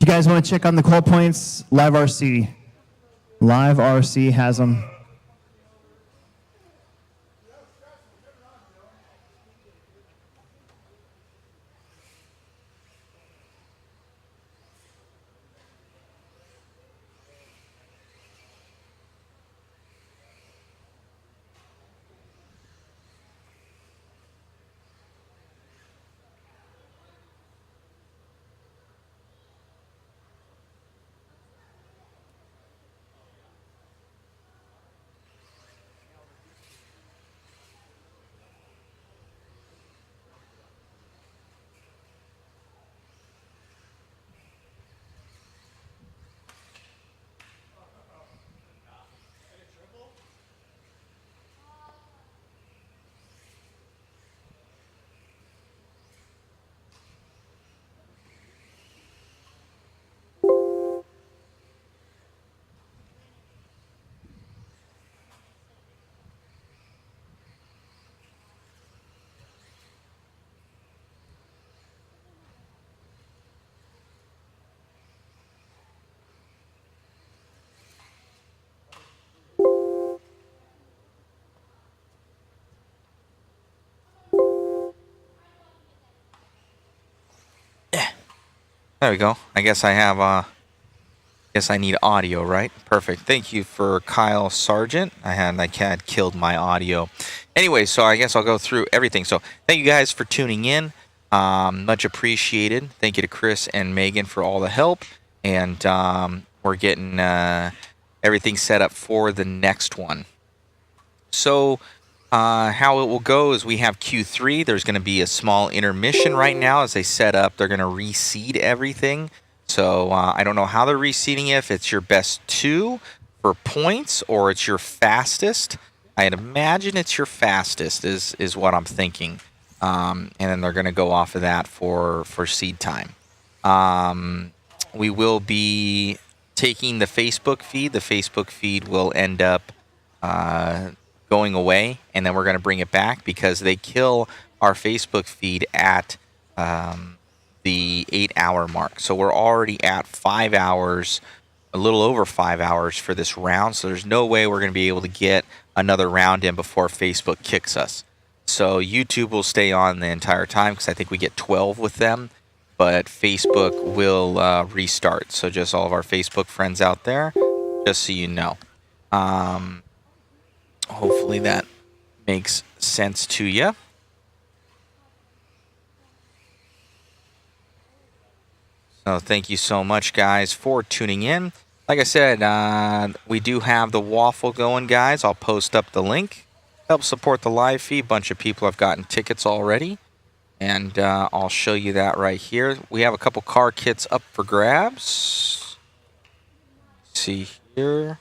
You guys want to check on the call points? Live RC. Live RC has them.
There we go. I guess I have, guess I need audio, right? Perfect. Thank you for Kyle Sargent. I had killed my audio. Anyway, so I guess I'll go through everything. So thank you guys for tuning in. Much appreciated. Thank you to Chris and Megan for all the help. And we're getting everything set up for the next one. So how it will go is we have Q3. There's going to be a small intermission right now as they set up. They're going to reseed everything. So I don't know how they're reseeding it, if it's your best 2 for points or it's your fastest. I'd imagine it's your fastest is what I'm thinking. And then they're going to go off of that for seed time. We will be taking the Facebook feed. The Facebook feed will end up going away, and then we're going to bring it back because they kill our Facebook feed at the 8-hour mark. So we're already at 5 hours, a little over 5 hours for this round. So there's no way we're going to be able to get another round in before Facebook kicks us. So YouTube will stay on the entire time because I think we get 12 with them, but Facebook will restart. So just all of our Facebook friends out there, just so you know. Hopefully that makes sense to you. So thank you so much, guys, for tuning in. Like I said, we do have the waffle going, guys. I'll post up the link. Help support the live feed. Bunch of people have gotten tickets already. And I'll show you that right here. We have a couple car kits up for grabs. See here.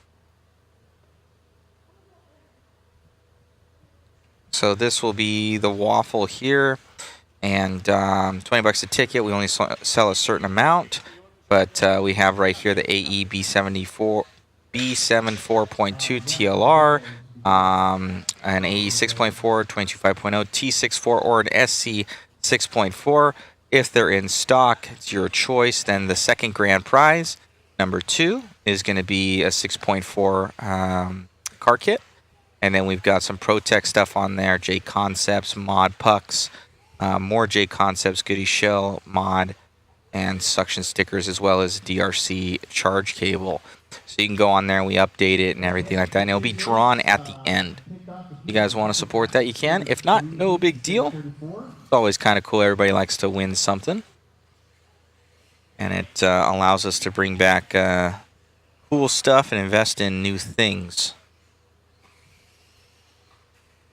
So this will be the waffle here. And 20 bucks a ticket. We only sell a certain amount. But we have right here the AE B74, B74.2 TLR, an AE 6.4, 22.5.0, T64, or an SC 6.4. If they're in stock, it's your choice. Then the second grand prize, number 2, is going to be a 6.4 car kit. And then we've got some ProTech stuff on there, JConcepts, mod pucks, more JConcepts, goodie shell, mod, and suction stickers, as well as DRC charge cable. So you can go on there and we update it and everything like that. And it'll be drawn at the end. If you guys want to support that, you can. If not, no big deal. It's always kind of cool. Everybody likes to win something. And it allows us to bring back cool stuff and invest in new things.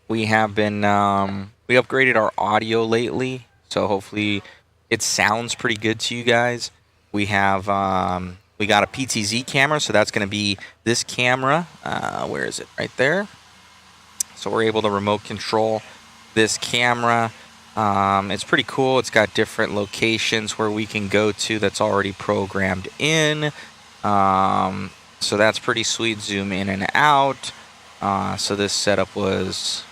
We have been, we upgraded our audio lately, so hopefully it sounds pretty good to you guys. We have, we got a PTZ camera, so that's going to be this camera. Where is it? Right there. So we're able to remote control this camera. It's pretty cool. It's got different locations where we can go to that's already programmed in. So that's pretty sweet. Zoom in and out. So this setup was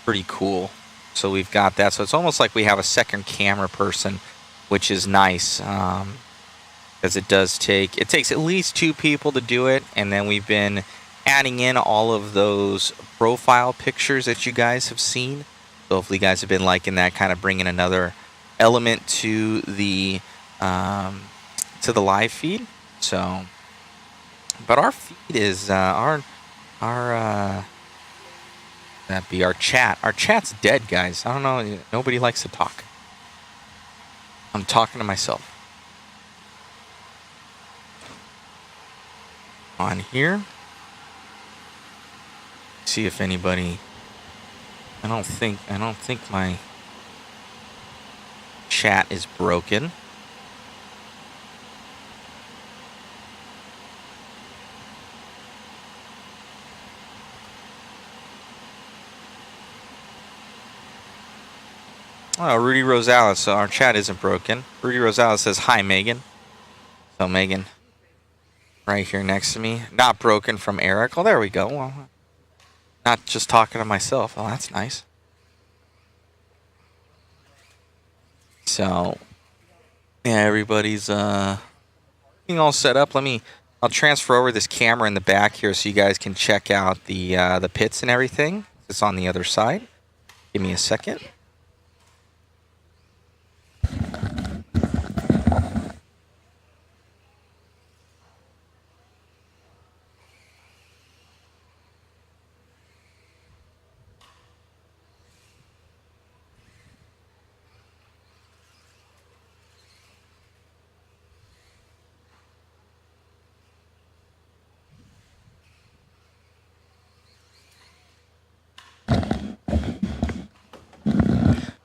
pretty cool. So we've got that. So it's almost like we have a second camera person, which is nice. Because it takes at least 2 people to do it. And then we've been adding in all of those profile pictures that you guys have seen. So hopefully you guys have been liking that, kind of bringing another element to the live feed. So, but our feed is that'd be our chat. Our chat's dead, guys. I don't know. Nobody likes to talk. I'm talking to myself. On here. See if anybody. I don't think my chat is broken. Oh, Rudy Rosales. So our chat isn't broken. Rudy Rosales says, hi, Megan. So Megan, right here next to me. Not broken from Eric. Oh, there we go. Well, not just talking to myself. Oh, that's nice. So, yeah, everybody's getting all set up. I'll transfer over this camera in the back here so you guys can check out the pits and everything. It's on the other side. Give me a second.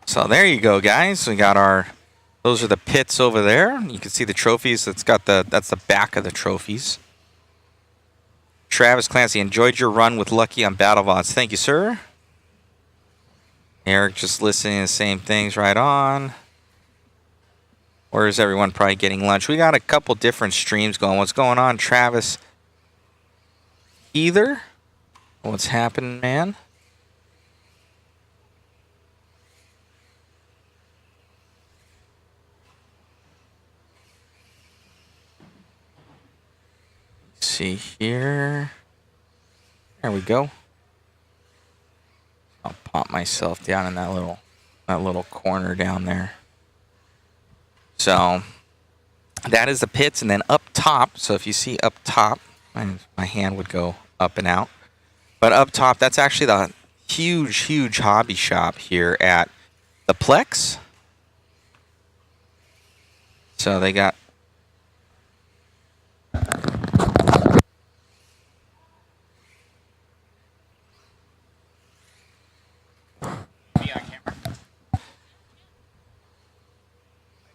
So there you go, guys. We got those are the pits over there. You can see the trophies. That's the back of the trophies. Travis Clancy, enjoyed your run with Lucky on BattleVods. Thank you, sir. Eric just listening to the same things right on. Where is everyone probably getting lunch? We got a couple different streams going. What's going on, Travis? Either? What's happening, man? See here. There we go. I'll pop myself down in that little corner down there. So that is the pits, and then up top. So if you see up top, my hand would go up and out. But up top, that's actually the huge hobby shop here at the Plex. So they got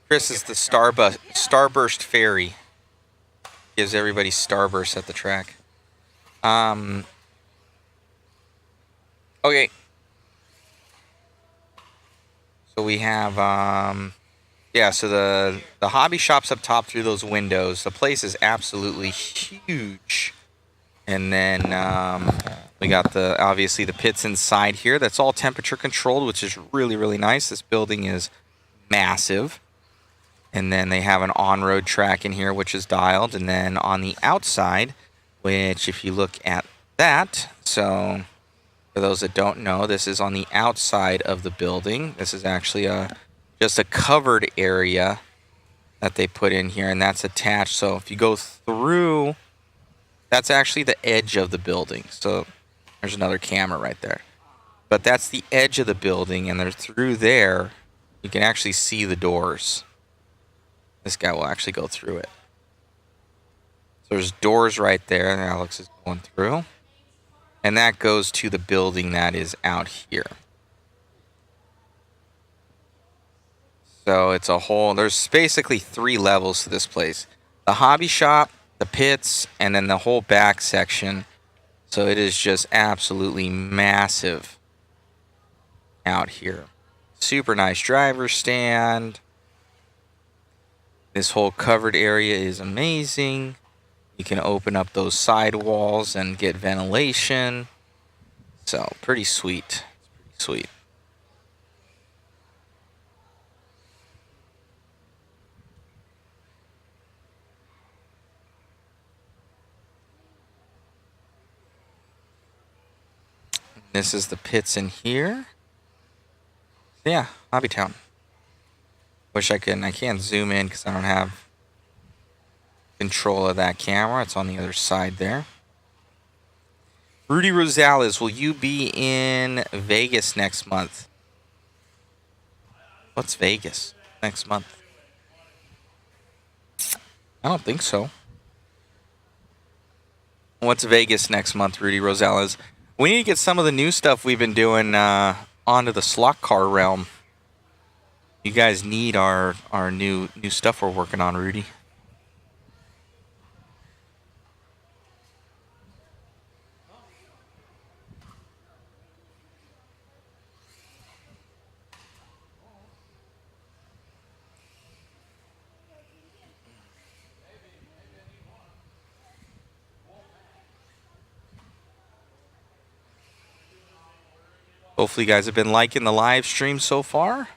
Chris is the Starburst Fairy. Gives everybody Starburst at the track. Okay. So we have yeah, so the hobby shop's up top through those windows. The place is absolutely huge. And then we got obviously the pits inside here. That's all temperature controlled, which is really nice. This building is massive. And then they have an on-road track in here, which is dialed. And then on the outside, which if you look at that, so for those that don't know, this is on the outside of the building. This is actually just a covered area that they put in here, and that's attached. So if you go through, that's actually the edge of the building. So there's another camera right there. But that's the edge of the building, and through there, you can actually see the doors. This guy will actually go through it. So there's doors right there, and Alex is going through. And that goes to the building that is out here. So it's a whole, there's basically 3 levels to this place. The hobby shop, the pits, and then the whole back section. So it is just absolutely massive out here. Super nice driver stand. This whole covered area is amazing. You can open up those side walls and get ventilation. So pretty sweet. Pretty sweet. This is the pits in here. Yeah, HobbyTown. Wish I can't zoom in because I don't have control of that camera. It's on the other side there. Rudy Rosales, will you be in Vegas next month? What's Vegas next month? I don't think so. What's Vegas next month, Rudy Rosales? We need to get some of the new stuff we've been doing onto the slot car realm. You guys need our new stuff we're working on, Rudy. Hopefully you guys have been liking the live stream so far.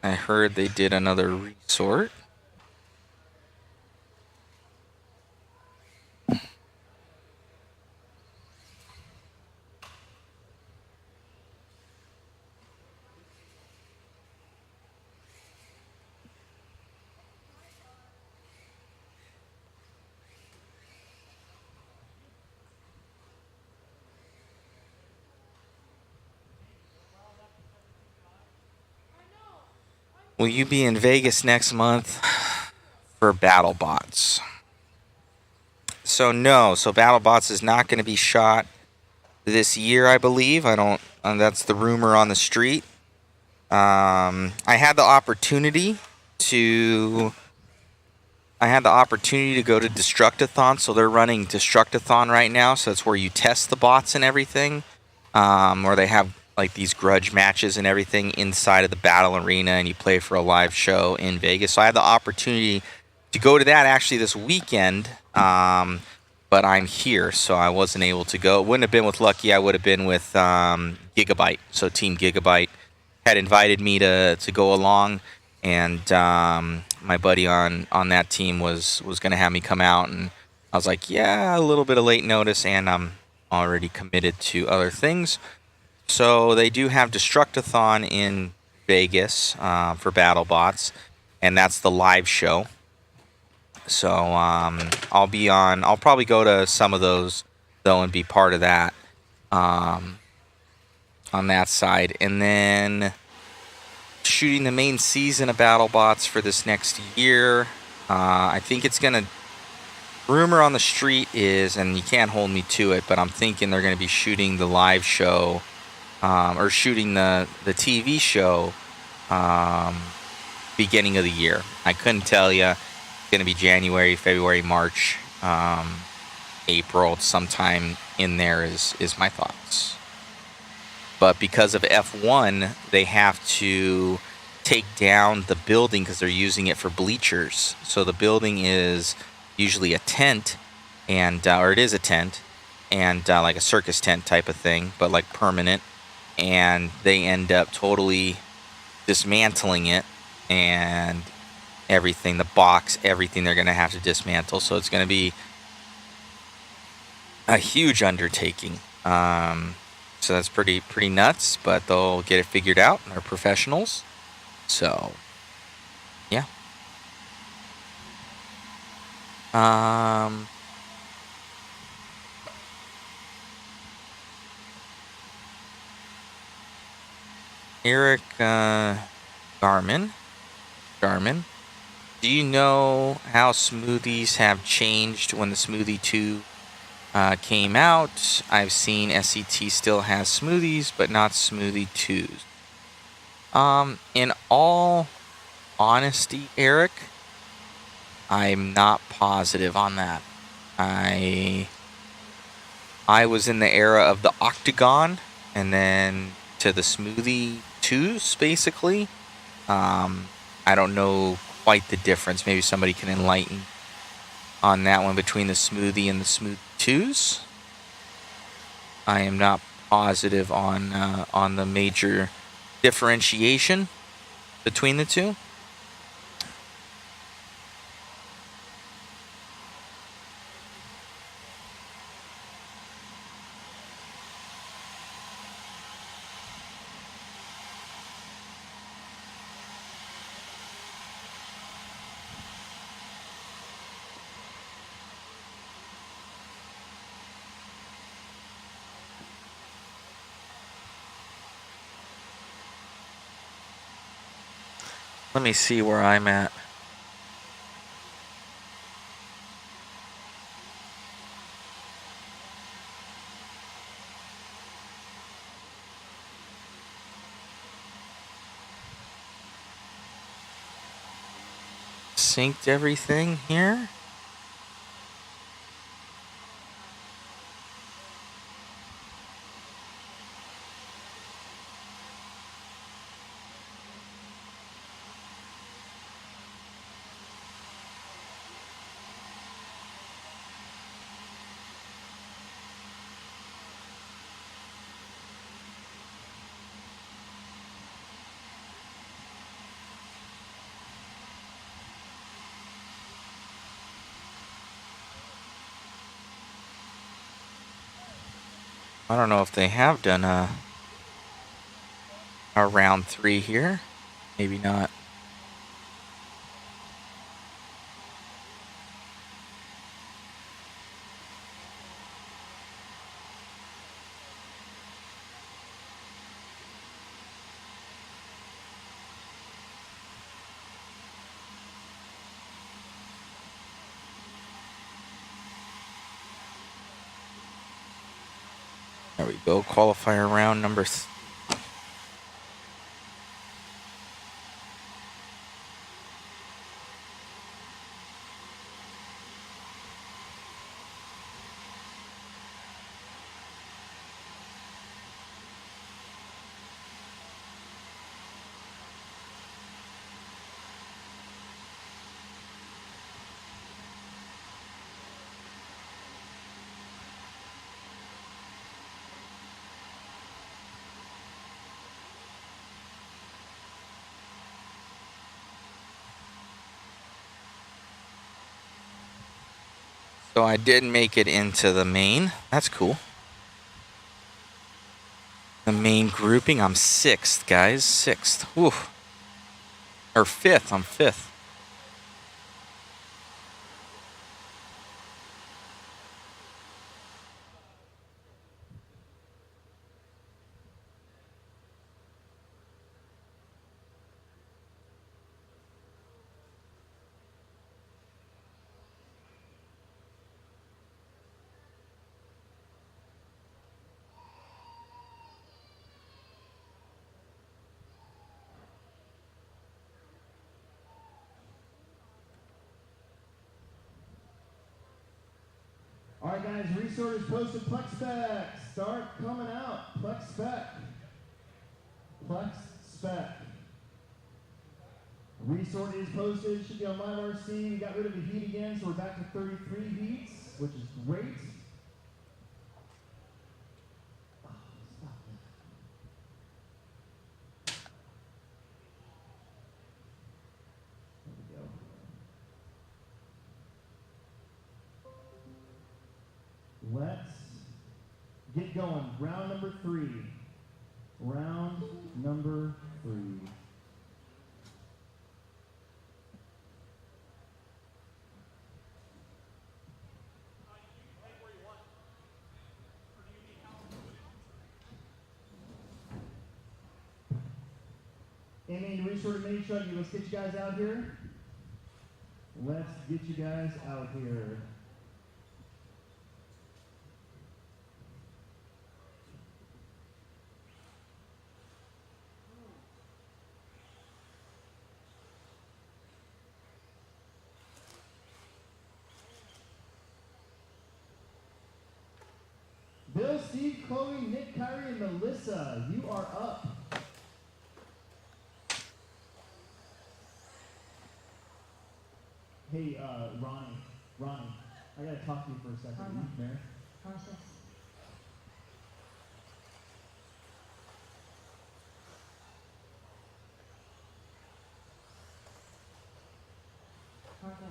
I heard they did another resort. Will you be in Vegas next month for BattleBots? So no, so BattleBots is not going to be shot this year, I believe. I don't. That's the rumor on the street. I had the opportunity to go to Destructathon, so they're running Destructathon right now. So that's where you test the bots and everything, where they have like these grudge matches and everything inside of the battle arena, and you play for a live show in Vegas. So I had the opportunity to go to that actually this weekend, but I'm here, so I wasn't able to go. It wouldn't have been with Lucky. I would have been with Gigabyte. So Team Gigabyte had invited me to go along, and my buddy on that team was going to have me come out, and I was like, yeah, a little bit of late notice, and I'm already committed to other things. So they do have Destructathon in Vegas for BattleBots, and that's the live show. So I'll probably go to some of those though and be part of that on that side, and then shooting the main season of BattleBots for this next year. I think it's gonna. Rumor on the street is, and you can't hold me to it, but I'm thinking they're going to be shooting the live show, or shooting the TV show, beginning of the year. I couldn't tell you. It's going to be January, February, March, April, sometime in there is my thoughts. But because of F1, they have to take down the building because they're using it for bleachers. So the building is usually a tent, and or it is a tent, and like a circus tent type of thing, but like permanent. And they end up totally dismantling it, and everything, the box, everything they're going to have to dismantle. So it's going to be a huge undertaking. So that's pretty nuts, but they'll get it figured out. They're professionals. So, yeah. Eric Garmin, do you know how smoothies have changed when the Smoothie 2 came out? I've seen SCT still has smoothies, but not Smoothie 2s. In all honesty, Eric, I'm not positive on that. I was in the era of the Octagon, and then to the Smoothie 2s, basically. I don't know quite the difference. Maybe somebody can enlighten on that one between the Smoothie and the Smoothie 2s. I am not positive on the major differentiation between the two. Let me see where I'm at. Synced everything here. I don't know if they have done a round 3 here. Maybe not. There we go. Qualifier round number So I did make it into the main. That's cool. The main grouping, I'm 6th, guys. 6th. Ooh. Or 5th, I'm 5th.
All right, guys, resort is posted. Plex spec. Start coming out. Plex spec. Plex spec. Resort is posted. Should be on live RC. We got rid of the heat again, so we're back to 33 heats, which is great. Oh, stop that. There we go. Let's get going. Round number 3. Round number 3. Aiming to resort a mini truck. Let's get you guys out here. Let's get you guys out here. Bill, Steve, Chloe, Nick, Kyrie, and Melissa, you are up. Hey, Ronnie, I gotta talk to you for a second. Are you there?
Process. Cargo.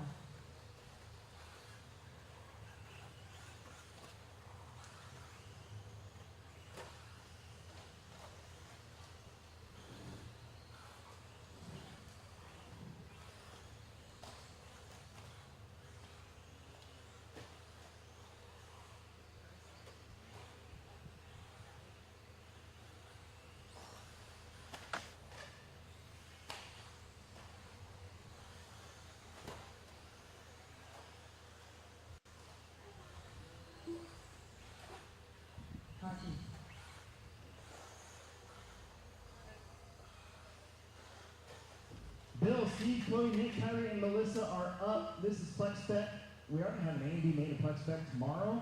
Bill, Steve, Chloe, Nick, Kyrie, and Melissa are up. This is Plex Spec. We are going to have an A&B made a Plex Spec tomorrow.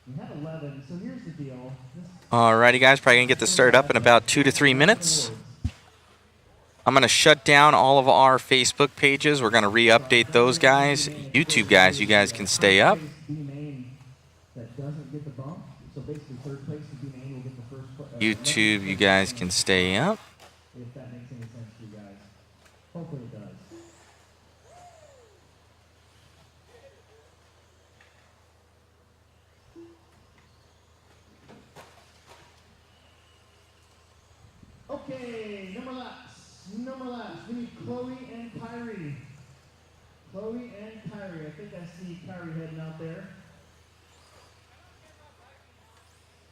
We had 11, so here's the deal.
Alrighty, guys, probably gonna get this started up in about 2 to 3 minutes. I'm gonna shut down all of our Facebook pages. We're gonna re-update those guys. YouTube guys, you guys can stay up. YouTube, you guys can stay up.
If that makes any sense to you guys. Hopefully it does. Okay, number laps. Number laps. We need Chloe and Kyrie. Chloe and Kyrie. I think I see Kyrie heading out there.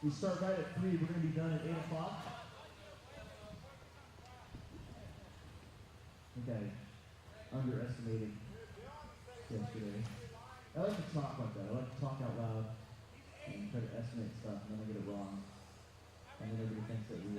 We start right at 3. We're going to be done at 8 o'clock. Okay. Underestimated yesterday. I like to talk like that. I like to talk out loud and try to estimate stuff, and then I get it wrong. And then everybody thinks that we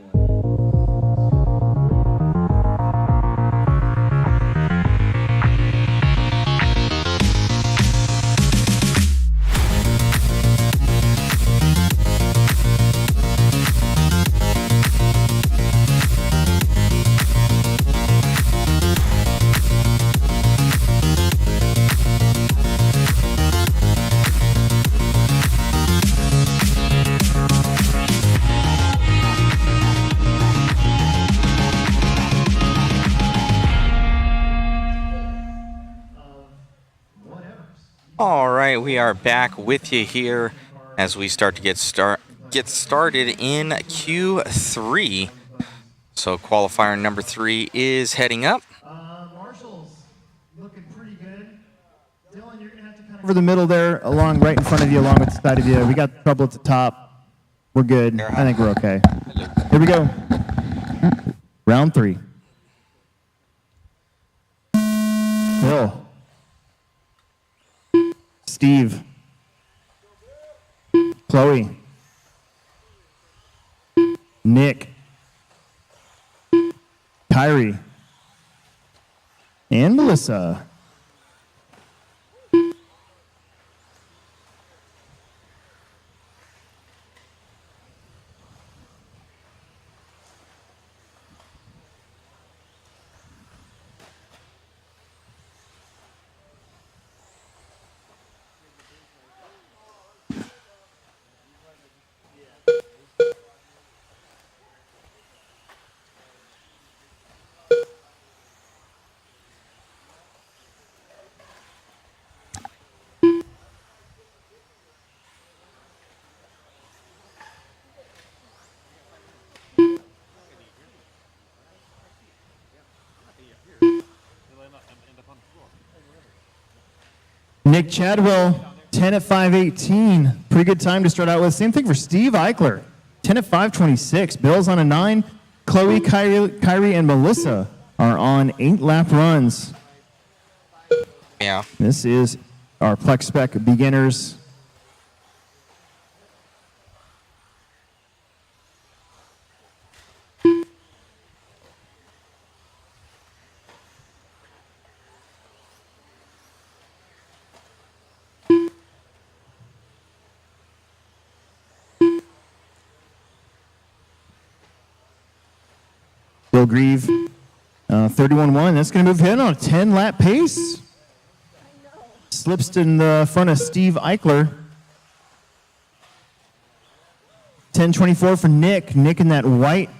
All right, we are back with you here as we start to get started in Q3. So qualifier number 3 is heading up.
Marshall's looking pretty good. Dylan, you're going to have to kind of...
Over the middle there, along right in front of you, along with the side of you. We got trouble at the top. We're good. I think we're okay. Here we go. Round 3. Bill. Steve. Chloe. Nick. Kyrie. And Melissa. Nick Chadwell, 10 at 5:18. Pretty good time to start out with. Same thing for Steve Eichler, 10 at 5:26. Bill's on a 9. Chloe, Kyrie, and Melissa are on 8-lap runs.
Yeah.
This is our Plex Spec beginners. Bill Grieve, 31-1. That's going to move him on a 10-lap pace. Slips in the front of Steve Eichler. 10-24 for Nick. Nick in that white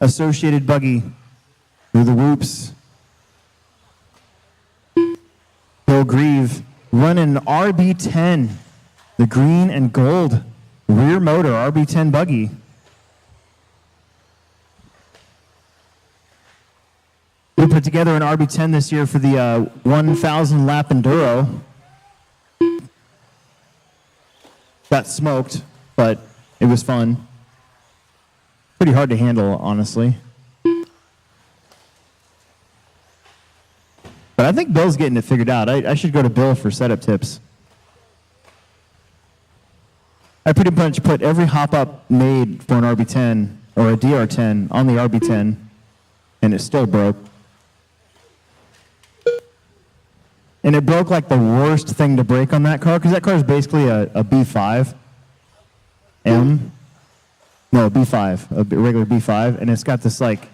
associated buggy through the whoops. Bill Grieve running RB10, the green and gold rear motor RB10 buggy. We put together an RB10 this year for the 1,000 lap enduro. Got smoked, but it was fun. Pretty hard to handle, honestly. But I think Bill's getting it figured out. I should go to Bill for setup tips. I pretty much put every hop-up made for an RB10 or a DR10 on the RB10, and it still broke. And it broke like the worst thing to break on that car, because that car is basically a B5 M. No, B5, a regular B5, and it's got this like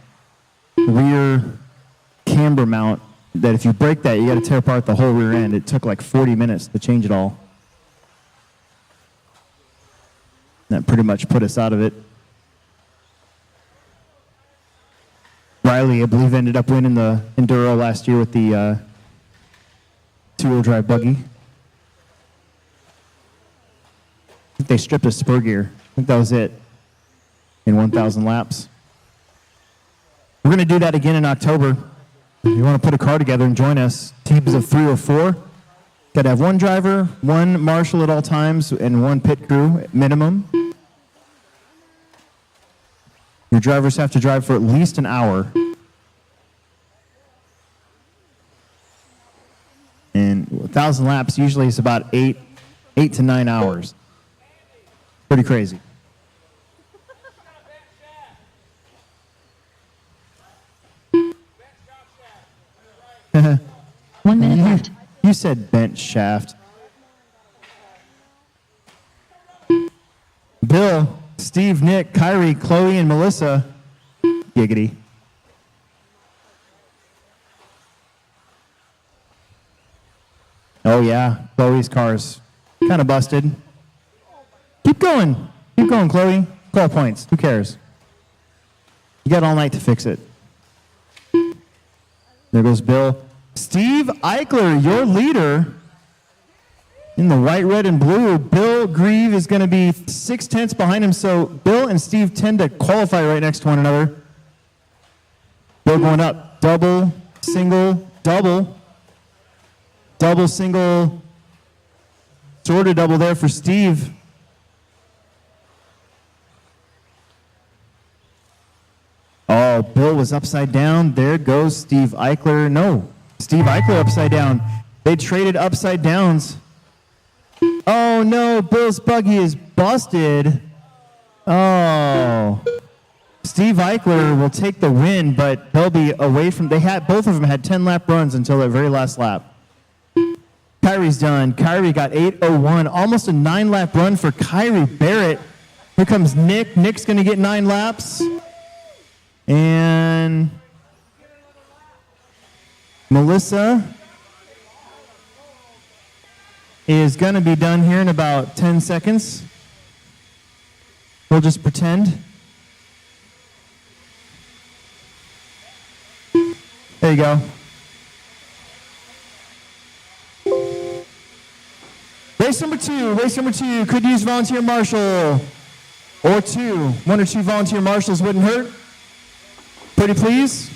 rear camber mount that if you break that, you got to tear apart the whole rear end. It took like 40 minutes to change it all. That pretty much put us out of it. Riley, I believe, ended up winning the Enduro last year with the two-wheel drive buggy. I think they stripped a spur gear. I think that was it in 1,000 laps. We're going to do that again in October. If you want to put a car together and join us, teams of 3 or 4. Got to have one driver, one marshal at all times, and one pit crew at minimum. Your drivers have to drive for at least an hour. And 1,000 laps usually is about 8 to 9 hours. Pretty crazy.
1 minute left.
You said bent shaft. Bill, Steve, Nick, Kyrie, Chloe, and Melissa. Giggity. Oh yeah, Chloe's car's kind of busted. Keep going. Keep going, Chloe. 12 points. Who cares? You got all night to fix it. There goes Bill. Steve Eichler, your leader, In the white, red, and blue, Bill Grieve is going to be 6/10 behind him, so Bill and Steve tend to qualify right next to one another. Bill going up, double, single, double. Double, single, sort of double there for Steve. Oh, Bill was upside down. There goes Steve Eichler. No, Steve Eichler upside down. They traded upside downs. Oh no, Bill's buggy is busted. Oh. Steve Eichler will take the win, but they'll be away from, both of them had 10 lap runs until their very last lap. Kyrie's done. Kyrie got 8:01, almost a 9-lap run for Kyrie Barrett. Here comes Nick. Nick's going to get 9 laps. And Melissa is going to be done here in about 10 seconds. We'll just pretend. There you go. Race number two could use volunteer marshal or two. 1 or 2 volunteer marshals wouldn't hurt. Pretty please.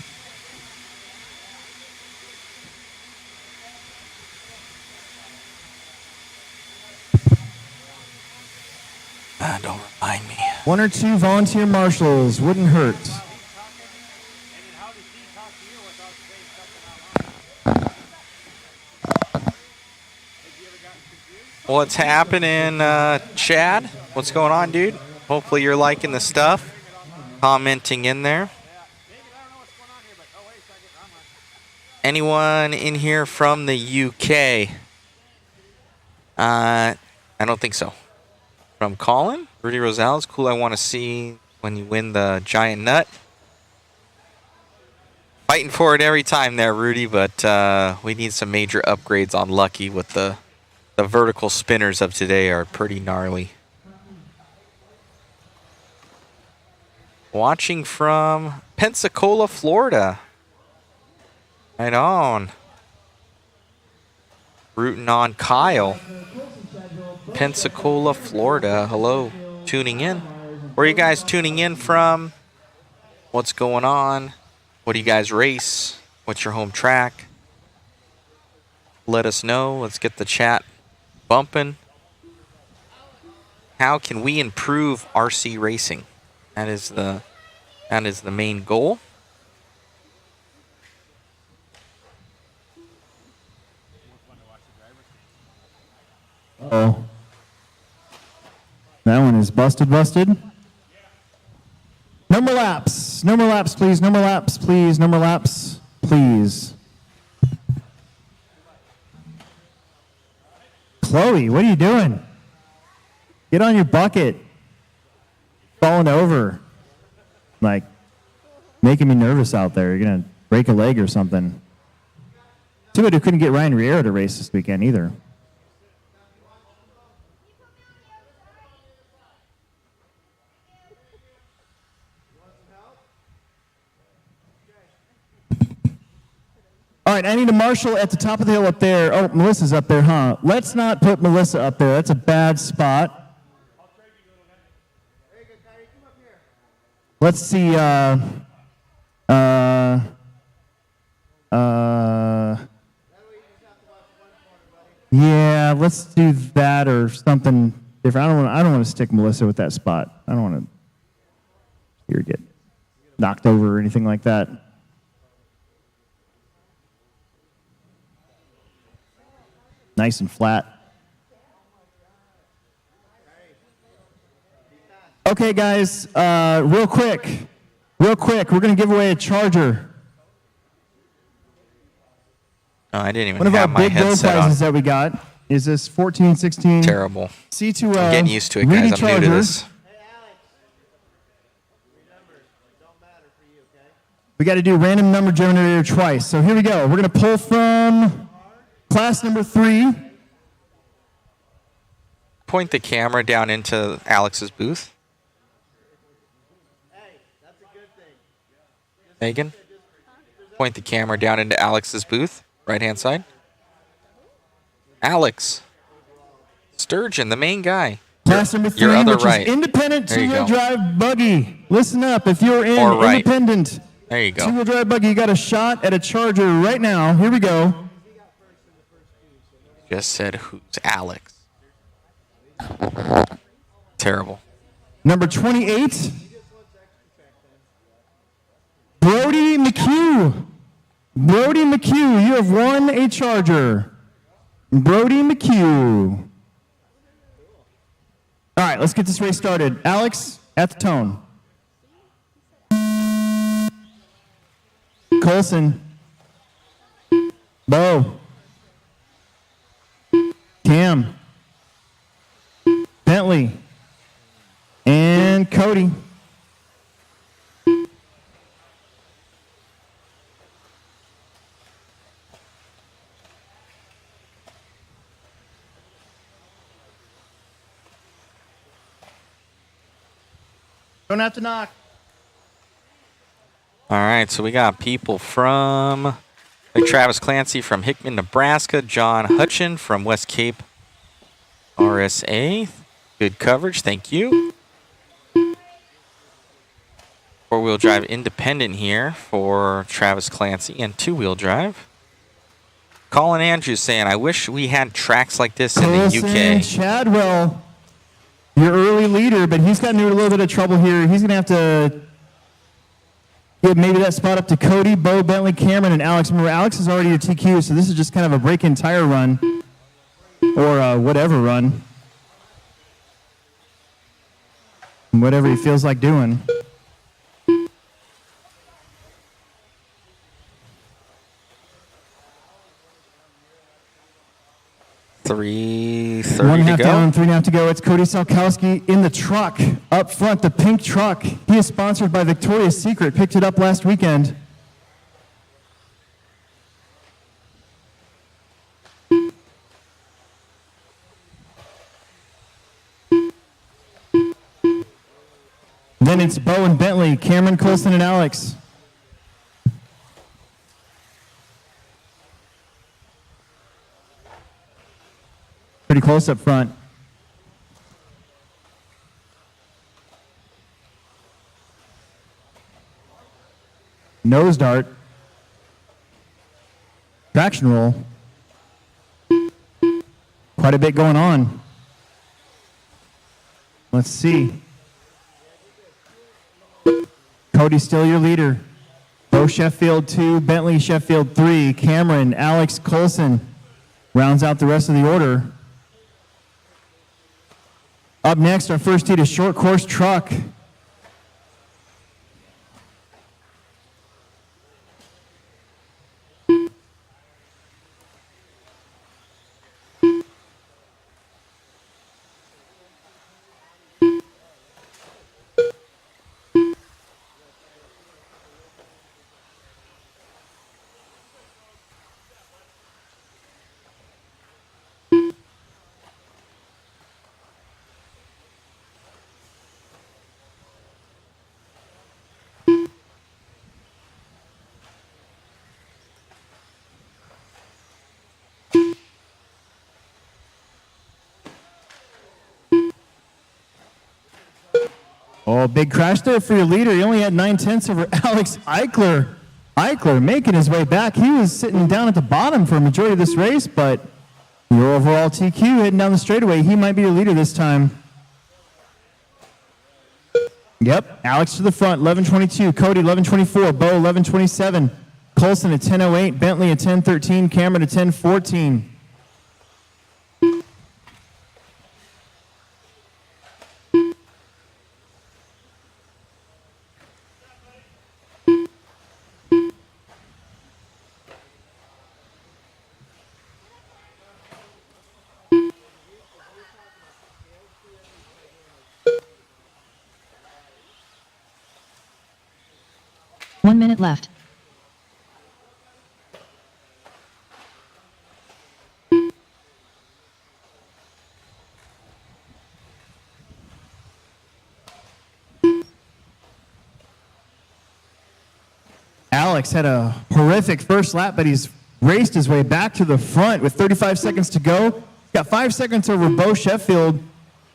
Don't remind me.
1 or 2 volunteer marshals wouldn't hurt.
What's happening, Chad? What's going on, dude? Hopefully you're liking the stuff. Commenting in there. Anyone in here from the UK? I don't think so. From Colin? Rudy Rosales. Cool, I want to see when you win the giant nut. Fighting for it every time there, Rudy, but we need some major upgrades on Lucky with the vertical spinners of today are pretty gnarly. Watching from Pensacola, Florida. Right on. Rooting on Kyle. Pensacola, Florida. Hello. Tuning in. Where are you guys tuning in from? What's going on? What do you guys race? What's your home track? Let us know. Let's get the chat bumping. How can we improve RC racing? That is the main goal.
Oh, that one is busted. No more laps, please. No more laps, please. Chloe, what are you doing? Get on your bucket. Falling over. Like, making me nervous out there. You're going to break a leg or something. Too bad we couldn't get Ryan Riera to race this weekend either. All right, I need a marshal at the top of the hill up there. Oh, Melissa's up there, huh? Let's not put Melissa up there. That's a bad spot. Let's see. Yeah, let's do that or something different. I don't want to stick Melissa with that spot. I don't want to hear her get knocked over or anything like that. Nice and flat. Okay, guys, real quick, we're going to give away a charger.
Oh, I didn't even
One of our
have my
big door
headset
prizes
on.
that we got is this 1416
Terrible.
C2
I'm getting used to it,
Reedy
guys. I'm new to
charger.
this.
We got to do random number generator twice. So here we go. We're going to pull from class number 3.
Point the camera down into Alex's booth. Megan, point the camera down into Alex's booth, right-hand side. Alex. Sturgeon, the main guy.
Class number 3,
your other
which
right.
is independent
There you
two-wheel
go.
drive buggy. Listen up, if you're in
Or right.
independent
There you go.
two-wheel drive buggy, you got a shot at a Charger right now. Here we go.
Just said who's Alex. Terrible.
Number 28, Brody McHugh. Brody McHugh, you have won a Charger. Brody McHugh. All right, let's get this race started. Alex, at the tone. Colson. Bo. Cam. Bentley. And Cody. Don't have to knock.
All right, so we got people from like Travis Clancy from Hickman, Nebraska. John Hutchin from West Cape, RSA. Good coverage, thank you. Four-wheel drive independent here for Travis Clancy and two-wheel drive. Colin Andrews saying, I wish we had tracks like this in the
Colson
UK.
Chadwell, your early leader, but he's gotten into a little bit of trouble here. He's going to have to give maybe that spot up to Cody, Bo, Bentley, Cameron, and Alex. Remember, Alex is already a TQ, so this is just kind of a break-in tire run or a whatever run. Whatever he feels like doing.
$3.30
1.5
to go.
down, 3.5 to go. It's Cody Salkowski in the truck up front, the pink truck. He is sponsored by Victoria's Secret. Picked it up last weekend. Then it's Bo and Bentley, Cameron, Colson, and Alex. Pretty close up front. Nose dart. Traction roll. Quite a bit going on. Let's see. Cody still your leader. Bo Sheffield 2, Bentley Sheffield 3, Cameron, Alex Colson rounds out the rest of the order. Up next, our first heat is short course truck. Oh, big crash there for your leader. He only had 9/10 over Alex Eichler. Eichler making his way back. He was sitting down at the bottom for a majority of this race, but your overall TQ heading down the straightaway. He might be your leader this time. Yep, Alex to the front, 11:22. Cody, 11:24. Bo, 11:27. Colson at 10:08. Bentley at 10:13. Cameron at 10:14.
One minute left.
Alex had a horrific first lap, but he's raced his way back to the front with 35 seconds to go. Got 5 seconds over Bo Sheffield.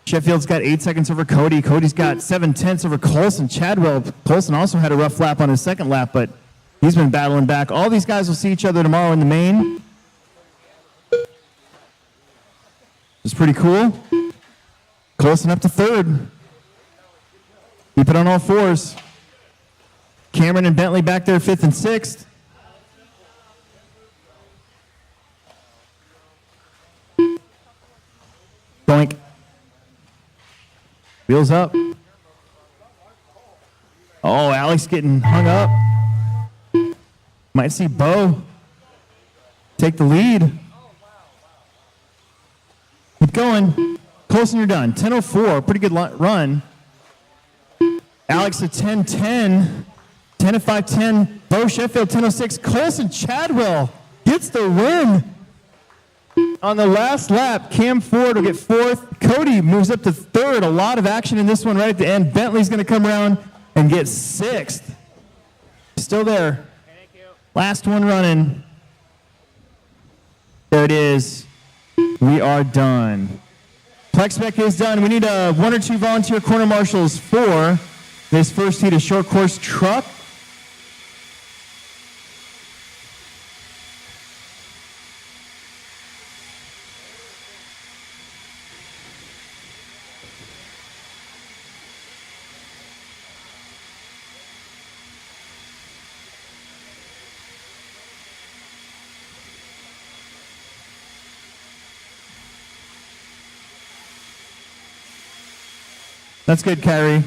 Sheffield's got 8 seconds over Cody. Cody's got 7/10 over Colson Chadwell. Colson also had a rough lap on his second lap, but he's been battling back. All these guys will see each other tomorrow in the main. It's pretty cool. Colson up to third. Keep it on all fours. Cameron and Bentley back there 5th and 6th. Boink. Wheels up. Oh, Alex getting hung up. Might see Bo take the lead. Keep going. Colson, you're done. 10:04, pretty good run. Alex at 10:10. 10 at 5:10. Bo Sheffield 10:06. Colson Chadwell gets the win. On the last lap, Cam Ford will get 4th. Cody moves up to 3rd. A lot of action in this one right at the end. Bentley's going to come around and get 6th. Still there. Last one running. There it is. We are done. Plexspec is done. We need 1 or 2 volunteer corner marshals for this first heat of short course truck. That's good, Kyrie.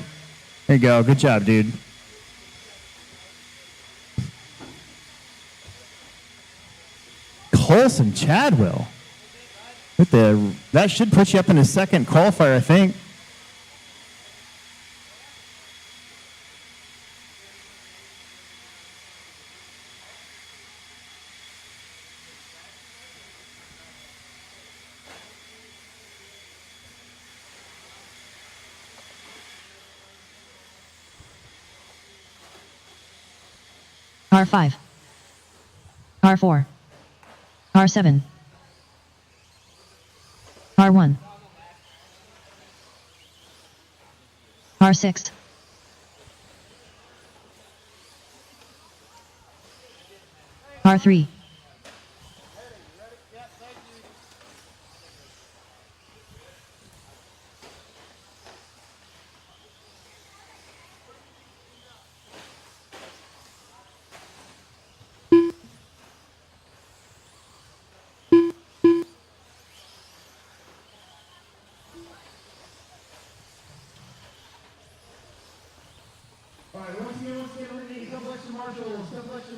There you go. Good job, dude. Colson Chadwell. That should put you up in the second qualifier, I think.
R5. R4. R7. R1. R6. R3.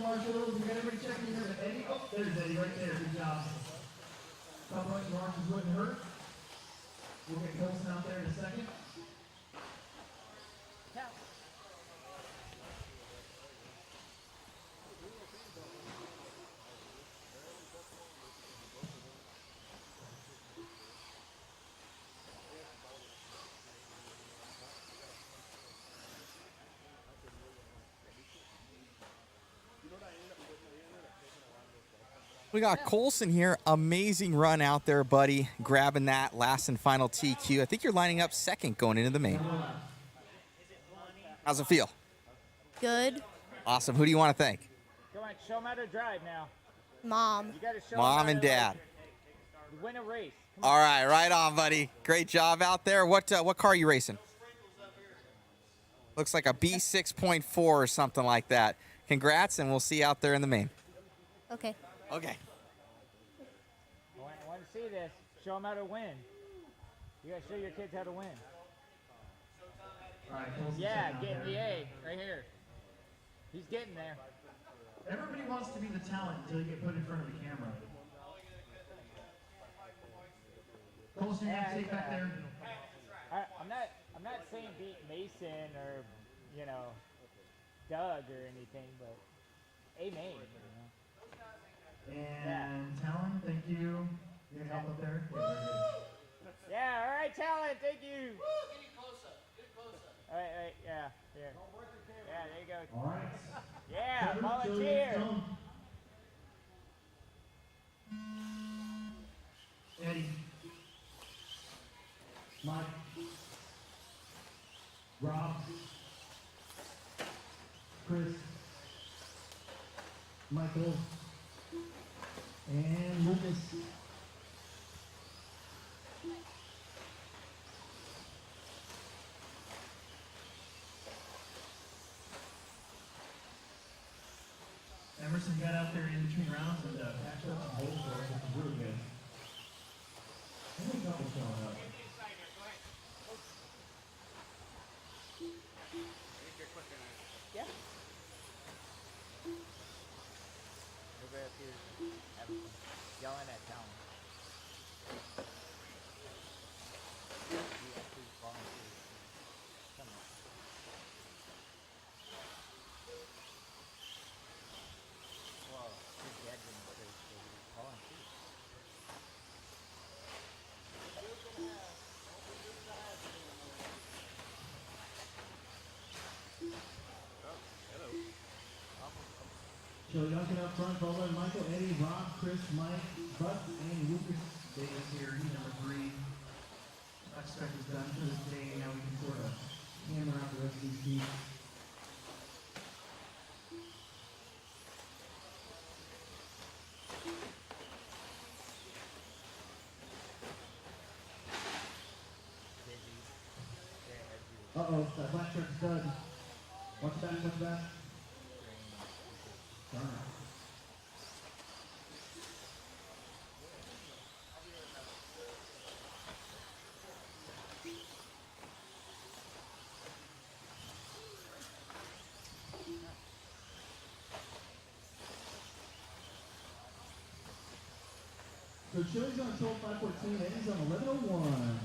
Marshals. We got everybody checking here. Eddie. Oh, there's Eddie right there. Good job. Couple bunch of marshals wouldn't hurt. We'll get Colson out there in a second.
We got Colson here. Amazing run out there, buddy. Grabbing that last and final TQ. I think you're lining up second going into the main. How's it feel?
Good.
Awesome. Who do you want to thank?
Come on, show them how to drive now.
Mom.
You gotta show
Mom and Dad.
Win a race.
All right, right on, buddy. Great job out there. What car are you racing? Looks like a B6.4 or something like that. Congrats, and we'll see you out there in the main.
Okay.
Okay.
I want to see this. Show them how to win. You got to show your kids how to win.
All right,
yeah, getting the A right here. He's getting there.
Everybody wants to be the talent until you get put in front of the camera. Colson, you stay back there.
I'm not saying beat Mason or, you know, Doug or anything, but A main.
And Talon, thank you. You can help up there.
Yeah, all right, Talon, thank you. Get closer. All right, yeah, here. Yeah, there you go.
All right.
Yeah, volunteer.
Eddie. Mike, Rob, Chris, Michael, and Lucas. Emerson got out there in between rounds and patched up some holes for us, which is really good. And a couple showing up.
Yeah. Everybody up here having yelling at town. We actually volunteers. Come on. Well, his dad didn't say so he volunteered.
Joe Duncan up front, Bowler, Michael, Eddie, Rob, Chris, Mike, Butts, and Lucas Davis here, he's number 3. That stretch is done for this day. Now we can sort of hammer out the rest of these beats. Uh-oh, that black truck's done. What's that? What's that? Darn it. So Chili's on 12.514, Eddie's on 11.01.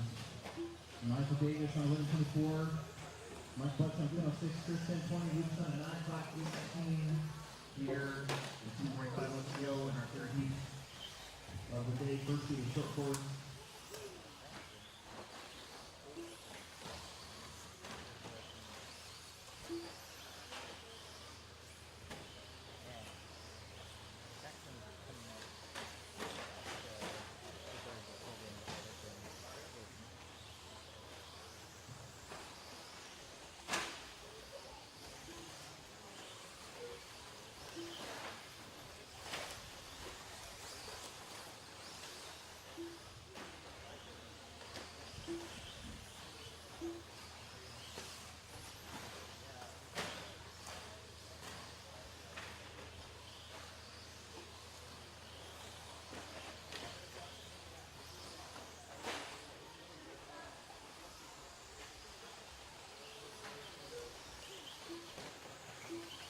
Michael Davis on 11.24. Mike Butts on 10.06, Chris 10.20, Lucas on 9.18. Here, with 2.5 left to go in our third heat of the day. First heat is short course.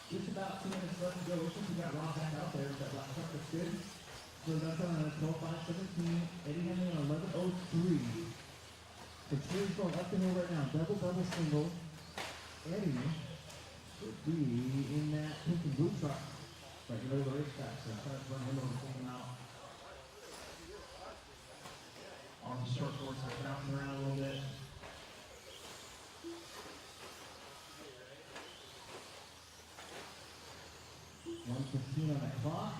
Just about 2 minutes left to go. Looks like we got Rob back out there. That black truck looks good. So that's on 12.517. Eddie Henry on 11.03. So Chili's going up the hill right now. Double, single. Eddie should be in that pink and blue truck. Right below the racetrack. So I'm trying to run him over and take him out. On the short course, I'm bouncing around a little bit. 1:15 on that clock.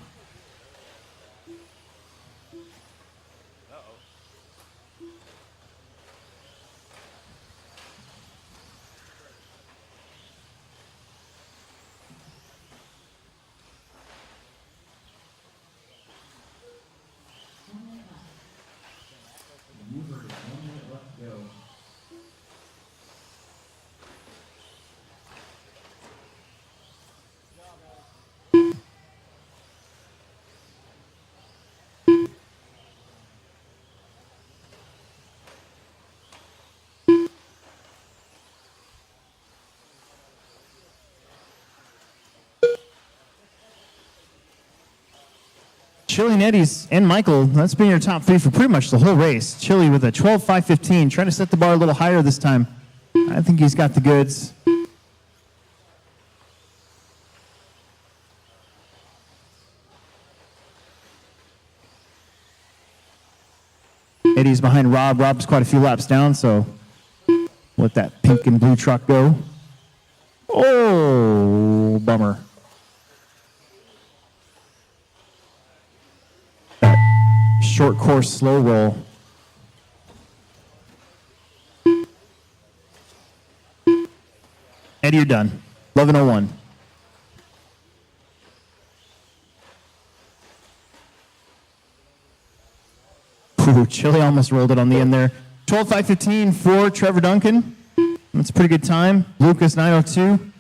You heard it. 1 minute left to go.
Chili and Eddie's and Michael, that's been your top 3 for pretty much the whole race. Chili with a 12.515, trying to set the bar a little higher this time. I think he's got the goods. Eddie's behind Rob. Rob's quite a few laps down, so let that pink and blue truck go. Oh, bummer. Short course slow roll. Eddie, you're done. 11:01. Ooh, Chili almost rolled it on the end there. 12:5:15 for Trevor Duncan. That's a pretty good time. Lucas 9:02.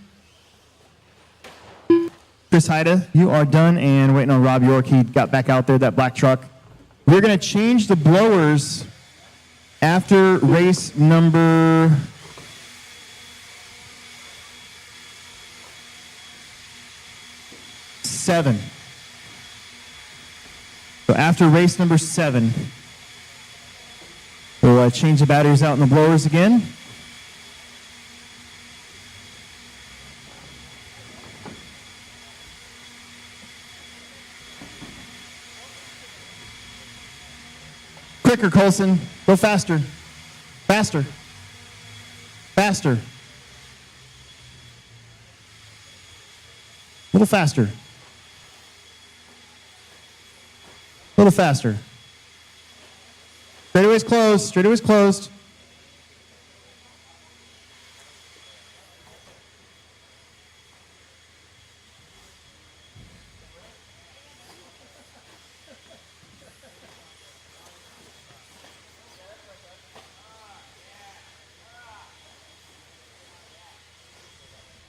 Chris Haida, you are done, and waiting on Rob York. He got back out there, that black truck. We're going to change the blowers after race number 7. So after race number 7, we'll change the batteries out in the blowers again. Quicker, Colson. Go faster. Faster. Faster. A little faster. A little faster. Straightaway's closed. Straightaway's closed.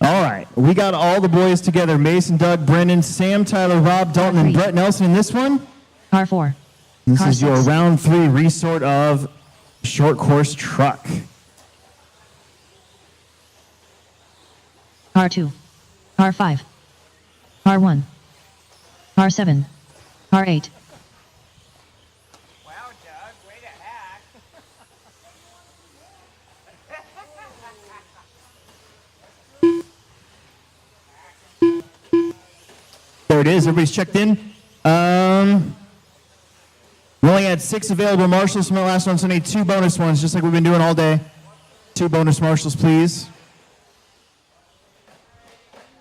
All right, we got all the boys together. Mason, Doug, Brendan, Sam, Tyler, Rob, Dalton, and Brett Nelson in this one.
Car 4.
This
Car
is your
6.
round 3 resort of short course truck.
Car 2. Car 5. Car 1. Car 7. Car 8.
There it is. Everybody's checked in. We only had 6 available marshals from the last one, so we need 2 bonus ones, just like we've been doing all day. 2 bonus marshals, please.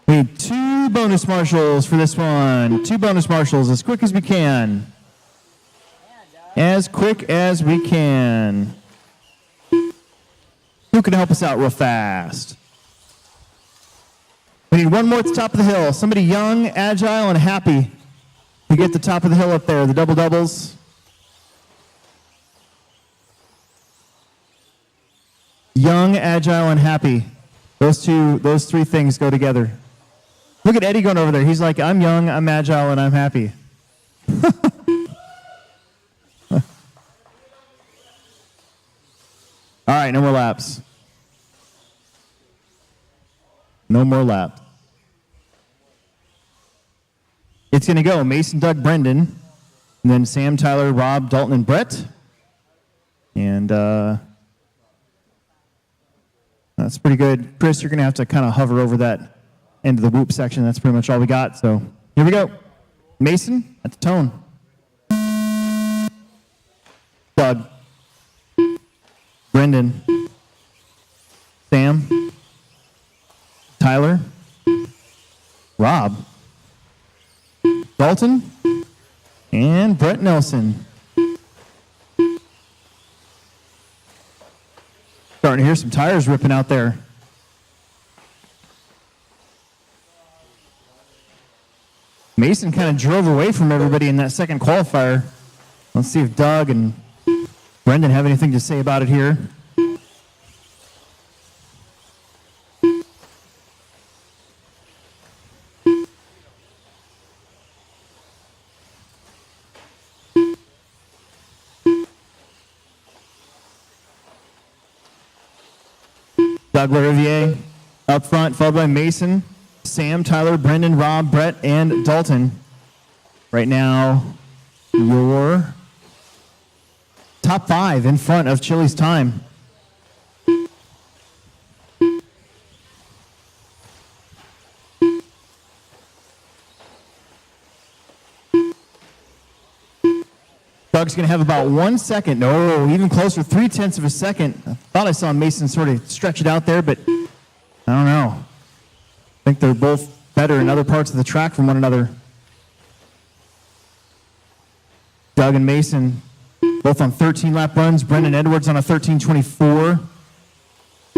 We need 2 bonus marshals for this one. 2 bonus marshals as quick as we can. As quick as we can. Who can help us out real fast? We need 1 more at the top of the hill. Somebody young, agile, and happy to get the top of the hill up there. The double doubles. Young, agile, and happy. Those 3 things go together. Look at Eddie going over there. He's like, I'm young, I'm agile, and I'm happy. All right, no more laps. No more laps. It's going to go Mason, Doug, Brendan, and then Sam, Tyler, Rob, Dalton, and Brett. And that's pretty good. Chris, you're going to have to kind of hover over that end of the whoop section. That's pretty much all we got. So here we go. Mason at the tone. Doug. Brendan. Sam. Tyler. Rob. Dalton. And Brett Nelson. Starting to hear some tires ripping out there. Mason kind of drove away from everybody in that second qualifier. Let's see if Doug and Brendan have anything to say about it here. Doug Lariviere up front, followed by Mason, Sam, Tyler, Brendan, Rob, Brett, and Dalton. Right now, your top 5 in front of Chili's time. Doug's going to have about 1 second. No, even closer, 0.3 of a second. I thought I saw Mason sort of stretch it out there, but I don't know. I think they're both better in other parts of the track from one another. Doug and Mason both on 13-lap runs. Brendan Edwards on a 13:24.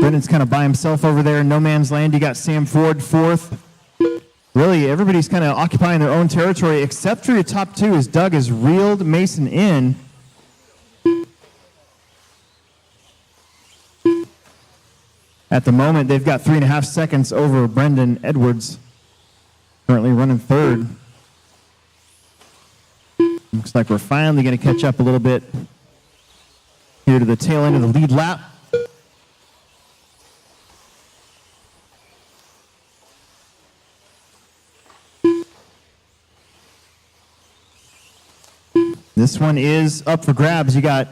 Brendan's kind of by himself over there in no man's land. You got Sam Ford fourth. Really, everybody's kind of occupying their own territory except for your top two as Doug has reeled Mason in. At the moment, they've got 3.5 seconds over Brendan Edwards, currently running third. Looks like we're finally going to catch up a little bit here to the tail end of the lead lap. This one is up for grabs. You got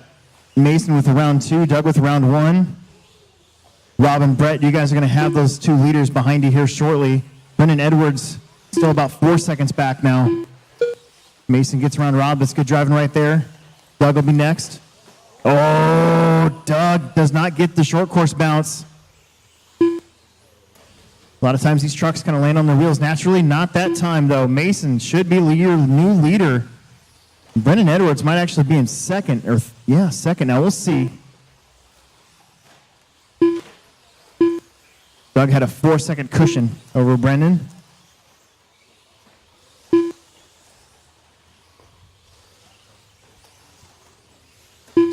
Mason with a round 2, Doug with a round 1. Rob and Brett, you guys are going to have those two leaders behind you here shortly. Brendan Edwards still about 4 seconds back now. Mason gets around Rob. That's good driving right there. Doug will be next. Oh, Doug does not get the short course bounce. A lot of times these trucks kind of land on their wheels naturally. Not that time, though. Mason should be your new leader. Brendan Edwards might actually be in second. Second. Now we'll see. Doug had a 4-second cushion over Brendan.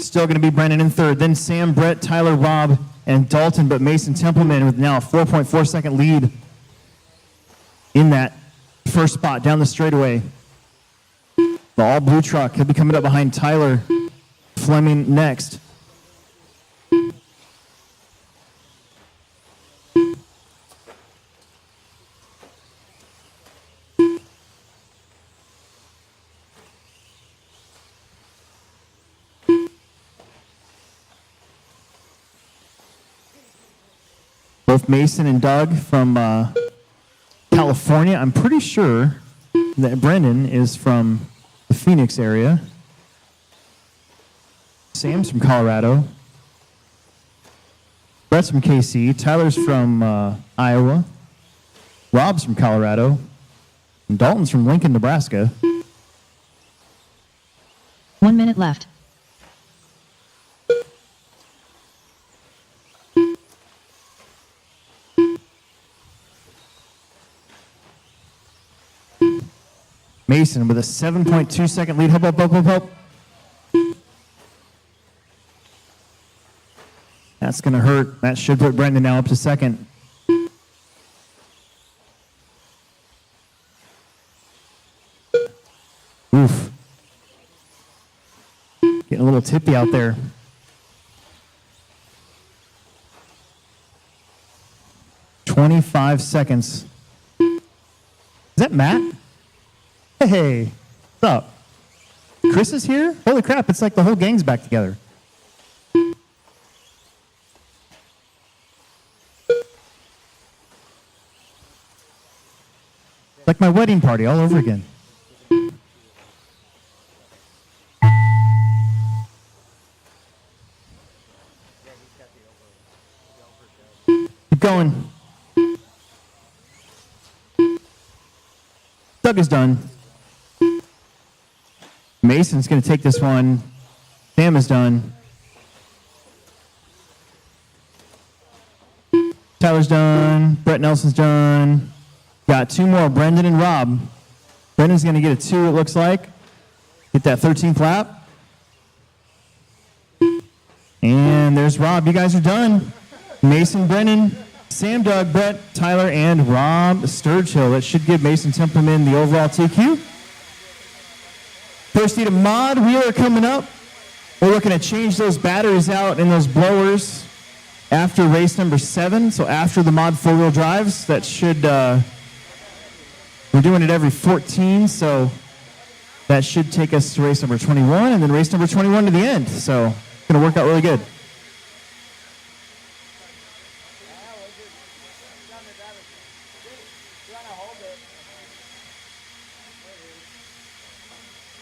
Still going to be Brendan in third. Then Sam, Brett, Tyler, Rob, and Dalton, but Mason Templeman with now a 4.4-second lead in that first spot down the straightaway. The all-blue truck, he'll be coming up behind Tyler Fleming next. Both Mason and Doug from California. I'm pretty sure that Brendan is from the Phoenix area. Sam's from Colorado. Brett's from KC. Tyler's from Iowa. Rob's from Colorado. And Dalton's from Lincoln, Nebraska.
1 minute left.
Mason with a 7.2-second lead. Help. That's going to hurt. That should put Brendan now up to second. Oof. Getting a little tippy out there. "25 seconds. Is that Matt? Hey, what's up? Chris is here? Holy crap, it's like the whole gang's back together. Like my wedding party all over again. Keep going. Doug is done. Mason's going to take this one. Sam is done. Tyler's done. Brett Nelson's done. Got two more, Brendan and Rob. Brendan's going to get a 2, it looks like. Get that 13th lap. And there's Rob. You guys are done. Mason, Brendan, Sam, Doug, Brett, Tyler, and Rob Sturgill. That should give Mason Templeman the overall TQ. First need a mod wheeler coming up. We're looking to change those batteries out in those blowers after race number 7. So after the mod 4-wheel drives, that should, we're doing it every 14. So that should take us to race number 21 and then race number 21 to the end. So it's going to work out really good.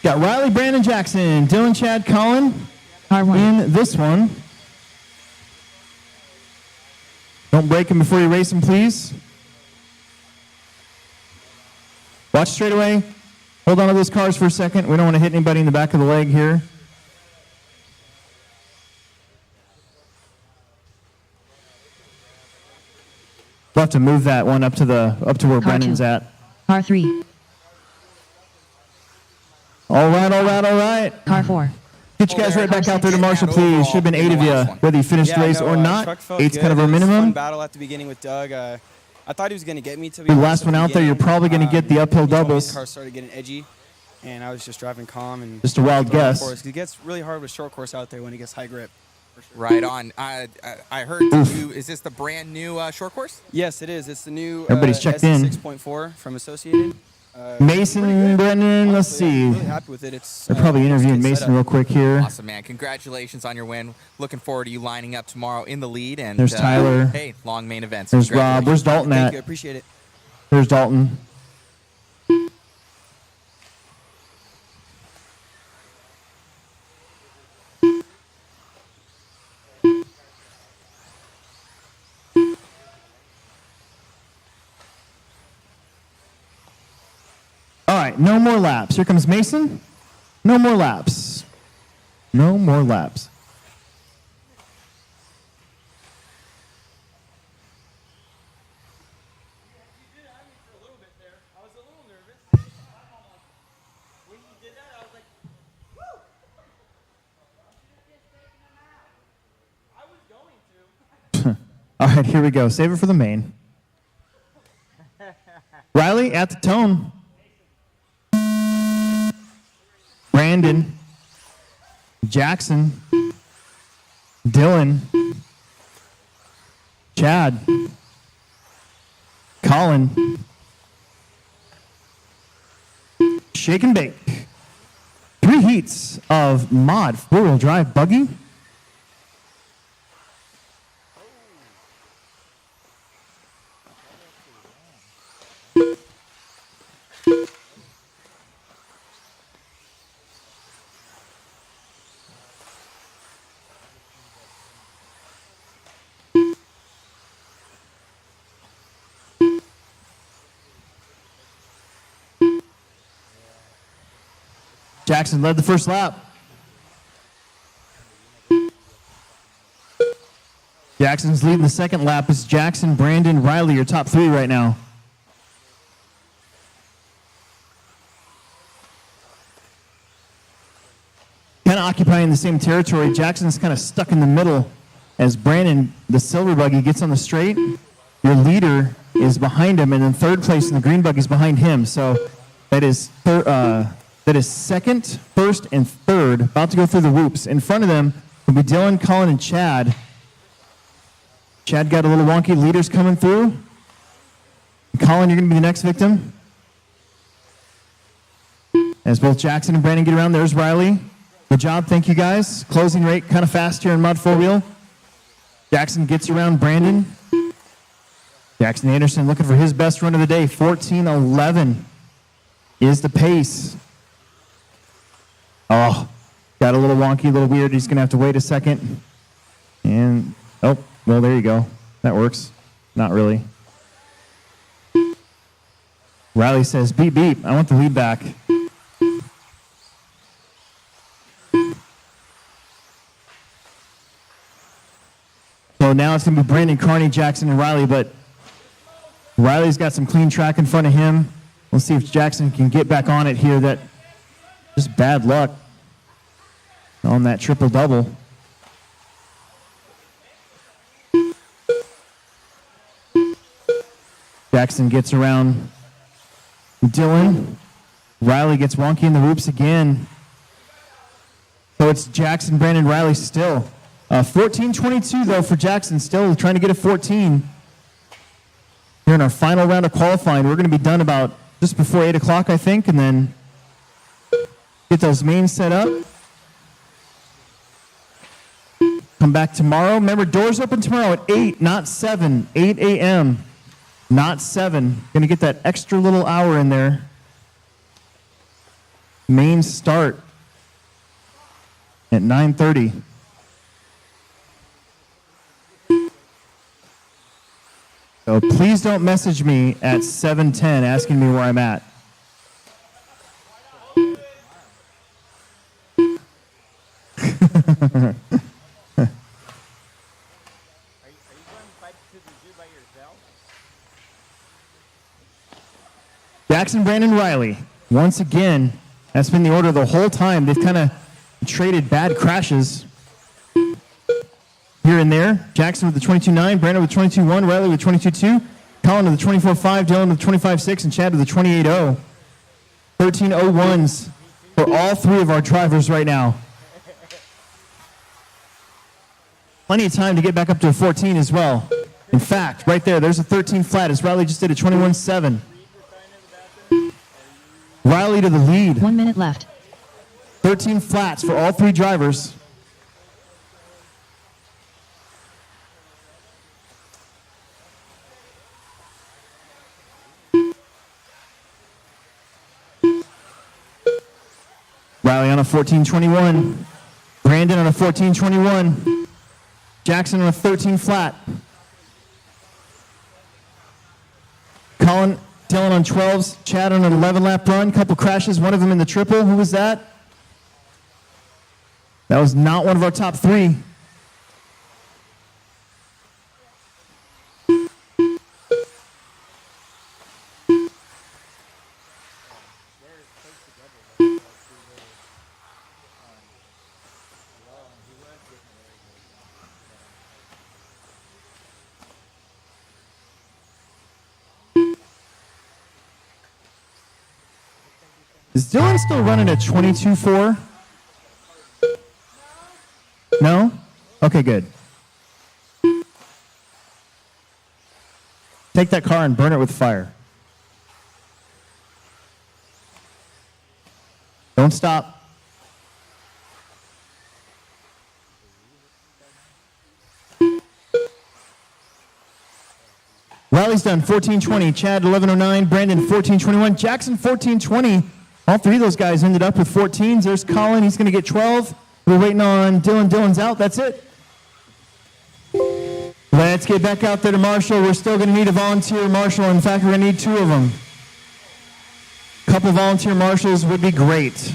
Got Riley, Brandon, Jackson, Dylan, Chad, Colin in this one. Don't break them before you race them, please. Watch straight away. Hold on to those cars for a second. We don't want to hit anybody in the back of the leg here. We'll have to move that one up to where
Car
Brennan's
2.
at.
Car 3.
All right, all right, all right.
Car 4.
Get you guys right back out there to Marshall,
That
please.
overall
Should have been
in
8
the
of you,
last one.
whether you finished the race or not.
Truck felt
8's
good.
kind of our
It was a
minimum.
fun battle at the beginning with Doug. I thought he was going to get me to be
The
honest
last
at
one
the
out there, you're
beginning.
probably going to get the uphill
he told me
doubles.
The car started getting edgy, and I was just driving calm and
Just a wild
going
guess.
for it. It gets really hard with short course out there when it gets high grip.
Right on. I heard you. Is this the brand new short course?
Yes, it is. It's the new
Everybody's checked in.
6.4 from Associated.
Mason, Brendan, let's see.
I'm really happy with it. It's
They're probably interviewing
good
Mason
setup.
real quick here.
Awesome, man. Congratulations on your win. Looking forward to you lining up tomorrow in the lead. And
There's Tyler.
Hey, long main events.
There's Rob. Where's Dalton
Thank
at?
you. I appreciate it.
There's Dalton. All right, no more laps. Here comes Mason. No more laps. No more laps. All right, here we go. Save it for the main. Riley at the tone. Brandon. Jackson. Dylan. Chad. Colin. Shake and bake. 3 heats of mod 4-wheel drive buggy. Jackson led the first lap. Jackson's leading the second lap. It's Jackson, Brandon, Riley, your top 3 right now. Kind of occupying the same territory. Jackson's kind of stuck in the middle as Brandon, the silver buggy, gets on the straight. Your leader is behind him, and then third place in the green buggy is behind him. So that is second, first, and third, about to go through the whoops. In front of them will be Dylan, Colin, and Chad. Chad got a little wonky. Leaders coming through. Colin, you're going to be the next victim. As both Jackson and Brandon get around, there's Riley. Good job. Thank you, guys. Closing rate kind of fast here in Mod 4-wheel. Jackson gets around Brandon. Jackson Anderson looking for his best run of the day. 14:11 is the pace. Oh, got a little wonky, a little weird. He's going to have to wait a second. And, oh, well, there you go. That works. Not really. Riley says, beep, beep. I want the lead back. So now it's going to be Brandon, Carney, Jackson, and Riley, but Riley's got some clean track in front of him. We'll see if Jackson can get back on it here. That just bad luck on that triple-double. Jackson gets around Dylan. Riley gets wonky in the whoops again. So it's Jackson, Brandon, Riley still. 14:22 though for Jackson, still trying to get a 14. Here in our final round of qualifying, we're going to be done about just before 8 o'clock, I think, and then get those mains set up. Come back tomorrow. Remember, doors open tomorrow at 8, not 7. 8 a.m., not 7. Going to get that extra little hour in there. Mains start at 9:30. So please don't message me at 7:10 asking me where I'm at. Jackson, Brandon, Riley. Once again, that's been the order the whole time. They've kind of traded bad crashes here and there. Jackson with the 22.9, Brandon with 22.1, Riley with 22.2, Colin with the 24.5, Dylan with the 25.6, and Chad with the 28.0. 13.01s for all three of our drivers right now. Plenty of time to get back up to a 14 as well. In fact, right there's a 13 flat as Riley just did a 21.7. Riley to the lead.
1 minute left.
13 flats for all three drivers. Riley on a 14.21. Brandon on a 14.21. Jackson on a 13 flat. Colin, Dylan on 12s. Chad on an 11 lap run. Couple crashes, one of them in the triple. Who was that? That was not one of our top three. Is Dylan still running a 22.4? No? Okay, good. Take that car and burn it with fire. Don't stop. Riley's done 14.20, Chad 11.09, Brandon 14.21, Jackson 14.20. All three of those guys ended up with 14s. There's Colin, he's going to get 12. We're waiting on Dylan. Dylan's out, that's it. Let's get back out there to Marshall. We're still going to need a volunteer marshal. In fact, we're going to need two of them. A couple volunteer marshals would be great.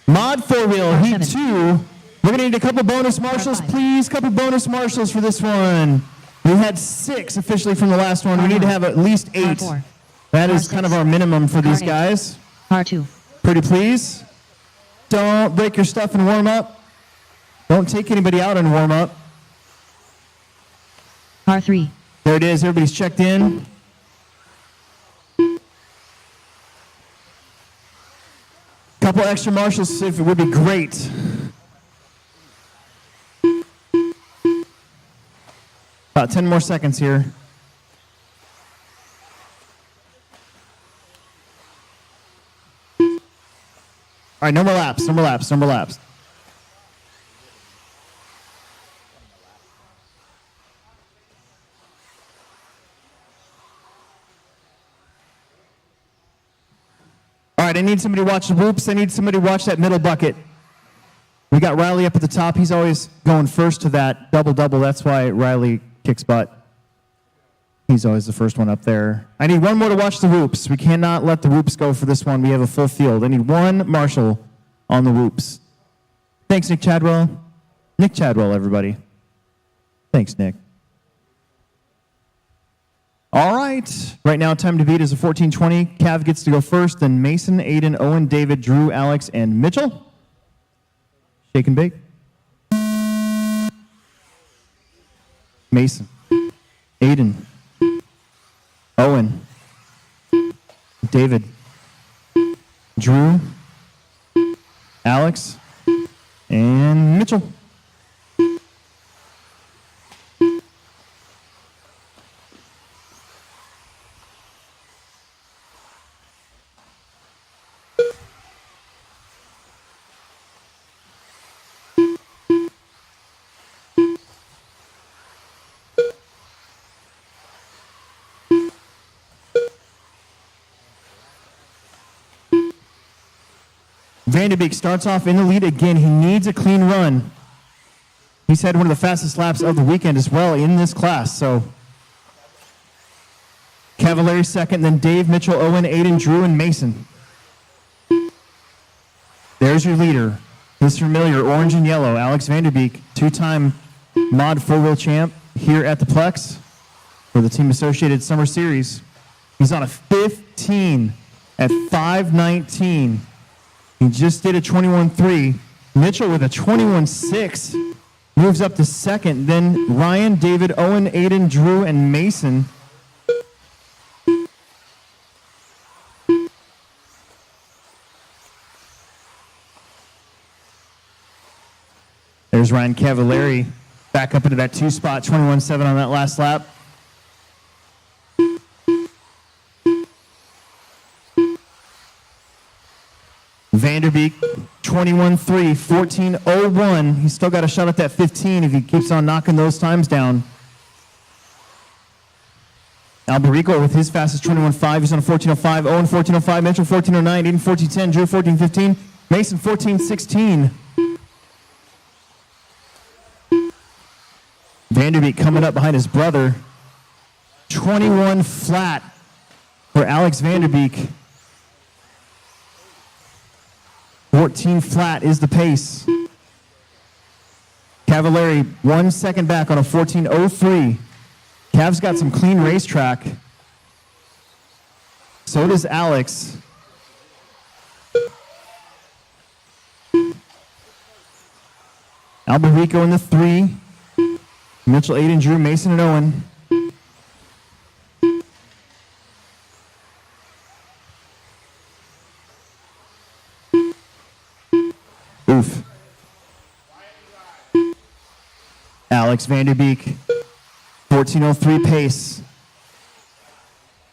Mod four-wheel, heat 2. We're going to need a couple bonus marshals, please. Couple bonus marshals for this one. We had 6 officially from the last one. We need to have at least 8. That is kind of our minimum for these guys.
R2.
Pretty please. Don't break your stuff and warm up. Don't take anybody out and warm up.
R3.
There it is. Everybody's checked in. Couple extra marshals if it would be great. About 10 more seconds here. All right, no more laps, no more laps, no more laps. All right, I need somebody to watch the whoops. I need somebody to watch that middle bucket. We got Riley up at the top. He's always going first to that double-double. That's why Riley kicks butt. He's always the first one up there. I need one more to watch the whoops. We cannot let the whoops go for this one. We have a full field. I need one marshal on the whoops. Thanks, Nick Chadwell. Nick Chadwell, everybody. Thanks, Nick. All right. Right now, time to beat is a 14:20. Cav gets to go first, then Mason, Aiden, Owen, David, Drew, Alex, and Mitchell. Shake and bake. Mason, Aiden, Owen, David, Drew, Alex, and Mitchell. Vanderbeek starts off in the lead again. He needs a clean run. He's had one of the fastest laps of the weekend as well in this class. So Cavallari second, then Dave, Mitchell, Owen, Aiden, Drew, and Mason. There's your leader. His familiar orange and yellow, Alex Vanderbeek, two-time mod four-wheel champ here at the Plex for the Team Associated Summer Series. He's on a 15 at 5:19. He just did a 21.3. Mitchell with a 21.6 moves up to second. Then Ryan, David, Owen, Aiden, Drew, and Mason. There's Ryan Cavallari back up into that 2 spot, 21.7 on that last lap. Vanderbeek, 21.3, 14.01. He's still got a shot at that 15 if he keeps on knocking those times down. Alberico with his fastest 21.5. He's on a 14.05. Owen 14.05. Mitchell 14.09. Aiden 14.10. Drew 14.15. Mason 14.16. Vanderbeek coming up behind his brother. 21 flat for Alex Vanderbeek. 14 flat is the pace. Cavallari 1 second back on a 14.03. Cav's got some clean racetrack. So does Alex. Alberico in the 3. Mitchell, Aiden, Drew, Mason, and Owen. Oof. Alex Vanderbeek, 14.03 pace.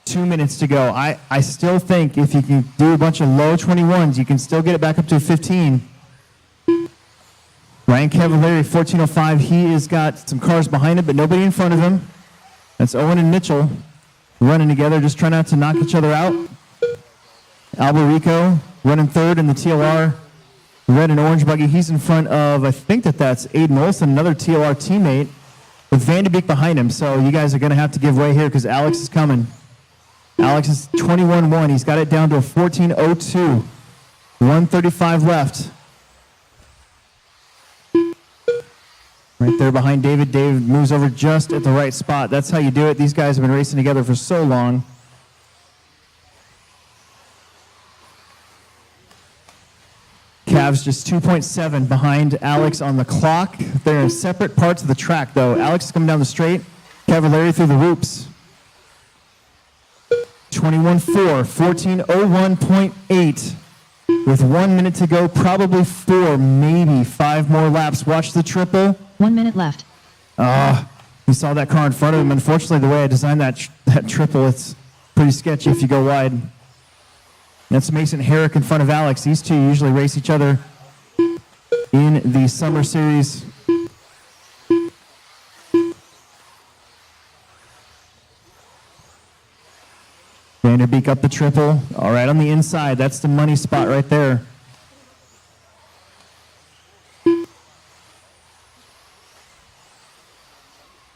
2 minutes to go. I still think if you can do a bunch of low 21s, you can still get it back up to a 15. Ryan Cavallari, 14.05. He has got some cars behind him, but nobody in front of him. That's Owen and Mitchell running together, just trying not to knock each other out. Alberico running third in the TLR red and orange buggy. He's in front of, I think that's Aiden Olson, another TLR teammate, with Vanderbeek behind him. So you guys are going to have to give way here because Alex is coming. Alex is 21.1. He's got it down to a 14.02. 135 left. Right there behind David. David moves over just at the right spot. That's how you do it. These guys have been racing together for so long. Cavs just 2.7 behind Alex on the clock. They're in separate parts of the track, though. Alex is coming down the straight. Cavallari through the whoops. 21.4, 14.01.8. With 1 minute to go, probably 4, maybe 5 more laps. Watch the triple.
1 minute left.
He saw that car in front of him. Unfortunately, the way I designed that triple, it's pretty sketchy if you go wide. That's Mason Herrick in front of Alex. These two usually race each other in the Summer Series. Vanderbeek up the triple. All right, on the inside. That's the money spot right there.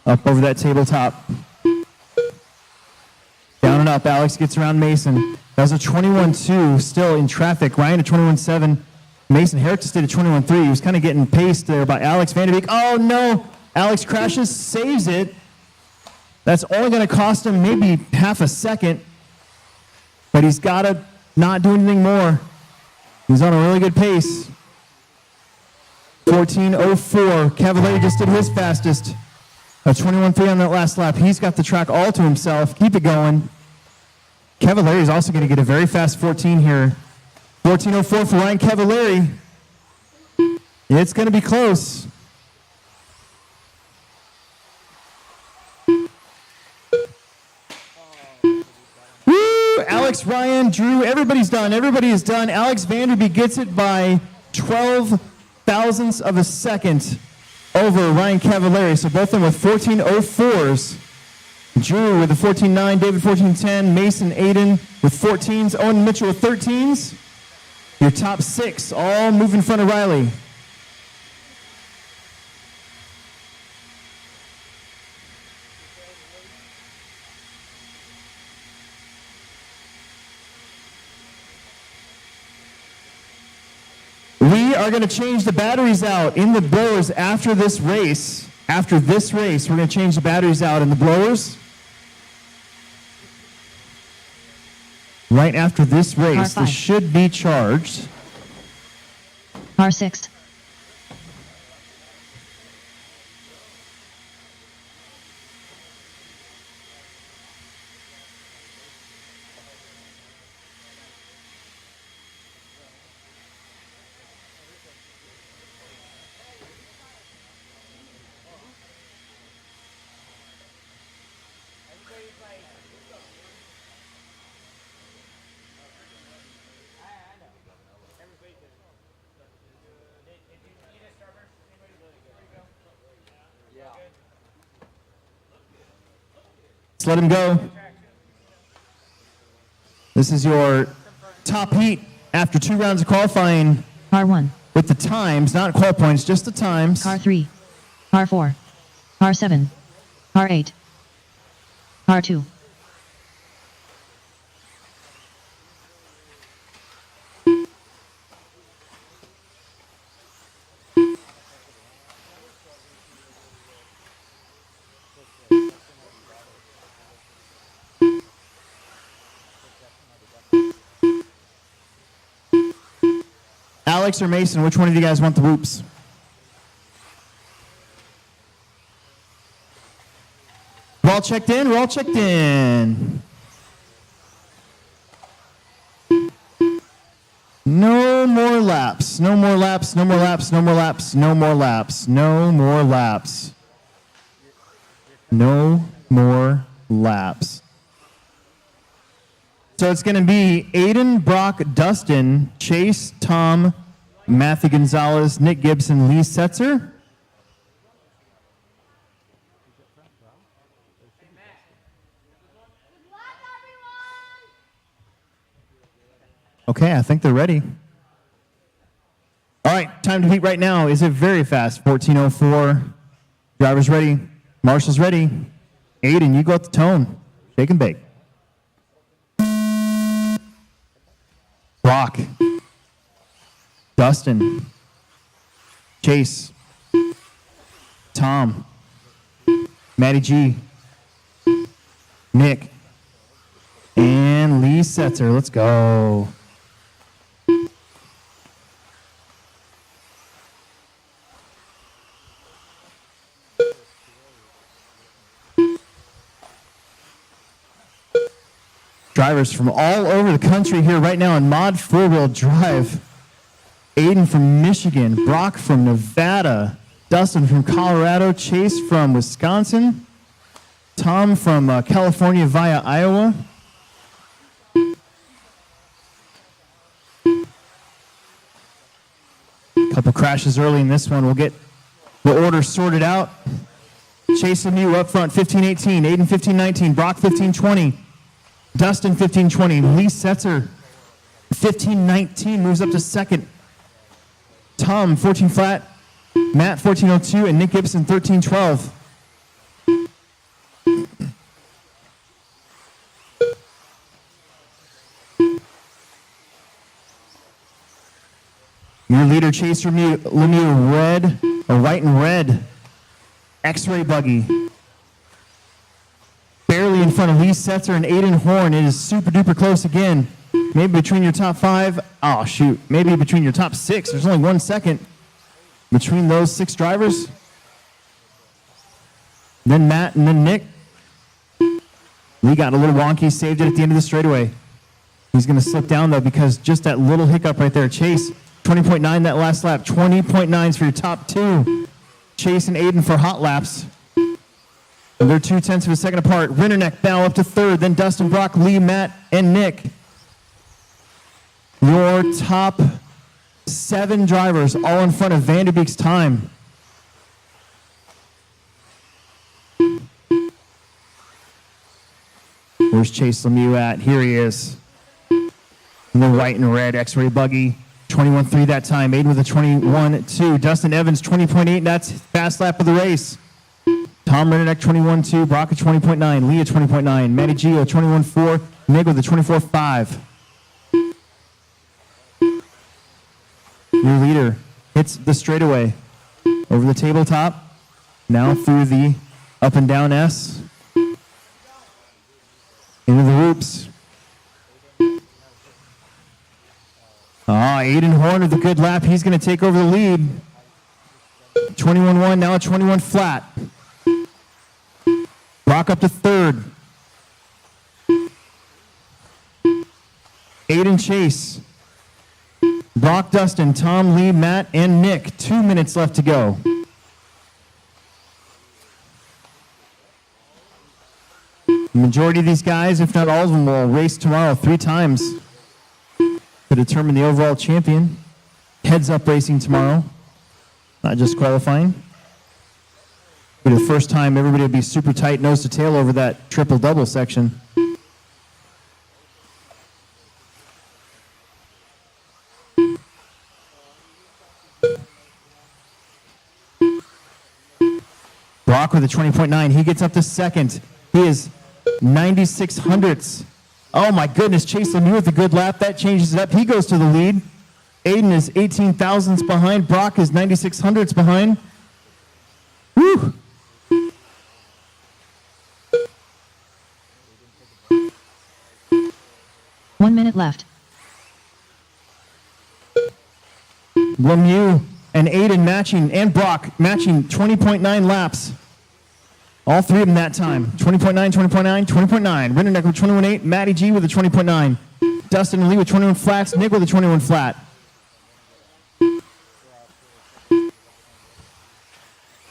Up over that tabletop. Down and up. Alex gets around Mason. That was a 21.2 still in traffic. Ryan a 21.7. Mason Herrick just did a 21.3. He was kind of getting paced there by Alex Vanderbeek. Oh, no. Alex crashes, saves it. That's only going to cost him maybe half a second. But he's got to not do anything more. He's on a really good pace. 14.04. Cavallari just did his fastest. A 21.3 on that last lap. He's got the track all to himself. Keep it going. Cavallari is also going to get a very fast 14 here. 14.04 for Ryan Cavallari. It's going to be close. Woo! Alex, Ryan, Drew, everybody's done. Everybody is done. Alex Vanderbeek gets it by 12 thousandths of a second over Ryan Cavallari. So both of them with 14.04s. Drew with a 14.9, David 14.10, Mason, Aiden with 14s, Owen Mitchell with 13s. Your top 6 all move in front of Riley. We are going to change the batteries out in the blowers after this race. After this race, we're going to change the batteries out in the blowers. Right after this race, this should be charged.
R6.
Let's let him go. This is your top heat after 2 rounds of qualifying.
R1.
With the times, not qual points, just the times.
R3. R4. R7. R8. R2.
Alex or Mason, which one of you guys want the whoops? We're all checked in? We're all checked in. No more laps. No more laps. No more laps. No more laps. No more laps. No more laps. No more laps. So it's going to be Aiden, Brock, Dustin, Chase, Tom, Matthew Gonzalez, Nick Gibson, Lee Setzer. Okay, I think they're ready. All right, time to heat right now. Is it very fast? 14:04. Driver's ready. Marshall's ready. Aiden, you go at the tone. Shake and bake. Brock. Dustin. Chase. Tom. Matty G. Nick. And Lee Setzer. Let's go. Drivers from all over the country here right now in Mod 4-wheel drive. Aiden from Michigan, Brock from Nevada, Dustin from Colorado, Chase from Wisconsin, Tom from California via Iowa. Couple crashes early in this one. We'll get the order sorted out. Chase Lemieux up front, 15-18, Aiden 15-19, Brock 15-20. Dustin 15-20, Lee Setzer 15-19 moves up to second. Tom 14 flat, Matt 14-02, and Nick Gibson 13-12. Your leader, Chase Lemieux, red, or white and red, X-ray buggy. Barely in front of Lee Setzer and Aiden Horn. It is super duper close again. Maybe between your top 5. Oh, shoot. Maybe between your top 6. There's only 1 second between those 6 drivers. Then Matt and then Nick. Lee got a little wonky, saved it at the end of the straightaway. He's going to slip down, though, because just that little hiccup right there. Chase, 20.9 that last lap. 20.9s for your top 2. Chase and Aiden for hot laps. And they're 0.2 of a second apart. Rinderneck now up to third. Then Dustin, Brock, Lee, Matt, and Nick. Your top 7 drivers all in front of Vanderbeek's time. Where's Chase Lemieux at? Here he is. In the white and red X-ray buggy. 21.3 that time. Aiden with a 21.2. Dustin Evans, 20.8. That's fast lap of the race. Tom Renneck, 21.2. Brock at 20.9. Lee at 20.9. Matty Gio, 21.4. Nick with a 24.5. Your leader hits the straightaway over the tabletop. Now through the up and down S. Into the whoops. Aiden Horn with a good lap. He's going to take over the lead. 21.1, now a 21 flat. Brock up to third. Aiden Chase. Brock, Dustin, Tom, Lee, Matt, and Nick. 2 minutes left to go. The majority of these guys, if not all of them, will race tomorrow 3 times to determine the overall champion. Heads up racing tomorrow, not just qualifying. For the first time, everybody will be super tight nose to tail over that triple-double section. Brock with a 20.9. He gets up to second. He is 96 hundredths. Oh my goodness, Chase Lemieux with a good lap. That changes it up. He goes to the lead. Aiden is 18 thousandths behind. Brock is 96 hundredths behind. Woo!
One minute left.
Lemieux and Aiden matching, and Brock matching 20.9 laps. All 3 of them that time. 20.9, 20.9, 20.9. Renneck with 21.8. Matty G with a 20.9. Dustin and Lee with 21 flats. Nick with a 21 flat.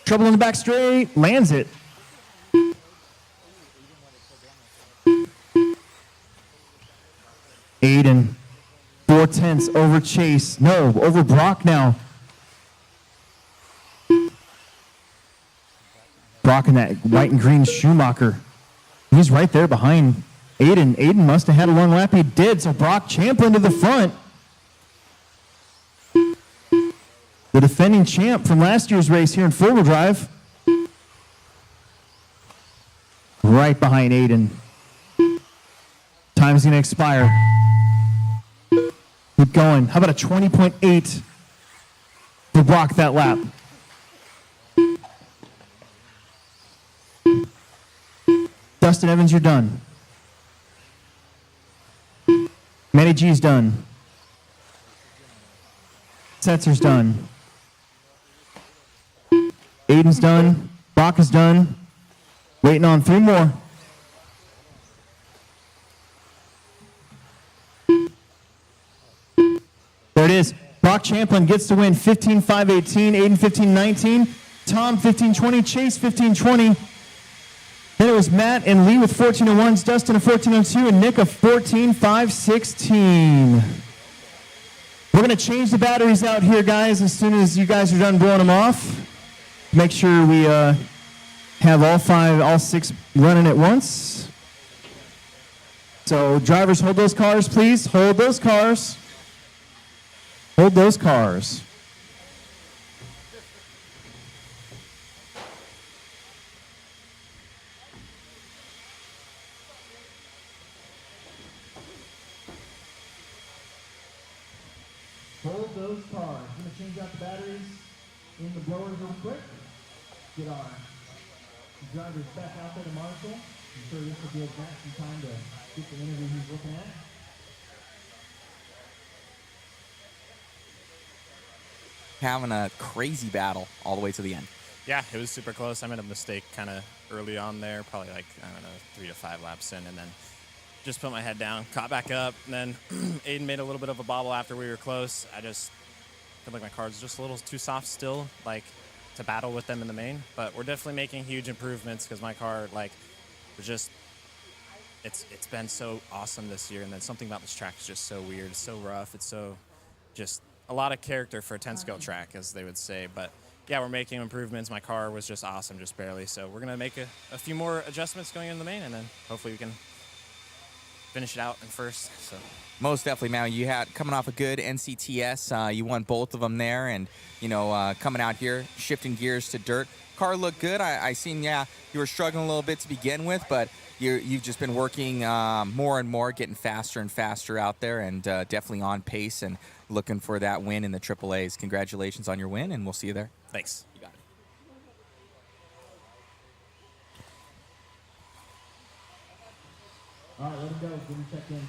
Trouble in the back straight. Lands it. Aiden. 4/10 over Chase. No, over Brock now. Brock in that white and green Schumacher. He's right there behind Aiden. Aiden must have had a long lap. He did, so Brock Champlin to the front. The defending champ from last year's race here in four-wheel drive. Right behind Aiden. Time's going to expire. Keep going. How about a 20.8 for Brock that lap? Dustin Evans, you're done. Matty G's done. Setzer's done. Aiden's done. Brock is done. Waiting on 3 more. There it is. Brock Champlin gets to win 15.518, Aiden 15.19, Tom 15.20, Chase 15.20. Then it was Matt and Lee with 14.01s, Dustin a 14.02, and Nick a 14.516. We're going to change the batteries out here, guys, as soon as you guys are done blowing them off. Make sure we have all 6 running at once. So drivers, hold those cars, please. Hold those cars. Hold those cars.
Hold those cars. I'm going to change out the batteries in the blowers real quick. Get our drivers back out there to Marshall. I'm sure this will give Matt some time to get the interview he's looking at.
Having a crazy battle all the way to the end.
Yeah, it was super close. I made a mistake kind of early on there, probably like, I don't know, 3 to 5 laps in, and then just put my head down, caught back up, and then Aiden made a little bit of a bobble after we were close. I just feel like my car's just a little too soft still, like, to battle with them in the main. But we're definitely making huge improvements because my car, like, was just, it's been so awesome this year, and then something about this track is just so weird. It's so rough. It's so just a lot of character for a 10-scale track, as they would say. But yeah, we're making improvements. My car was just awesome, just barely. So we're going to make a few more adjustments going in the main, and then hopefully we can finish it out in first. So.
Most definitely, man. You had coming off a good NCTS. You won both of them there, and coming out here, shifting gears to dirt. Car looked good. I seen, yeah, you were struggling a little bit to begin with, but you've just been working more and more, getting faster and faster out there, and definitely on pace and looking for that win in the AAAs. Congratulations on your win, and we'll see you there.
Thanks. You got it.
All right, let him go. Give him a check in.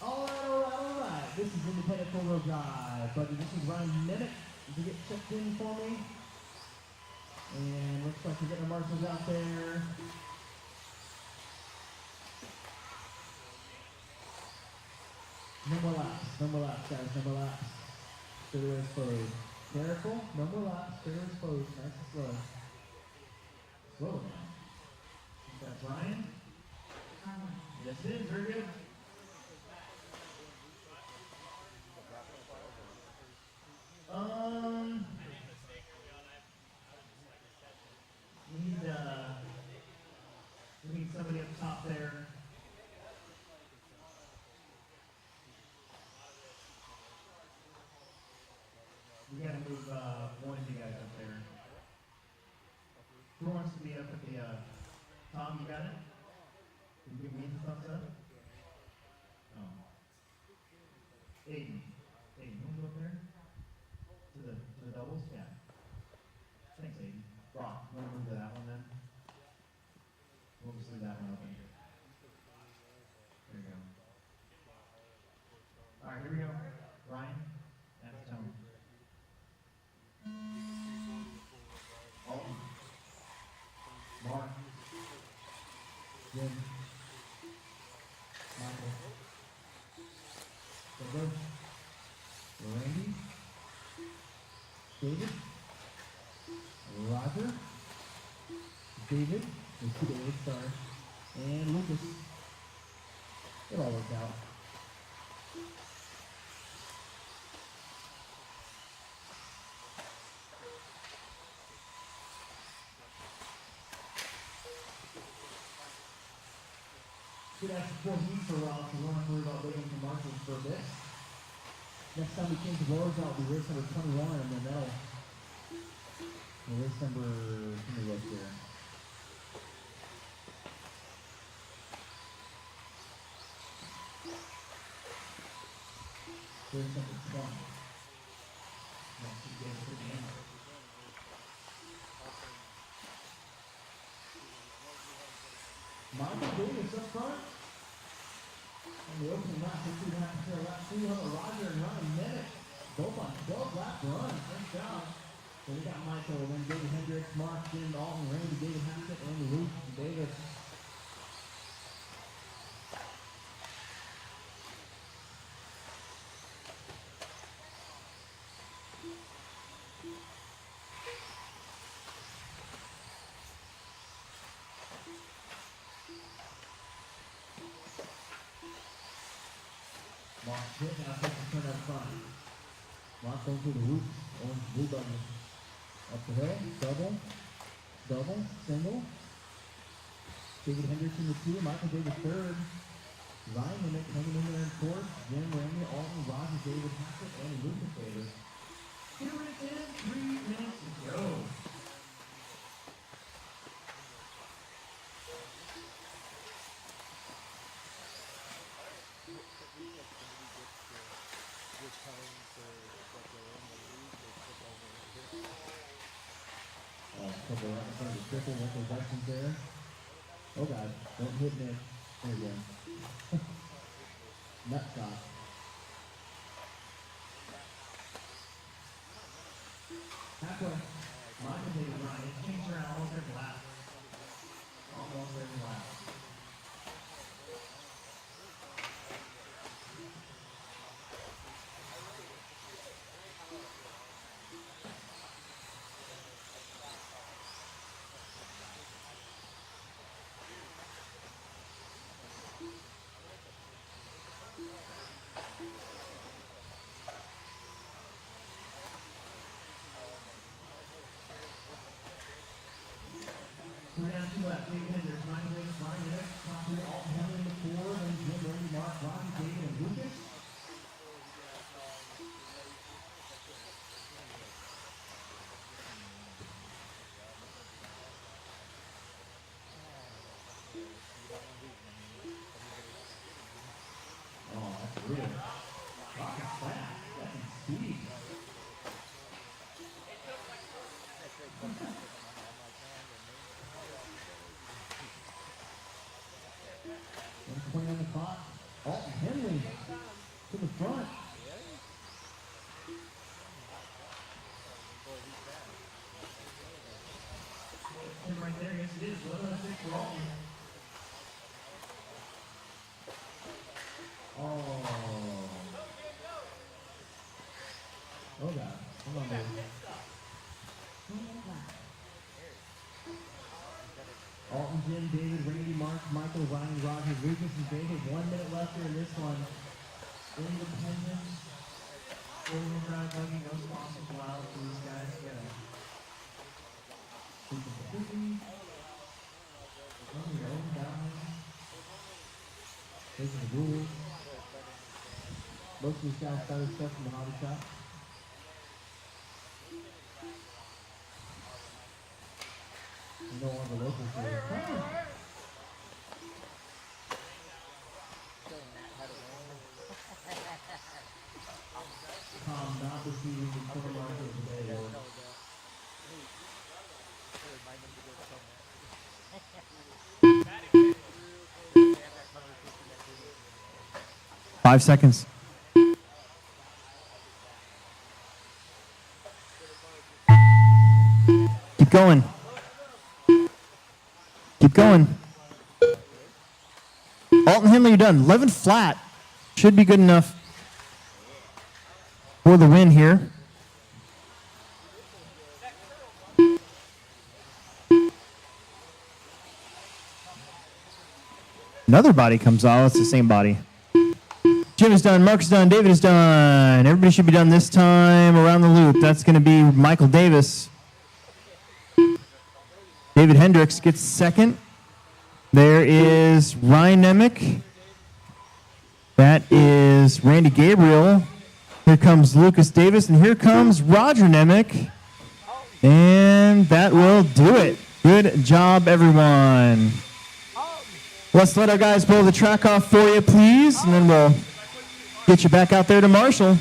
All right. This is independent four-wheel drive, buddy. This is Ryan Nemec. Did you get checked in for me? And looks like we're getting the marshals out there. No more laps, guys, no more laps. Straightaway closed. Careful, no more laps, straightaway closed, nice and slow. Slow down. That's Ryan. Yes, it is, very good. We need somebody up top there. We gotta move one of you guys up there. Who wants to be up at the Tom, you got it? Can you give me the thumbs up? Oh. Aiden, you wanna go up there? To the doubles? Yeah. Thanks, Aiden. Rock, you wanna move to that one then? We'll just leave that one open. There you go. Alright, here we go. Ryan, that's Tony. Alton. Mark. Jim. Michael. Douglas. Randy. David. Roger. David. There's two David, sorry. And Lucas. It all worked out. Should have support heat for a while, so we don't have to worry about waiting for marshals for a bit. Next time we change the blowers out, we'll be race number 21, and then that'll race number, let me look here. Race number 20. Next two games for the end. Michael Davis up front. And the opening lap, lap 2, Roger and Ryan Nemec. Both on 12-lap run. Nice job. So we got Michael, then David Hendricks, Mark, Jim, Alton, Randy, David Hackett, and Luke Davis. Mark hit, now takes the turn up front. Mark going through the roof, orange blue button. Up the hill, double, single. David Hendricks in the 2, Michael Davis 3rd. Ryan Nemec hanging in there in 4th. Jim, Randy, Alton, Roger, David Hackett, and Lucas Davis. 2 minutes in, 3 minutes to go. Couple right in front of the triple, with those actions there. Oh God, don't hit Nick. There you go. Nut shot. Halfway. Michael David Ryan. It's changed around almost every lap. Almost every lap. We're down 2 left. David Hendricks, Ryan Davis, Ryan Hendricks, top 3, Alton Henley in the 4, then Jim, Randy, Mark, Robbie, David, and Lucas. Oh, that's real. Rocket fast. That's speed. Point on the clock. Alton Henley to the front. And right there, yes it is. 106 for Alton. Oh. Oh God. Hold on, baby. Alton, Jim, David, Randy, Mark, Michael, Ryan, Roger, Lucas, and David. 1 minute left here in this one. Independence. 4-wheel drive buggy, no sponsors allowed for these guys to get a super busy. On your own down. Those are the rules. Most of these guys started stuff from the hobby shop. You know all the locals here. Tom not receiving the quarter marker today.
5 seconds. Keep going. Keep going. Alton Henley, you're done. 11 flat. Should be good enough for the win here. Another body comes out. It's the same body. Jim is done. Mark is done. David is done. Everybody should be done this time around the loop. That's going to be Michael Davis. David Hendricks gets second. There is Ryan Nemec. That is Randy Gabriel. Here comes Lucas Davis, and here comes Roger Nemec. And that will do it. Good job, everyone. Let's let our guys blow the track off for you, please, and then we'll get you back out there to Marshall.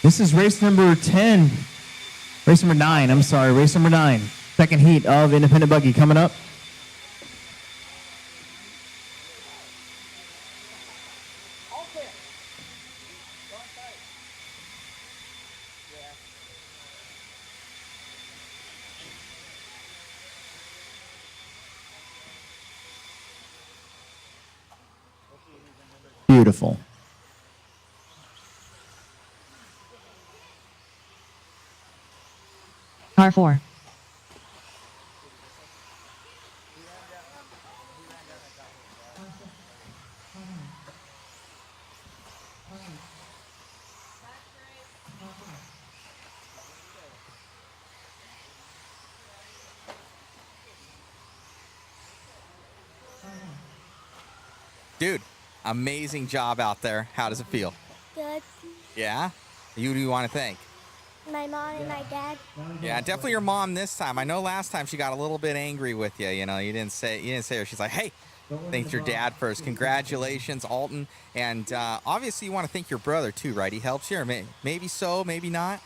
This is race number 10. Race number 9, I'm sorry. Race number 9. Second heat of Independent Buggy coming up. Beautiful.
Car 4.
Dude, amazing job out there. How does it feel?
Good.
Yeah? Who do you want to thank?
My mom and my dad.
Yeah, definitely your mom this time. I know last time she got a little bit angry with you. You know, you didn't say her. She's like, hey, thank your dad first. Congratulations, Alton. And obviously you want to thank your brother too, right? He helps you, or maybe so, maybe not.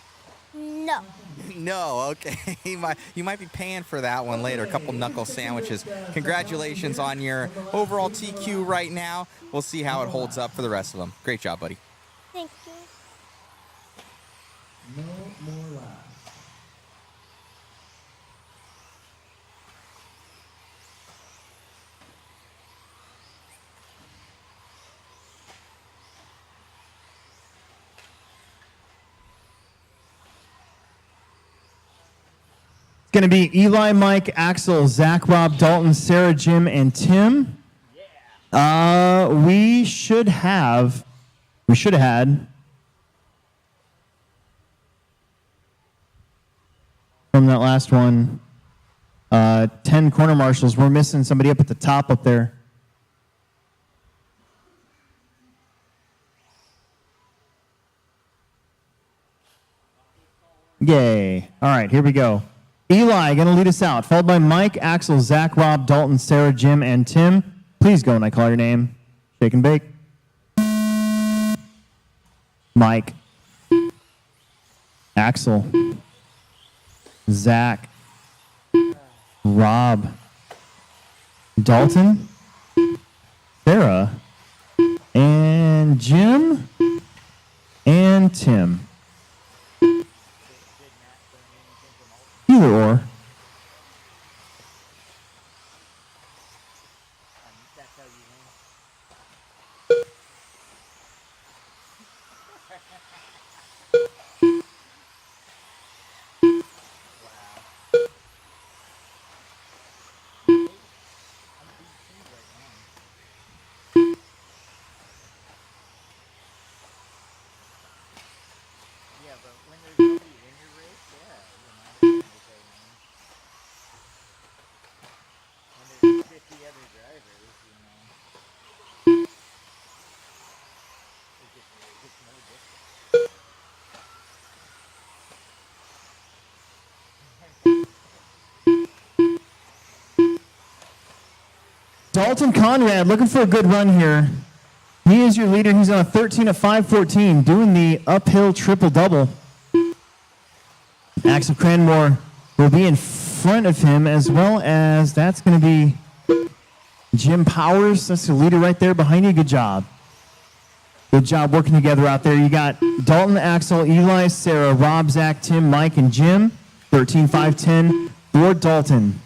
No.
No, okay. You might be paying for that one later. A couple knuckle sandwiches. Congratulations on your overall TQ right now. We'll see how it holds up for the rest of them. Great job, buddy.
Thank you.
No more laps.
It's going to be Eli, Mike, Axel, Zach, Rob, Dalton, Sarah, Jim, and Tim. We should have had from that last one 10 corner marshals. We're missing somebody up at the top up there. Yay. All right, here we go. Eli going to lead us out, followed by Mike, Axel, Zach, Rob, Dalton, Sarah, Jim, and Tim. Please go when I call your name. Shake and bake. Mike. Axel. Zach. Rob. Dalton. Sarah. And Jim. And Tim. Either or. Dalton Conrad looking for a good run here. He is your leader. He's on a 13 at 5:14, doing the uphill triple-double. Axel Cranmore will be in front of him, as well as that's going to be Jim Powers. That's the leader right there behind you. Good job. Good job working together out there. You got Dalton, Axel, Eli, Sarah, Rob, Zach, Tim, Mike, and Jim. 13, 5, 10 for Dalton.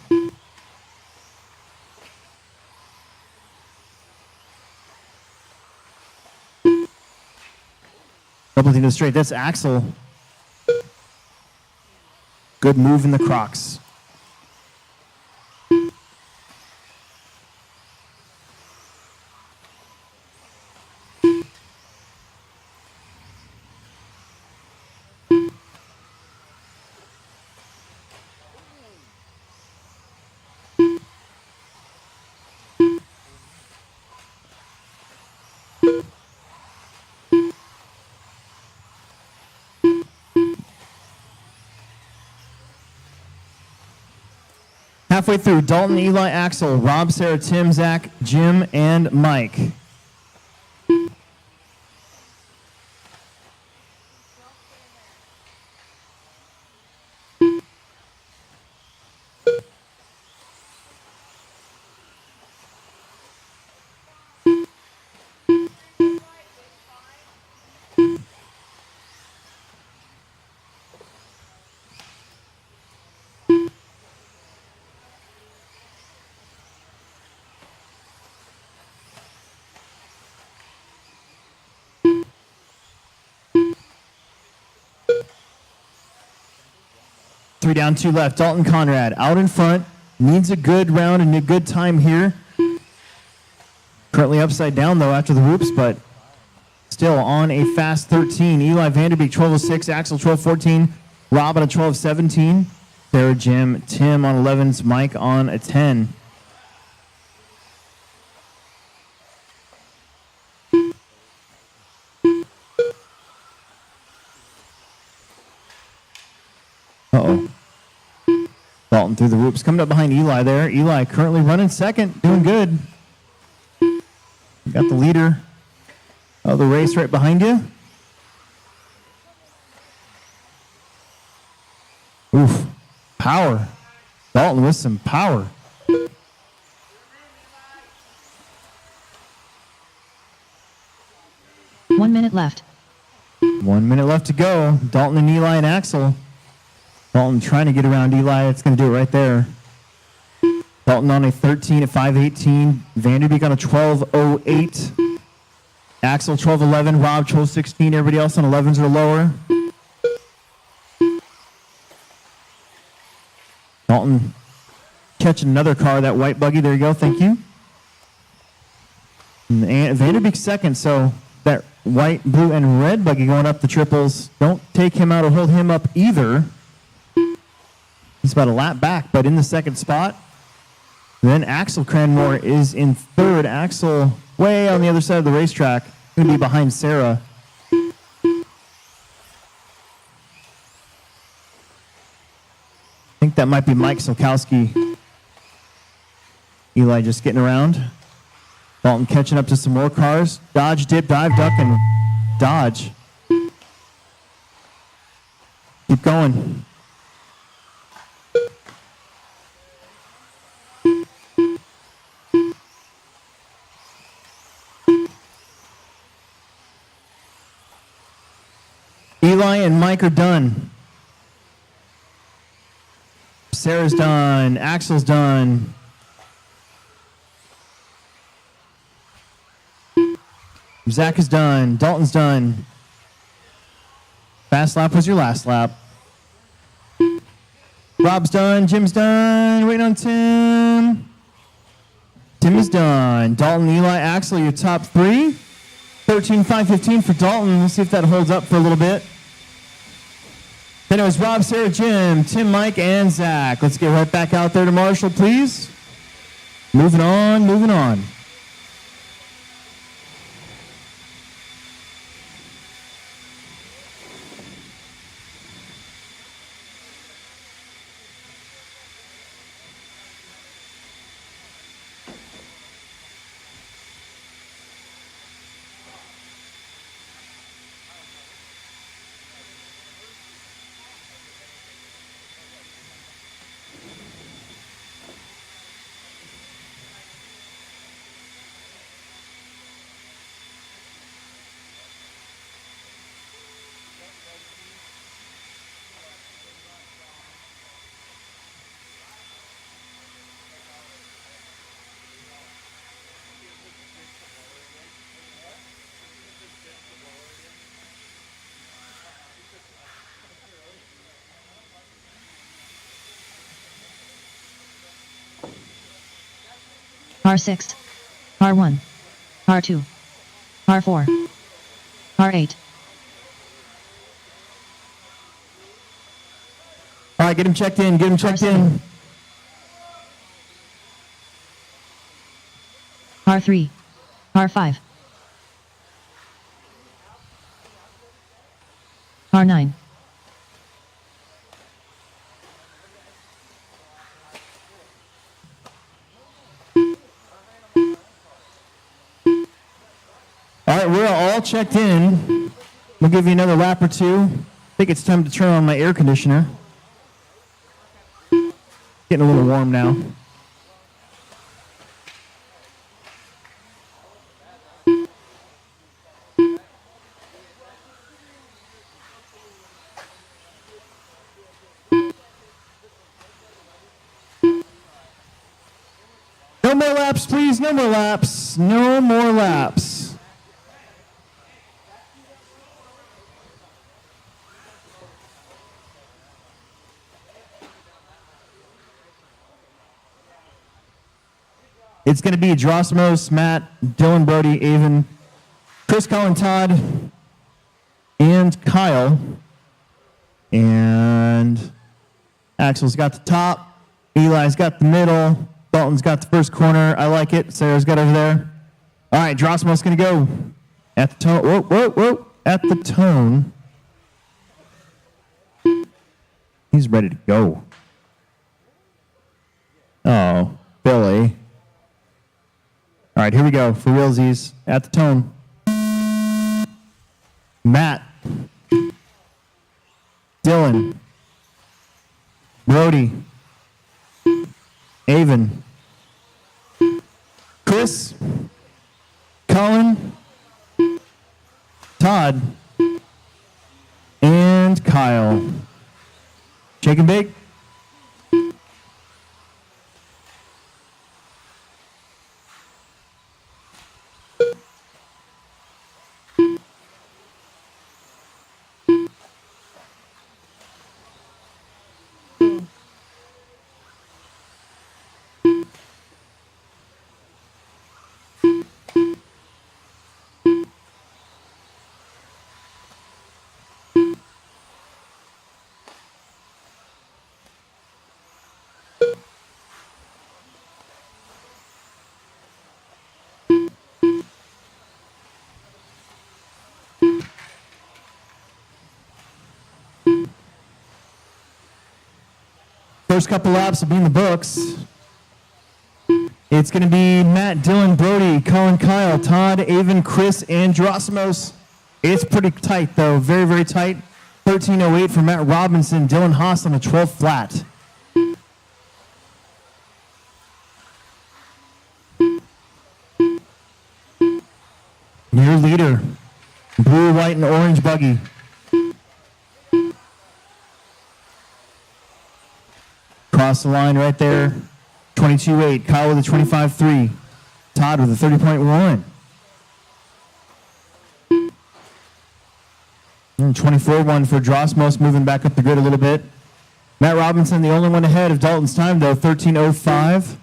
Double team to the straight. That's Axel. Good move in the Crocs. Halfway through, Dalton, Eli, Axel, Rob, Sarah, Tim, Zach, Jim, and Mike. Three down, two left. Dalton Conrad out in front. Needs a good round and a good time here. Currently upside down, though, after the whoops, but still on a fast 13. Eli Vanderbeek, 12:06. Axel, 12:14. Rob on a 12:17. Sarah, Jim, Tim on 11s. Mike on a 10. Uh-oh. Dalton through the whoops. Coming up behind Eli there. Eli currently running second. Doing good. Got the leader of the race right behind you. Oof. Power. Dalton with some power.
One minute left.
1 minute left to go. Dalton and Eli and Axel. Dalton trying to get around Eli. It's going to do it right there. Dalton on a 13 at 5:18. Vanderbeek on a 12:08. Axel 12:11. Rob 12:16. Everybody else on 11s or lower. Dalton catching another car, that white buggy. There you go. Thank you. And Vanderbeek second, so that white, blue, and red buggy going up the triples. Don't take him out or hold him up either. He's about a lap back, but in the second spot. Then Axel Cranmore is in third. Axel way on the other side of the racetrack. Going to be behind Sarah. I think that might be Mike Solkowski. Eli just getting around. Dalton catching up to some more cars. Dodge, dip, dive, duck, and dodge. Keep going. Eli and Mike are done. Sarah's done. Axel's done. Zach is done. Dalton's done. Fast lap was your last lap. Rob's done. Jim's done. Waiting on Tim. Tim is done. Dalton, Eli, Axel, your top three. 13, 5, 15 for Dalton. We'll see if that holds up for a little bit. Then it was Rob, Sarah, Jim, Tim, Mike, and Zach. Let's get right back out there to Marshall, please. Moving on, moving on.
R6, R1, R2, R4, R8.
All right, get him checked in. Get him checked in.
R3, R5, R9.
All right, we're all checked in. We'll give you another lap or two. I think it's time to turn on my air conditioner. Getting a little warm now. No more laps, please. No more laps. No more laps. It's going to be Drosmos, Matt, Dylan, Brody, Avon, Chris, Colin, Todd, and Kyle. And Axel's got the top. Eli's got the middle. Dalton's got the first corner. I like it. Sarah's got over there. All right, Drosmos going to go at the tone. Whoa, whoa, whoa. At the tone. He's ready to go. Oh, Billy. All right, here we go for realsies at the tone. Matt, Dylan, Brody, Avon, Chris, Colin, Todd, and Kyle. Shake and bake. First couple laps will be in the books. It's going to be Matt, Dylan, Brody, Colin, Kyle, Todd, Avon, Chris, and Gerasimos. It's pretty tight, though. Very, very tight. 13:08 for Matt Robinson. Dylan Haas on the 12th flat. Your leader, blue, white, and orange buggy. Cross the line right there. 22.8. Kyle with a 25.3. Todd with a 30.1. And 24.1 for Drosmos, moving back up the grid a little bit. Matt Robinson, the only one ahead of Dalton's time, though, 13:05.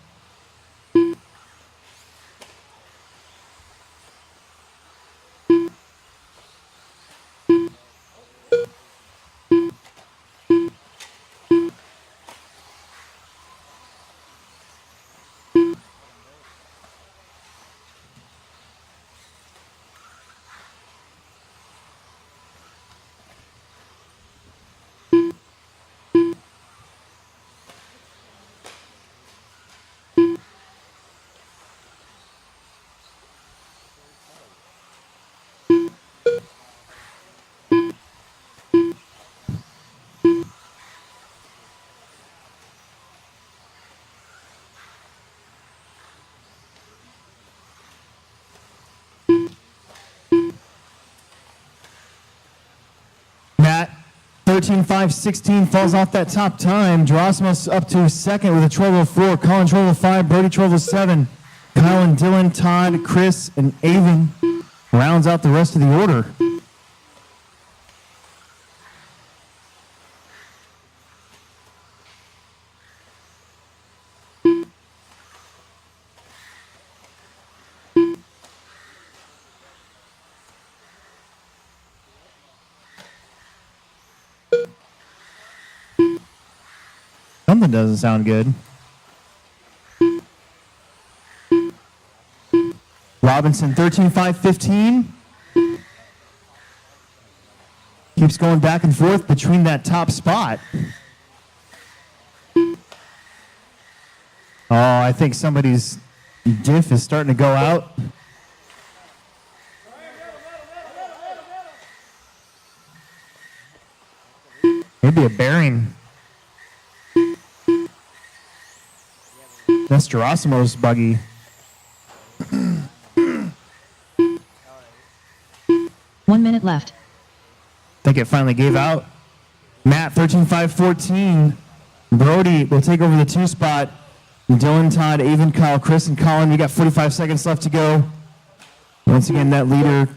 Matt, 13.5.16 falls off that top time. Gerasimos up to second with a 12.04. Colin 12.05. Brody 12.07. Kyle and Dylan, Todd, Chris, and Avon rounds out the rest of the order. Something doesn't sound good. Robinson, 13.5.15. Keeps going back and forth between that top spot. Oh, I think somebody's diff is starting to go out. Maybe a bearing. That's Gerasimos' buggy.
One minute left.
I think it finally gave out. Matt, 13.5.14. Brody will take over the 2 spot. Dylan, Todd, Avon, Kyle, Chris, and Colin. We got 45 seconds left to go. Once again, that leader,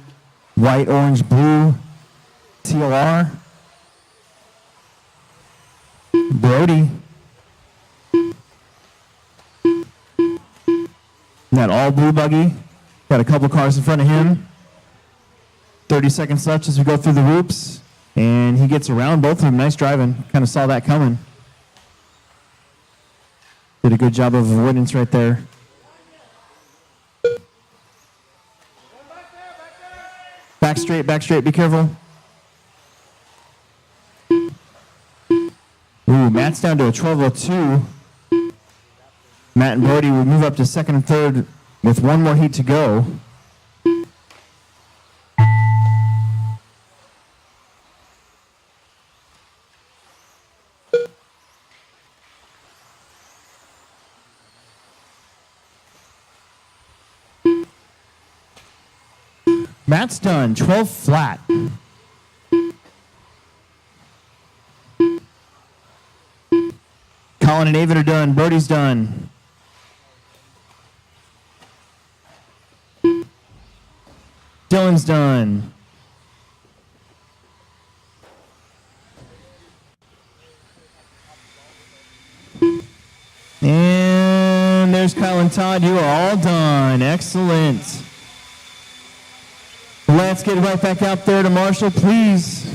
white, orange, blue, TLR. Brody. That all blue buggy. Got a couple cars in front of him. 30 seconds left as we go through the whoops. And he gets around both of them. Nice driving. Kind of saw that coming. Did a good job of avoidance right there. Back straight, be careful. Ooh, Matt's down to a 12.02. Matt and Brody will move up to second and third with one more heat to go. Matt's done, 12 flat. Colin and Avon are done. Brody's done. Dylan's done. And there's Kyle and Todd. You are all done. Excellent. Let's get right back out there to Marshall, please.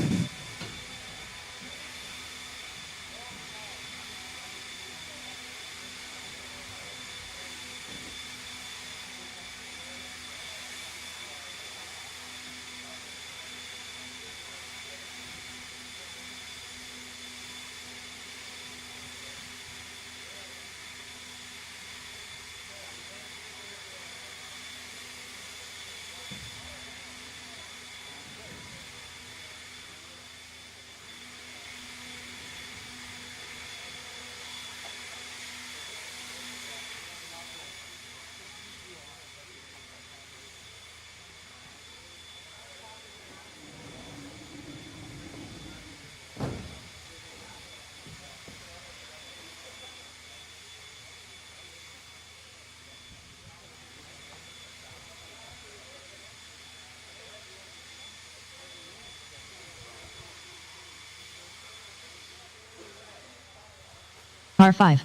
Par 5.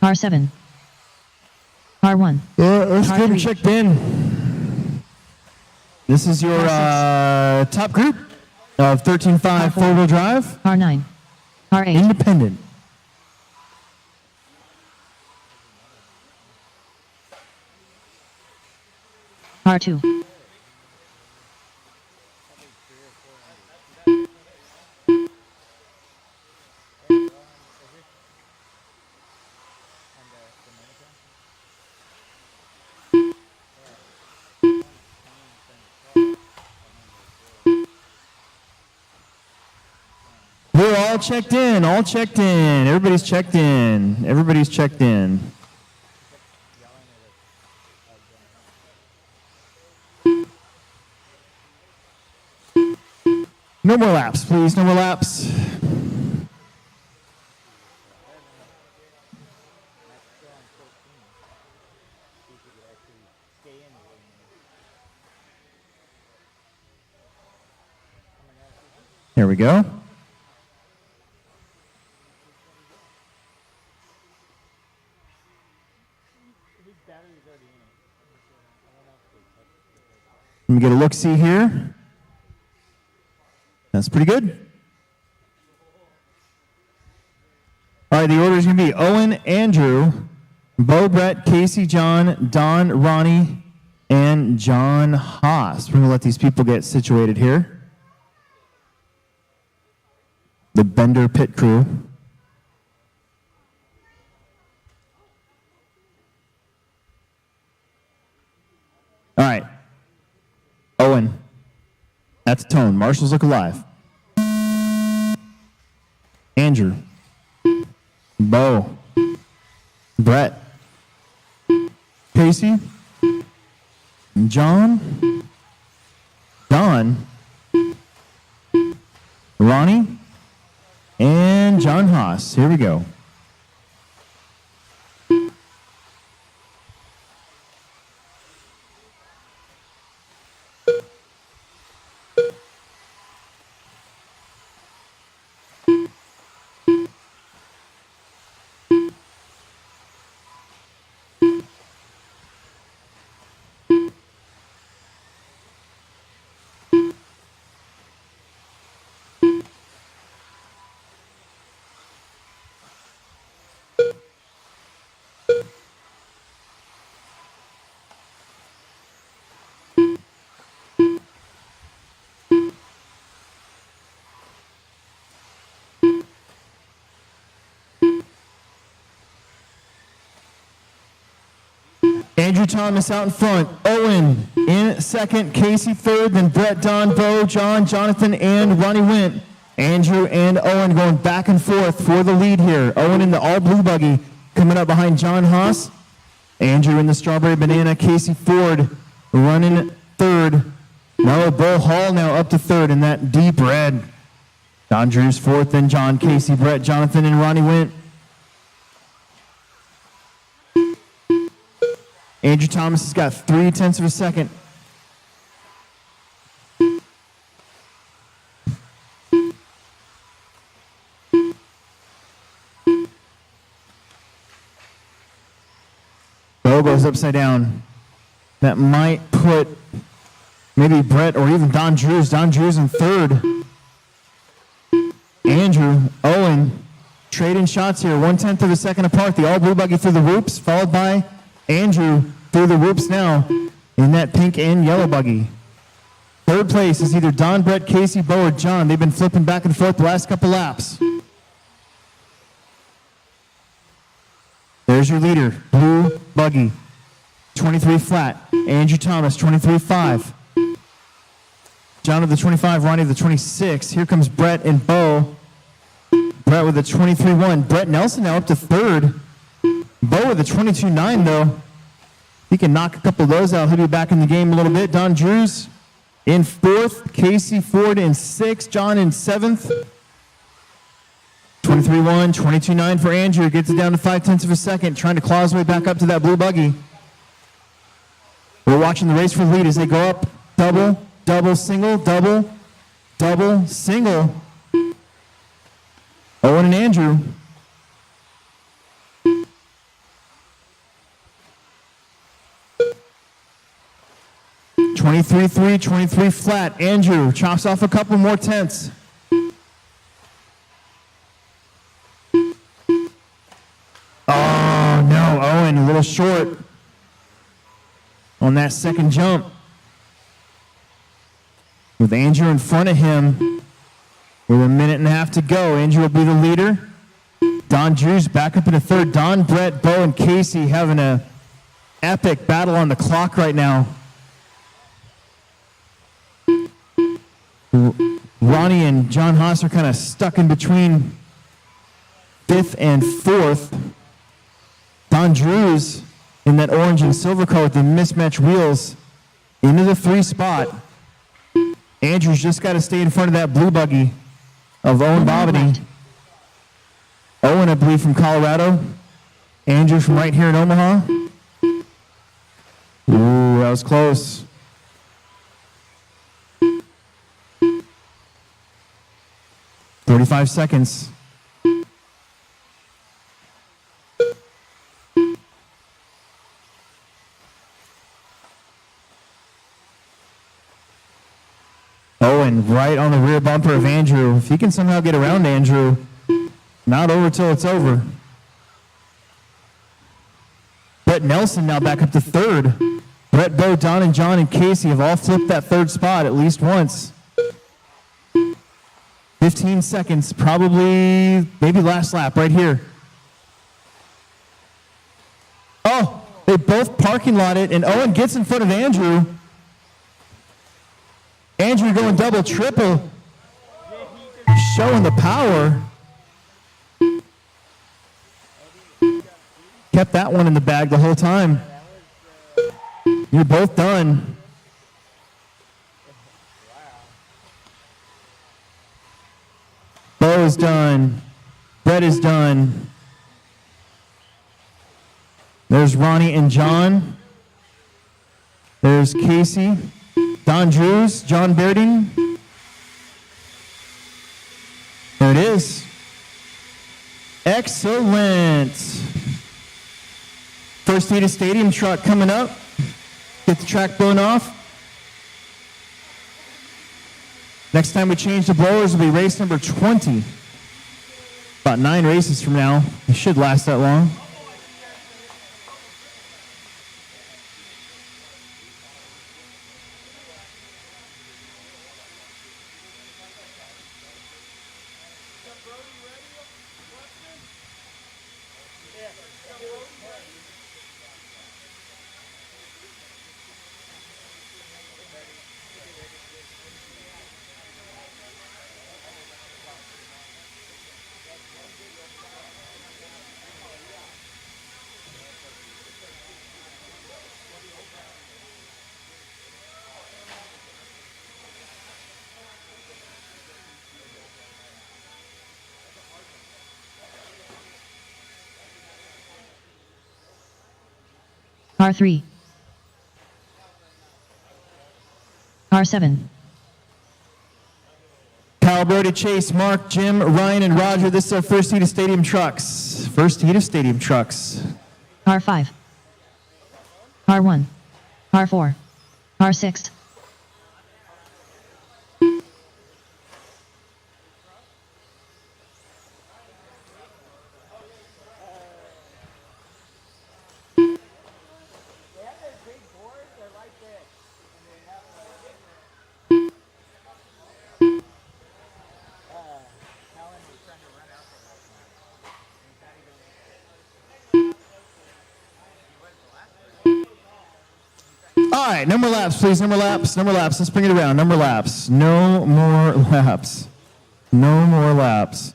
Par 7. Par 1.
Let's
Par
get them
3.
checked in. This is your top group of 13.5 four-wheel drive.
Par 9. Par 8.
Independent.
Par 2.
We're all checked in, all checked in. Everybody's checked in. Everybody's checked in. No more laps, please. No more laps. Here we go. Let me get a look-see here. That's pretty good. All right, the order is going to be Owen, Andrew, Bo, Brett, Casey, John, Don, Ronnie, and John Haas. We're going to let these people get situated here. The Bender pit crew. All right. Owen, at the tone. Marshals look alive. Andrew, Bo, Brett, Casey, John, Don, Ronnie, and John Haas. Here we go. Andrew Thomas out in front. Owen in second. Casey third. Then Brett, Don, Bo, John, Jonathan, and Ronnie Wint. Andrew and Owen going back and forth for the lead here. Owen in the all-blue buggy coming up behind John Haas. Andrew in the strawberry banana. Casey Ford running third. No, Bo Hall now up to third in that deep red. Don Drews fourth. Then John, Casey, Brett, Jonathan, and Ronnie Wint. Andrew Thomas has got 0.3 of a second. Bo goes upside down. That might put maybe Brett or even Don Drews. Don Drews in third. Andrew, Owen, trading shots here. 0.1 of a second apart. The all blue buggy through the whoops, followed by Andrew through the whoops now in that pink and yellow buggy. Third place is either Don, Brett, Casey, Bo, or John. They've been flipping back and forth the last couple laps. There's your leader, blue buggy, 23 flat. Andrew Thomas, 23.5. John with the 25, Ronnie with the 26. Here comes Brett and Bo. Brett with the 23.1. Brett Nelson now up to third. Bo with a 22.9 though. He can knock a couple of those out. He'll be back in the game a little bit. Don Drews in fourth. Casey Ford in sixth. John in seventh. 23.1, 22.9 for Andrew. Gets it down to 0.5 of a second. Trying to claw his way back up to that blue buggy. We're watching the race for the lead as they go up. Double, double, single, double, double, single. Owen and Andrew. (23-3), 23 flat. Andrew chops off a couple more tenths. Oh no, Owen a little short on that second jump. With Andrew in front of him, with a minute and a half to go, Andrew will be the leader. Don Drews back up in the third. Don, Brett, Bo, and Casey having a epic battle on the clock right now. Ronnie and John Haas are kind of stuck in between fifth and fourth. Don Drews in that orange and silver car with the mismatched wheels into the 3 spot. Andrew's just got to stay in front of that blue buggy of Owen Bobbity. Owen, I believe, from Colorado. Andrew from right here in Omaha. Ooh, that was close. "35 seconds. Owen right on the rear bumper of Andrew. If he can somehow get around Andrew, not over till it's over. Brett Nelson now back up to third. Brett, Bo, Don, and John and Casey have all flipped that third spot at least once. 15 seconds, probably, maybe last lap right here. Oh, they both parking lot it, and Owen gets in front of Andrew. Andrew going double, triple, showing the power. Kept that one in the bag the whole time. You're both done. Bo is done. Brett is done. There's Ronnie and John. There's Casey. Don Drews, John Berding. There it is. Excellent. First heat of stadium truck coming up. Get the track blown off. Next time we change the blowers will be race number 20. About 9 races from now. It should last that long.
R3. R7.
Kyle, Brody, Chase, Mark, Jim, Ryan, and Roger. This is our first heat of stadium trucks. First heat of stadium trucks.
R5. R1. R4. R6.
All right, number laps, please. Number laps, number laps. Let's bring it around. Number laps. No more laps. No more laps.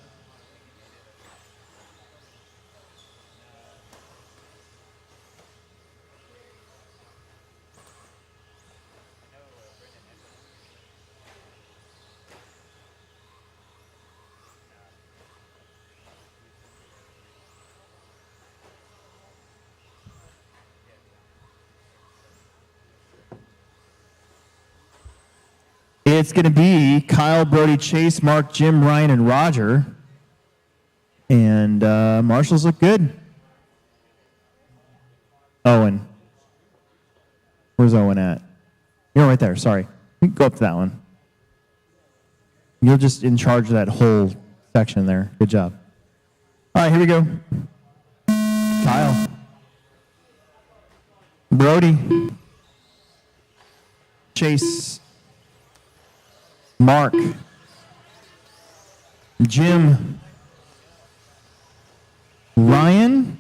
It's going to be Kyle, Brody, Chase, Mark, Jim, Ryan, and Roger. And marshals look good. Owen. Where's Owen at? You're right there. Sorry. You can go up to that one. You're just in charge of that whole section there. Good job. All right, here we go. Kyle. Brody. Chase. Mark. Jim. Ryan.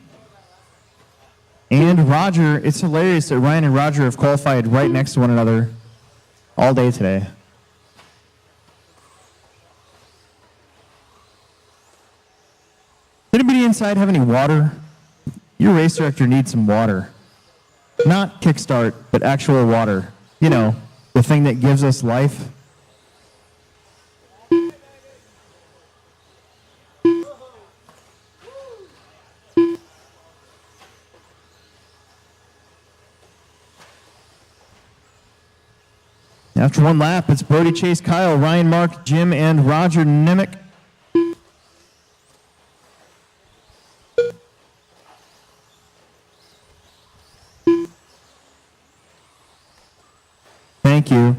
And Roger. It's hilarious that Ryan and Roger have qualified right next to one another all day today. Does anybody inside have any water? Your race director needs some water. Not kickstart, but actual water. You know, the thing that gives us life. After one lap, it's Brody, Chase, Kyle, Ryan, Mark, Jim, and Roger Nemec. Thank you.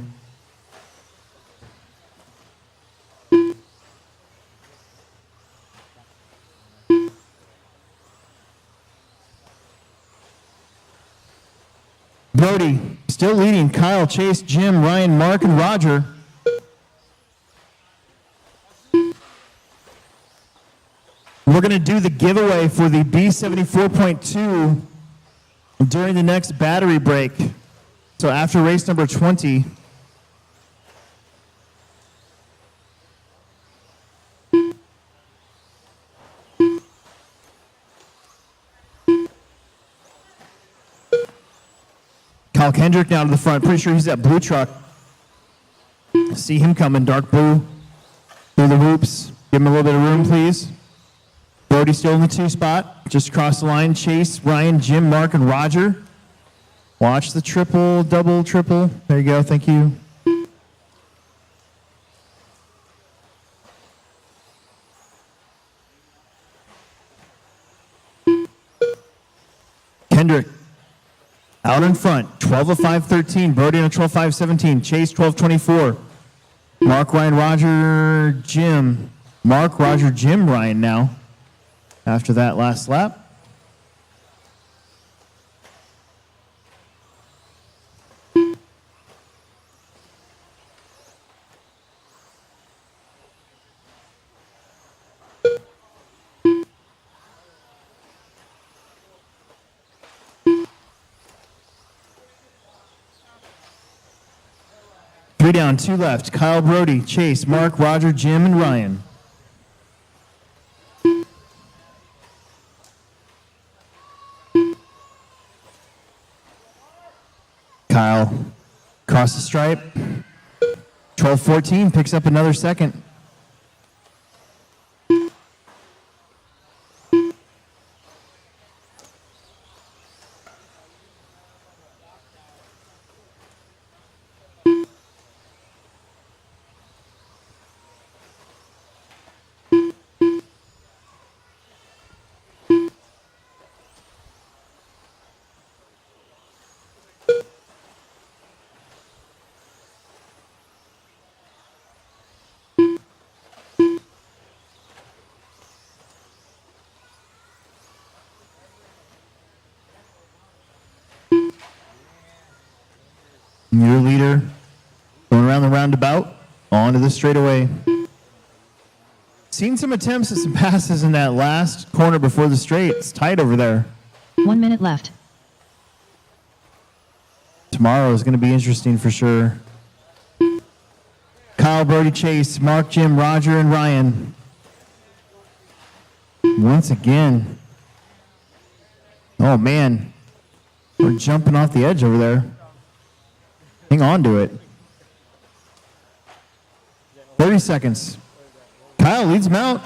Brody still leading. Kyle, Chase, Jim, Ryan, Mark, and Roger. We're going to do the giveaway for the B74.2 during the next battery break. So after race number 20. Kyle Kendrick now to the front. Pretty sure he's that blue truck. See him coming, dark blue. Through the hoops. Give him a little bit of room, please. Brody still in the 2 spot. Just across the line. Chase, Ryan, Jim, Mark, and Roger. Watch the triple, double, triple. There you go. Thank you. Kendrick out in front. 12 of 5-13. Brody on a 12-5-17. Chase 12-24. Mark, Ryan, Roger, Jim. Mark, Roger, Jim, Ryan now. After that last lap. Three down, 2 left. Kyle, Brody, Chase, Mark, Roger, Jim, and Ryan. Kyle, across the stripe. 12-14, picks up another second. Your leader going around the roundabout, onto the straightaway. Seen some attempts at some passes in that last corner before the straight. It's tight over there.
1 minute left.
Tomorrow is going to be interesting for sure. Kyle, Brody, Chase, Mark, Jim, Roger, and Ryan. Once again. Oh, man. We're jumping off the edge over there. Hang on to it. 30 seconds. Kyle leads him out.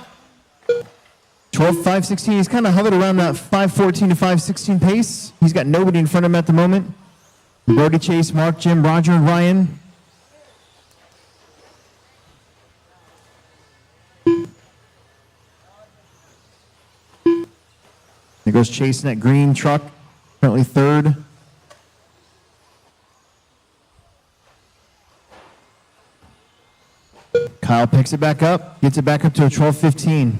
12-5-16. He's kind of hovered around that 5-14 to 5-16 pace. He's got nobody in front of him at the moment. Brody, Chase, Mark, Jim, Roger, and Ryan. There goes Chase in that green truck, currently third. Kyle picks it back up, gets it back up to a 12:15.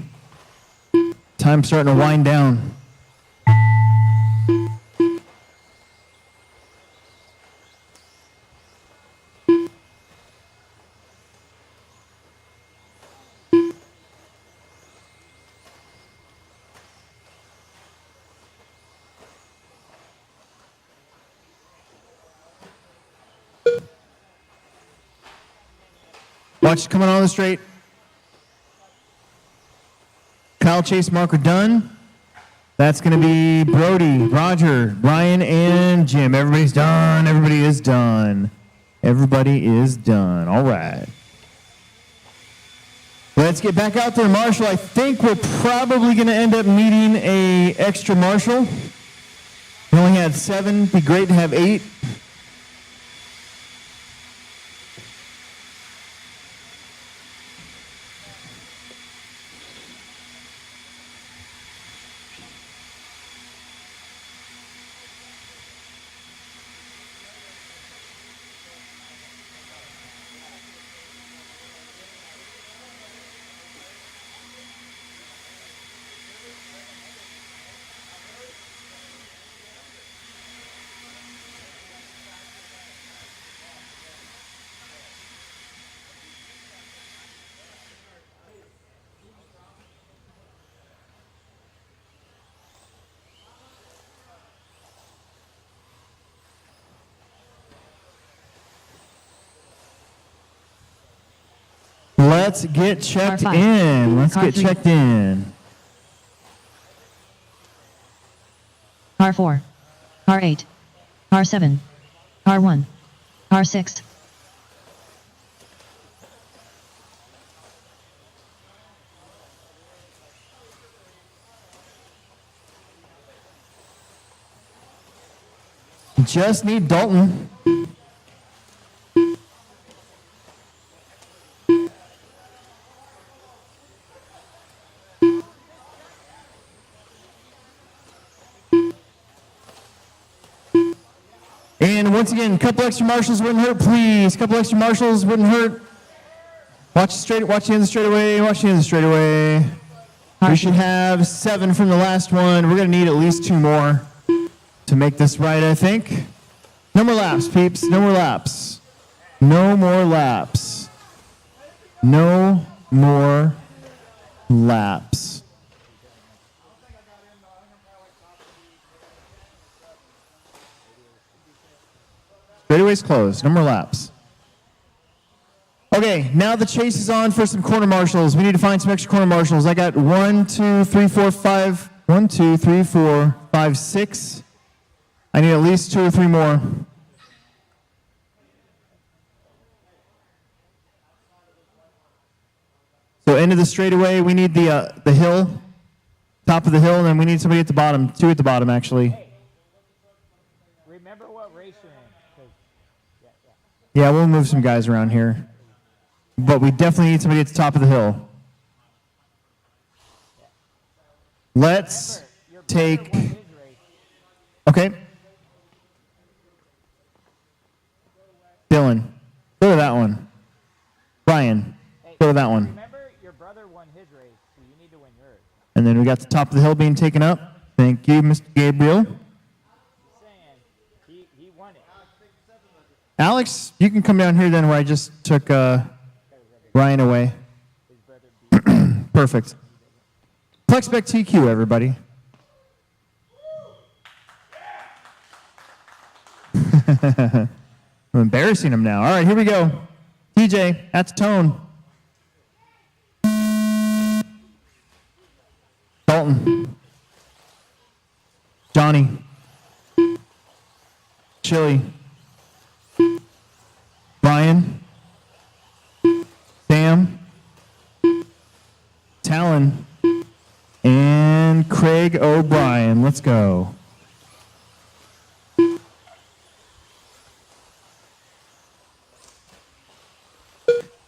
Time starting to wind down. Watch coming on the straight. Kyle, Chase, Mark are done. That's going to be Brody, Roger, Ryan, and Jim. Everybody's done. Everybody is done. Everybody is done. All right. Let's get back out there, Marshall. I think we're probably going to end up needing a extra Marshall. We only had 7. Be great to have 8. Let's get checked in. Let's get checked in.
Car 4. Car 8. Car 7. Car 1. Car 6.
Just need Dalton. And once again, a couple extra marshals wouldn't hurt, please. A couple extra marshals wouldn't hurt. Watch the end of the straightaway. Watch the end of the straightaway. We should have 7 from the last one. We're going to need at least 2 more to make this right, I think. No more laps, peeps. No more laps. No more laps. No more laps. Straightaway's closed. No more laps. Okay, now the chase is on for some corner marshals. We need to find some extra corner marshals. I got 1, 2, 3, 4, 5. 1, 2, 3, 4, 5, 6. I need at least 2 or 3 more. So end of the straightaway, we need the hill, top of the hill, and then we need somebody at the bottom. 2 at the bottom, actually.
Remember what race you're in.
Yeah, we'll move some guys around here. But we definitely need somebody at the top of the hill. Let's take... Okay. Dylan, go to that one. Brian, go to that one.
Remember, your brother won his race, so you need to win yours.
And then we got the top of the hill being taken up. Thank you, Mr. Gabriel.
He won it.
Alex, you can come down here then where I just took Ryan away. Perfect. Plexback TQ, everybody. I'm embarrassing him now. All right, here we go. TJ, that's tone. Dalton. Johnny. Chili. Brian. Sam. Talon. And Craig O'Brien. Let's go.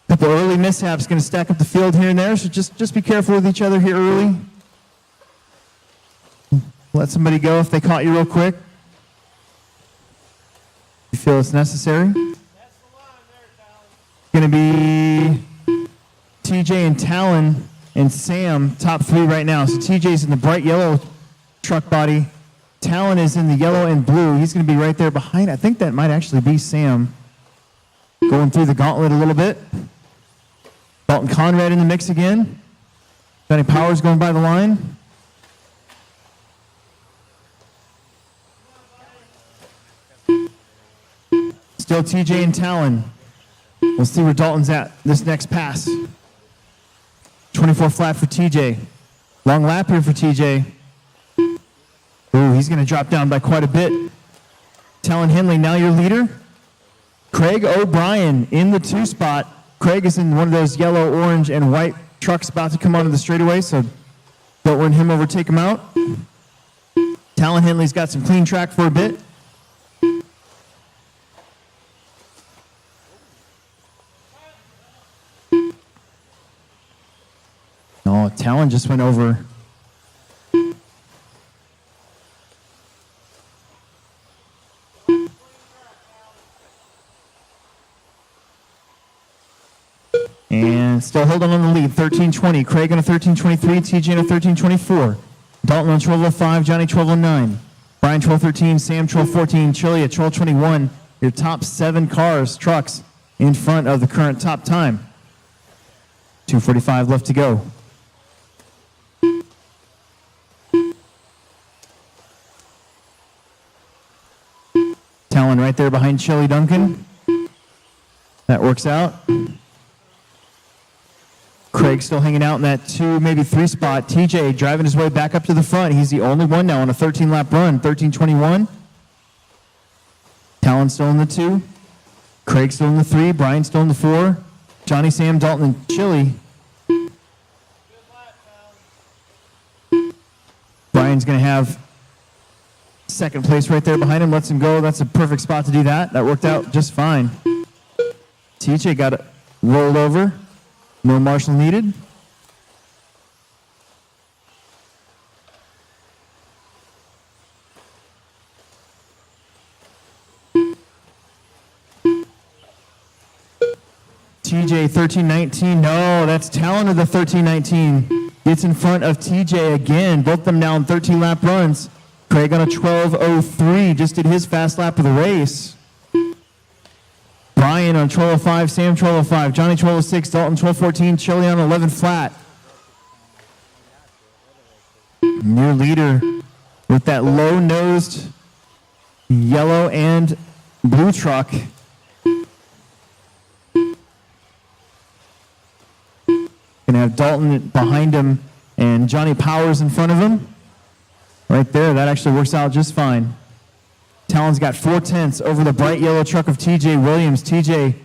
Couple early mishaps going to stack up the field here and there, so just be careful with each other here early. Let somebody go if they caught you real quick. You feel it's necessary? Going to be TJ and Talon and Sam, top 3 right now. So TJ's in the bright yellow truck body. Talon is in the yellow and blue. He's going to be right there behind. I think that might actually be Sam. Going through the gauntlet a little bit. Dalton Conrad in the mix again. Johnny Powers going by the line. Still TJ and Talon. We'll see where Dalton's at this next pass. 24 flat for TJ. Long lap here for TJ. Ooh, he's going to drop down by quite a bit. Talon Henley, now your leader. Craig O'Brien in the 2 spot. Craig is in one of those yellow, orange, and white trucks about to come onto the straightaway, so don't let him overtake him out. Talon Henley's got some clean track for a bit. No, Talon just went over. And still holding on the lead, 13:20. Craig on a 13:23, TJ on a 13:24. Dalton on 12:05, Johnny 12:09. Brian 12:13, Sam 12:14, Chili at 12:21. Your top 7 cars, trucks, in front of the current top time. 2:45 left to go. Talon right there behind Chili Duncan. That works out. Craig still hanging out in that 2, maybe 3 spot. TJ driving his way back up to the front. He's the only one now on a 13-lap run, 13:21. Talon still in the 2. Craig still in the 3. Brian still in the 4. Johnny, Sam, Dalton, and Chili. Brian's going to have second place right there behind him. Lets him go. That's a perfect spot to do that. That worked out just fine. TJ got it rolled over. No marshal needed. TJ 13:19. No, that's Talon of the 13:19. Gets in front of TJ again. Both them now in 13-lap runs. Craig on a 12:03. Just did his fast lap of the race. Brian on 12:05, Sam 12:05, Johnny 12:06, Dalton 12:14, Chili on 11 flat. Your leader with that low-nosed yellow and blue truck. Gonna have Dalton behind him and Johnny Powers in front of him. Right there, that actually works out just fine. Talon's got 4/10 over the bright yellow truck of TJ Williams. TJ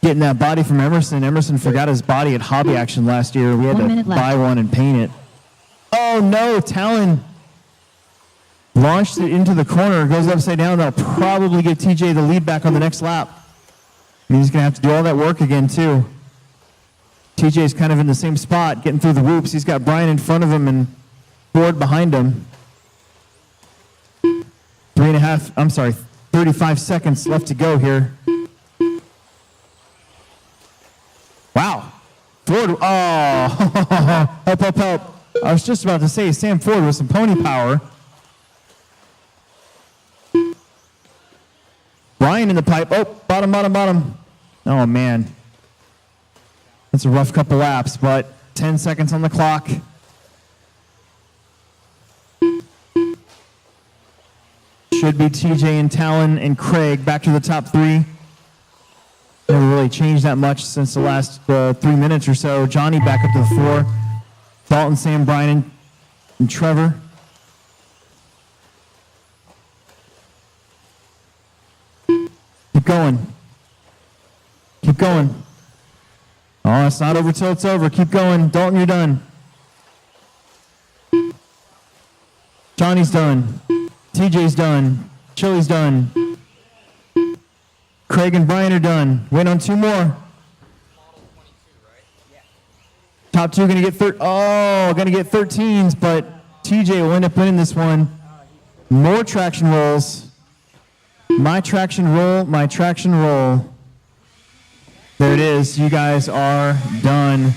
getting that body from Emerson. Emerson forgot his body at Hobby Action last year. We had to buy one and paint it. Oh no, Talon launched it into the corner, goes upside down. That'll probably give TJ the lead back on the next lap. And he's gonna have to do all that work again too. TJ's kind of in the same spot, getting through the whoops. He's got Brian in front of him and Ford behind him. 35 seconds left to go here. Wow. Ford, oh, help. I was just about to say Sam Ford with some pony power. Brian in the pipe. Oh, bottom. Oh, man. That's a rough couple laps, but 10 seconds on the clock. Should be TJ and Talon and Craig back to the top 3. Never really changed that much since the last 3 minutes or so. Johnny back up to the 4. Dalton, Sam, Brian, and Trevor. Keep going. Oh, it's not over till it's over. Keep going. Dalton, you're done. Johnny's done. TJ's done. Chili's done. Craig and Brian are done. Wait on 2 more. Top 2 gonna get gonna get 13s, but TJ will end up winning this one. More traction rolls. My traction roll, my traction roll. There it is. You guys are done.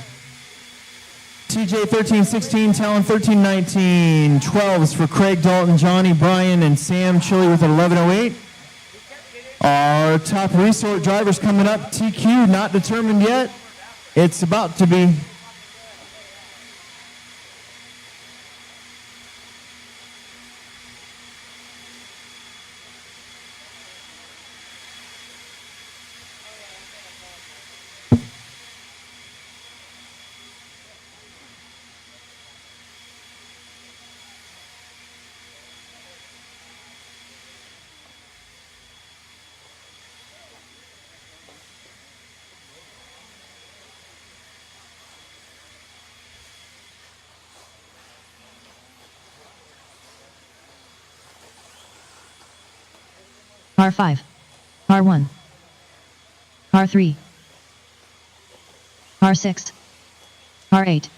TJ 13-16, Talon 13-19. 12s for Craig, Dalton, Johnny, Brian, and Sam Chili with an 11:08. Our top resort drivers coming up. TQ not determined yet. It's about to be.
Par 5. Par 1. Par 3. Par 6. Par 8.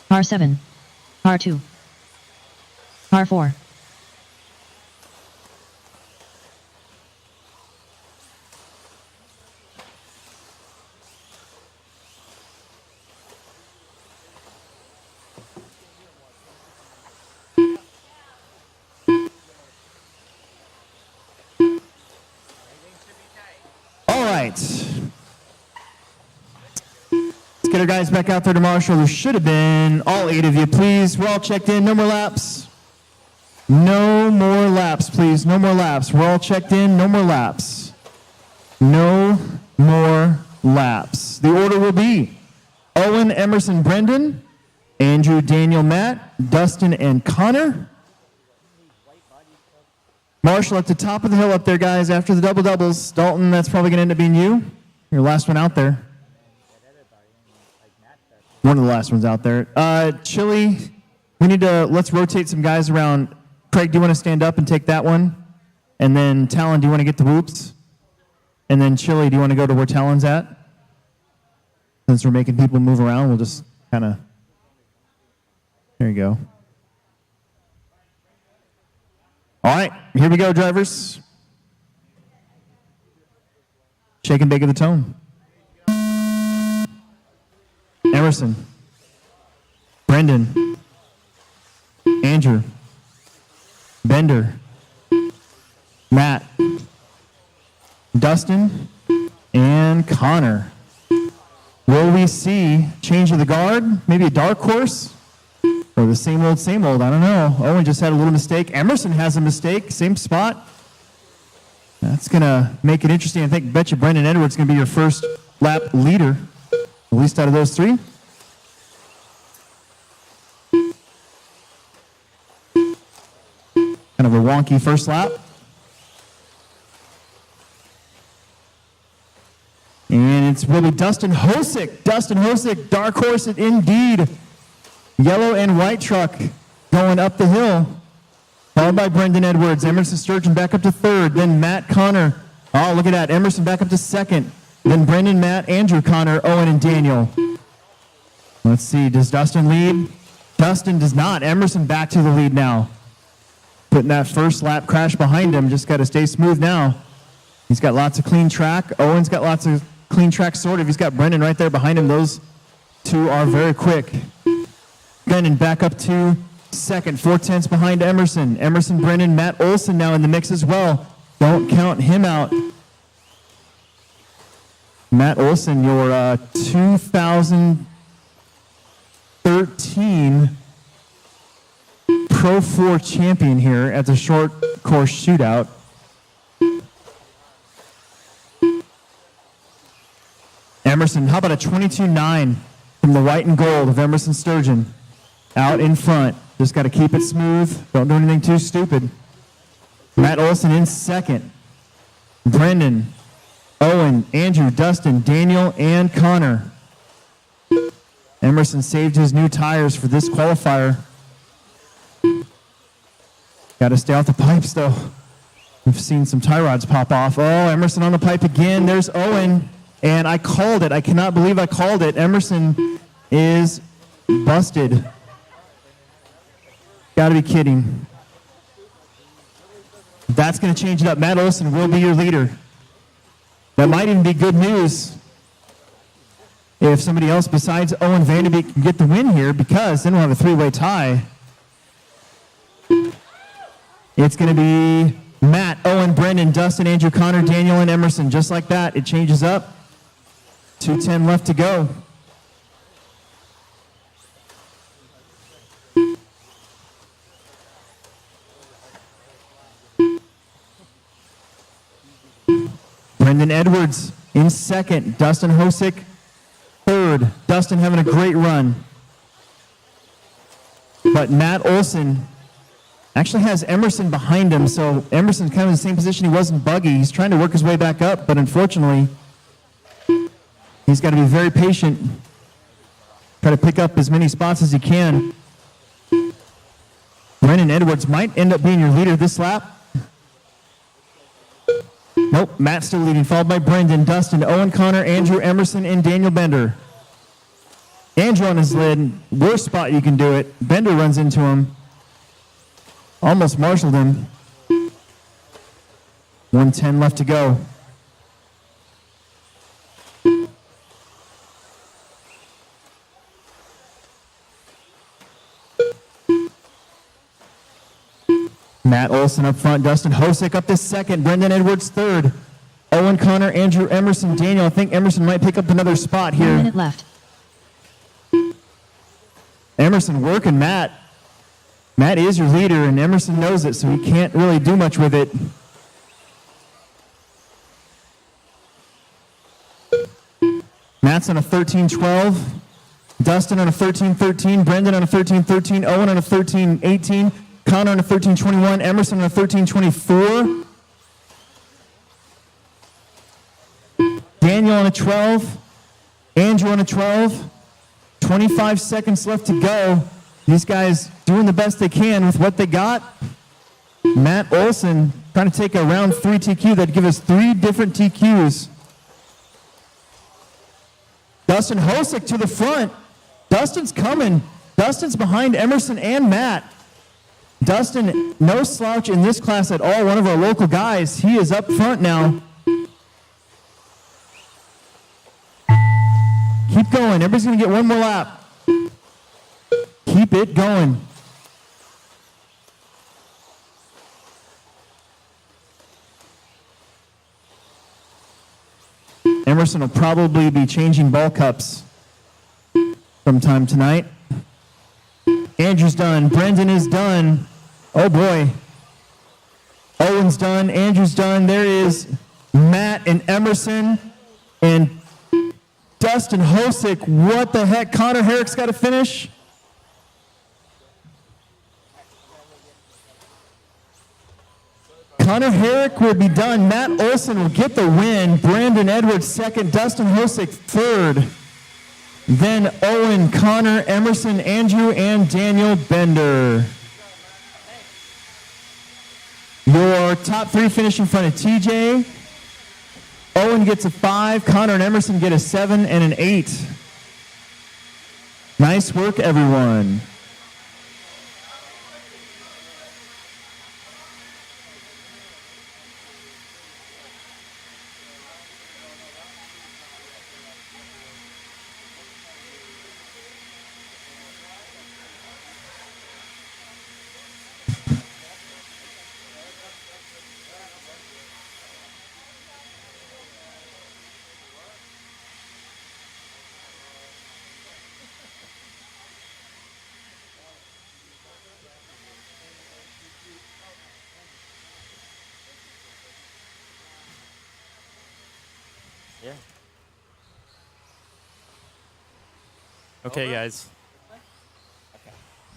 Par 7. Par 2. Par 4.
Let's get our guys back out there to marshal. There should have been all 8 of you, please. We're all checked in. No more laps. No more laps, please. No more laps. We're all checked in. No more laps. No more laps. The order will be Owen, Emerson, Brendan, Andrew, Daniel, Matt, Dustin, and Connor. Marshall at the top of the hill up there, guys, after the double doubles. Dalton, that's probably going to end up being you. Your last one out there. One of the last ones out there. Chili, we need to, let's rotate some guys around. Craig, do you want to stand up and take that one? And then Talon, do you want to get the whoops? And then Chili, do you want to go to where Talon's at? Since we're making people move around, we'll just kind of, there you go. All right, here we go, drivers. Shake and bake of the tone. Emerson, Brendan, Andrew, Bender, Matt, Dustin, and Connor. Will we see change of the guard? Maybe a dark horse? Or the same old, I don't know. Owen just had a little mistake. Emerson has a mistake, same spot. That's going to make it interesting. I think, bet you Brendan Edwards is going to be your first lap leader, at least out of those 3. Kind of a wonky first lap. And it's really Dustin Hosick. Dustin Hosick, dark horse indeed. Yellow and white truck going up the hill. Followed by Brendan Edwards. Emerson Sturgeon back up to 3rd. Then Matt Connor. Oh, look at that. Emerson back up to 2nd. Then Brendan, Matt, Andrew, Connor, Owen, and Daniel. Let's see. Does Dustin lead? Dustin does not. Emerson back to the lead now. Putting that first lap crash behind him. Just got to stay smooth now. He's got lots of clean track. Owen's got lots of clean track, sort of. He's got Brendan right there behind him. Those 2 are very quick. Brendan back up to 2nd, 4/10 behind Emerson. Emerson, Brendan, Matt Olson now in the mix as well. Don't count him out. Matt Olson, your 2013 Pro 4 champion here at the short course shootout. Emerson, how about a 22.9 from the white and gold of Emerson Sturgeon? Out in front. Just got to keep it smooth. Don't do anything too stupid. Matt Olson in 2nd. Brendan, Owen, Andrew, Dustin, Daniel, and Connor. Emerson saved his new tires for this qualifier. Got to stay off the pipes, though. We've seen some tie rods pop off. Oh, Emerson on the pipe again. There's Owen. And I called it. I cannot believe I called it. Emerson is busted. Got to be kidding. That's going to change it up. Matt Olson will be your leader. That might even be good news if somebody else besides Owen Vanderbeek can get the win here, because then we'll have a three-way tie. It's going to be Matt, Owen, Brendan, Dustin, Andrew, Connor, Daniel, and Emerson. Just like that, it changes up. 2:10 left to go. Brendan Edwards in second. Dustin Hosick third. Dustin having a great run. But Matt Olson actually has Emerson behind him, so Emerson's kind of in the same position he was in Buggy. He's trying to work his way back up, but unfortunately, he's got to be very patient. Try to pick up as many spots as he can. Brendan Edwards might end up being your leader this lap. Nope, Matt's still leading, followed by Brendan, Dustin, Owen, Connor, Andrew, Emerson, and Daniel Bender. Andrew on his lid, worst spot you can do it. Bender runs into him. Almost marshaled him. 1:10 left to go. Matt Olson up front, Dustin Hosick up to second, Brendan Edwards third, Owen, Connor, Andrew, Emerson, Daniel. I think Emerson might pick up another spot here.
1 minute left.
Emerson working Matt. Matt is your leader, and Emerson knows it, so he can't really do much with it. Matt's on a 13-12. Dustin on a 13-13. Brendan on a 13-13. Owen on a 13-18. Connor on a 13-21. Emerson on a 13-24. Daniel on a 12. Andrew on a 12. 25 seconds left to go. These guys doing the best they can with what they got. Matt Olson trying to take a round 3 TQ. That'd give us 3 different TQs. Dustin Hosick to the front. Dustin's coming. Dustin's behind Emerson and Matt. Dustin, no slouch in this class at all. One of our local guys. He is up front now. Keep going. Everybody's going to get one more lap. Keep it going. Emerson will probably be changing ball cups sometime tonight. Andrew's done. Brendan is done. Oh boy. Owen's done. Andrew's done. There is Matt and Emerson and Dustin Hosick. What the heck? Connor Herrick's got to finish. Connor Herrick will be done. Matt Olson will get the win. Brandon Edwards second. Dustin Hosick third. Then Owen, Connor, Emerson, Andrew, and Daniel Bender. Your top 3 finish in front of TJ. Owen gets a 5. Connor and Emerson get a 7 and an 8. Nice work, everyone.
Yeah. Okay, guys.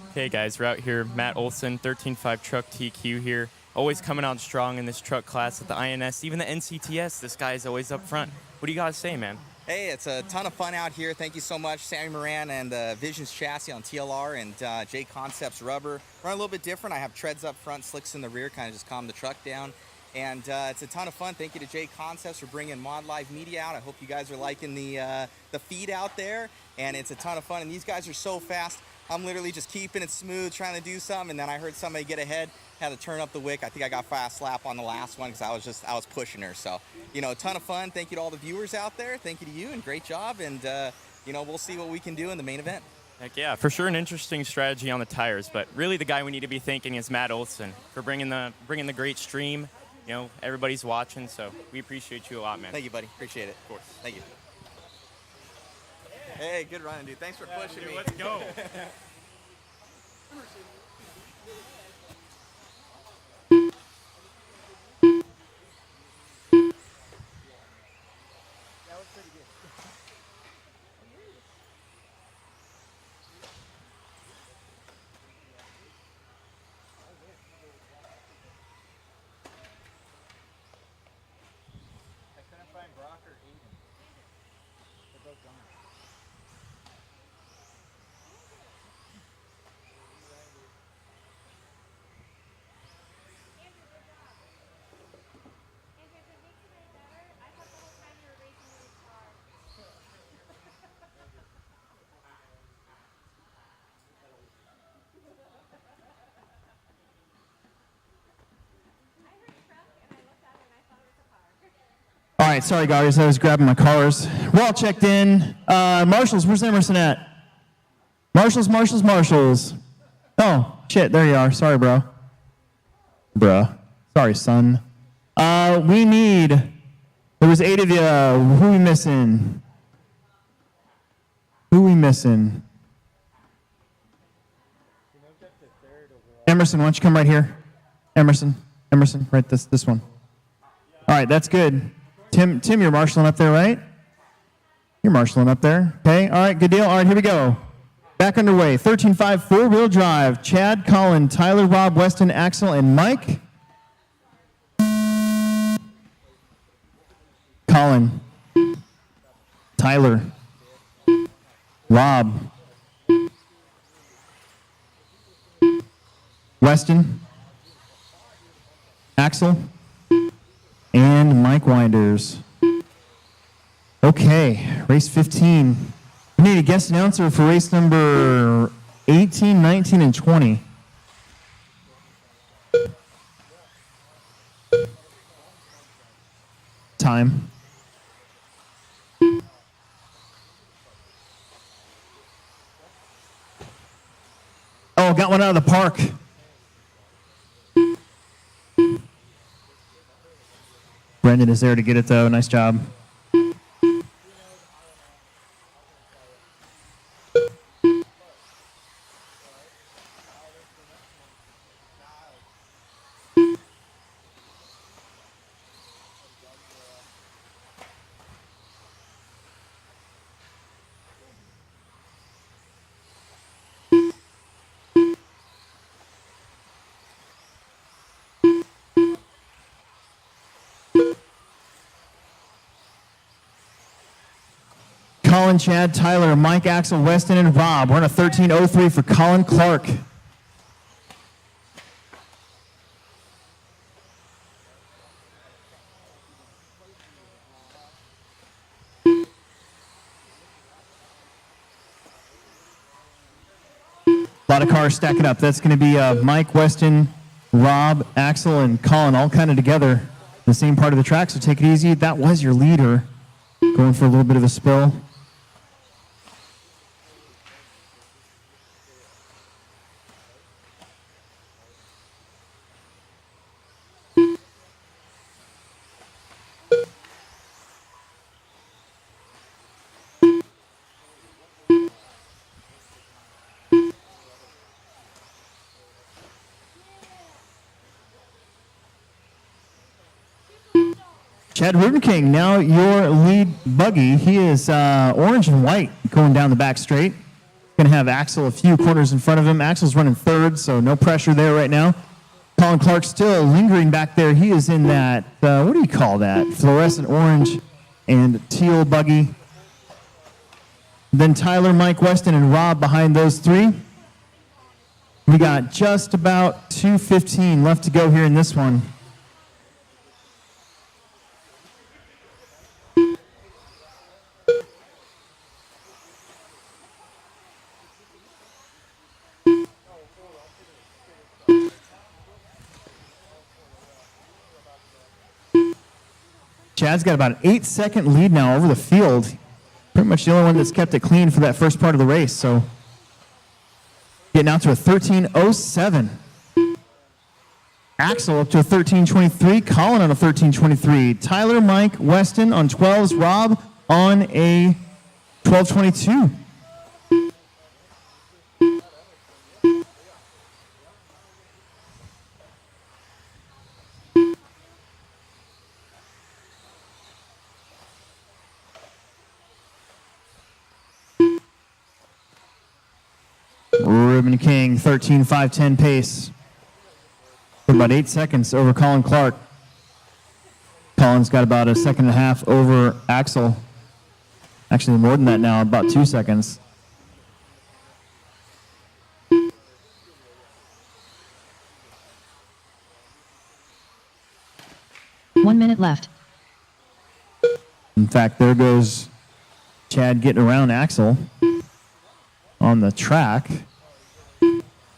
Okay, guys, we're out here. Matt Olson, 13.5 truck TQ here. Always coming out strong in this truck class at the INS, even the NCTS. This guy is always up front. What do you guys say, man?
Hey, it's a ton of fun out here. Thank you so much, Sammy Moran and Visions Chassis on TLR and JConcepts rubber. Run a little bit different. I have treads up front, slicks in the rear, kind of just calm the truck down. And it's a ton of fun. Thank you to JConcepts for bringing Mod Live Media out. I hope you guys are liking the feed out there. And it's a ton of fun. And these guys are so fast. I'm literally just keeping it smooth, trying to do something. And then I heard somebody get ahead, had to turn up the wick. I think I got fast lap on the last one because I was pushing her. So, you know, a ton of fun. Thank you to all the viewers out there. Thank you to you, and great job. And, you know, we'll see what we can do in the main event.
Heck yeah, for sure an interesting strategy on the tires, but really the guy we need to be thanking is Matt Olson for bringing the great stream. You know, everybody's watching, so we appreciate you a lot, man.
Thank you, buddy. Appreciate it. Of course. Thank you. Hey, good running, dude. Thanks for pushing me.
Let's go.
All right, sorry guys, I was grabbing my cars. We're all checked in. Marshals, where's Emerson at? Marshals. Oh, shit, there you are. Sorry, bro. Bruh. Sorry, son. There was 8 of you. Who we missing? Emerson, why don't you come right here? Emerson, right this one. All right, that's good. Tim, you're marshaling up there, right? You're marshaling up there. Okay, all right, good deal. All right, here we go. Back underway. 13.5 four-wheel drive. Chad, Colin, Tyler, Rob, Weston, Axel, and Mike. Colin, Tyler, Rob, Weston, Axel, and Mike Winders. Okay, race 15. We need a guest announcer for race number 18, 19, and 20. Time. Oh, got one out of the park. Brendan is there to get it, though. Nice job. Colin, Chad, Tyler, Mike, Axel, Weston, and Rob. We're on a 13.03 for Colin Clark. A lot of cars stacking up. That's going to be Mike, Weston, Rob, Axel, and Colin all kind of together. The same part of the track, so take it easy. That was your leader. Going for a little bit of a spill. Chad River King, now your lead buggy. He is orange and white going down the back straight. Going to have Axel a few corners in front of him. Axel's running third, so no pressure there right now. Colin Clark still lingering back there. He is in that, what do you call that? Fluorescent orange and teal buggy. Then Tyler, Mike, Weston, and Rob behind those three. We got just about 2:15 left to go here in this one. Chad's got about an 8-second lead now over the field. Pretty much the only one that's kept it clean for that first part of the race. So getting out to a 13:07. Axel up to a 13:23. Colin on a 13:23. Tyler, Mike, Weston on 12s. Rob on a 12:22. Ruben King, 13:5:10 pace. About 8 seconds over Colin Clark. Colin's got about a second and a half over Axel. Actually, more than that now, about 2 seconds.
One minute left.
In fact, there goes Chad getting around Axel on the track.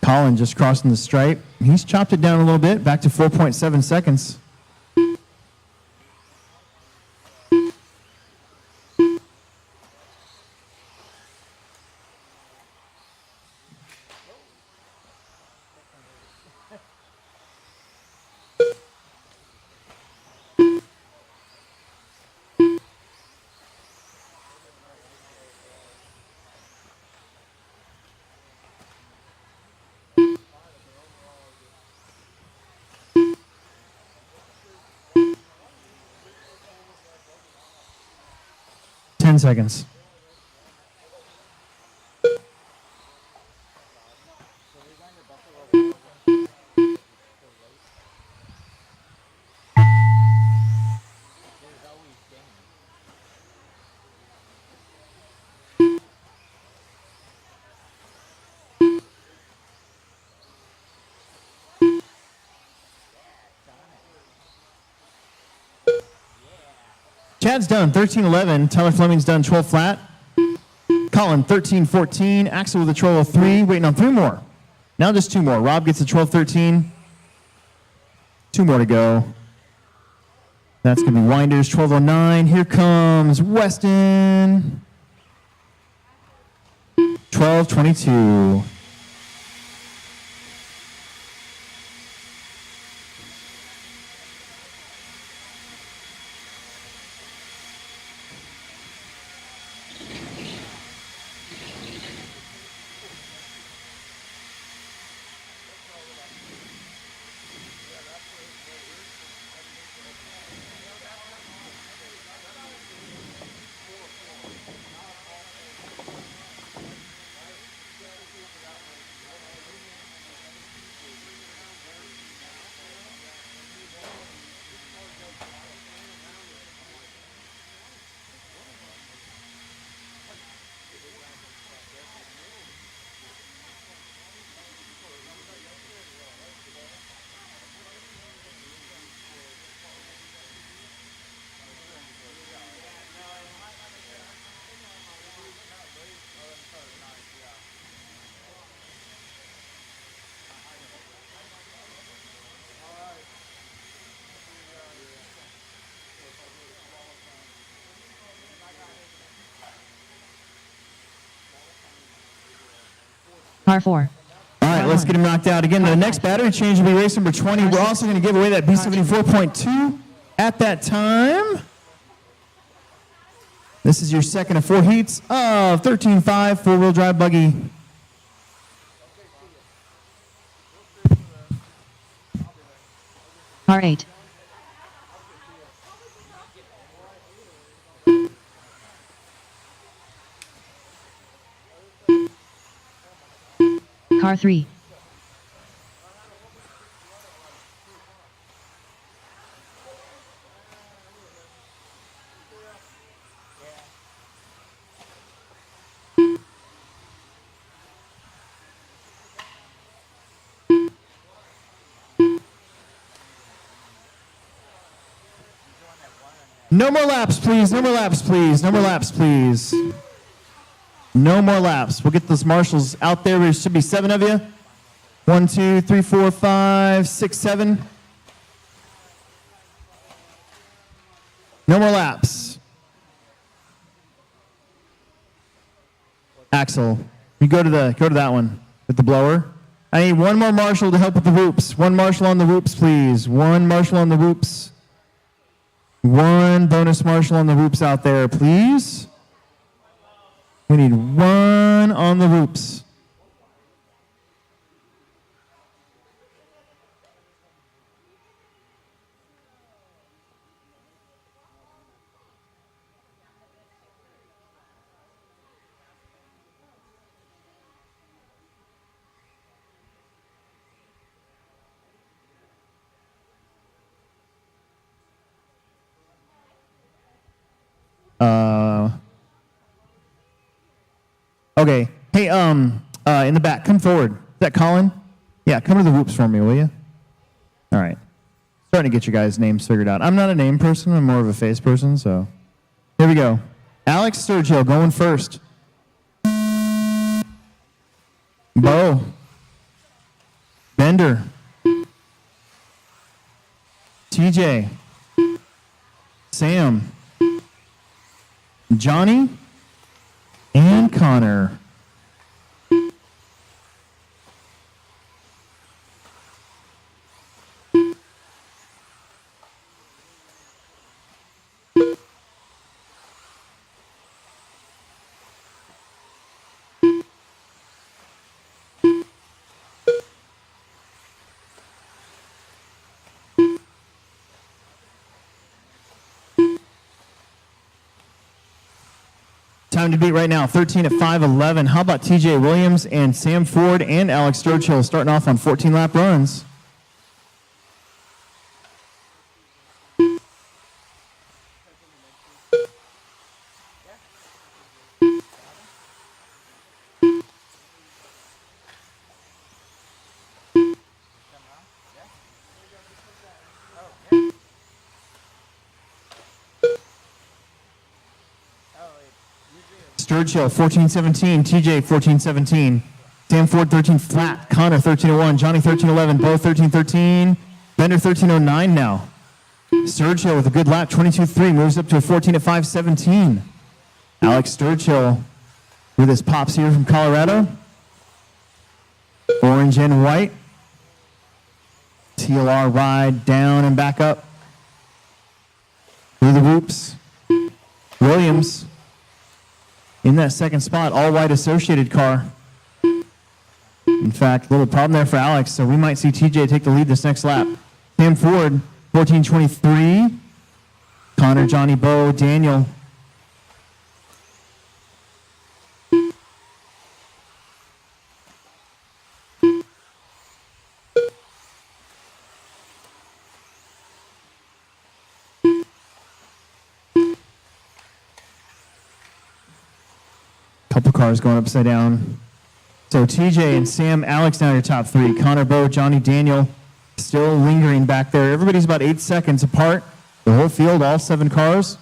Colin just crossing the stripe. He's chopped it down a little bit, back to 4.7 seconds. Seconds. Chad's done 13:11. Tyler Fleming's done 12 flat. Colin 13:14. Axel with a 12:03. Waiting on 3 more. Now just 2 more. Rob gets a 12:13. 2 more to go. That's going to be Winders 12:09. Here comes Weston 12:22.
Par 4.
All right, let's get him knocked out. Again, the next battery change will be race number 20. We're also going to give away that B74.2 at that time. This is your second of 4 heats of 13.5 four-wheel drive buggy.
Par 8. Car 3.
No more laps, please. No more laps, please. No more laps, please. No more laps. We'll get those marshals out there. There should be 7 of you. 1, 2, 3, 4, 5, 6, 7. No more laps. Axel, you go to that one with the blower. I need one more marshal to help with the whoops. One marshal on the whoops, please. One marshal on the whoops. One bonus marshal on the whoops out there, please. We need one on the whoops. Okay. Hey, in the back, come forward. Is that Colin? Yeah, come to the whoops for me, will you? All right. Starting to get your guys' names figured out. I'm not a name person. I'm more of a face person, so. Here we go. Alex Sturgill going first. Bo. Bender. TJ. Sam. Johnny. And Connor. Time to beat right now, 13 at 5:11. How about TJ Williams and Sam Ford and Alex Sturgill starting off on 14-lap runs? Sturgill 14-17, TJ 14-17, Sam Ford 13 flat, Connor 13-01, Johnny 13-11, Bo 13-13, Bender 13-09 now. Sturgill with a good lap, 22-3, moves up to a 14 at 5-17. Alex Sturgill with his pops here from Colorado. Orange and white. TLR ride down and back up. Through the whoops. Williams in that second spot, all white associated car. In fact, a little problem there for Alex, so we might see TJ take the lead this next lap. Sam Ford, 14-23. Connor, Johnny, Bo, Daniel. Couple cars going upside down. So TJ and Sam, Alex now your top three. Connor, Bo, Johnny, Daniel still lingering back there. Everybody's about 8 seconds apart. The whole field, all 7 cars.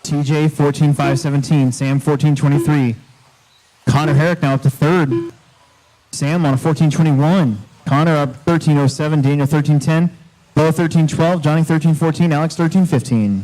TJ 14-5-17, Sam 14-23. Connor Herrick now up to third. Sam on a 14-21. Connor up 13-07, Daniel 13-10, Bo 13-12, Johnny 13-14, Alex 13-15.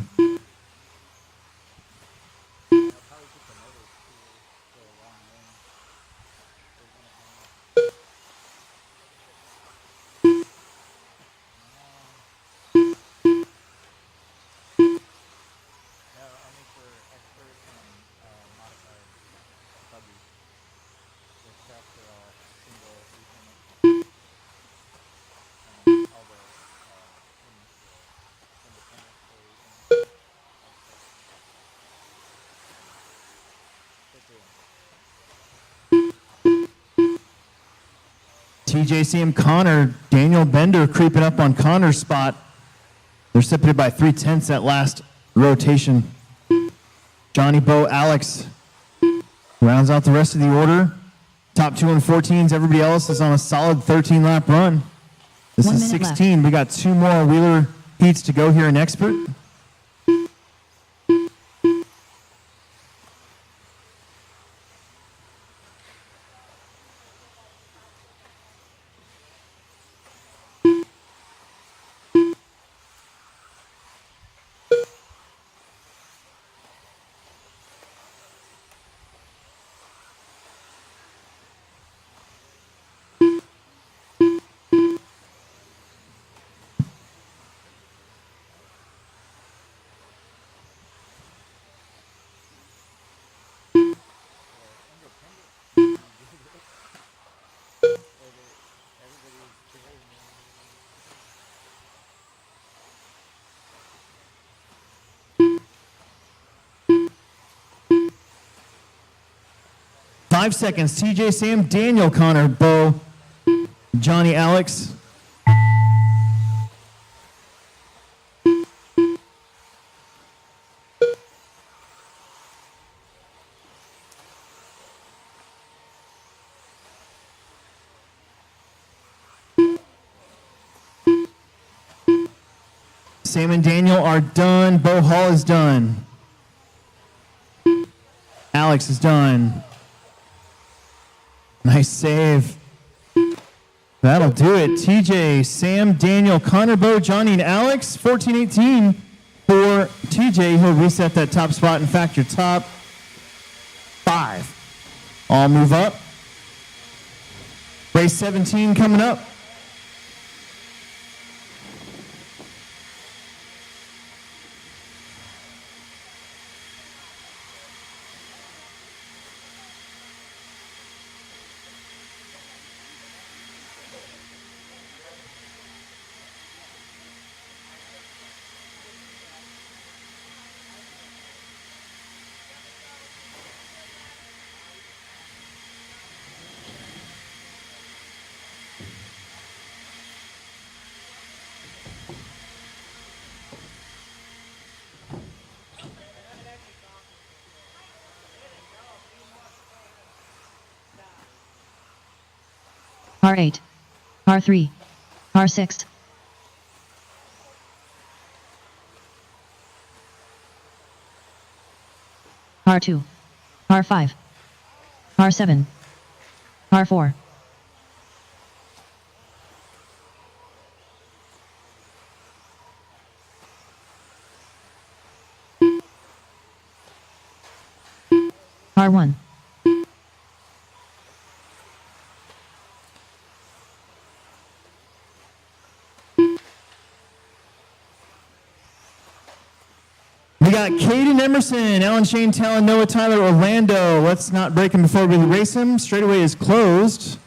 TJCM Connor, Daniel Bender creeping up on Connor's spot. They're separated by 3/10 that last rotation. Johnny, Bo, Alex Rounds out the rest of the order. Top 2 and 14s. Everybody else is on a solid 13-lap run. This
1
is
minute
16. We got 2 more wheeler heats to go here in Expert. Five seconds. TJ, Sam, Daniel, Connor, Bo, Johnny, Alex. Sam and Daniel are done. Bo Hall is done. Alex is done. Nice save. That'll do it. TJ, Sam, Daniel, Connor, Bo, Johnny, and Alex. 14-18 for TJ. He'll reset that top spot. In fact, your top 5 all move up. Race 17 coming up.
R8, R3, R6, R2, R5, R7, R4, R1,
We got Caden Emerson, Alan Shane, Talon, Noah, Tyler, Orlando. Let's not break him before we race him. Straightaway is closed.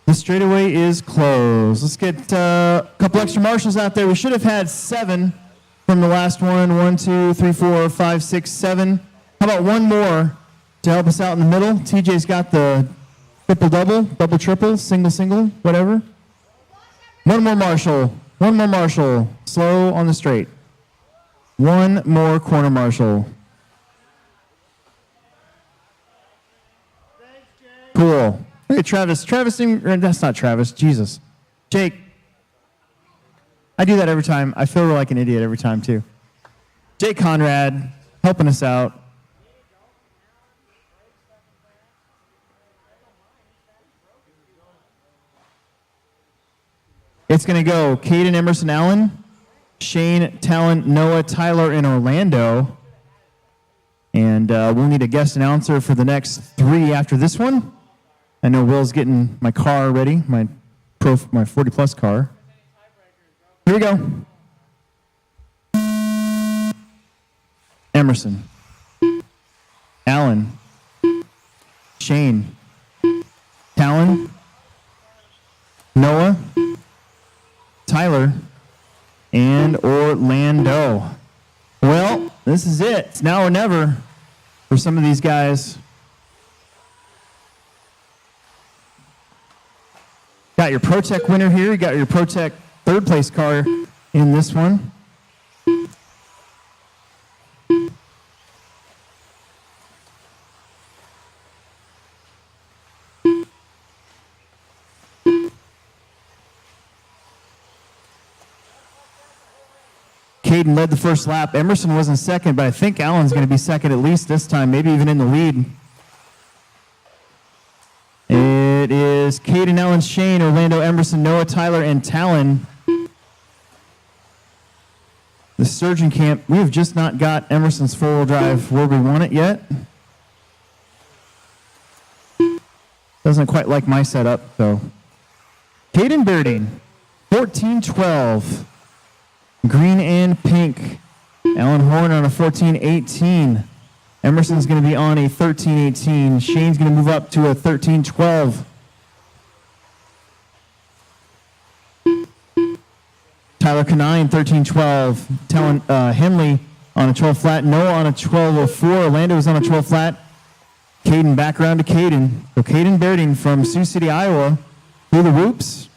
The straightaway is closed. Let's get a couple extra marshals out there. We should have had 7 from the last one. 1, 2, 3, 4, 5, 6, 7. How about one more to help us out in the middle? TJ's got the triple-double, double-triple, single-single, whatever. One more marshal. One more marshal. Slow on the straight. One more corner marshal. Cool. Hey, Travis. That's not Travis. Jesus. Jake. I do that every time. I feel like an idiot every time, too. Jake Conrad, helping us out. It's going to go Caden, Emerson, Allen, Shane, Talon, Noah, Tyler, and Orlando. And we'll need a guest announcer for the next 3 after this one. I know Will's getting my car ready, my 40 plus car. Here we go. Emerson, Allen, Shane, Talon, Noah, Tyler, and Orlando. Well, this is it. It's now or never for some of these guys. Got your ProTech winner here. You got your ProTech third place car in this one. Caden led the first lap. Emerson was in second, but I think Allen's going to be second at least this time, maybe even in the lead. It is Caden, Allen, Shane, Orlando, Emerson, Noah, Tyler, and Talon. The Surgeon Camp, we have just not got Emerson's four-wheel drive where we want it yet. Doesn't quite like my setup, so. Caden Birding, 14-12. Green and pink. Alan Horn on a 14-18. Emerson's going to be on a 13-18. Shane's going to move up to a 13-12. Tyler Canine, 13-12. Talon Henley on a 12 flat. Noah on a 12-04. Orlando is on a 12 flat. Caden back around to Caden. So Caden Birding from Sioux City, Iowa, through the whoops.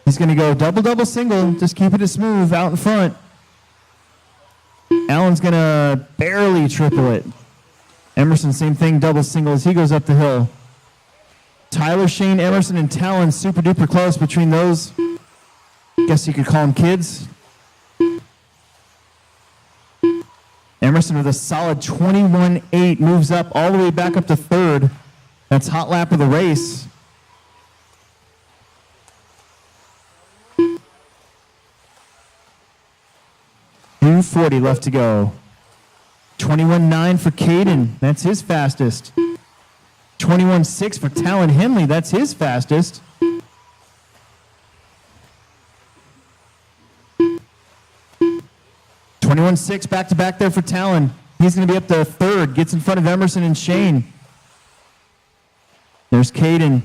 He's going to go double, double, single. Just keep it smooth out in front. Allen's going to barely triple it. Emerson, same thing, double, single as he goes up the hill. Tyler, Shane, Emerson, and Talon super duper close between those. Guess you could call them kids. Emerson with a solid 21-8 moves up all the way back up to third. That's hot lap of the race. .240 left to go. 21.9 for Caden. That's his fastest. 21.6 for Talon Henley. That's his fastest. .21.6 back to back there for Talon. He's going to be up to third. Gets in front of Emerson and Shane. There's Caden.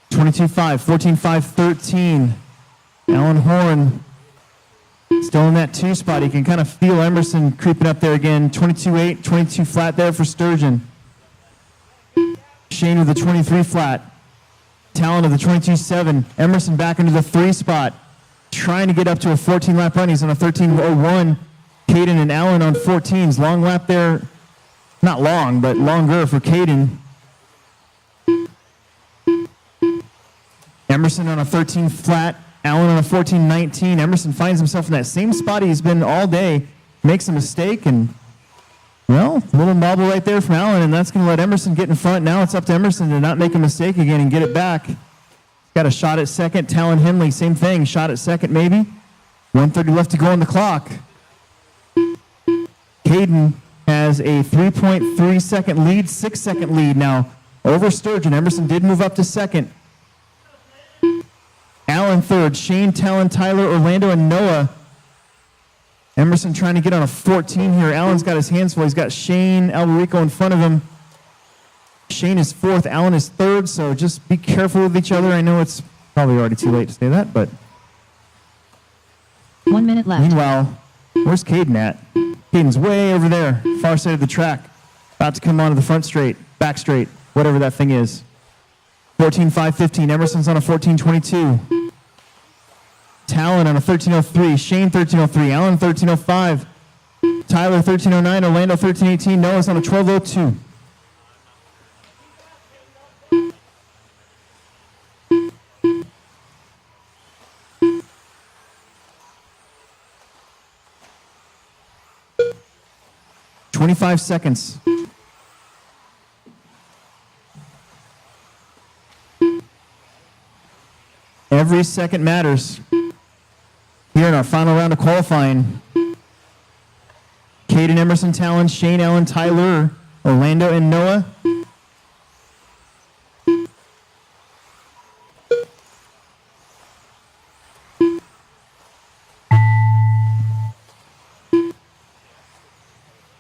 22.5, 14.5, 13. Alan Horn still in that 2 spot. You can kind of feel Emerson creeping up there again. 22.8, 22 flat there for Sturgeon. Shane with the 23 flat. Talon of the 22.7. Emerson back into the 3 spot. Trying to get up to a 14 lap run. He's on a 13.01. Caden and Allen on 14s. Long lap there. Not long, but longer for Caden. Emerson on a 13 flat. Allen on a 14.19. Emerson finds himself in that same spot he's been all day. Makes a mistake, and, well, a little marble right there from Allen, and that's going to let Emerson get in front. Now it's up to Emerson to not make a mistake again and get it back. Got a shot at second. Talon Henley, same thing. Shot at second, maybe. 1:30 left to go on the clock. Caden has a 3.3 second lead, 6 second lead now over Sturgeon. Emerson did move up to second. Allen third. Shane, Talon, Tyler, Orlando, and Noah. Emerson trying to get on a 14 here. Allen's got his hands full. He's got Shane Alberico in front of him. Shane is fourth. Allen is third, so just be careful with each other. I know it's probably already too late to say that, but
1 minute left.
Meanwhile, where's Caden at? Caden's way over there, far side of the track. About to come onto the front straight, back straight, whatever that thing is. 14.5, 15. Emerson's on a 14.22. Talon on a 13.03. Shane 13.03. Allen 13.05. Tyler 13.09. Orlando 13.18. Noah's on a 12.02. .25 seconds. Every second matters. Here in our final round of qualifying. Caden, Emerson, Talon, Shane, Allen, Tyler, Orlando, and Noah.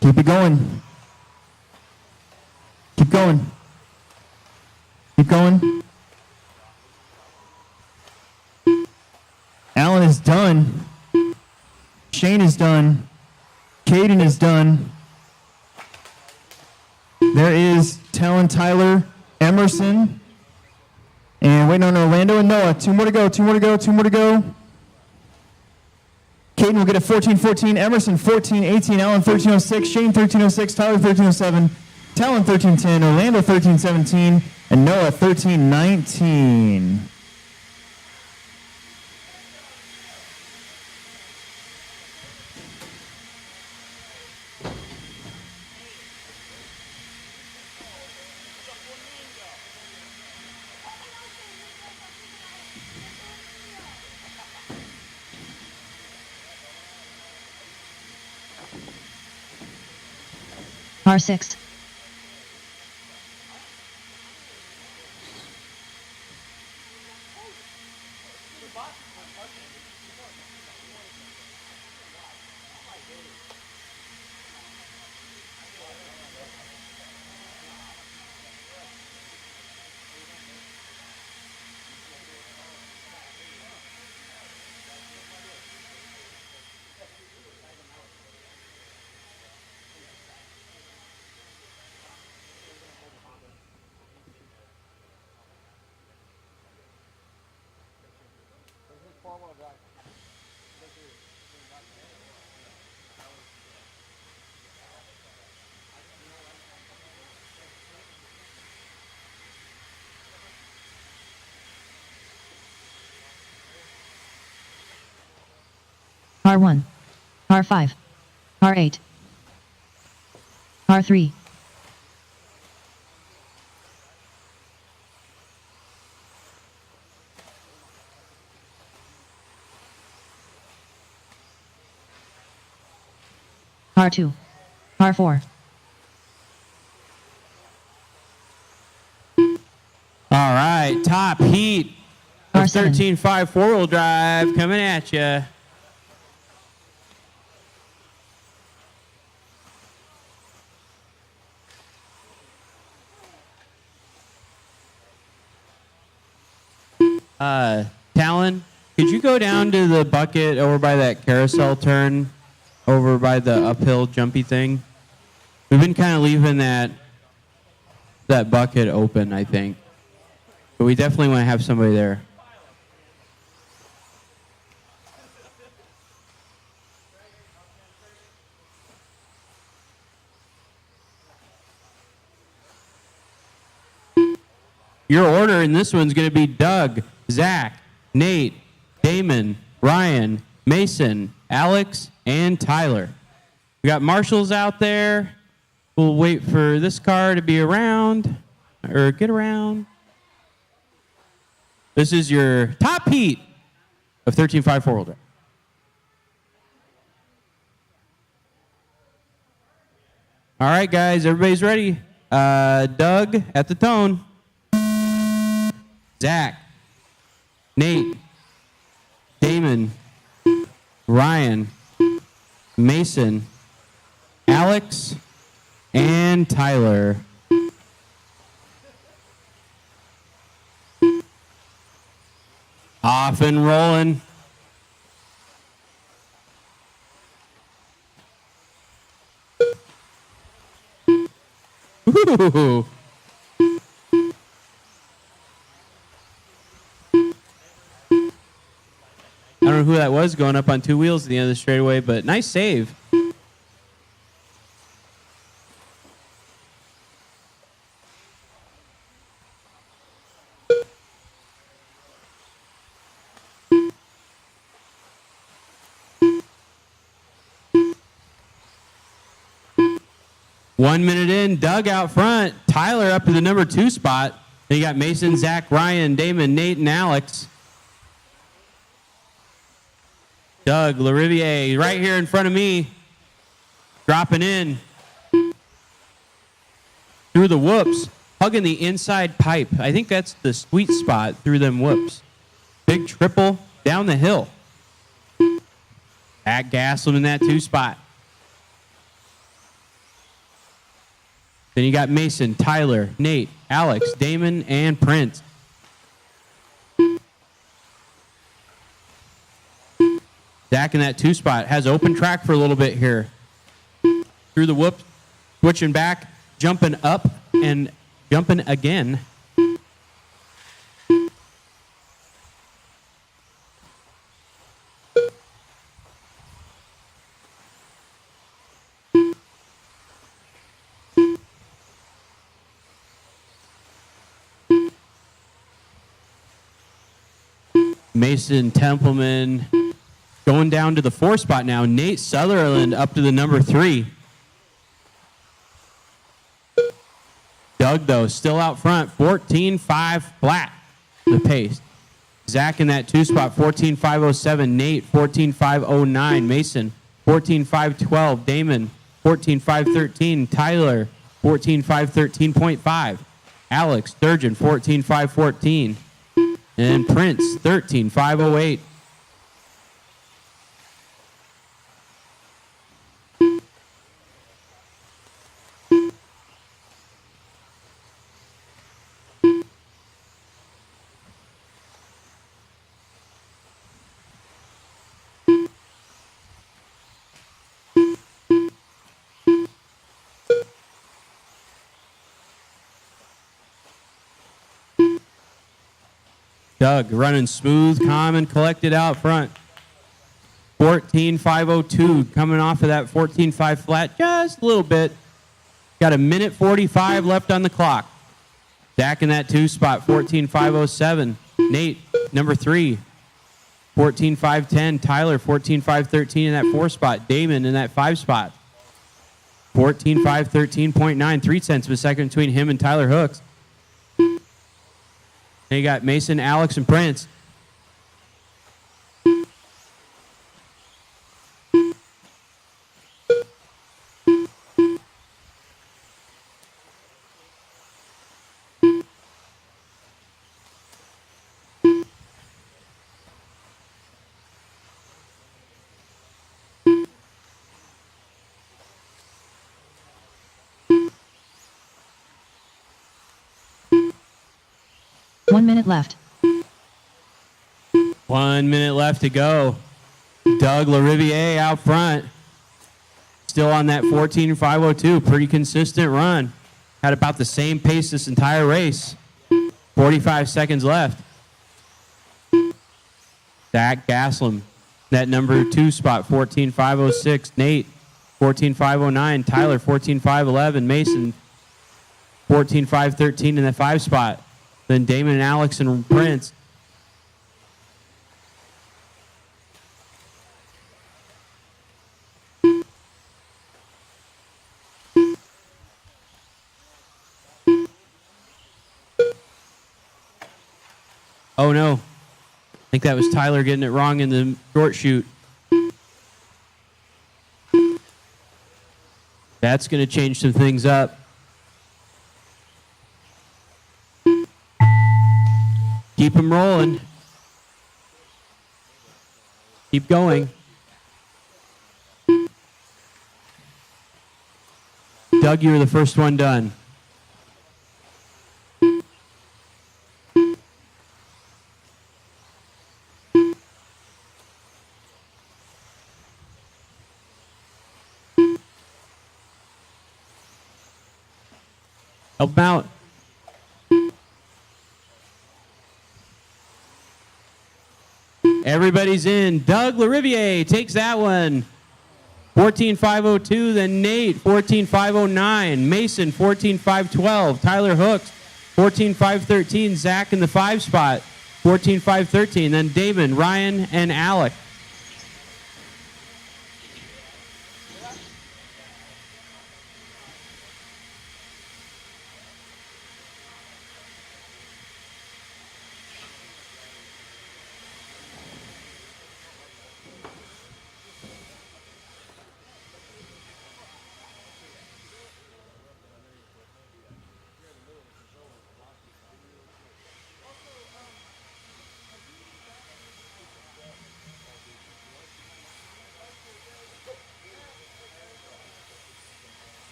Keep it going. Keep going. Keep going. Allen is done. Shane is done. Caden is done. There is Talon, Tyler, Emerson, and waiting on Orlando and Noah. 2 more to go, 2 more to go, 2 more to go. Caden will get a 14.14, Emerson 14.18, Allen 13.06, Shane 13.06, Tyler 13.07, Talon 13.10, Orlando 13.17, and Noah 13.19.
Par 6. Par 1. Par 5. Par 8. Par 3. Par 2. Par 4.
All right, top heat of 13.5 four-wheel drive coming at you. Talon, could you go down to the bucket over by that carousel turn, over by the uphill jumpy thing? We've been kind of leaving that bucket open, I think. But we definitely want to have somebody there. Your order in this one's going to be Doug, Zach, Nate, Damon, Ryan, Mason, Alex, and Tyler. We got marshals out there. We'll wait for this car to be around, or get around. This is your top heat of 13.5 four-wheel drive. All right, guys, everybody's ready. Doug at the tone. Zach, Nate, Damon, Ryan, Mason, Alex, and Tyler. Off and rolling. Ooh. I don't know who that was going up on two wheels at the end of the straightaway, but nice save. One minute in, Doug out front. Tyler up to the number 2 spot. Then you got Mason, Zach, Ryan, Damon, Nate, and Alex. Doug Lariviere right here in front of me. Dropping in. Through the whoops. Hugging the inside pipe. I think that's the sweet spot through them whoops. Big triple down the hill. At Gaslam in that 2 spot. Then you got Mason, Tyler, Nate, Alex, Damon, and Prince. Zach in that 2 spot has open track for a little bit here. Through the whoop, switching back, jumping up, and jumping again. Mason Templeman going down to the 4 spot now. Nate Sutherland up to the number 3. Doug, though, still out front. 14.5 flat, the pace. Zach in that 2 spot, 14.507. Nate, 14.509. Mason, 14.512. Damon, 14.513. Tyler, 14.513.5. Alex Sturgeon, 14.514. And Prince, 13.508. Doug running smooth, calm, and collected out front. 14.502 coming off of that 14.5 flat just a little bit. Got a minute 45 left on the clock. Zach in that 2 spot, 14.507. Nate, number 3, 14.510. Tyler, 14.513 in that 4 spot. Damon in that 5 spot. 14.513.9, 3 cents of a second between him and Tyler Hooks. Then you got Mason, Alex, and Prince.
One minute left.
1 minute left to go. Doug LaRiviere out front. Still on that 14.502. Pretty consistent run. Had about the same pace this entire race. 45 seconds left. Zach Gaslam, that number 2 spot, 14.506. Nate, 14.509. Tyler, 14.511. Mason, 14.513 in the 5 spot. Then Damon and Alex and Prince. Oh no. I think that was Tyler getting it wrong in the short shoot. That's going to change some things up. Keep them rolling. Keep going. Doug, you were the first one done. Help him out. Everybody's in. Doug LaRiviere takes that one. 14.502. Then Nate, 14.509. Mason, 14.512. Tyler Hooks, 14.513. Zach in the 5 spot, 14.513. Then Damon, Ryan, and Alec.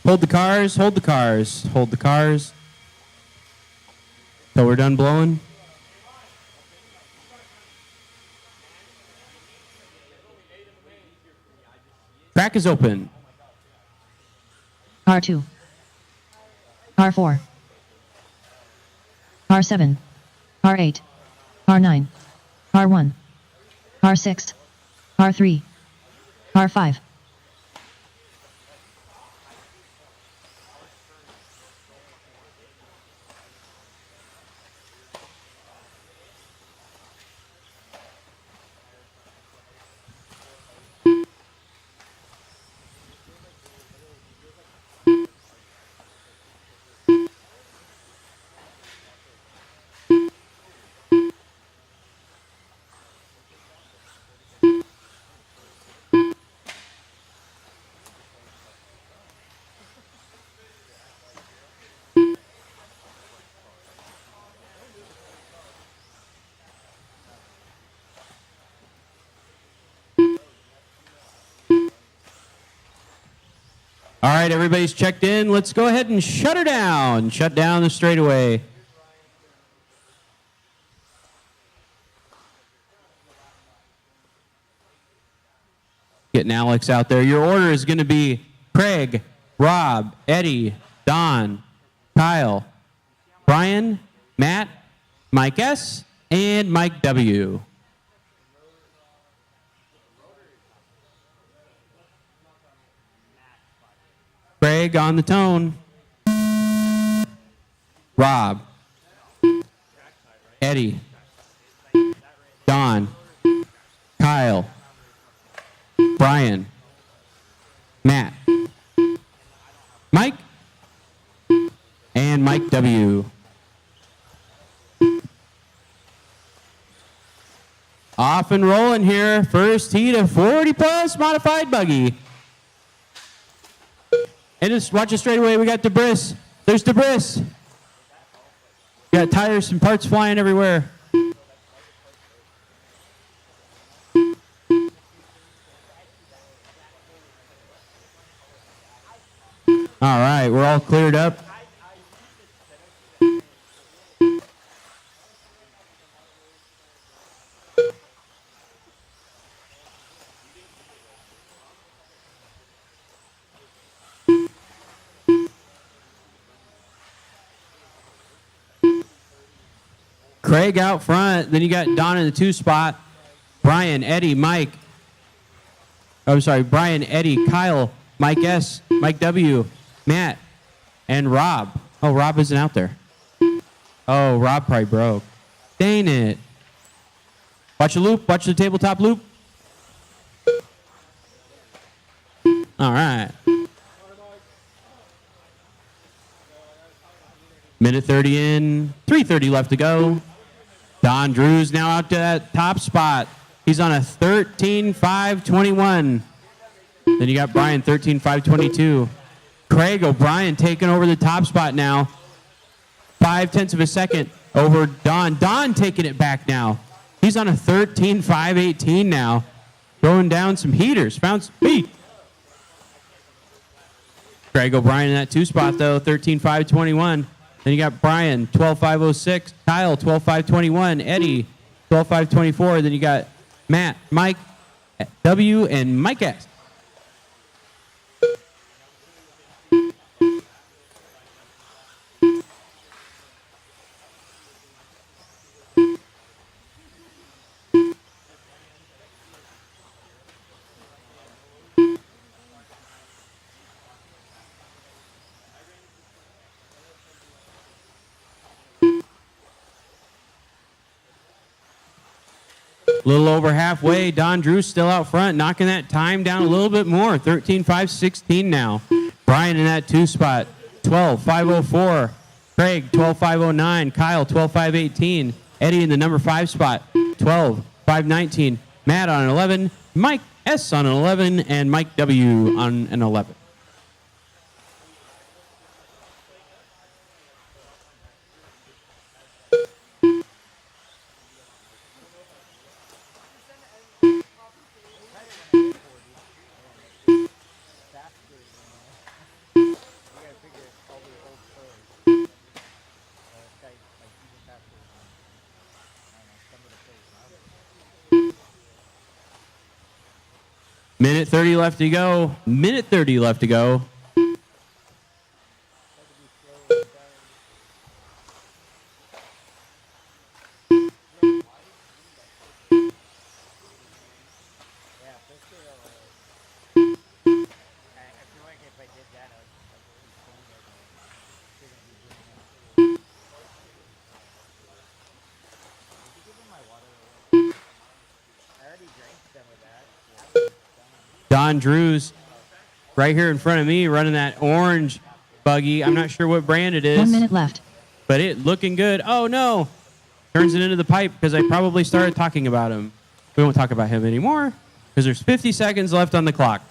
Hold the cars, hold the cars, hold the cars. So we're done blowing. Track is open.
R2. R4. R7. R8. R9. R1. R6. R3. R5.
All right, everybody's checked in. Let's go ahead and shut her down. Shut down the straightaway. Getting Alex out there. Your order is going to be Craig, Rob, Eddie, Don, Kyle, Brian, Matt, Mike S., and Mike W. Craig on the tone. Rob, Eddie, Don, Kyle, Brian, Matt, Mike, and Mike W. Off and rolling here. First heat of 40-plus modified buggy. And just watch it straight away. We got Debris. There's Debris. Got tires and parts flying everywhere. All right, we're all cleared up. Craig out front. Then you got Don in the 2 spot. Brian, Eddie, Mike. I'm sorry, Brian, Eddie, Kyle, Mike S., Mike W., Matt, and Rob. Oh, Rob isn't out there. Oh, Rob probably broke. Dang it. Watch the loop. Watch the tabletop loop. All right. Minute 30 in. 3:30 left to go. Don Drew's now out to that top spot. He's on a 13.521. Then you got Brian, 13.522. Craig O'Brien taking over the top spot now. 0.5 of a second over Don. Don taking it back now. He's on a 13.518 now. Throwing down some heaters. Found some heat. Craig O'Brien in that 2 spot, though, 13.521. Then you got Brian, 12.506. Kyle, 12.521. Eddie, 12.524. Then you got Matt, Mike, W, and Mike S. A little over halfway. Don Drew's still out front, knocking that time down a little bit more. 13.516 now. Brian in that 2 spot, 12.504. Craig, 12.509. Kyle, 12.518. Eddie in the number 5 spot, 12.519. Matt on an 11. Mike S on an 11. And Mike W on an 11. Minute 30 left to go. Minute 30 left to go. Don Drew's right here in front of me running that orange buggy. I'm not sure what brand it is.
1 minute left.
But it looking good. Oh, no. Turns it into the pipe because I probably started talking about him. We won't talk about him anymore because there's 50 seconds left on the clock.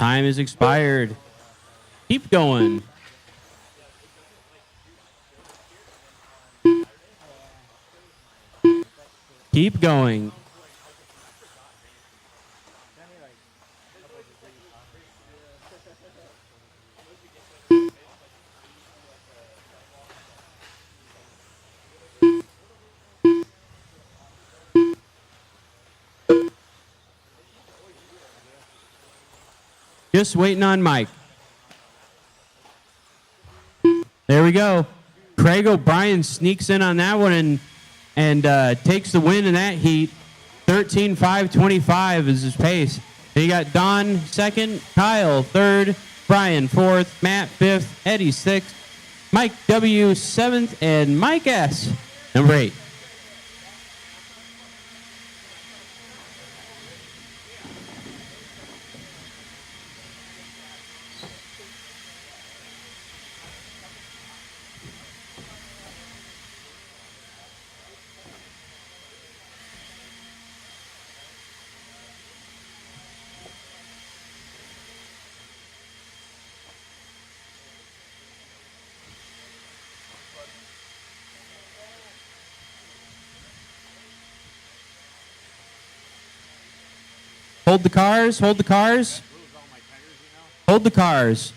Time is expired. Keep going. Keep going. Just waiting on Mike. There we go. Craig O'Brien sneaks in on that one and takes the win in that heat. 13.525 is his pace. Then you got Don second, Kyle third, Brian fourth, Matt fifth, Eddie sixth, Mike W seventh, and Mike S number 8. Hold the cars, hold the cars. Hold the cars.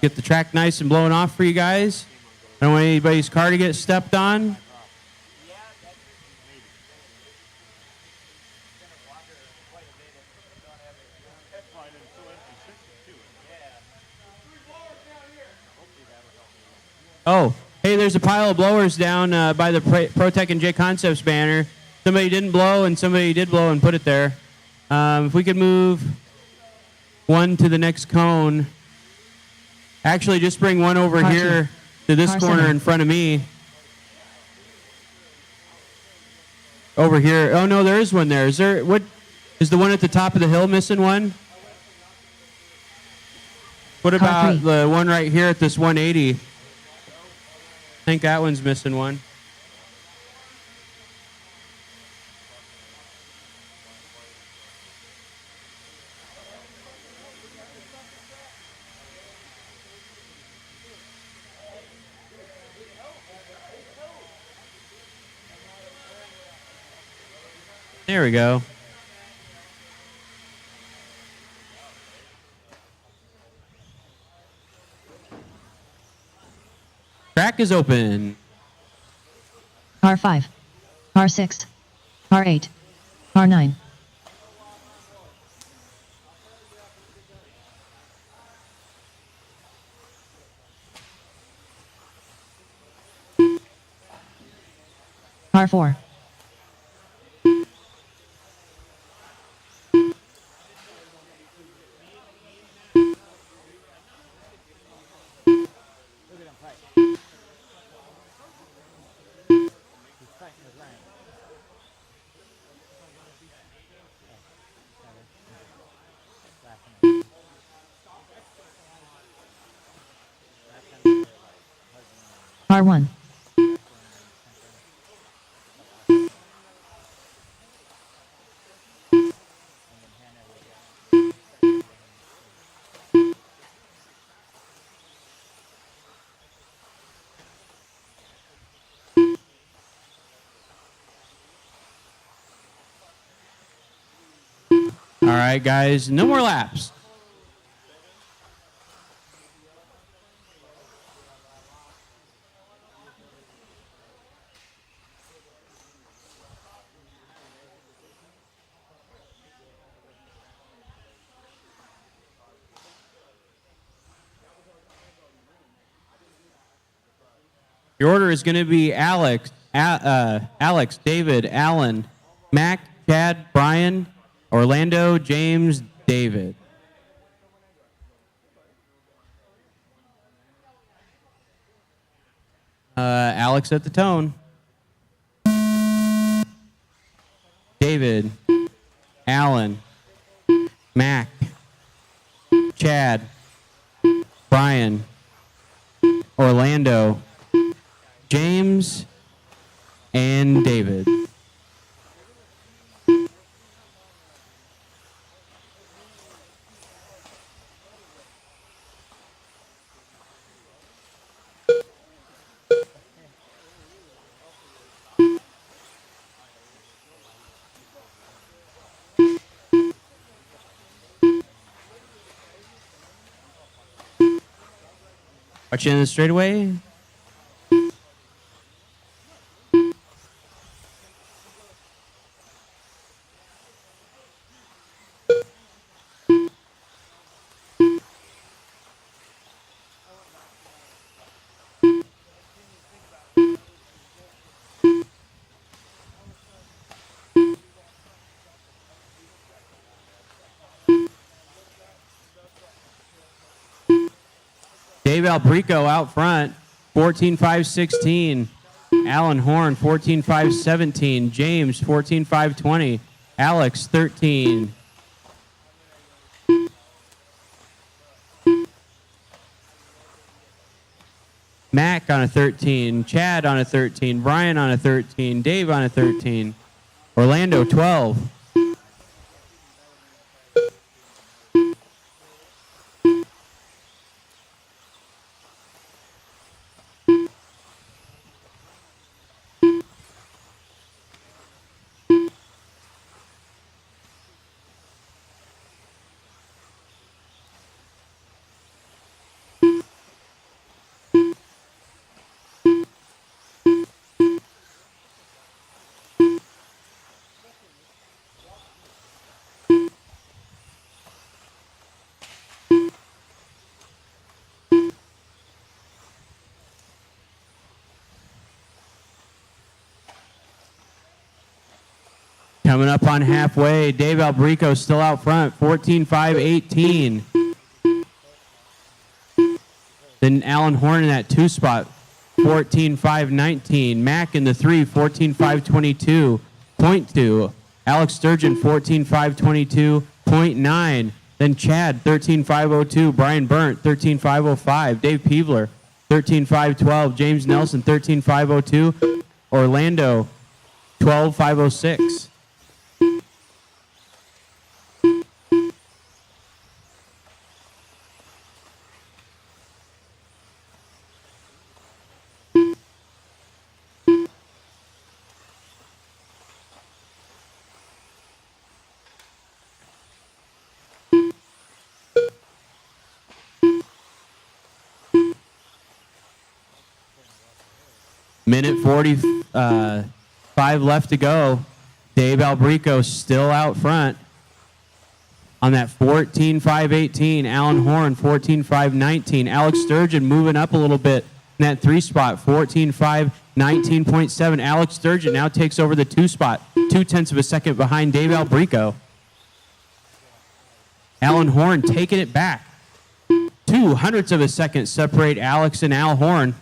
Get the track nice and blown off for you guys. I don't want anybody's car to get stepped on. Oh, hey, there's a pile of blowers down by the ProTech and JConcepts banner. Somebody didn't blow and somebody did blow and put it there. If we could move one to the next cone. Actually, just bring one over here to this corner in front of me. Over here. Oh, no, there is one there. Is there, what, is the one at the top of the hill missing one? What about the one right here at this 180? I think that one's missing one. There we go. Track is open.
R5, R6, R8, R9. R4. R1.
All right, guys, no more laps. Your order is going to be Alex, David, Alan, Mac, Chad, Brian, Orlando, James, David. Alex at the tone. David, Alan, Mac, Chad, Brian, Orlando, James, and David. Watch in the straightaway. Dave Albrico out front, 14.5.16. Alan Horn, 14.5.17. James, 14.5.20. Alex, 13. Mac on a 13. Chad on a 13. Brian on a 13. Dave on a 13. Orlando, 12. Coming up on halfway, Dave Albrico still out front, 14.5.18. Then Alan Horn in that 2 spot, 14.5.19. Mac in the 3, 14.5.22.2. Alex Sturgeon, 14.5.22.9. Then Chad, 13.5.02. Brian Burnt, 13.5.05. Dave Peevler, 13.5.12. James Nelson, 13.5.02. Orlando, 12.5.06. Minute 45 left to go. Dave Albrico still out front on that 14.5.18. Alan Horn, 14.5.19. Alex Sturgeon moving up a little bit in that 3 spot, 14.5.19.7. Alex Sturgeon now takes over the 2 spot, 0.2 of a second behind Dave Albrico. Alan Horn taking it back. 0.02 of a second separate Alex and Al Horn.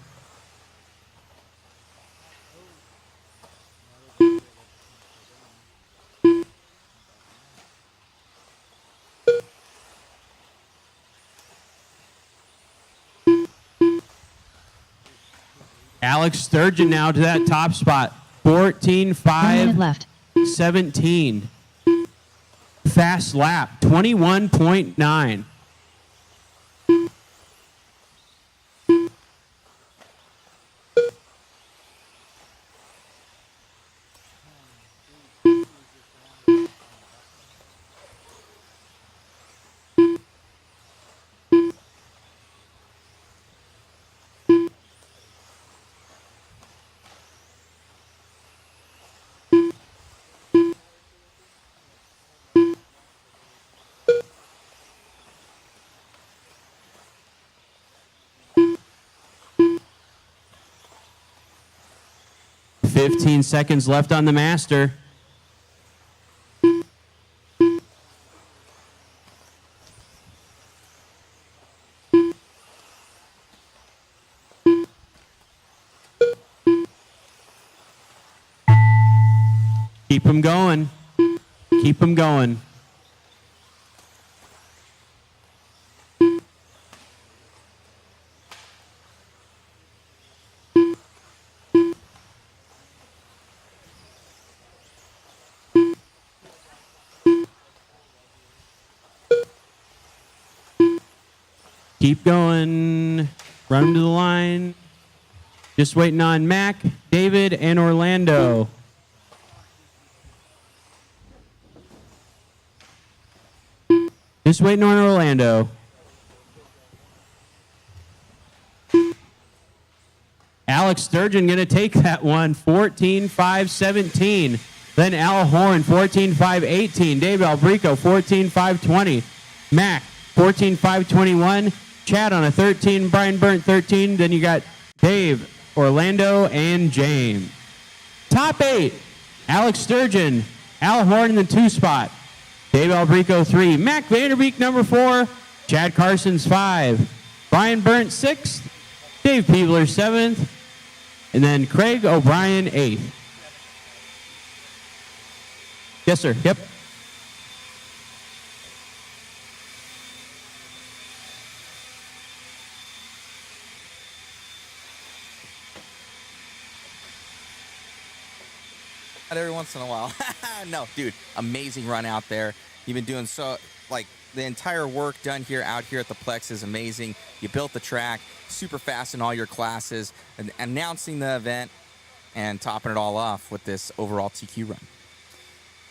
Alex Sturgeon now to that top spot. 14.5.17. Fast lap. 21.9. Seconds left on the master. Keep them going. Keep them going. Keep going. Run them to the line. Just waiting on Mac, David, and Orlando. Just waiting on Orlando. Alex Sturgeon going to take that one, 14-5-17. Then Al Horn, 14-5-18. Dave Albrico, 14-5-20. Mac, 14-5-21. Chad on a 13. Brian Burnt, 13. Then you got Dave, Orlando, and James. Top 8, Alex Sturgeon, Al Horn in the 2 spot. Dave Albrico, 3. Mac Vanderbeek, number 4. Chad Carson's 5. Brian Burnt, 6th. Dave Peebler, 7th. And then Craig O'Brien, 8th. Yes, sir. Yep.
Every once in a while. No, dude, amazing run out there. You've been doing so, like, the entire work done here out here at the Plex is amazing. You built the track super fast in all your classes, and announcing the event and topping it all off with this overall TQ run.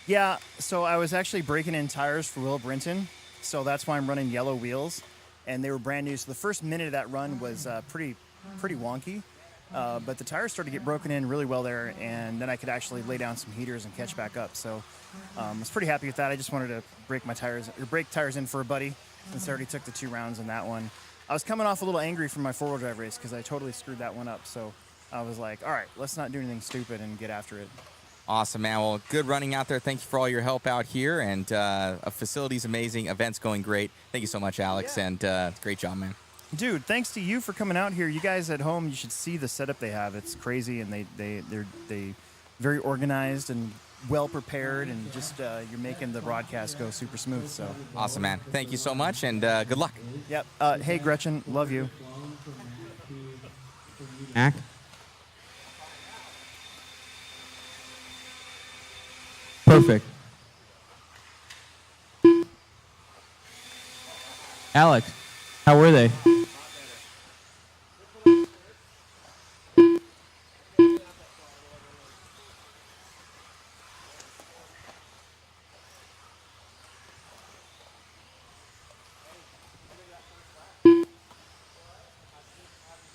Yeah, so I was actually breaking in tires for Will Brinton, so that's why I'm running yellow wheels, and they were brand new. So the first minute of that run was pretty wonky. But the tires started to get broken in really well there, and then I could actually lay down some heaters and catch back up. So I was pretty happy with that. I just wanted to break tires in for a buddy, since I already took the 2 rounds in that one. I was coming off a little angry from my 4-wheel drive race because I totally screwed that one up. So I was like, all right, let's not do anything stupid and get after it.
Awesome, man. Well, good running out there. Thank you for all your help out here, and facility's amazing. Event's going great. Thank you so much, Alex, and great job, man.
Dude, thanks to you for coming out here. You guys at home, you should see the setup they have. It's crazy, and they're very organized and well prepared, and just you're making the broadcast go super smooth. So
awesome, man. Thank you so much, and good luck.
Yep. Hey, Gretchen, love you.
Mac. Perfect. Alex, how were they?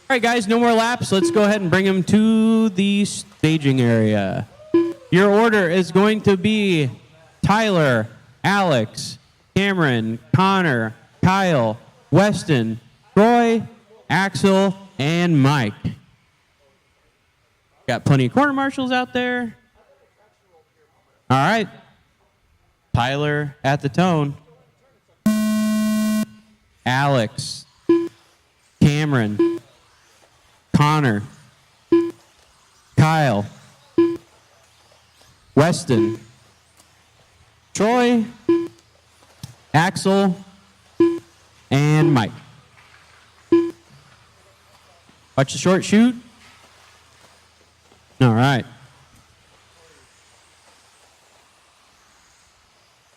All right, guys, no more laps. Let's go ahead and bring them to the staging area. Your order is going to be Tyler, Alex, Cameron, Connor, Kyle, Weston, Troy, Axel, and Mike. Got plenty of corner marshals out there. All right. Tyler at the tone. Alex, Cameron, Connor, Kyle, Weston, Troy, Axel, and Mike. Watch the short shoot. All right.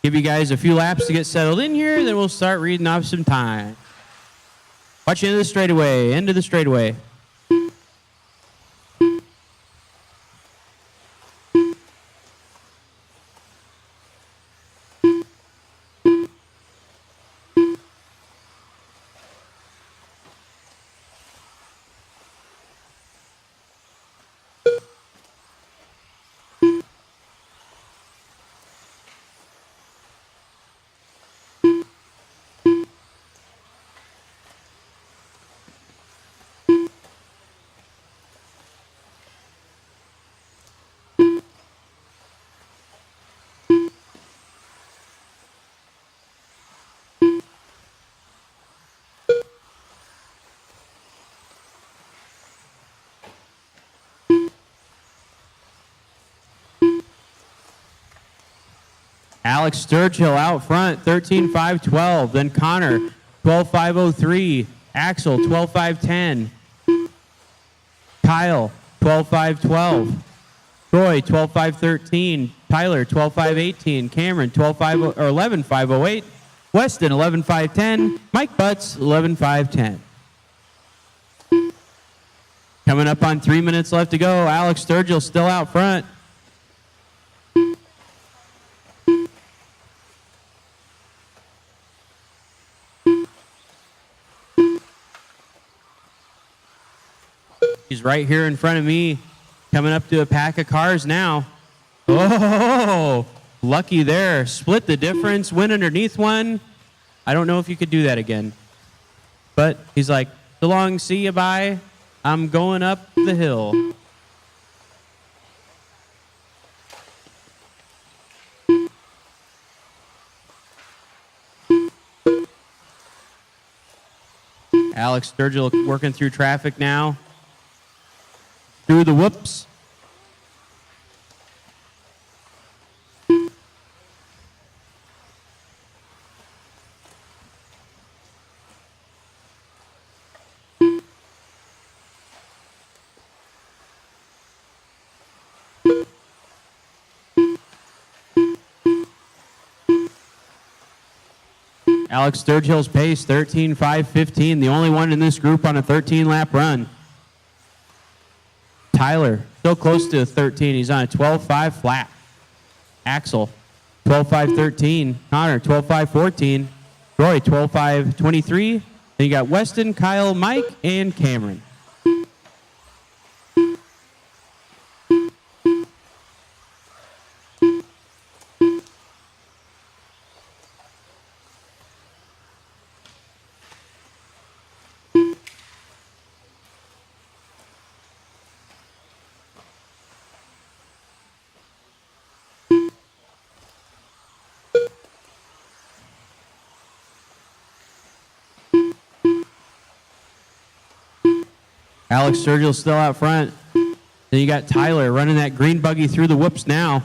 Give you guys a few laps to get settled in here, then we'll start reading off some time. Watch into the straightaway, into the straightaway. Alex Sturgill out front, 13-5-12. Then Connor, 12-5-03. Axel, 12-5-10. Kyle, 12-5-12. Troy, 12-5-13. Tyler, 12-5-18. Cameron, 11-5-08. Weston, 11-5-10. Mike Butts, 11-5-10. Coming up on 3 minutes left to go. Alex Sturgill still out front. He's right here in front of me, coming up to a pack of cars now. Oh, lucky there. Split the difference, went underneath one. I don't know if you could do that again. But he's like, so long, see you, bye. I'm going up the hill. Alex Sturgill working through traffic now. Through the whoops. Alex Sturgill's pace, 13.515, the only one in this group on a 13-lap run. Tyler, still close to 13. He's on a 12.5 flat. Axel, 12.513. Connor, 12.514. Roy, 12.523. Then you got Weston, Kyle, Mike, and Cameron. Alex Sturgill still out front. Then you got Tyler running that green buggy through the whoops now.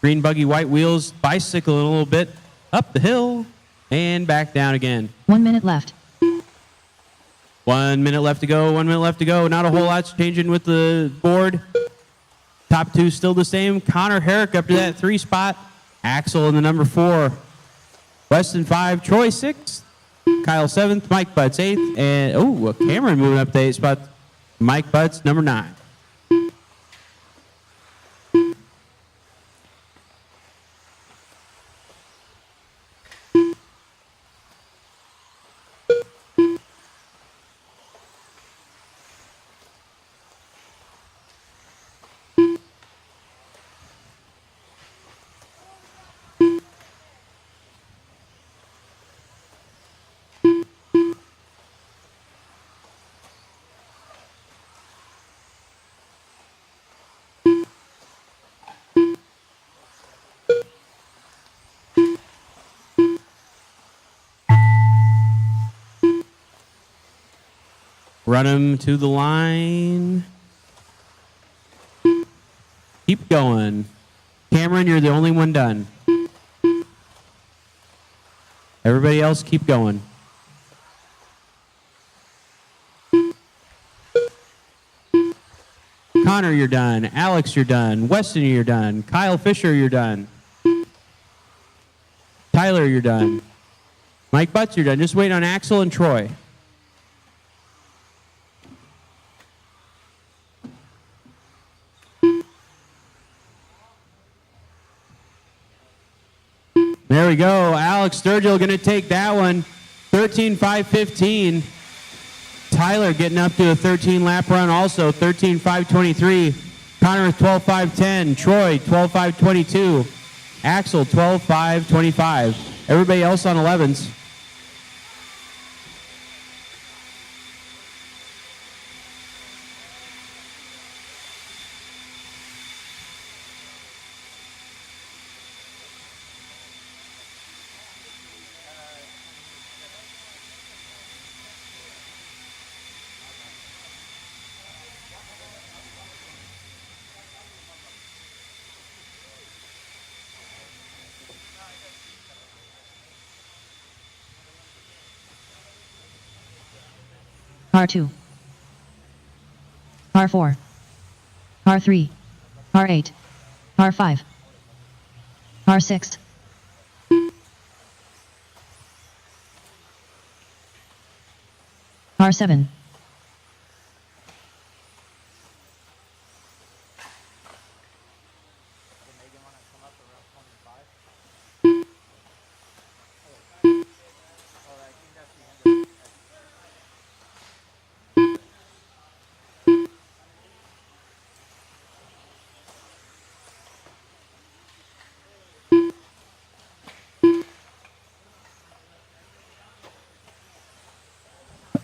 Green buggy, white wheels, bicycling a little bit. Up the hill and back down again.
1 minute left.
1 minute left to go, 1 minute left to go. Not a whole lot's changing with the board. Top two still the same. Connor Herrick up to that 3 spot. Axel in the number 4. Weston 5, Troy 6, Kyle 7th, Mike Butts 8th, and Cameron moving up to 8 spot. Mike Butts, number 9. Run him to the line. Keep going. Cameron, you're the only one done. Everybody else, keep going. Connor, you're done. Alex, you're done. Weston, you're done. Kyle Fisher, you're done. Tyler, you're done. Mike Butts, you're done. Just wait on Axel and Troy. There we go. Alex Sturgill going to take that one. 13.515. Tyler getting up to a 13-lap run also. 13.523. Connor with 12.510. Troy 12.522. Axel 12.525. Everybody else on 11s.
R2, R4, R3, R8, R5, R6, R7,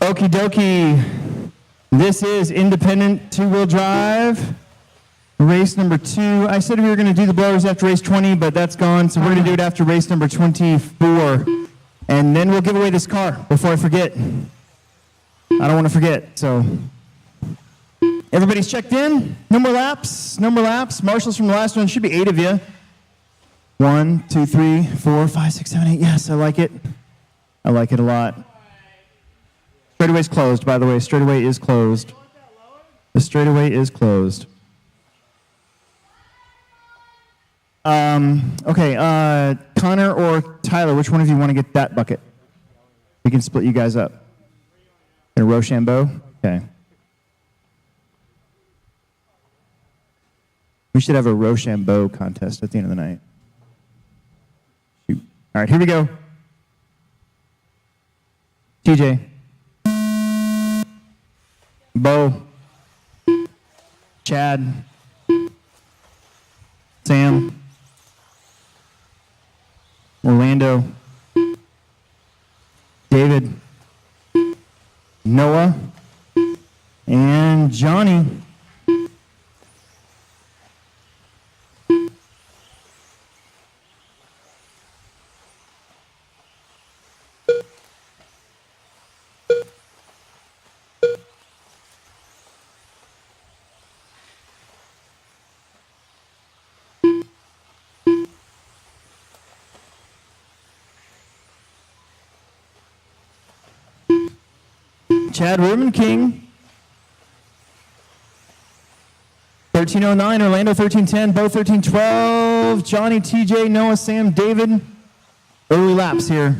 Okie dokie. This is independent two-wheel drive. Race number 2. I said we were going to do the blowers after race 20, but that's gone, so we're going to do it after race number 24. And then we'll give away this car before I forget. I don't want to forget, so. Everybody's checked in? No more laps? No more laps? Marshals from the last one. Should be 8 of you. 1, 2, 3, 4, 5, 6, 7, 8. Yes, I like it. I like it a lot. Straightaway's closed, by the way. Straightaway is closed. The straightaway is closed. Okay, Connor or Tyler, which one of you want to get that bucket? We can split you guys up. In a Rochambeau? Okay. We should have a Rochambeau contest at the end of the night. Shoot. All right, here we go. TJ. Bo. Chad. Sam. Orlando. David. Noah. And Johnny. Chad Rubin King, 1309, Orlando 1310, Bo 1312, Johnny, TJ, Noah, Sam, David. Early laps here.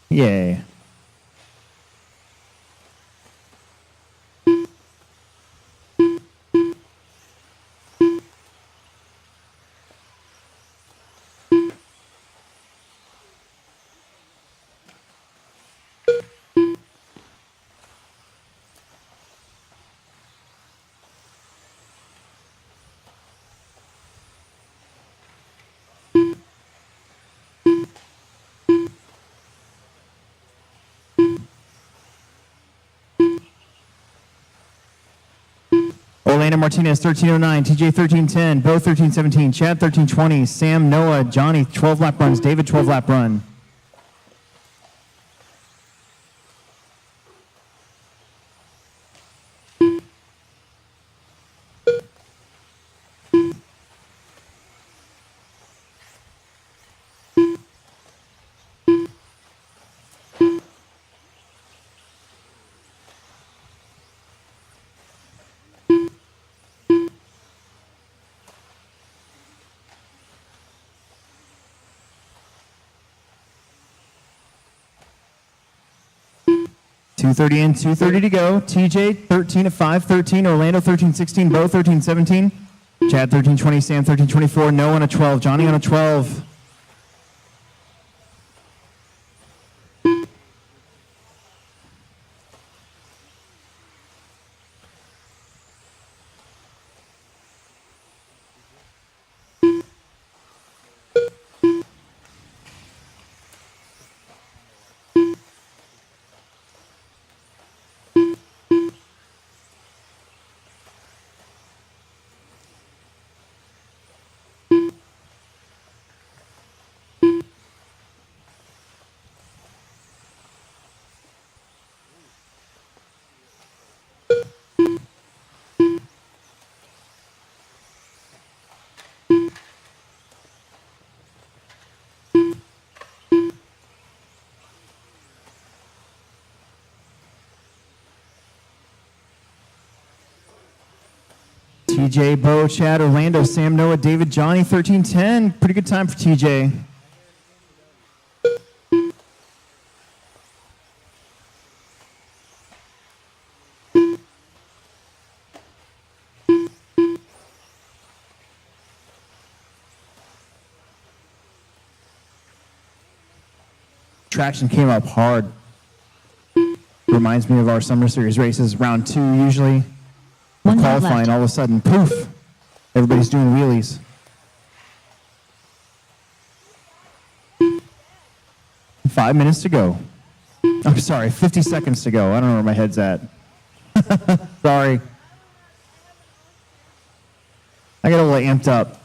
Yay. Orlando Martinez, 1309, TJ 1310, Bo 1317, Chad 1320, Sam, Noah, Johnny, 12 lap runs, David, 12 lap run. .230 in, 2:30 to go. TJ 13 at 5:13, Orlando 13:16, Bo 13:17, Chad 13:20, Sam 13:24, Noah on a 12, Johnny on a 12. TJ, Bo, Chad, Orlando, Sam, Noah, David, Johnny, 13:10. Pretty good time for TJ. Traction came up hard. Reminds me of our Summer Series races, round 2 usually.
1 lap
qualifying,
left.
all of a sudden, poof, everybody's doing wheelies. Five minutes to go. I'm sorry, 50 seconds to go. I don't know where my head's at. Sorry. I got a little amped up.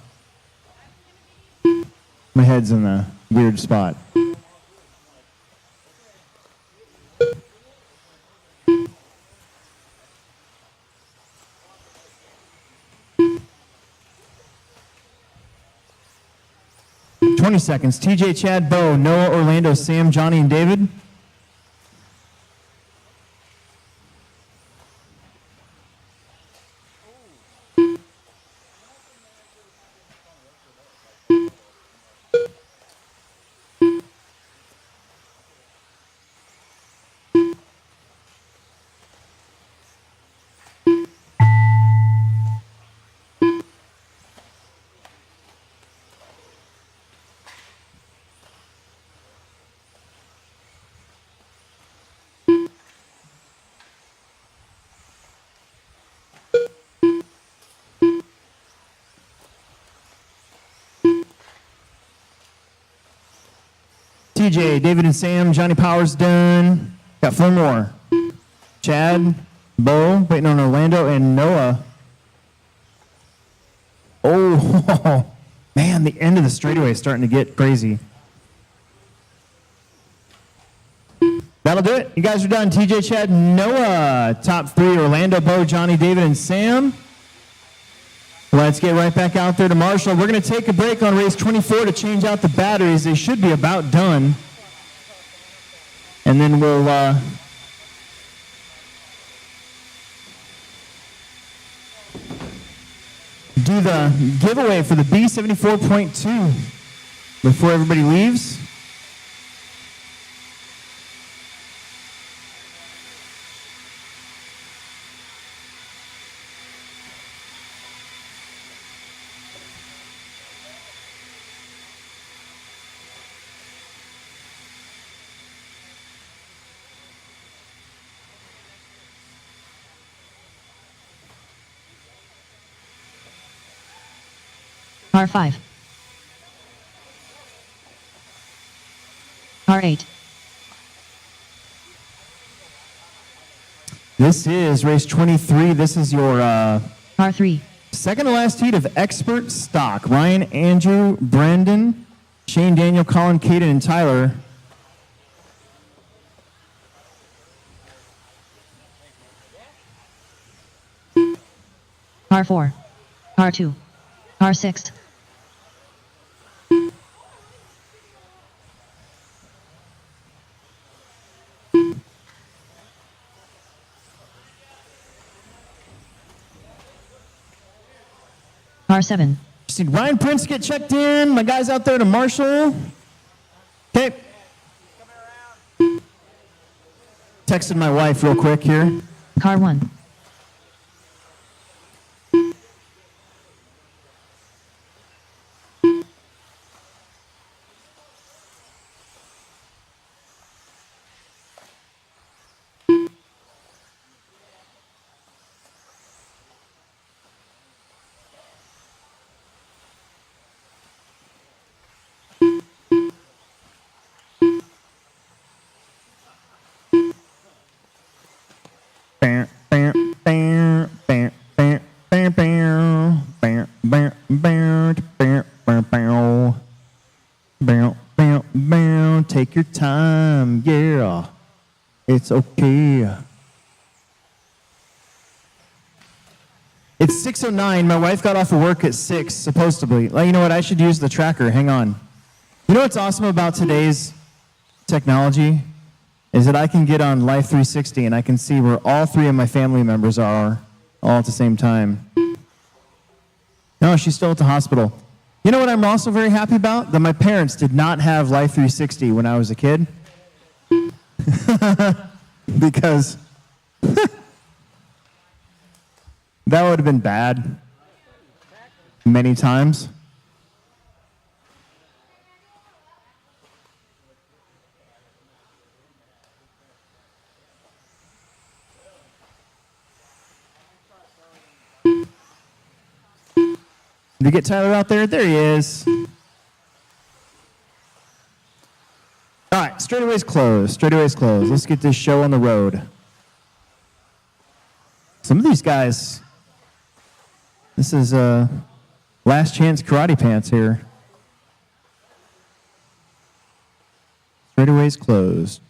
My head's in a weird spot. $20 seconds. TJ, Chad, Bo, Noah, Orlando, Sam, Johnny, and David. TJ, David and Sam, Johnny Powers done. Got 4 more. Chad, Bo, waiting on Orlando, and Noah. Oh, man, the end of the straightaway is starting to get crazy. That'll do it. You guys are done. TJ, Chad, Noah. Top 3, Orlando, Bo, Johnny, David, and Sam. Let's get right back out there to Marshall. We're going to take a break on race 24 to change out the batteries. They should be about done. And then we'll do the giveaway for the B74.2 before everybody leaves.
R5. R8.
This is race 23. This is your
R3.
second to last heat of expert stock. Ryan, Andrew, Brendan, Shane, Daniel, Colin, Caden, and Tyler.
R4. R2. R6. R7.
Just need Ryan Prince to get checked in. My guys out there to Marshall. Okay. Texted my wife real quick here.
Car 1.
Take your time, yeah. It's okay. It's 6:09. My wife got off of work at 6, supposedly. Well, you know what? I should use the tracker. Hang on. You know what's awesome about today's technology is that I can get on Life 360 and I can see where all 3 of my family members are all at the same time. No, she's still at the hospital. You know what I'm also very happy about? That my parents did not have Life 360 when I was a kid. Because that would have been bad many times. Did we get Tyler out there? There he is. All right, straightaway's closed. Straightaway's closed. Let's get this show on the road. Some of these guys, this is last chance karate pants here. Straightaway's closed.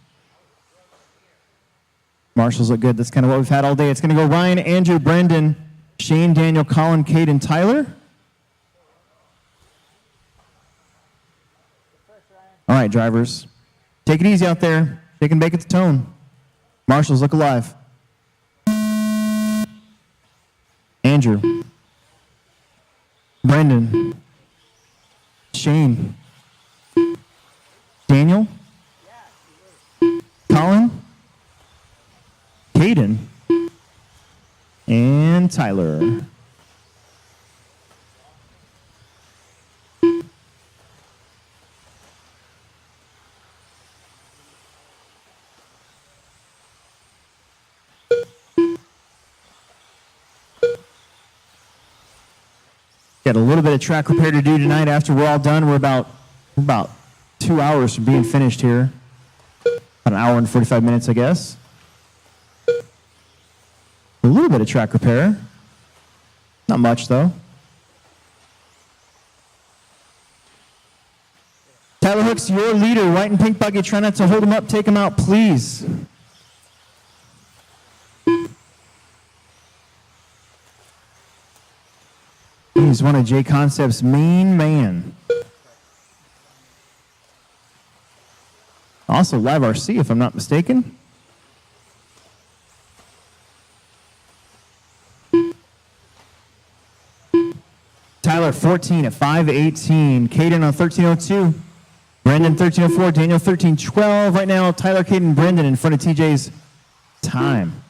Marshals look good. That's kind of what we've had all day. It's going to go Ryan, Andrew, Brendan, Shane, Daniel, Colin, Cade, and Tyler. All right, drivers. Take it easy out there. They can make it to tone. Marshals, look alive. Andrew. Brendan. Shane. Daniel. Colin. Caden. And Tyler. Got a little bit of track repair to do tonight after we're all done. We're about 2 hours from being finished here. About an hour and 45 minutes, I guess. A little bit of track repair. Not much, though. Tyler Hooks, your leader, white and pink buggy. Try not to hold him up. Take him out, please. He's one of JConcepts' main man. Also live RC, if I'm not mistaken. Tyler 14 at 5:18. Caden on 13:02. Brendan 13:04. Daniel 13:12. Right now, Tyler, Caden, Brendan in front of TJ's time.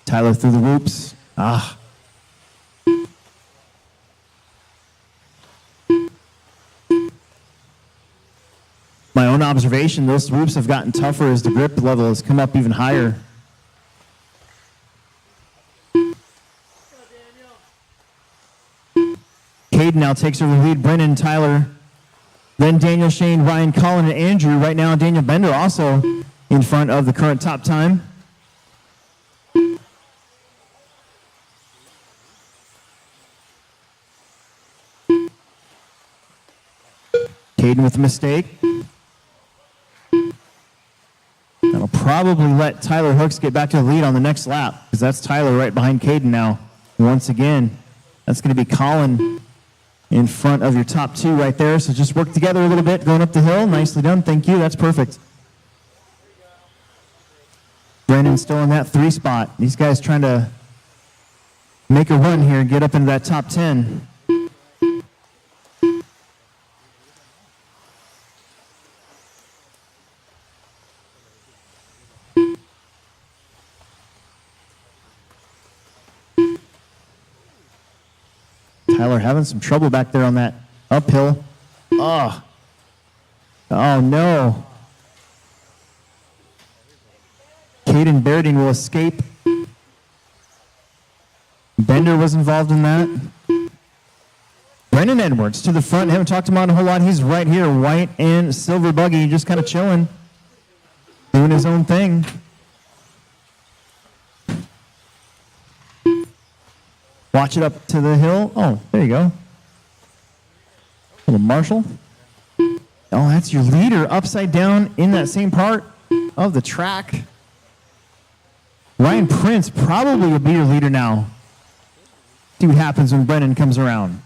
Tyler through the whoops. My own observation, those whoops have gotten tougher as the grip level has come up even higher. Caden now takes over the lead. Brennan, Tyler, then Daniel, Shane, Ryan, Colin, and Andrew. Right now, Daniel Bender also in front of the current top time. Caden with a mistake. That'll probably let Tyler Hooks get back to the lead on the next lap, because that's Tyler right behind Caden now. Once again, that's going to be Colin in front of your top two right there. So just work together a little bit going up the hill. Nicely done. Thank you. That's perfect. Brandon's still in that 3 spot. These guys trying to make a run here and get up into that top 10. Tyler having some trouble back there on that uphill. Oh no. Caden Berding will escape. Bender was involved in that. Brendan Edwards to the front. Haven't talked about him a whole lot. He's right here, white and silver buggy, just kind of chilling, doing his own thing. Watch it up to the hill. Oh, there you go. Little Marshall. Oh, that's your leader upside down in that same part of the track. Ryan Prince probably will be your leader now. See what happens when Brennan comes around.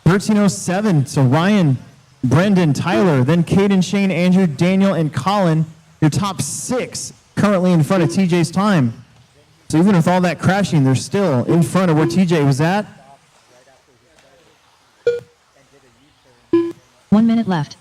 13:07. So Ryan, Brendan, Tyler, then Caden, Shane, Andrew, Daniel, and Colin. Your top 6 currently in front of TJ's time. So even with all that crashing, they're still in front of where TJ was at.
1 minute left.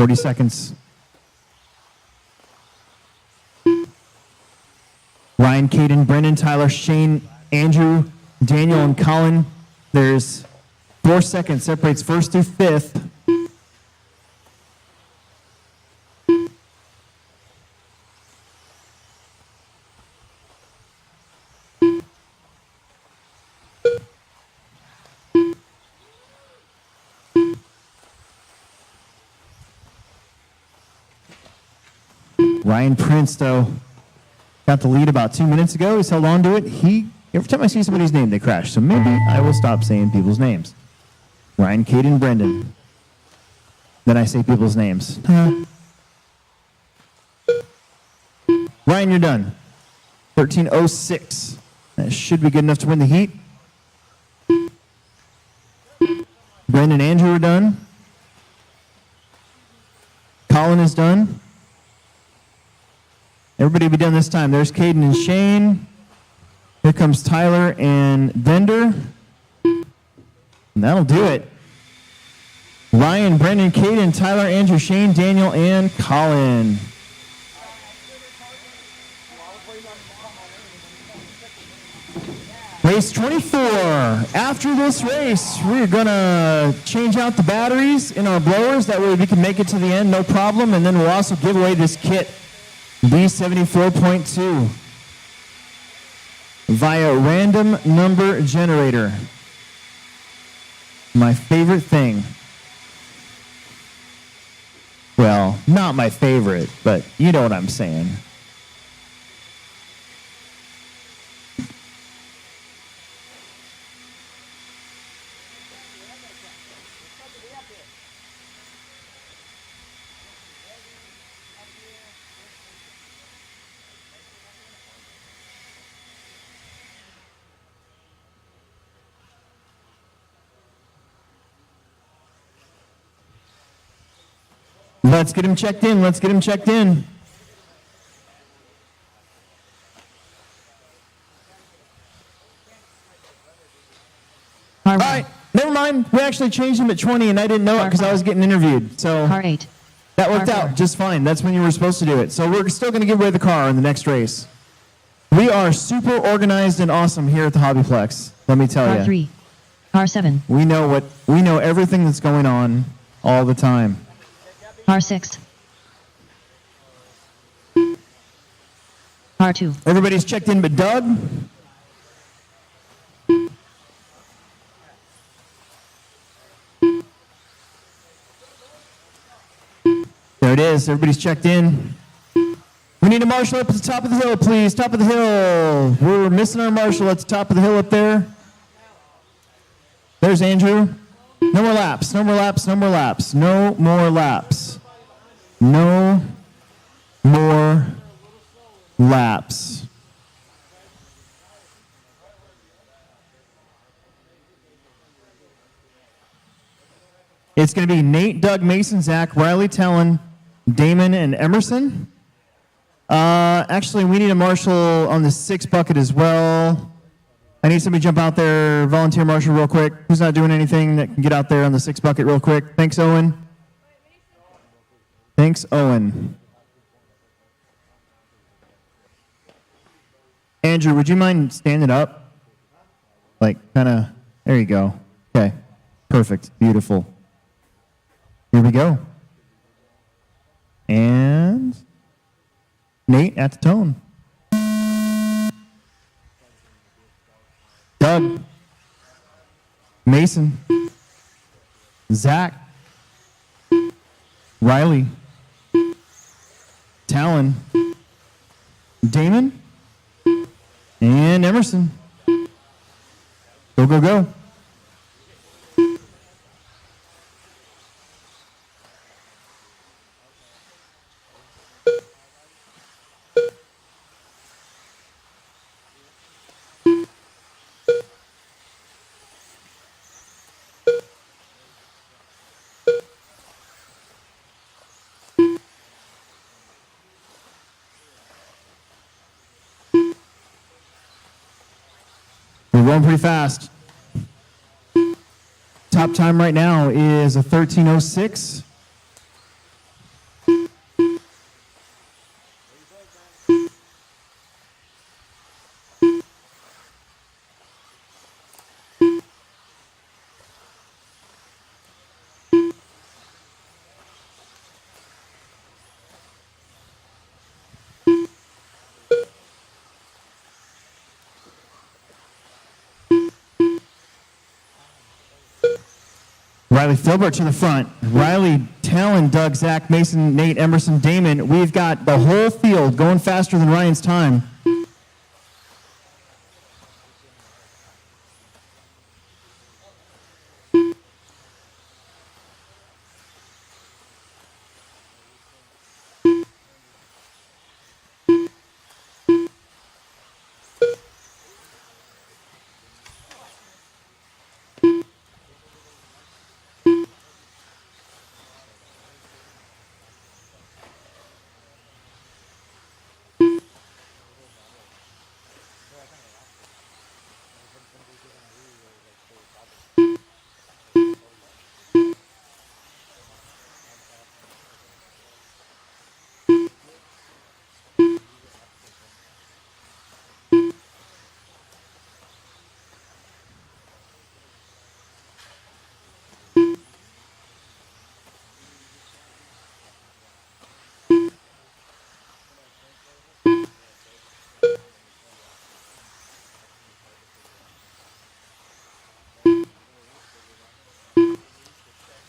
40 seconds. Ryan, Caden, Brendan, Tyler, Shane, Andrew, Daniel, and Colin. There's 4 seconds separates first through fifth. Ryan Prince, though, got the lead about 2 minutes ago. He's held on to it. Every time I see somebody's name, they crash. So maybe I will stop saying people's names. Ryan, Caden, Brendan. Then I say people's names. Ryan, you're done. 13:06. That should be good enough to win the heat. Brendan and Andrew are done. Colin is done. Everybody will be done this time. There's Caden and Shane. Here comes Tyler and Bender. And that'll do it. Ryan, Brendan, Caden, Tyler, Andrew, Shane, Daniel, and Colin. Race 24. After this race, we're going to change out the batteries in our blowers. That way we can make it to the end, no problem. And then we'll also give away this kit, B74.2, via random number generator. My favorite thing. Well, not my favorite, but you know what I'm saying. Let's get him checked in. Let's get him checked in. All right. Never mind. We actually changed him at 20, and I didn't know it because I was getting interviewed. So that worked out just fine. That's when you were supposed to do it. So we're still going to give away the car in the next race. We are super organized and awesome here at the HobbyPlex. Let me tell you.
R3, R7,
We know everything that's going on all the time.
R6, R2.
Everybody's checked in but Doug. There it is. Everybody's checked in. We need a marshal up at the top of the hill, please. Top of the hill. We're missing our marshal at the top of the hill up there. There's Andrew. No more laps. No more laps. No more laps. No more laps. No more laps. It's going to be Nate, Doug, Mason, Zach, Riley, Talon, Damon, and Emerson. Actually, we need a marshal on the 6 bucket as well. I need somebody to jump out there, volunteer marshal real quick. Who's not doing anything that can get out there on the 6 bucket real quick? Thanks, Owen. Thanks, Owen. Andrew, would you mind standing up? Like, kind of, there you go. Okay, perfect, beautiful. Here we go. And Nate at the tone. Doug, Mason, Zach, Riley, Talon, Damon, and Emerson. Go, go, go. We're going pretty fast. Top time right now is a 13:06. Riley Filbert to the front. Riley, Talon, Doug, Zach, Mason, Nate, Emerson, Damon. We've got the whole field going faster than Ryan's time.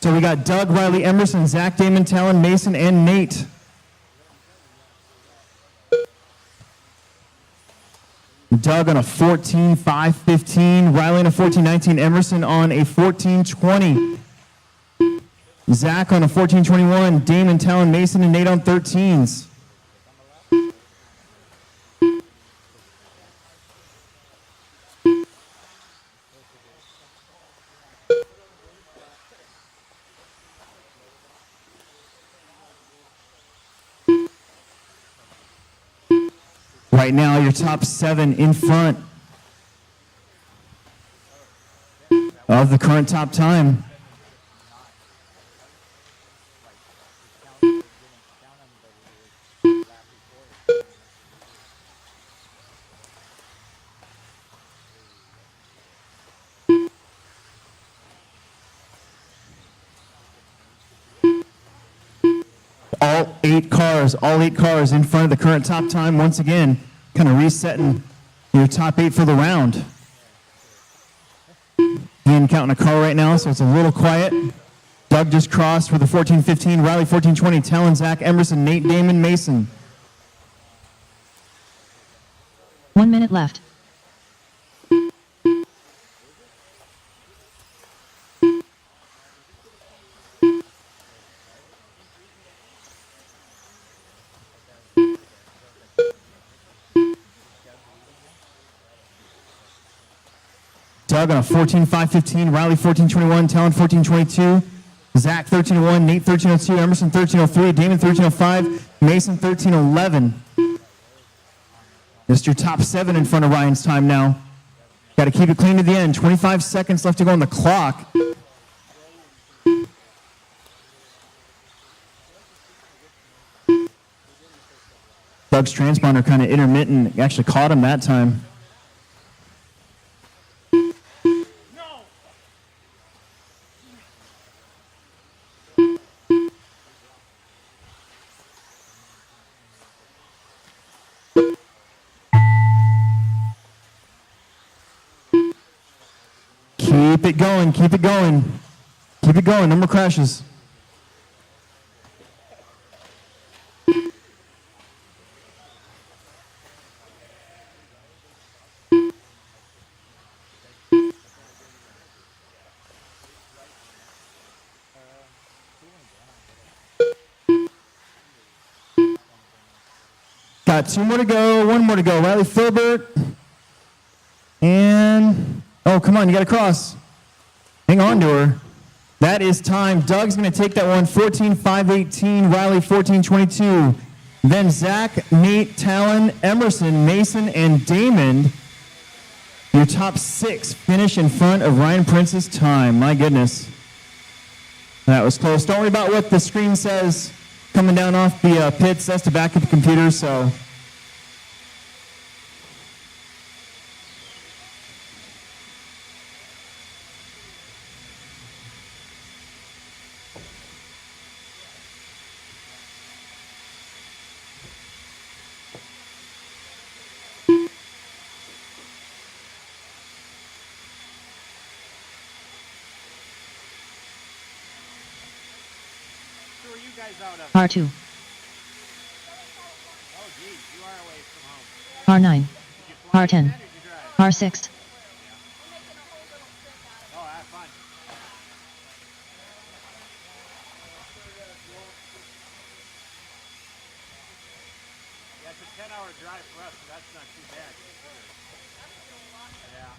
So we got Doug, Riley, Emerson, Zach, Damon, Talon, Mason, and Nate. Doug on a 14.515, Riley on a 14.19, Emerson on a 14.20. Zach on a 14.21, Damon, Talon, Mason, and Nate on 13s. Right now, your top 7 in front of the current top time. All eight cars in front of the current top time once again, kind of resetting your top 8 for the round. Ian counting a car right now, so it's a little quiet. Doug just crossed with a 14.15, Riley 14.20, Talon, Zach, Emerson, Nate, Damon, Mason.
1 minute left.
Doug on a 14.515, Riley 14.21, Talon 14.22, Zach 13.01, Nate 13.02, Emerson 13.03, Damon 13.05, Mason 13.11. Just your top 7 in front of Ryan's time now. Got to keep it clean to the end. 25 seconds left to go on the clock. Doug's transponder kind of intermittent. Actually caught him that time. Keep it going, keep it going. Keep it going, no more crashes. Got 2 more to go, 1 more to go. Riley Filbert. And, oh, come on, you got to cross. Hang on to her. That is time. Doug's going to take that one. 14.518, Riley 14.22. Then Zach, Nate, Talon, Emerson, Mason, and Damon. Your top 6 finish in front of Ryan Prince's time. My goodness. That was close. Don't worry about what the screen says coming down off the pits. That's the back of the computer, so.
Par 2.
Oh, geez, you are away from home.
Par 9. Par 10. Par 6.
Oh, have fun. Yeah, it's a 10-hour drive for us, so that's not too bad. Yeah.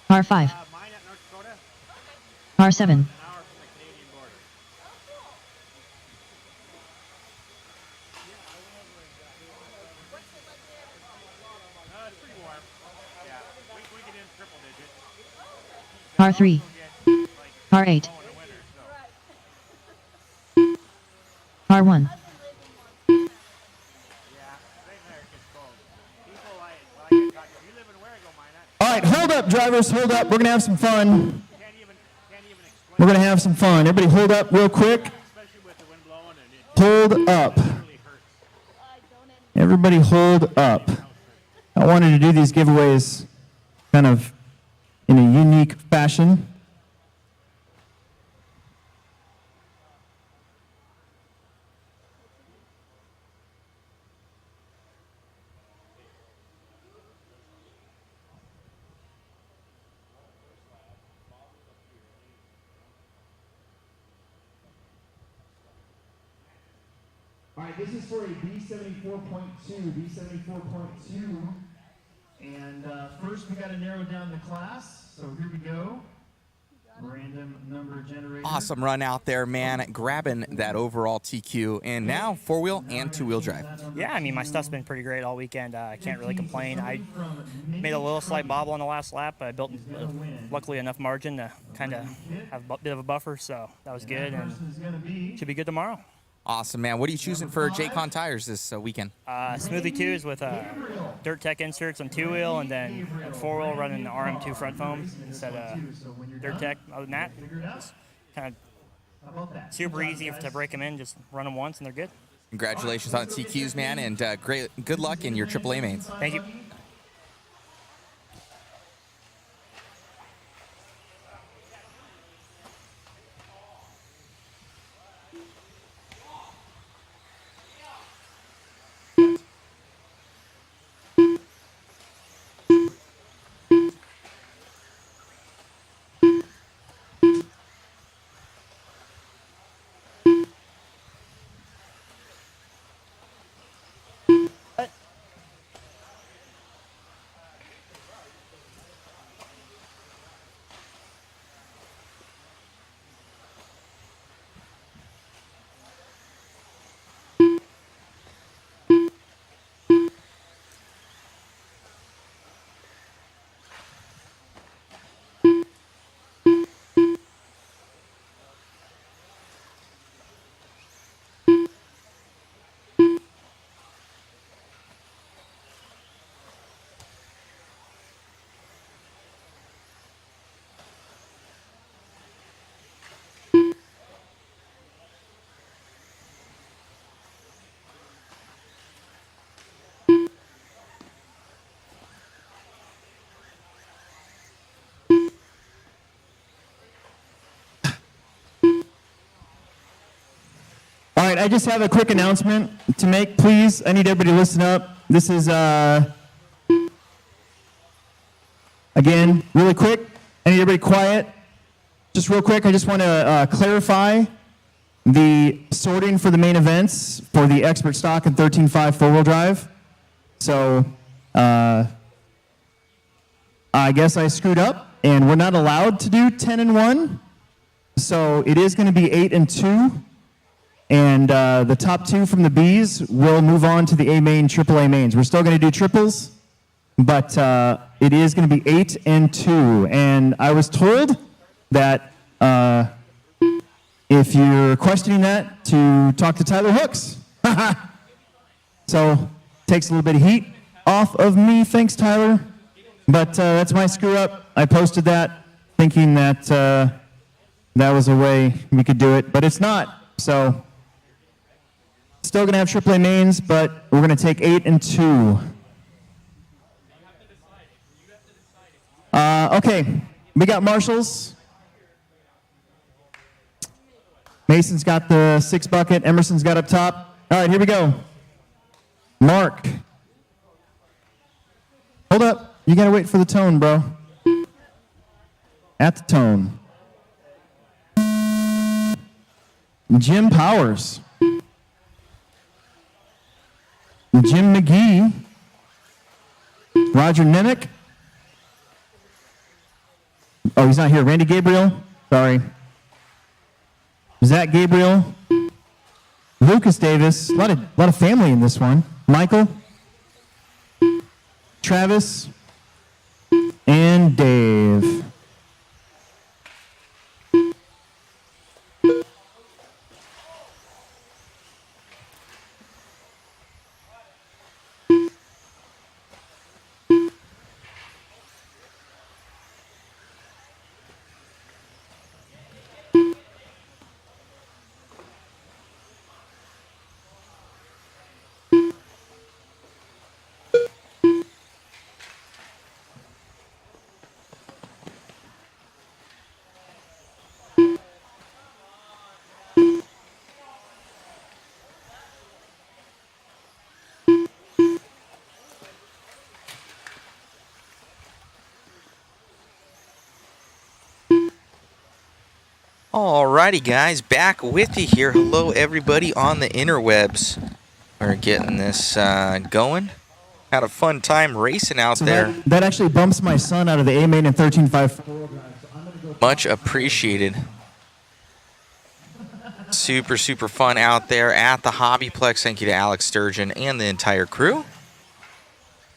Par 5.
Mine at North Dakota,
Par 7.
an hour from the Canadian border. It's pretty warm. Yeah, we get in triple digits.
Par 3. Par 8. Par 1.
All right, hold up, drivers, hold up. We're going to have some fun. We're going to have some fun. Everybody hold up real quick. Hold up. Everybody hold up. I wanted to do these giveaways kind of in a unique fashion.
All right, this is for a B74.2, and first we got to narrow down the class, so here we go. Random number generator.
Awesome run out there, man. Grabbing that overall TQ. And now 4-wheel and 2-wheel drive.
Yeah, I mean, my stuff's been pretty great all weekend. I can't really complain. I made a little slight bobble on the last lap. I built, luckily, enough margin to kind of have a bit of a buffer, so that was good. And should be good tomorrow.
Awesome, man. What are you choosing for JCon tires this weekend?
Smoothie 2s with Dirt Tech inserts on 2-wheel, and then 4-wheel running the RM2 front foam instead of Dirt Tech. Other than that, just kind of super easy to break them in. Just run them once, and they're good.
Congratulations on the TQs, man, and good luck in your AAA mains.
Thank you.
All right, I just have a quick announcement to make. Please, I need everybody to listen up. This is, again, really quick. I need everybody quiet. Just real quick, I just want to clarify the sorting for the main events for the Expert Stock and 13.5 four-wheel drive. So, I guess I screwed up, and we're not allowed to do 10 and 1. So it is going to be 8 and 2. And the top 2 from the Bs will move on to the A main, AAA mains. We're still going to do triples, but it is going to be 8 and 2. And I was told that if you're questioning that, to talk to Tyler Hooks. So takes a little bit of heat off of me. Thanks, Tyler. But that's my screw up. I posted that thinking that that was a way we could do it, but it's not. So still going to have AAA mains, but we're going to take 8 and 2. Okay, we got marshals. Mason's got the 6 bucket. Emerson's got up top. All right, here we go. Mark. Hold up. You got to wait for the tone, bro. At the tone. Jim Powers. Jim McGee. Roger Nimick. Oh, he's not here. Randy Gabriel. Sorry. Zach Gabriel. Lucas Davis. A lot of family in this one. Michael. Travis. And Dave.
Alrighty, guys, back with you here. Hello, everybody on the interwebs. We're getting this going. Had a fun time racing out there.
That actually bumps my son out of the A main and 13.5.
Much appreciated. Super, super fun out there at the HobbyPlex. Thank you to Alex Sturgeon and the entire crew.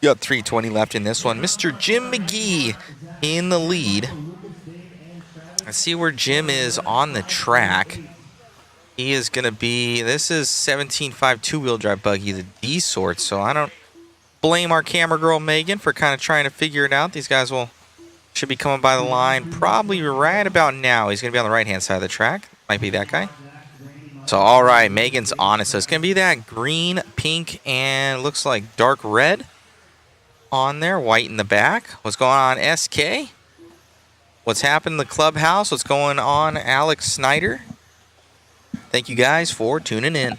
You got 320 left in this one. Mr. Jim McGee in the lead. Let's see where Jim is on the track. He is going to be, this is 17.5 two-wheel drive buggy, the D sort, so I don't blame our camera girl Megan for kind of trying to figure it out. These guys should be coming by the line probably right about now. He's going to be on the right-hand side of the track. Might be that guy. So, all right, Megan's on it. So it's going to be that green, pink, and looks like dark red on there, white in the back. What's going on, SK? What's happened in the clubhouse? What's going on, Alex Snyder? Thank you guys for tuning in.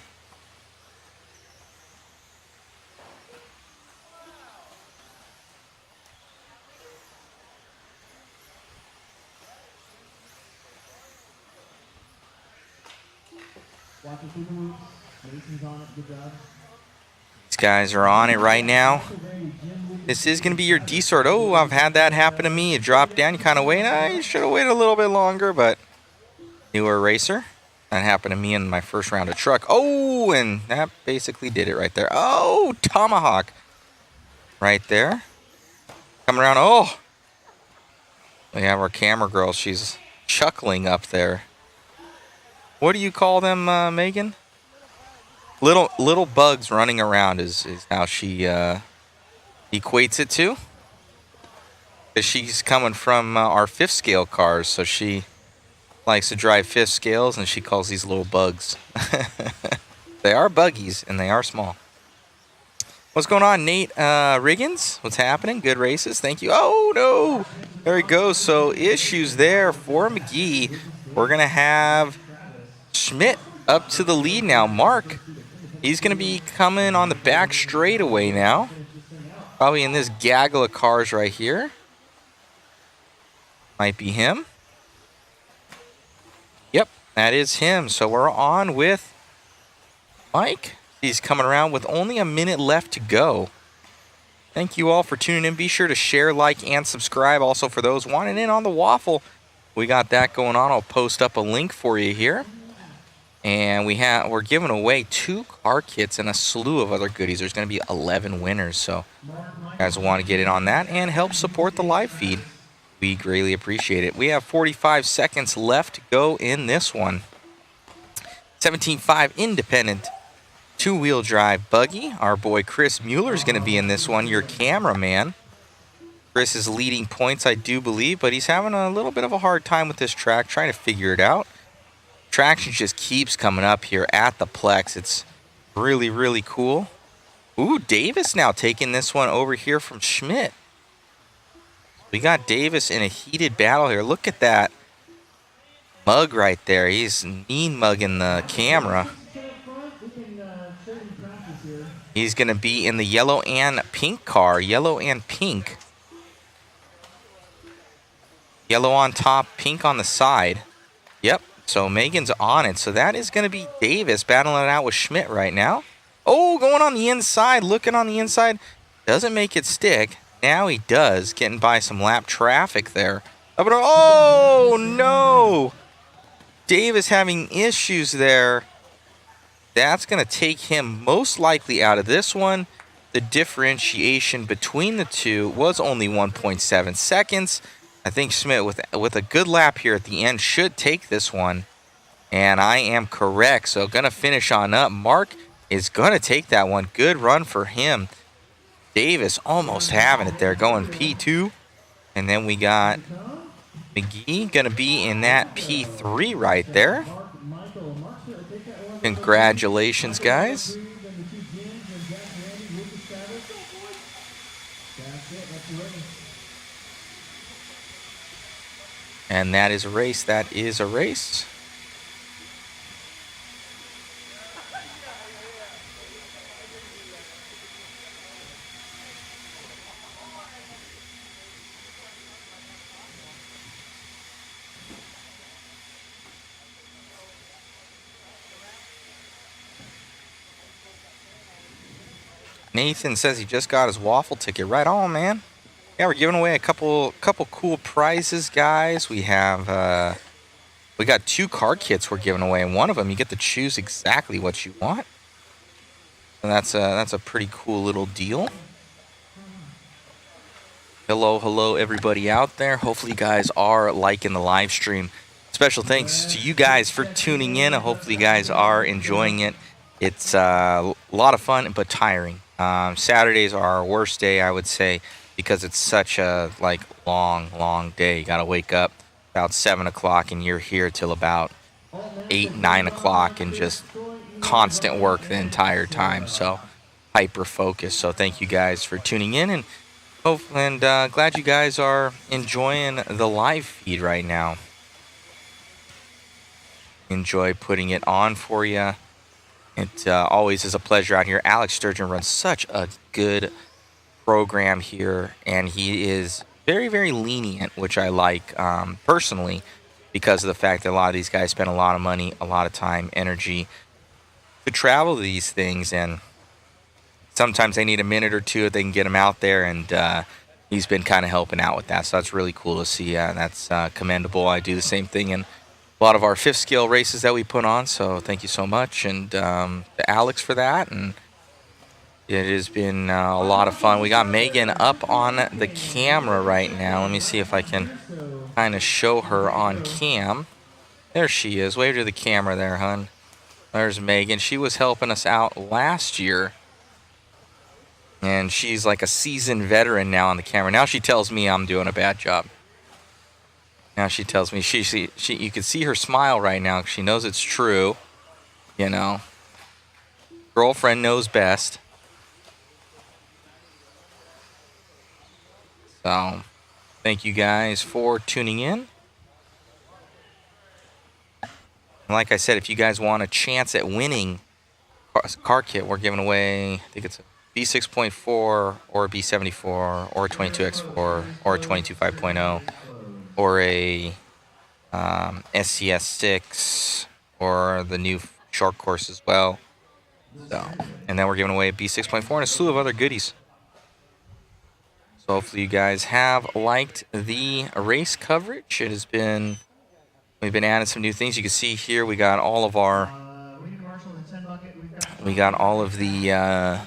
These guys are on it right now. This is going to be your D sort. Oh, I've had that happen to me. You drop down, you kind of wait. You should have waited a little bit longer, but newer racer. That happened to me in my first round of truck. Oh, and that basically did it right there. Oh, tomahawk. Right there. Coming around. Oh. We have our camera girl. She's chuckling up there. What do you call them, Megan? Little bugs running around is how she equates it to. Because she's coming from our 5th scale cars, so she likes to drive 5th scales, and she calls these little bugs. They are buggies, and they are small. What's going on, Nate Riggins? What's happening? Good races. Thank you. Oh, no. There he goes. So issues there for McGee. We're going to have Schmidt up to the lead now. Mark, he's going to be coming on the back straightaway now. Probably in this gaggle of cars right here. Might be him. Yep, that is him. So we're on with Mike. He's coming around with only a minute left to go. Thank you all for tuning in. Be sure to share, like, and subscribe. Also, for those wanting in on the waffle, we got that going on. I'll post up a link for you here. And we're giving away 2 car kits and a slew of other goodies. There's going to be 11 winners. So you guys want to get in on that and help support the live feed. We greatly appreciate it. We have 45 seconds left to go in this one. 17.5 independent two-wheel drive buggy. Our boy Chris Mueller is going to be in this one, your cameraman. Chris is leading points, I do believe, but he's having a little bit of a hard time with this track, trying to figure it out. Traction just keeps coming up here at the Plex. It's really, really cool. Ooh, Davis now taking this one over here from Schmidt. We got Davis in a heated battle here. Look at that. mug right there. He's mean mugging the camera. He's going to be in the yellow and pink car. Yellow and pink. Yellow on top, pink on the side. Yep, so Megan's on it. So that is going to be Davis battling it out with Schmidt right now. Oh, going on the inside, looking on the inside. Doesn't make it stick. Now he does, getting by some lap traffic there. Oh, no! Davis having issues there. That's going to take him most likely out of this one. The differentiation between the two was only 1.7 seconds. I think Schmidt, with a good lap here at the end, should take this one. And I am correct. So going to finish on up. Mark is going to take that one. Good run for him. Davis almost having it there, going P2. And then we got McGee going to be in that P3 right there. Congratulations, guys. And that is a race. That is a race. Nathan says he just got his waffle ticket. Right on, man. Yeah, we're giving away a couple cool prizes, guys. We have we got 2 car kits we're giving away, and one of them you get to choose exactly what you want. And that's a pretty cool little deal. Hello, everybody out there. Hopefully, you guys are liking the live stream. Special thanks to you guys for tuning in. Hopefully, you guys are enjoying it. It's a lot of fun, but tiring. Saturdays are our worst day, I would say, because it's such a long day. You gotta wake up about 7 o'clock and you're here till about 8, 9 o'clock and just constant work the entire time. So hyper focused. So thank you guys for tuning in, and glad you guys are enjoying the live feed right now. Enjoy putting it on for you. It always is a pleasure out here. Alex Sturgeon runs such a good program here, and he is very, very lenient, which I like personally, because of the fact that a lot of these guys spend a lot of money, a lot of time, energy to travel to these things, and sometimes they need a minute or two if they can get them out there, and he's been kind of helping out with that, so that's really cool to see. That's commendable. I do the same thing in a lot of our 5th scale races that we put on, so thank you so much, and to Alex for that. And it has been a lot of fun. We got Megan up on the camera right now. Let me see if I can kind of show her on cam. There she is. Wave to the camera there, hun. There's Megan. She was helping us out last year, and she's like a seasoned veteran now on the camera. Now she tells me I'm doing a bad job. Now she tells me you can see her smile right now. She knows it's true. You know, girlfriend knows best. So, thank you guys for tuning in. And like I said, if you guys want a chance at winning car kit, we're giving away, I think it's a B6.4 or a B74 or a 22X4 or a 22 5.0. Or a SCS6 or the new short course as well. So, and then we're giving away a B6.4 and a slew of other goodies. So hopefully you guys have liked the race coverage. It has been, we've been adding some new things. You can see here we got all of the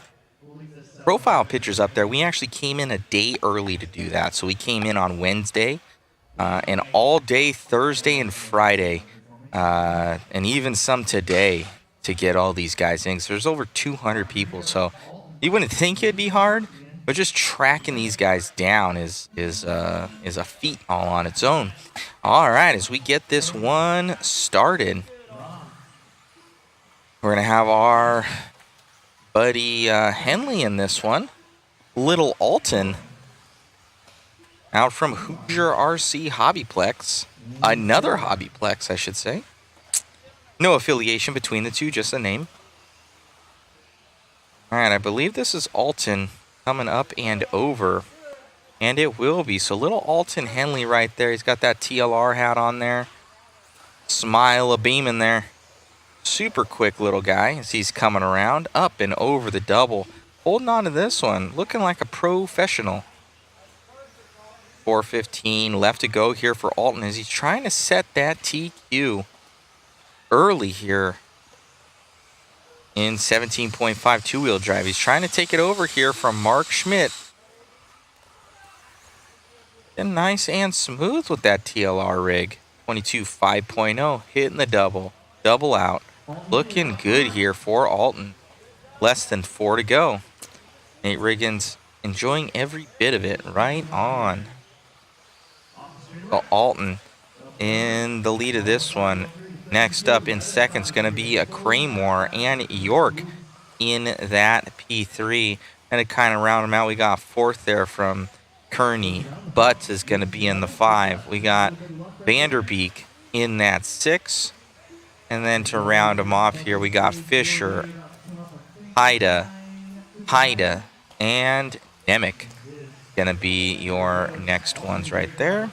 profile pictures up there. We actually came in a day early to do that. So we came in on Wednesday. And all day Thursday and Friday, and even some today to get all these guys in. So there's over 200 people, so you wouldn't think it'd be hard, but just tracking these guys down is a feat all on its own. All right, as we get this one started, we're gonna have our buddy Henley in this one, Little Alton. Out from Hoosier RC HobbyPlex. Another HobbyPlex, I should say. No affiliation between the two, just a name. All right, I believe this is Alton coming up and over. And it will be. So little Alton Henley right there. He's got that TLR hat on there. Smile a beaming there. Super quick little guy as he's coming around. Up and over the double. Holding on to this one. Looking like a professional. 4:15 left to go here for Alton as he's trying to set that TQ early here in 17.5 two-wheel drive. He's trying to take it over here from Mark Schmidt. And nice and smooth with that TLR rig. 22 5.0 hitting the double. Double out. Looking good here for Alton. Less than 4 to go. Nate Riggins enjoying every bit of it. Right on. So Alton in the lead of this one. Next up in second is going to be a Craymore and York in that P3. And to kind of round them out, we got fourth there from Kearney. Butts is going to be in the 5. We got Vanderbeek in that 6. And then to round them off here, we got Fisher, Haida, and Nemec. Going to be your next ones right there.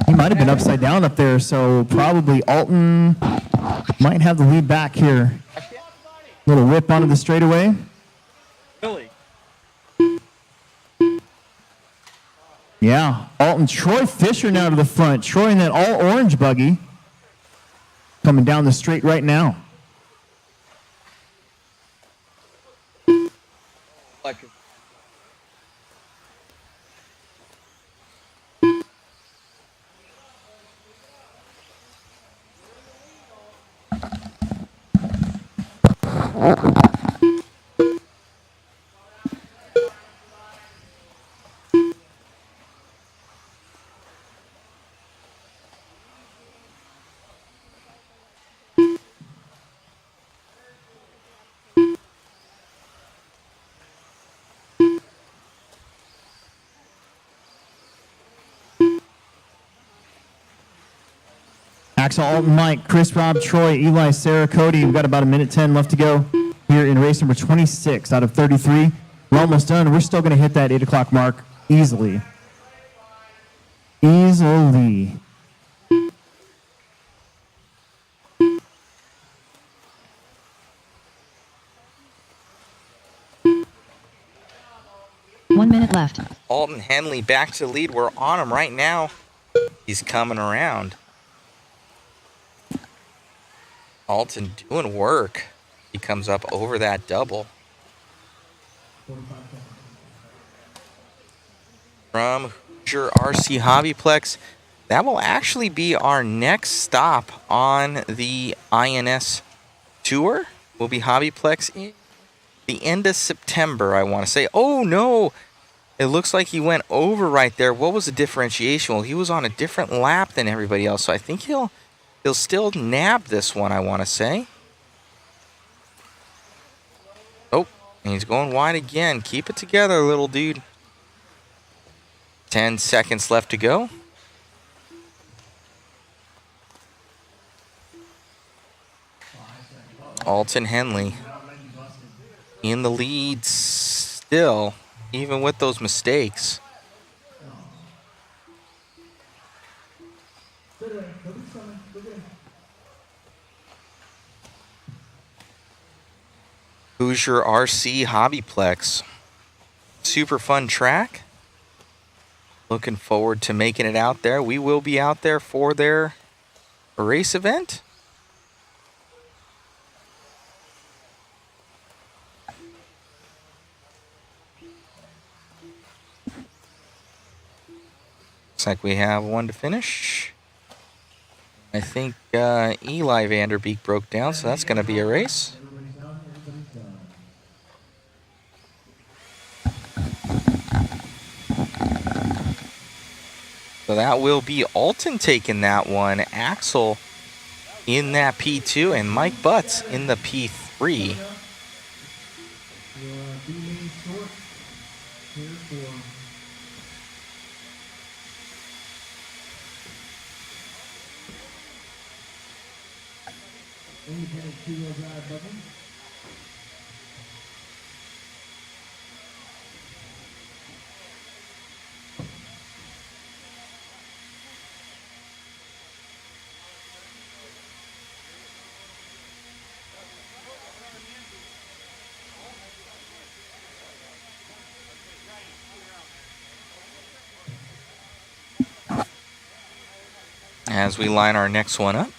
He might have been upside down up there, so probably Alton might have the lead back here. Little whip onto the straightaway.
Billy.
Yeah, Alton. Troy Fisher now to the front. Troy in that all orange buggy. Coming down the straight right now. Axel, Alton, Mike, Chris, Rob, Troy, Eli, Sarah, Cody. We've got about a minute 10 left to go here in race number 26 out of 33. We're almost done. We're still going to hit that 8 o'clock mark easily. Easily.
One minute left.
Alton Henley back to the lead. We're on him right now. He's coming around. Alton doing work. He comes up over that double. From Hoosier RC HobbyPlex, that will actually be our next stop on the INS tour. Will be HobbyPlex in the end of September, I want to say. Oh, no. It looks like he went over right there. What was the differentiation? Well, he was on a different lap than everybody else, so I think he'll still nab this one, I want to say. Oh, and he's going wide again. Keep it together, little dude. 10 seconds left to go. Alton Henley in the lead still, even with those mistakes. Hoosier RC HobbyPlex. Super fun track. looking forward to making it out there. We will be out there for their race event. Looks like we have one to finish. I think Eli Vanderbeek broke down, so that's going to be a race. So that will be Alton taking that one, Axel in that P2, and Mike Butts in the P3.
Independent two-wheel drive button.
As we line our next one up.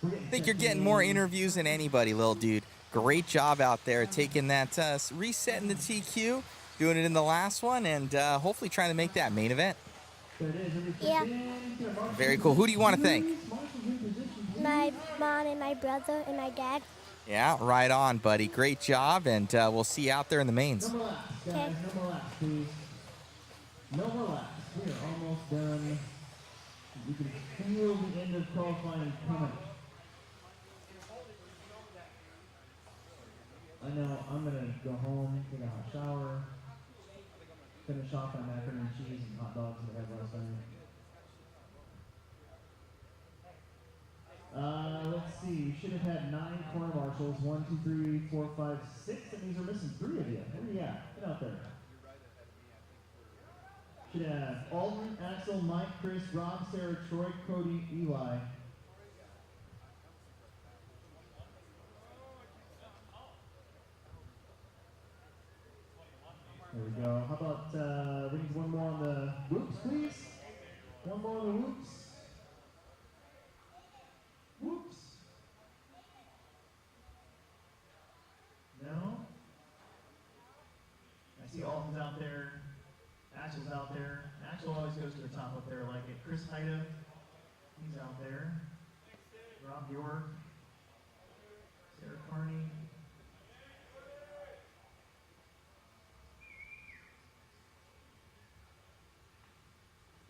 I think you're getting more interviews than anybody, little dude. Great job out there taking that, resetting the TQ, doing it in the last one, and hopefully trying to make that main event.
Yeah.
Very cool. Who do you want to thank?
My mom and my brother and my dad.
Yeah, right on, buddy. Great job, and we'll see you out there in the mains.
No more laps, guys. No more laps, please. No more laps. We are almost done. You can feel the end of qualifying coming. I know I'm gonna go home, take a hot shower, finish off on macaroni and cheese and hot dogs that I had last night. Let's see. You should have had 9 corner marshals. 1, 2, 3, 4, 5, 6. That means we're missing 3 of you. Where are you at? Get out there. Should have Alton, Axel, Mike, Chris, Rob, Sarah, Troy, Cody, Eli. There we go. How about we need one more on the whoops, please? One more on the whoops. Whoops. No? I see Alton's out there. Axel's out there. Axel always goes to the top up there like it. Chris Haida, he's out there. Rob York. Sarah Carney.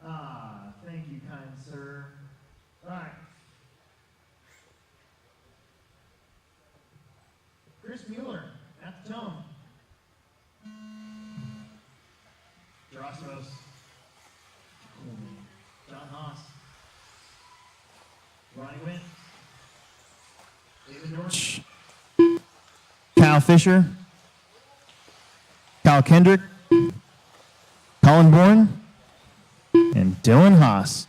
Ah, thank you, kind sir. All right. Chris Mueller at the tone. Gerasimus. John Haas. Ronnie Wynn. David Norton.
Kyle Fisher, Kyle Kendrick, Colin Bourne, and Dylan Haas.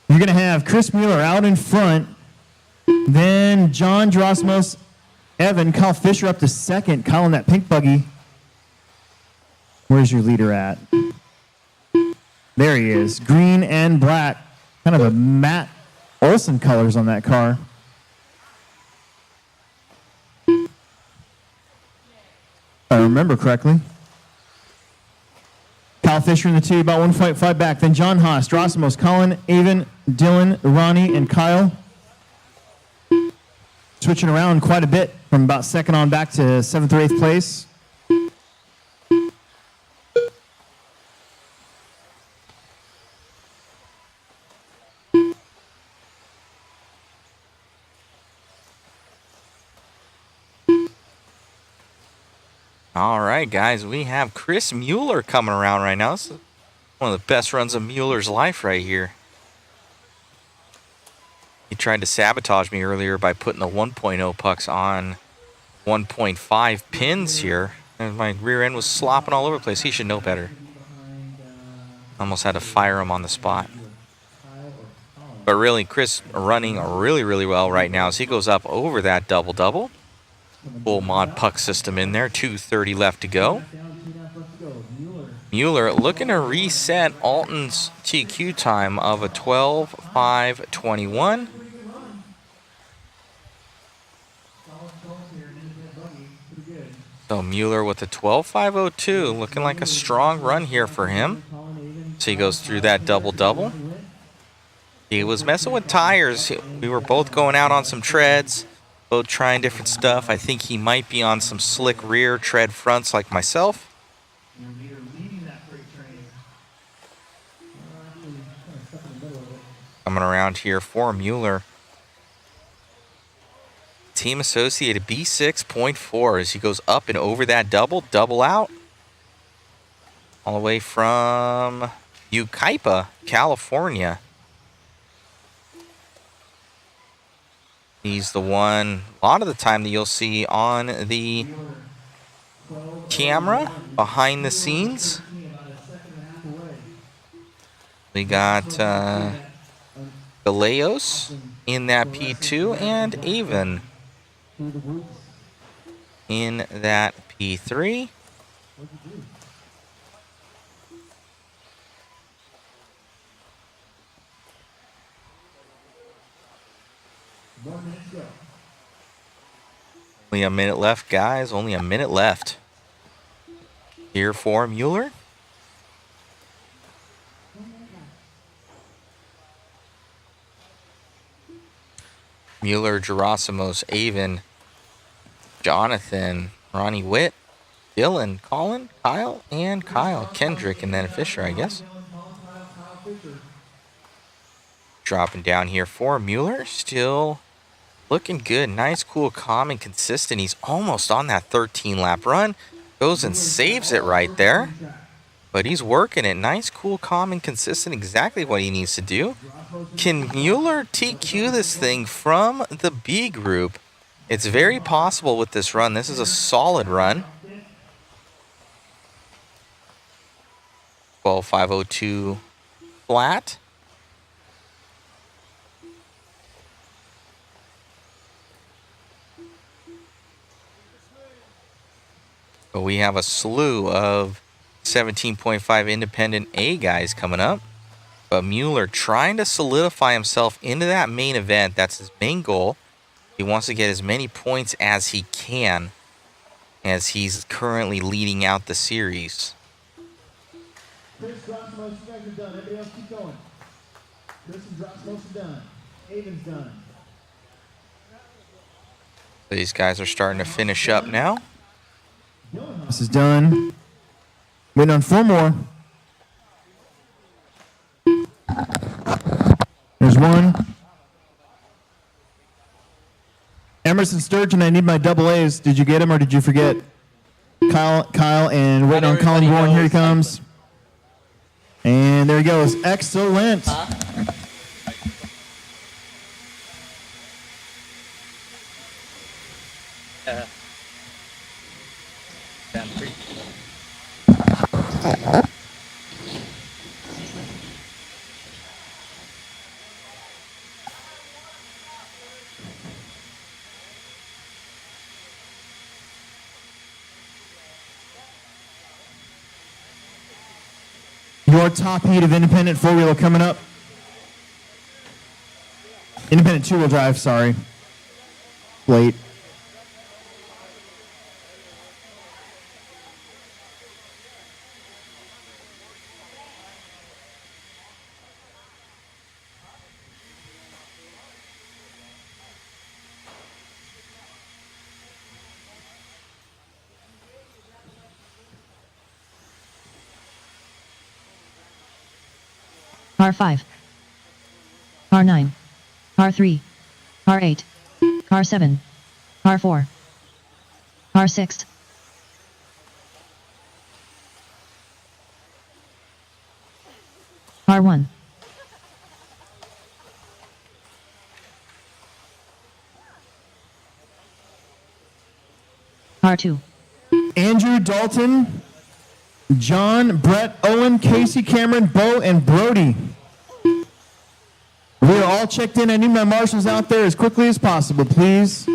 You're going to have Chris Mueller out in front Then John Gerasimus, Evan, Kyle Fisher up to second. Kyle in that pink buggy. Where's your leader at? There he is. Green and black. Kind of a matte Olsen colors on that car. If I remember correctly. Kyle Fisher in the 2, about 1.5 back. Then John Haas, Gerasimus, Colin, Avon, Dylan, Ronnie, and Kyle. Switching around quite a bit from about second on back to 7th or 8th place.
All right, guys, we have Chris Mueller coming around right now. This is one of the best runs of Mueller's life right here. He tried to sabotage me earlier by putting the 1.0 pucks on 1.5 pins here. And my rear end was slopping all over the place. He should know better. Almost had to fire him on the spot. But really, Chris running really, really well right now as he goes up over that double-double. Full mod puck system in there. 2:30 left to go. Mueller looking to reset Alton's TQ time of a 12:5:21. So Mueller with a 12:5:02, looking like a strong run here for him. So he goes through that double-double. He was messing with tires. We were both going out on some treads, both trying different stuff. I think he might be on some slick rear tread fronts like myself. Coming around here for Mueller. Team associated B6.4 as he goes up and over that double out. All the way from Yucaipa, California. He's the one, a lot of the time, that you'll see on the camera behind the scenes. We got Galeos in that P2 and Avon in that P3. Only a minute left, guys. Only a minute left. Here for Mueller. Mueller, Gerasimus, Avon, Jonathan, Ronnie Witt, Dylan, Colin, Kyle, and Kyle. Kendrick, and then Fisher, I guess. Dropping down here for Mueller. Still looking good. Nice, cool, calm, and consistent. He's almost on that 13-lap run. Goes and saves it right there. But he's working it. Nice, cool, calm, and consistent. Exactly what he needs to do. Can Mueller TQ this thing from the B group? It's very possible with this run. This is a solid run. 12:5:02 flat. But we have a slew of 17.5 independent A guys coming up. But Mueller trying to solidify himself into that main event. That's his main goal. He wants to get as many points as he can as he's currently leading out the series.
Chris Gerasimus, you guys are done. Everybody else keep going. Chris and Gerasimus are done. Avon's done.
These guys are starting to finish up now.
This is done. Waiting on 4 more. There's one. Emerson Sturgeon, I need my double A's. Did you get him or did you forget? Kyle, and waiting on Colin Bourne. Here he comes. And there he goes. Excellent. Your top heat of independent four-wheeler coming up. Independent two-wheel drive, sorry. Late.
R5, R9, R3, R8, R7, R4, R6, R1, R2,
Andrew, Dalton, John, Brett, Owen, Casey, Cameron, Bo, and Brody. We are all checked in. I need my marshals out there as quickly as possible, please.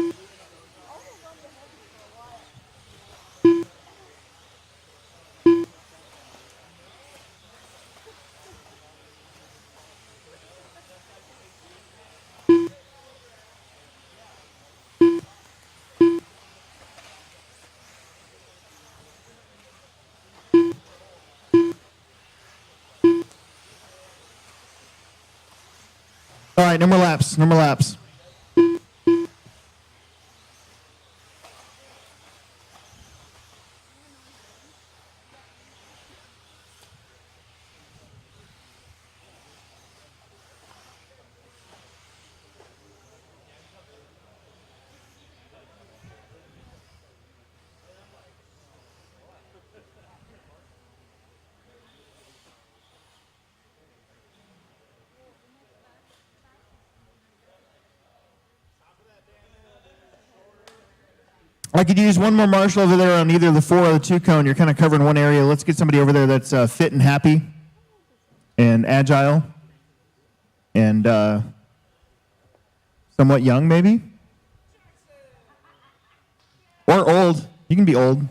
All right, no more laps, no more laps. I could use one more marshal over there on either the 4 or the 2 cone. You're kind of covering one area. Let's get somebody over there that's fit and happy and agile and somewhat young, maybe. Or old. You can be old.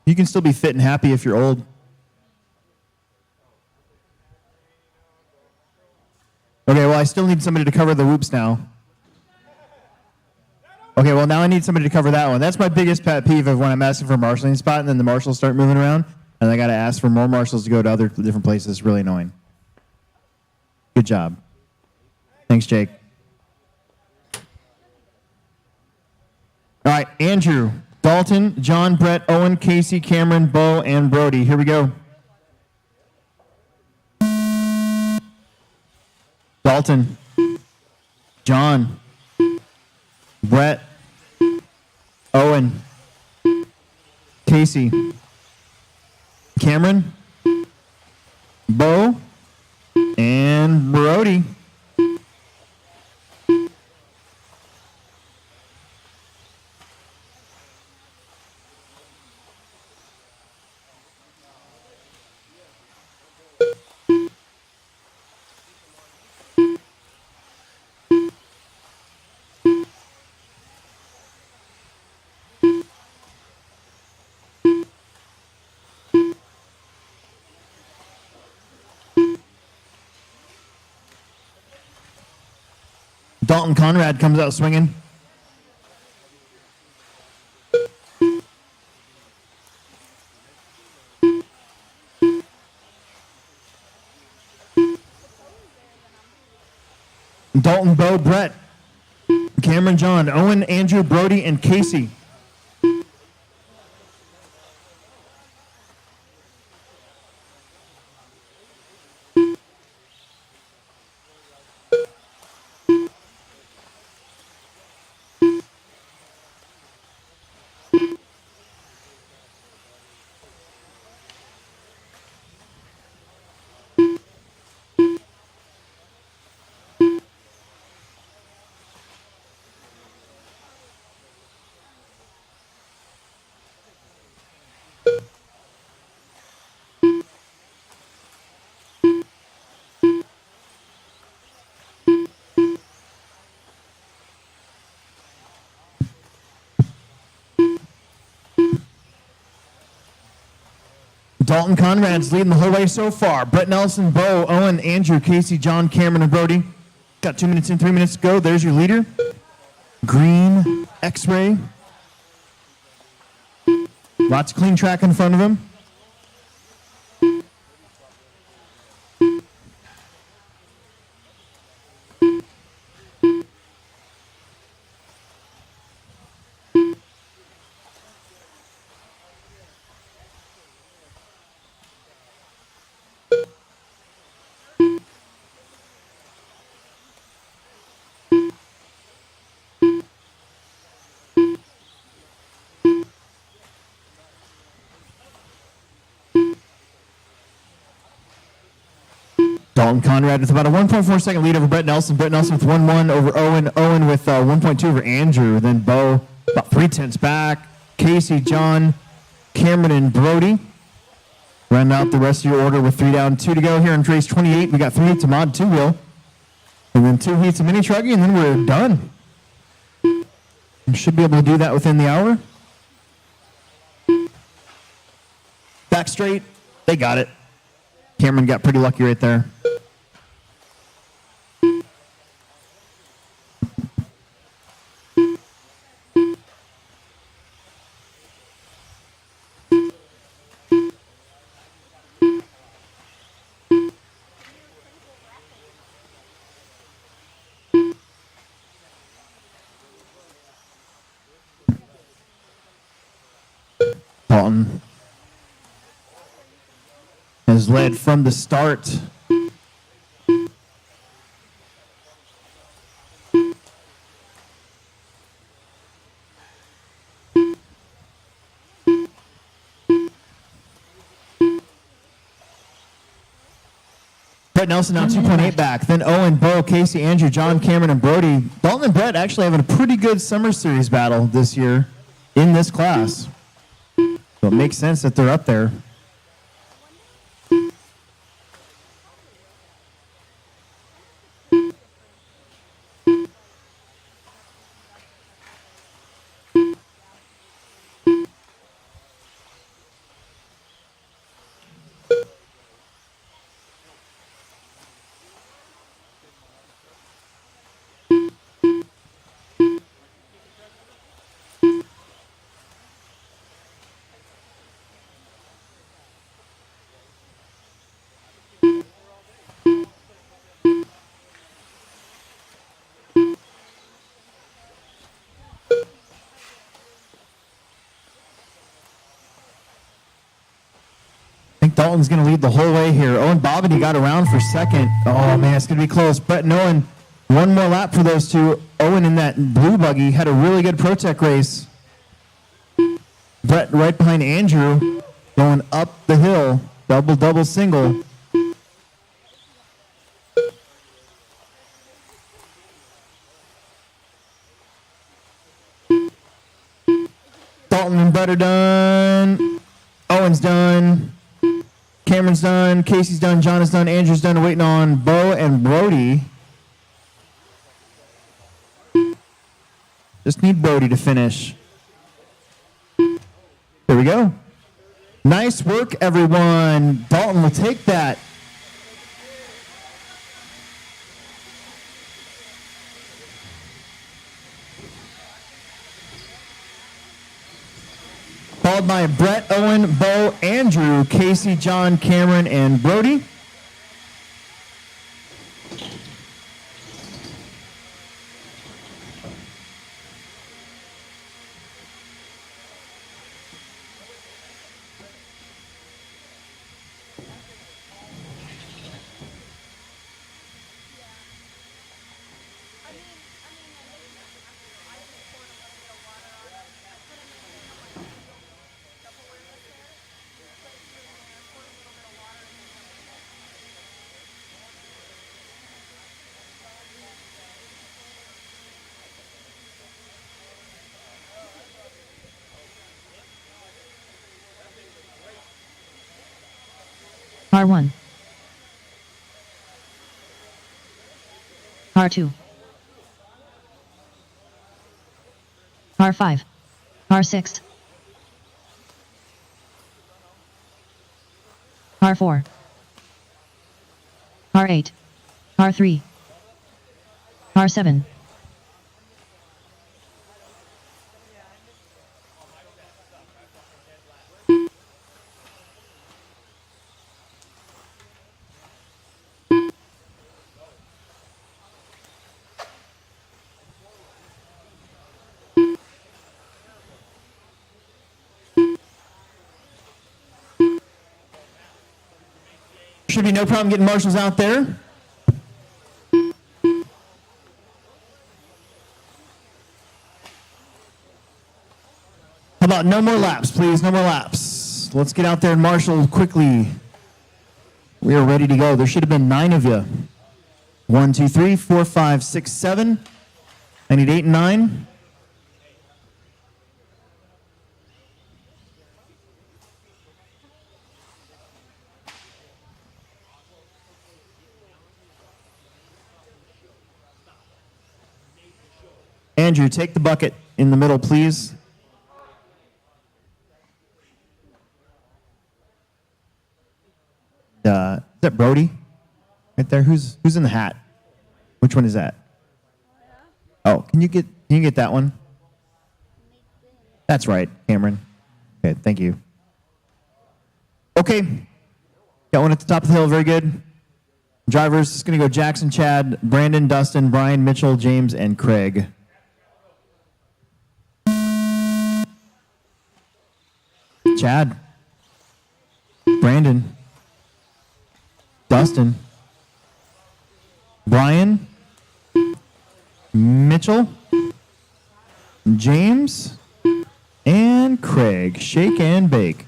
You can still be fit and happy if you're old. Okay, well, I still need somebody to cover the whoops now. Okay, well, now I need somebody to cover that one. That's my biggest pet peeve of when I'm asking for a marshalling spot and then the marshals start moving around and I got to ask for more marshals to go to other different places. It's really annoying. Good job. Thanks, Jake. All right, Andrew, Dalton, John, Brett, Owen, Casey, Cameron, Bo, and Brody. Here we go. Dalton, John, Brett, Owen, Casey, Cameron, Bo, and Brody. Dalton Conrad comes out swinging. Dalton, Bo, Brett, Cameron, John, Owen, Andrew, Brody, and Casey. Dalton Conrad's leading the whole way so far. Brett Nelson, Bo, Owen, Andrew, Casey, John, Cameron, and Brody. Got 2 minutes and 3 minutes to go. There's your leader. Green, X-ray. Lots of clean track in front of him. Dalton Conrad with about a 1.4 second lead over Brett Nelson. Brett Nelson with 1-1 over Owen. Owen with 1.2 over Andrew. Then Bo about 3/10 back. Casey, John, Cameron, and Brody. Round out the rest of your order with 3 down, 2 to go here in race 28. We got 3 heats of mod 2 wheel. And then 2 heats of mini trucking, and then we're done. We should be able to do that within the hour. Back straight. They got it. Cameron got pretty lucky right there. Dalton has led from the start. Brett Nelson now 2.8 back. Then Owen, Bo, Casey, Andrew, John, Cameron, and Brody. Dalton and Brett actually having a pretty good summer series battle this year in this class. So it makes sense that they're up there. I think Dalton's going to lead the whole way here. Owen Bobbity got around for second. Oh, man, it's going to be close. Brett and Owen, one more lap for those two. Owen in that blue buggy had a really good Pro-Tech race. Brett right behind Andrew, going up the hill. Double, double, single. Dalton and Brett are done. Owen's done. Cameron's done. Casey's done. John is done. Andrew's done. Waiting on Bo and Brody. Just need Brody to finish. There we go. Nice work, everyone. Dalton will take that. Followed by Brett, Owen, Bo, Andrew, Casey, John, Cameron, and Brody.
R1, R2, R5, R6, Par 4. Par 8. Par 3. Par 7.
Should be no problem getting marshals out there. How about no more laps, please? No more laps. Let's get out there and marshal quickly. We are ready to go. There should have been 9 of you. 1, 2, 3, 4, 5, 6, 7. I need 8 and 9. Andrew, take the bucket in the middle, please. Is that Brody? Right there. Who's in the hat? Which one is that? Oh, can you get that one? That's right, Cameron. Okay, thank you. Okay, got one at the top of the hill. Very good. Drivers, it's going to go Jackson, Chad, Brandon, Dustin, Brian, Mitchell, James, and Craig. Chad, Brandon, Dustin, Brian, Mitchell, James, and Craig. Shake and bake.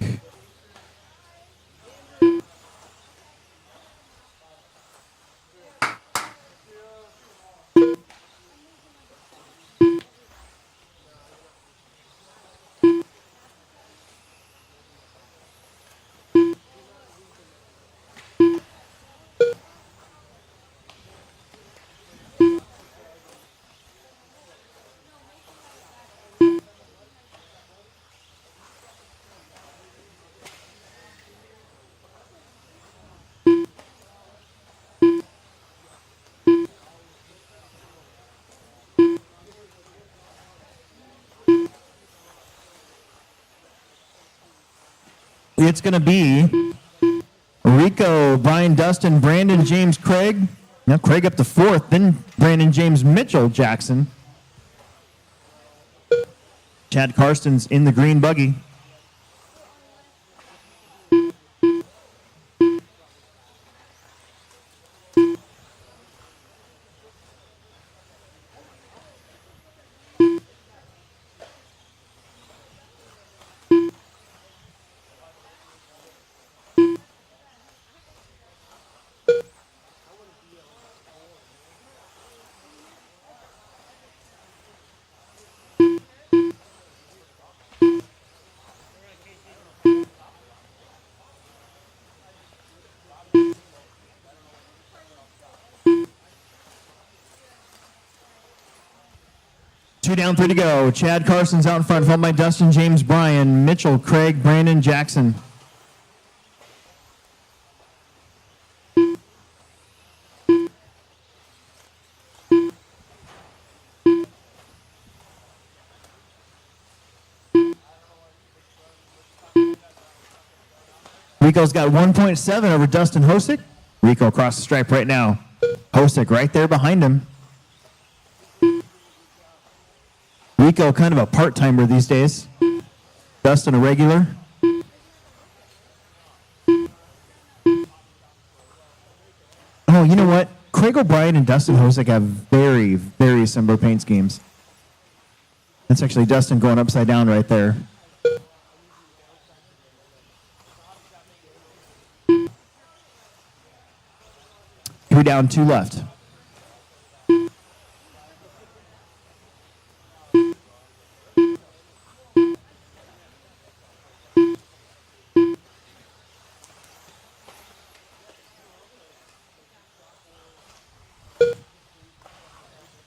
It's going to be Rico, Brian, Dustin, Brandon, James, Craig. Now Craig up to 4th, then Brandon, James, Mitchell, Jackson. Chad Karsten's in the green buggy. Two down, 3 to go. Chad Carson's out in front, followed by Dustin, James, Brian, Mitchell, Craig, Brandon, Jackson. Rico's got 1.7 over Dustin Hosick. Rico across the stripe right now. Hosick right there behind him. Rico kind of a part-timer these days. Dustin a regular. Oh, you know what? Craig O'Brien and Dustin Hosick have very, very similar paint schemes. That's actually Dustin going upside down right there. Three down, 2 left.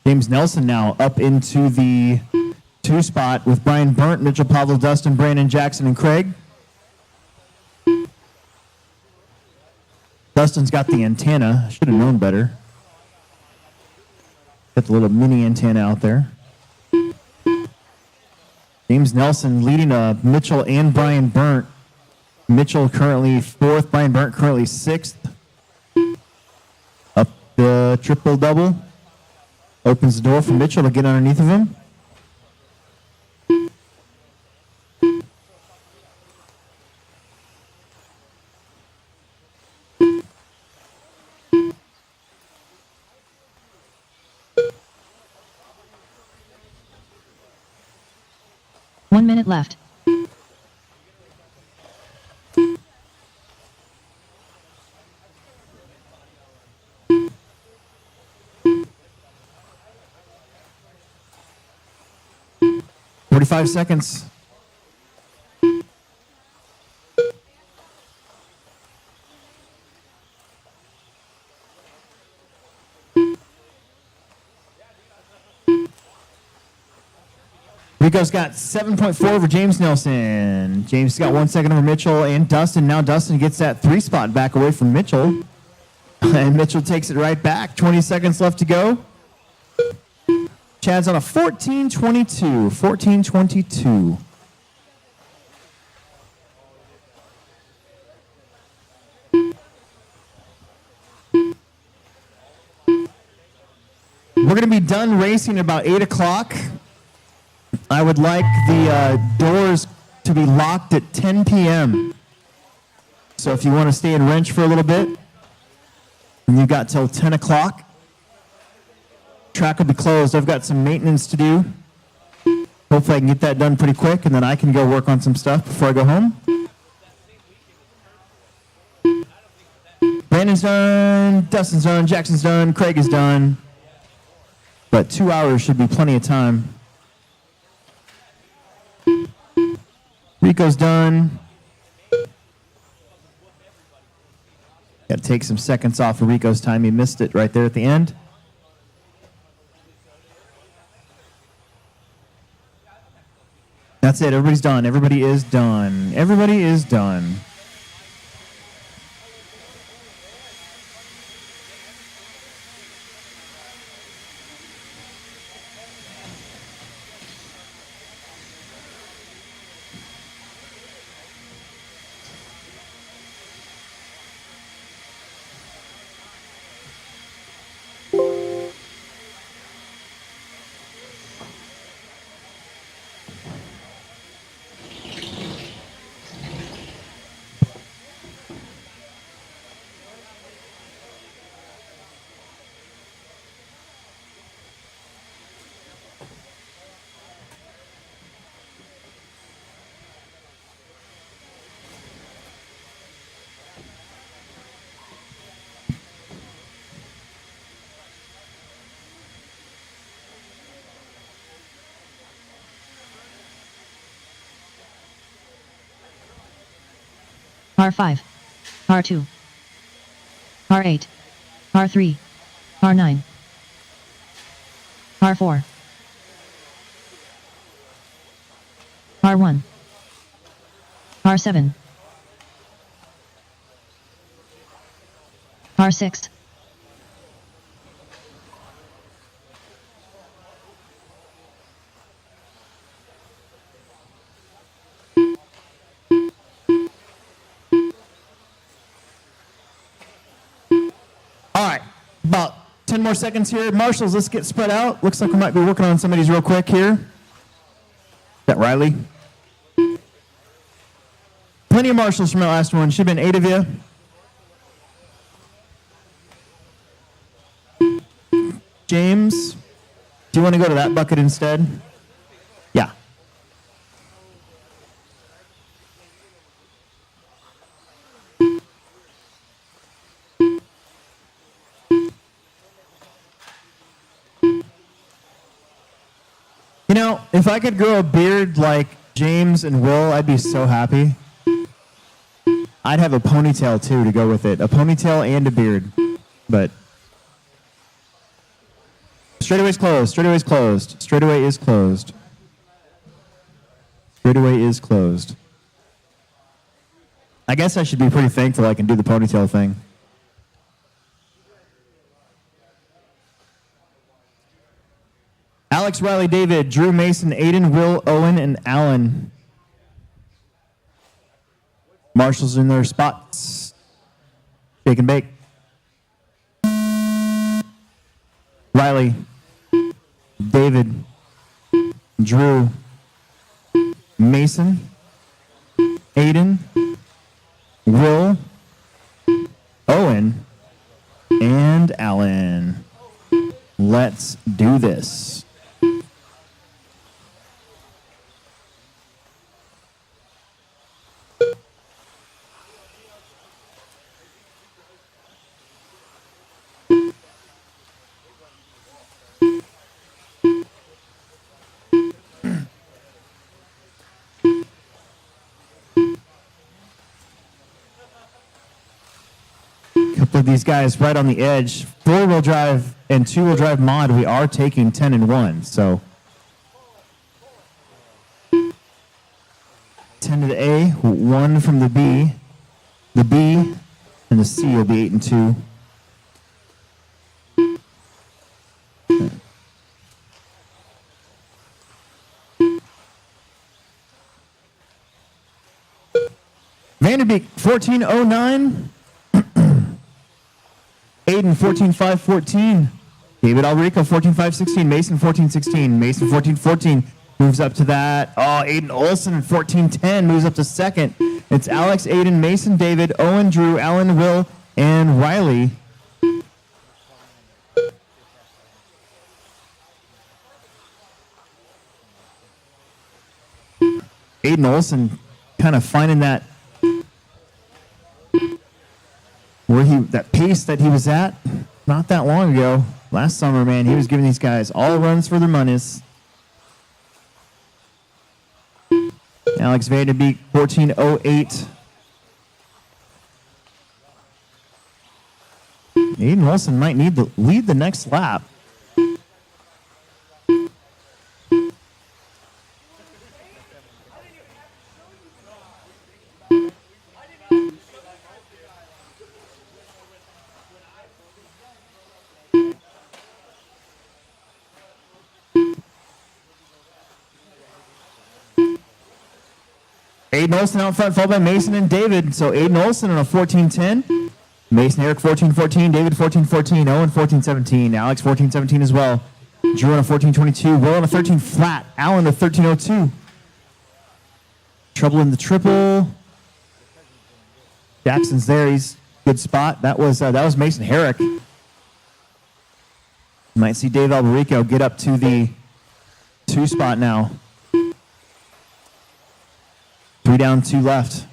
James Nelson now up into the 2 spot with Brian Burnt, Mitchell, Pavel, Dustin, Brandon, Jackson, and Craig. Dustin's got the antenna. Should have known better. Got the little mini antenna out there. James Nelson leading Mitchell and Brian Burnt. Mitchell currently 4th, Brian Burnt currently 6th. Up the triple-double. Opens the door for Mitchell to get underneath of him.
One minute left.
Forty-five seconds. Rico's got 7.4 over James Nelson. James got 1 second over Mitchell and Dustin. Now Dustin gets that 3 spot back away from Mitchell. And Mitchell takes it right back. 20 seconds left to go. Chad's on a 14-22. 14-22. We're going to be done racing at about 8 o'clock. I would like the doors to be locked at 10 p.m. So if you want to stay in wrench for a little bit, and you've got till 10 o'clock, track will be closed. I've got some maintenance to do. Hopefully I can get that done pretty quick, and then I can go work on some stuff before I go home. Brandon's done, Dustin's done, Jackson's done, Craig is done. But 2 hours should be plenty of time. Rico's done. Got to take some seconds off of Rico's time. He missed it right there at the end. That's it. Everybody's done. Everybody is done. Everybody is done.
R5, R2, R8, R3, R9, R4, R1, R7, R6,
All right, about 10 more seconds here. Marshals, let's get spread out. Looks like we might be working on some of these real quick here. That Riley. Plenty of marshals from that last one. Should have been 8 of you. James, do you want to go to that bucket instead? Yeah. You know, if I could grow a beard like James and Will, I'd be so happy. I'd have a ponytail too to go with it. A ponytail and a beard. But straightaway's closed. Straightaway's closed. Straightaway is closed. Straightaway is closed. I guess I should be pretty thankful I can do the ponytail thing. Alex, Riley, David, Drew, Mason, Aiden, Will, Owen, and Alan. Marshall's in their spots. Shake and bake. Riley, David, Drew, Mason, Aiden, Will, Owen, and Alan. Let's do this. Couple of these guys right on the edge. Four-wheel drive and two-wheel drive mod, we are taking 10 and 1. So 10 to the A, 1 from the B. The B and the C will be 8 and 2. Vanderbeek 1409. Aiden 14-5-14. David Alrico 14-5-16. Mason 14-16. Mason 14-14 moves up to that. Oh, Aiden Olson 14-10 moves up to second. It's Alex, Aiden, Mason, David, Owen, Drew, Alan, Will, and Riley. Aiden Olson kind of finding that that pace that he was at not that long ago. Last summer, man, he was giving these guys all runs for their monies. Alex Vanderbeek, 14:08. Aiden Olson might need to lead the next lap. Aiden Olson out front, followed by Mason and David. So Aiden Olson on a 14-10. Mason Eric 14-14. David 14-14. Owen 14-17. Alex 14-17 as well. Drew on a 14-22. Will on a 13 flat. Alan a 13-02. Trouble in the triple. Jackson's there. He's good spot. That was Mason Herrick. You might see Dave Alberico get up to the 2 spot now. 3 down, 2 left.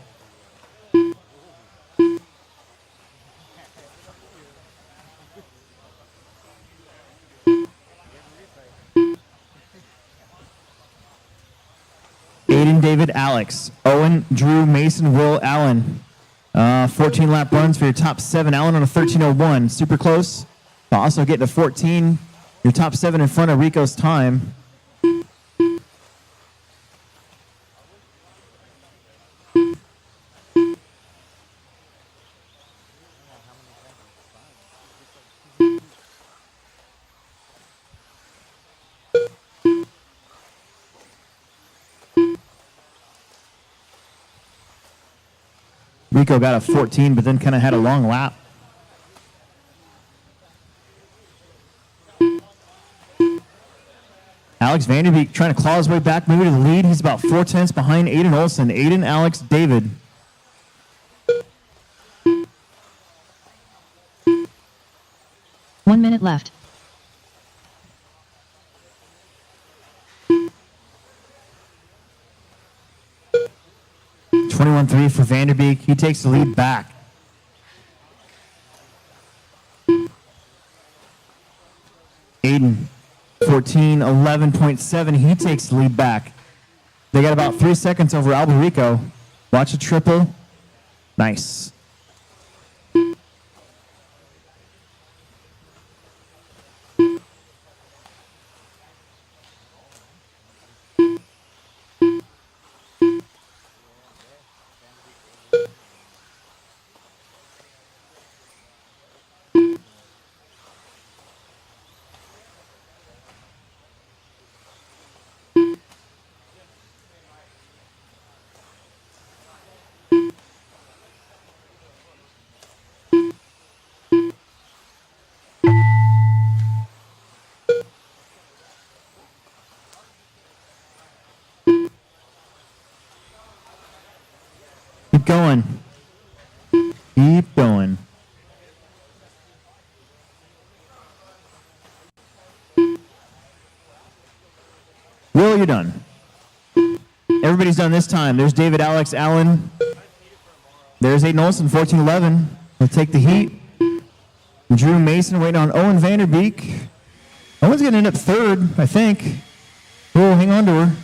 Aiden, David, Alex. Owen, Drew, Mason, Will, Allen. 14 lap runs for your top 7. Allen on a 13:01. Super close. Also getting to 14. Your top 7 in front of Rico's time. Rico got a 14, but then kind of had a long lap. Alex Vanderbeek trying to claw his way back, maybe to the lead. He's about 4/10 behind Aiden Olson. Aiden, Alex, David.
One minute left.
(21-3) for Vanderbeek. He takes the lead back. Aiden, 14:11.7. He takes the lead back. They got about 3 seconds over Alberico. Watch a triple. Nice. Keep going. Keep going. Will, you're done. Everybody's done this time. There's David Alex Allen. There's Aiden Olson, 14-11. He'll take the heat. Drew Mason waiting on Owen Vanderbeek. Owen's going to end up third, I think. Oh, hang on to her.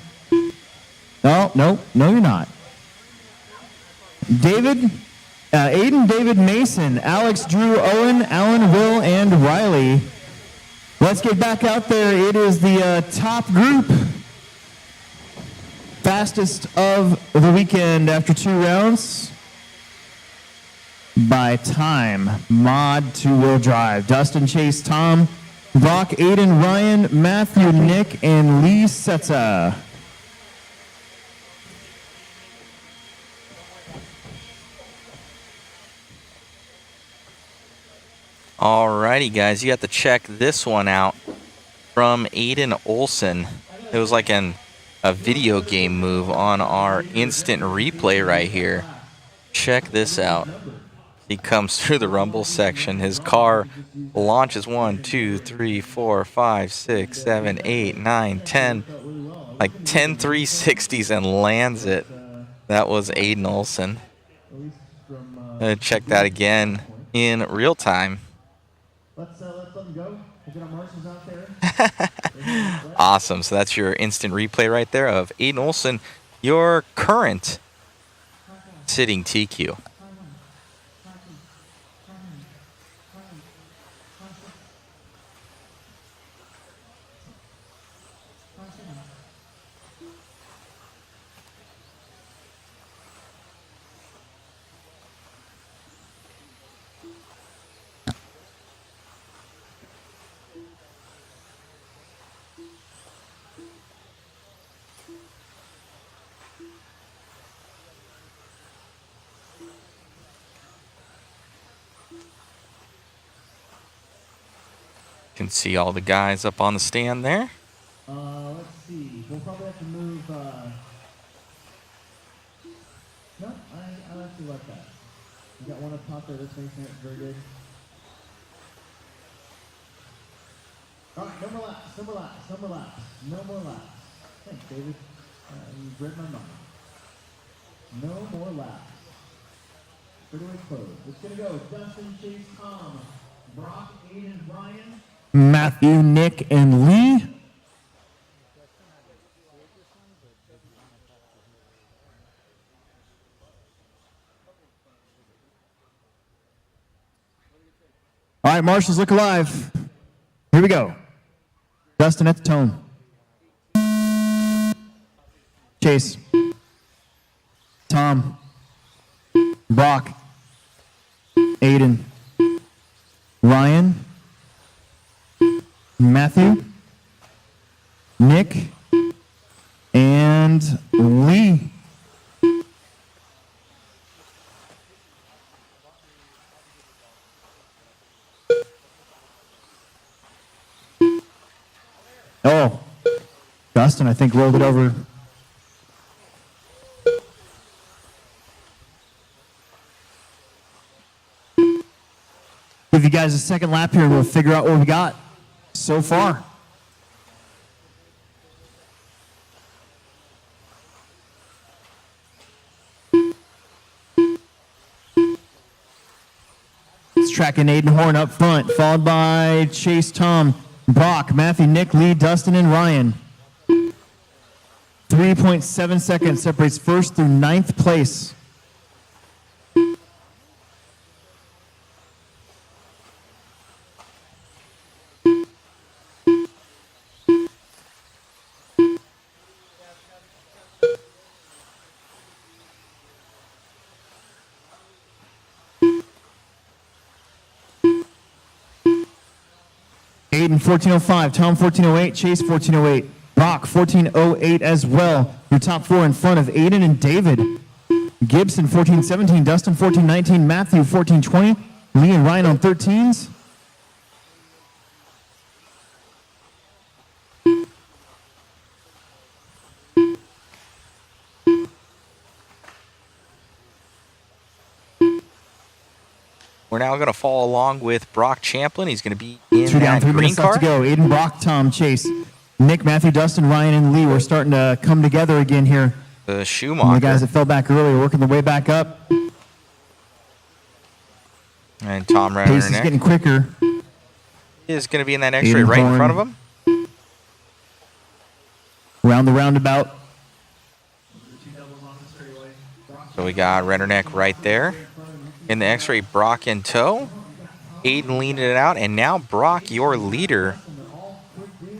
Oh, no, you're not. Aiden, David Mason, Alex, Drew, Owen, Alan, Will, and Riley. Let's get back out there. It is the top group. Fastest of the weekend after 2 rounds. By time, Mod 2-wheel drive. Dustin, Chase, Tom, Brock, Aiden, Ryan, Matthew, Nick, and Lee Seta.
Alrighty, guys, you have to check this one out from Aiden Olson. It was like a video game move on our instant replay right here. Check this out. He comes through the rumble section. His car launches 1, 2, 3, 4, 5, 6, 7, 8, 9, 10, like 10 360s and lands it. That was Aiden Olson. Check that again in real time.
Let's let them go. We'll get our marshals out there.
Awesome. So that's your instant replay right there of Aiden Olson, your current sitting TQ. You can see all the guys up on the stand there.
Let's see. We'll probably have to move. No, I actually like that. You got one up top there. That's facing it very good. All right, no more laps. No more laps. No more laps. No more laps. Thanks, David. You read my mind. No more laps. Straightaway closed. It's gonna go. Dustin, Chase, Tom, Brock, Aiden, Ryan.
Matthew, Nick, and Lee. All right, marshals, look alive. Here we go. Dustin at the tone. Chase. Tom. Brock. Aiden. Ryan. Matthew, Nick, and Lee. Oh, Dustin, I think, rolled it over. Give you guys a second lap here and we'll figure out what we got so far. It's tracking Aiden Horn up front, followed by Chase, Tom, Brock, Matthew, Nick, Lee, Dustin, and Ryan. 3.7 seconds separates first through 9th place. Aiden 14:05, Tom 14:08, Chase 14:08, Brock 14:08 as well. Your top 4 in front of Aiden and David. Gibson 14:17, Dustin 14:19, Matthew 14:20, Lee and Ryan on 13s.
We're now going to follow along with Brock Champlin. He's going to be in
2 down,
that
3
green
minutes left
car.
to go. Aiden, Brock, Tom, Chase, Nick, Matthew, Dustin, Ryan, and Lee. We're starting to come together again here.
The
And
Schumacher.
the guys that fell back earlier working their way back up.
And Tom
Pace is
Renner
getting quicker.
is going to be in that X-ray
Aiden
right in
Horn.
front of him.
Round the roundabout.
So we got Rennerneck right there. In the X-ray, Brock in tow. Aiden leading it out, and now Brock, your leader.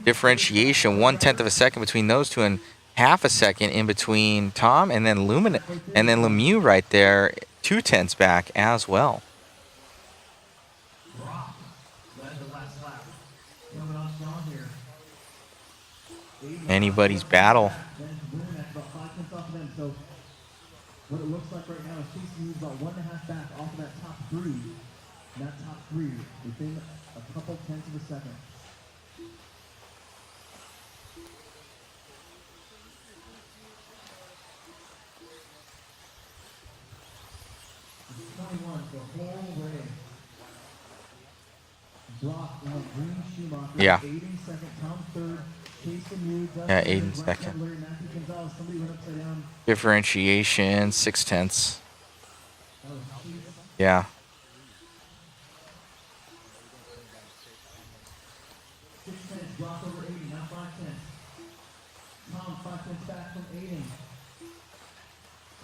Differentiation, 1/10 of a second between those two, and half a second in between Tom and then Lemieux right there, 2/10 back as well. Anybody's battle.
What it looks like right now is Chase moves about 1.5 back off of that top three. And that top three within a couple tenths of a second. This is 21 the whole way. Brock on green, Schumacher.
Yeah.
Aiden second, Tom third. Chase Lemieux, Dustin,
Yeah, Aiden
Brian
second.
Cutler, Matthew Gonzalez. Somebody went upside down.
Differentiation, 6/10.
That was Chase.
Yeah.
Brock over Aiden, now 5/10. Tom 5/10 back from Aiden.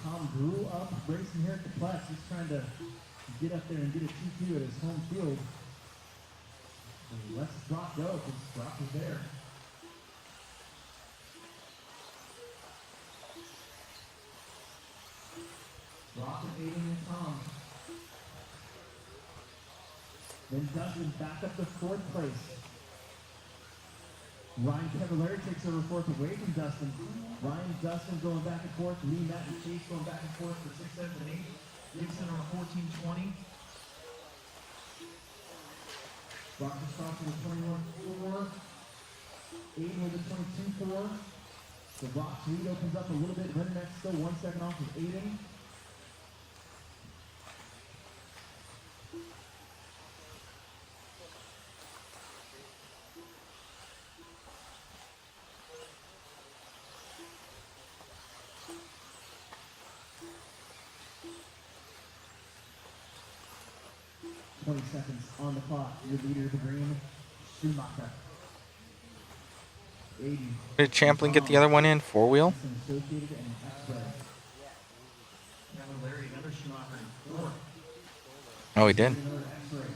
Tom grew up racing here at the Plex. He's trying to get up there and get a 2-2 at his home field. And he lets Brock go because Brock is there. Brock and Aiden and Tom. Then Dustin back up to 4th place. Ryan Cavallari takes over 4th away from Dustin. Ryan, Dustin going back and forth. Lee, Matt, and Chase going back and forth for 6, 7, and 8. Gibson on 14-20. Brock starts with a 21-4. Aiden with a 22-4. So Brock's lead opens up a little bit. Rennerneck still 1 second off of Aiden. Seconds on the clock. Your leader of the green, Schumacher. 80.
Did Champlin get the other one in? 4-wheel?
Associated and X-ray. Cavallari, another Schumacher. 4.
Oh, he did.
Another X-ray.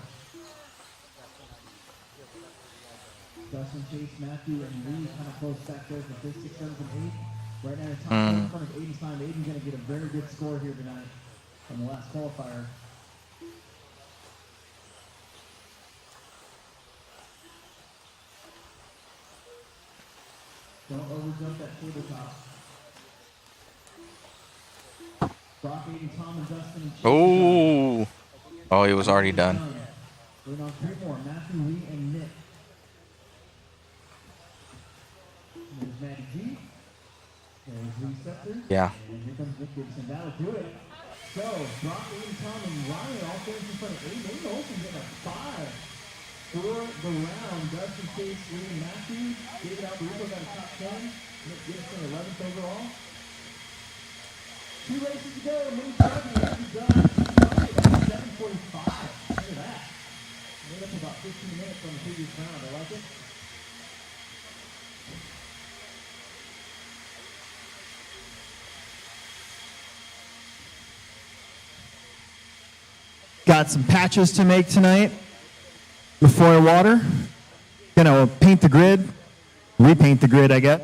Dustin, Chase, Matthew, and Lee kind of close back there for 5, 6, 7, and 8. Right now, top 10 in front of Aiden's time. Aiden's going to get a very good score here tonight on the last qualifier. Don't overjump that tabletop. Brock, Aiden, Tom, and Dustin, and Chase.
Oh. Oh, he was already done.
Waiting on 3 more. Matthew, Lee, and Nick. There's Matty G. There's Lee Scepter.
Yeah.
And here comes Nick Gibson. That'll do it. So, Brock, Aiden, Tom, and Ryan all finished in front of Aiden. Aiden Olsen getting a 5 for the round. Dustin, Chase, Lee, and Matthew. David Alberico got a top 10. Nick Gibson, 11th overall. 2 races to go. Mini Trophy has done. About 7:45. Look at that. Made up about 15 minutes on the previous round. I like it.
Got some patches to make tonight. The foil water. Gonna paint the grid. Repaint the grid, I guess.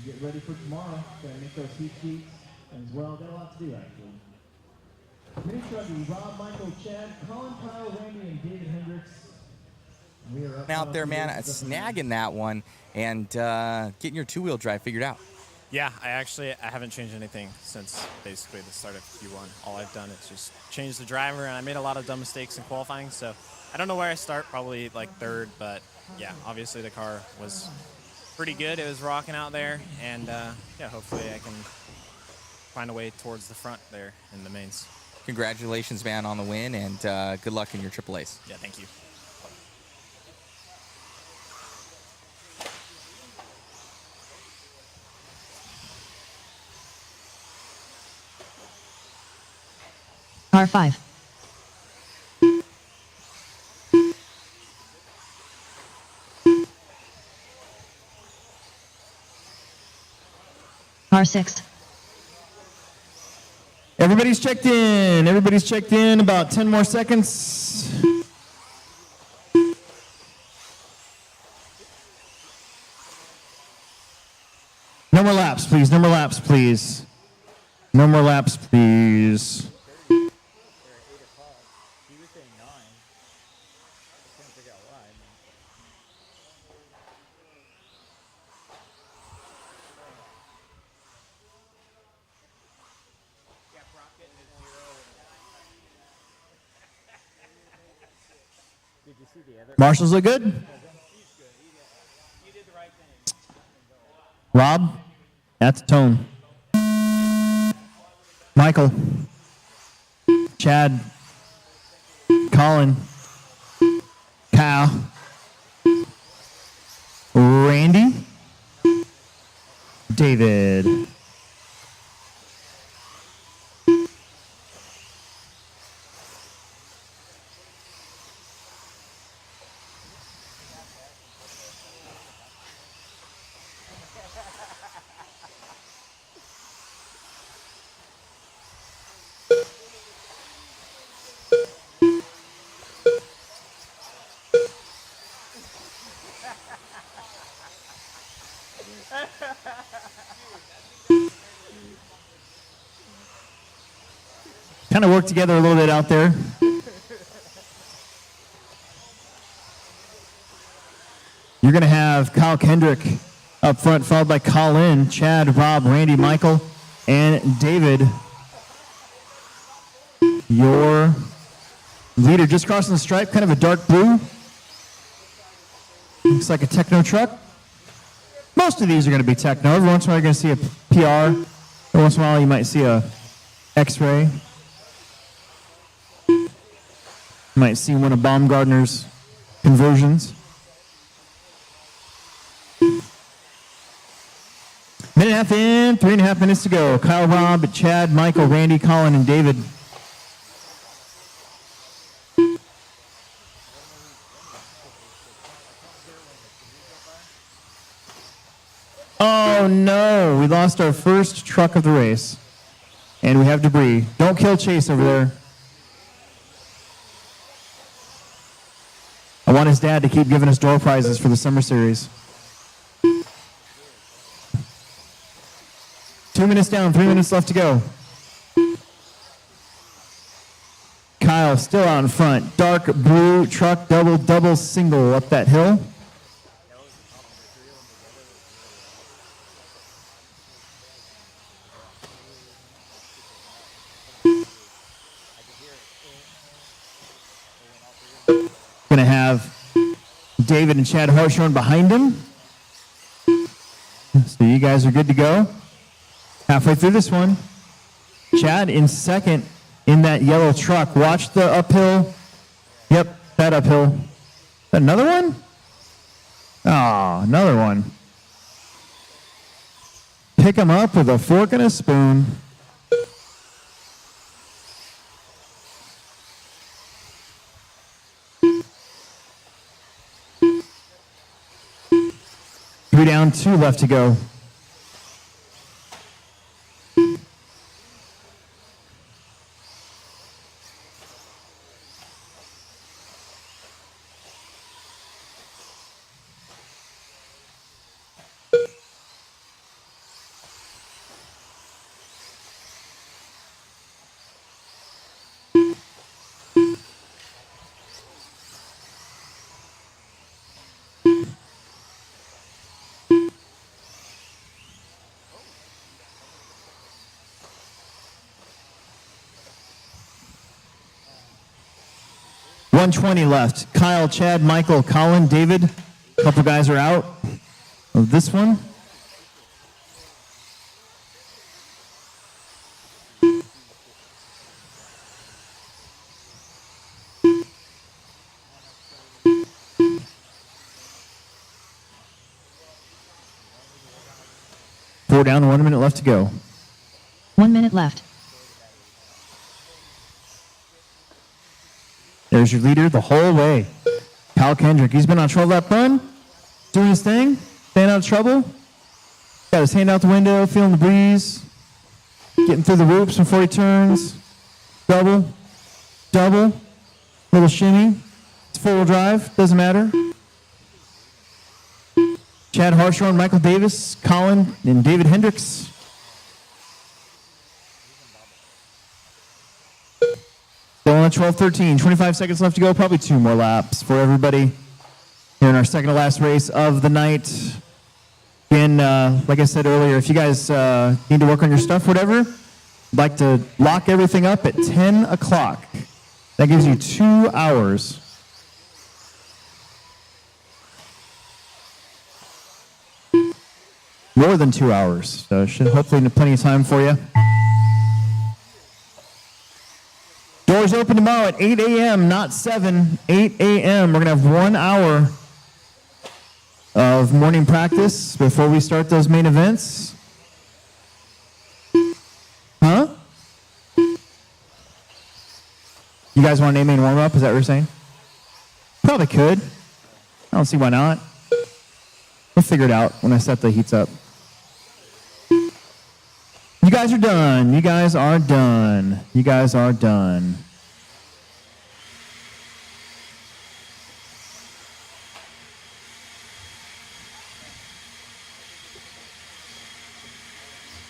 Get ready for tomorrow. Gotta make those heat sheets as well. Got a lot to do, actually. Mini Truggy, Rob, Michael, Chad, Colin, Kyle, Randy, and David Hendricks. We are up
Out there, man, snagging that one and getting your 2-wheel drive figured out.
Yeah, I haven't changed anything since basically the start of Q1. All I've done is just change the driver, and I made a lot of dumb mistakes in qualifying, so I don't know where I start, probably like 3rd, but yeah, obviously the car was pretty good. It was rocking out there, and yeah, hopefully I can find a way towards the front there in the mains.
Congratulations, man, on the win, and good luck in your Triple A's.
Yeah, thank you.
Par 5. Par 6.
Everybody's checked in. Everybody's checked in. About 10 more seconds. No more laps, please. No more laps, please. No more laps, please. Marshals look good? Rob, at the tone. Michael, Chad, Colin, Kyle, Randy, David. Kind of work together a little bit out there. You're going to have Kyle Kendrick up front, followed by Colin, Chad, Rob, Randy, Michael, and David. Your leader just crossing the stripe, kind of a dark blue. Looks like a techno truck. Most of these are going to be techno. Every once in a while you're going to see a PR. Every once in a while you might see a X-ray. Might see one of Baumgartner's conversions. Minute and a half in, 3.5 minutes to go. Kyle, Rob, Chad, Michael, Randy, Colin, and David. Oh no, we lost our first truck of the race. And we have debris. Don't kill Chase over there. I want his dad to keep giving us door prizes for the summer series. 2 minutes down, 3 minutes left to go. Kyle still out in front. Dark blue truck, double, single up that hill. Going to have David and Chad Harshorn behind him. So you guys are good to go. Halfway through this one. Chad in second in that yellow truck. Watch the uphill. Yep, that uphill. Another one? Oh, another one. Pick him up with a fork and a spoon. Three down, 2 left to go. $120 left. Kyle, Chad, Michael, Colin, David. A couple guys are out of this one. 4 down, 1 minute left to go.
1 minute left.
There's your leader the whole way. Kyle Kendrick. He's been on a 12-lap run, doing his thing, staying out of trouble. Got his hand out the window, feeling the breeze, getting through the whoops before he turns. Double, little shimmy. It's 4-wheel drive, doesn't matter. Chad Harshorn, Michael Davis, Colin, and David Hendricks. Still on 12-13, 25 seconds left to go, probably 2 more laps for everybody here in our second to last race of the night. Again, like I said earlier, if you guys need to work on your stuff, whatever, I'd like to lock everything up at 10 o'clock. That gives you 2 hours. More than 2 hours, so should hopefully have plenty of time for you. Doors open tomorrow at 8 a.m., not 7, 8 a.m. We're going to have 1 hour of morning practice before we start those main events. Huh? You guys want an A-main warm-up? Is that what you're saying? Probably could. I don't see why not. We'll figure it out when I set the heats up. You guys are done. You guys are done. You guys are done.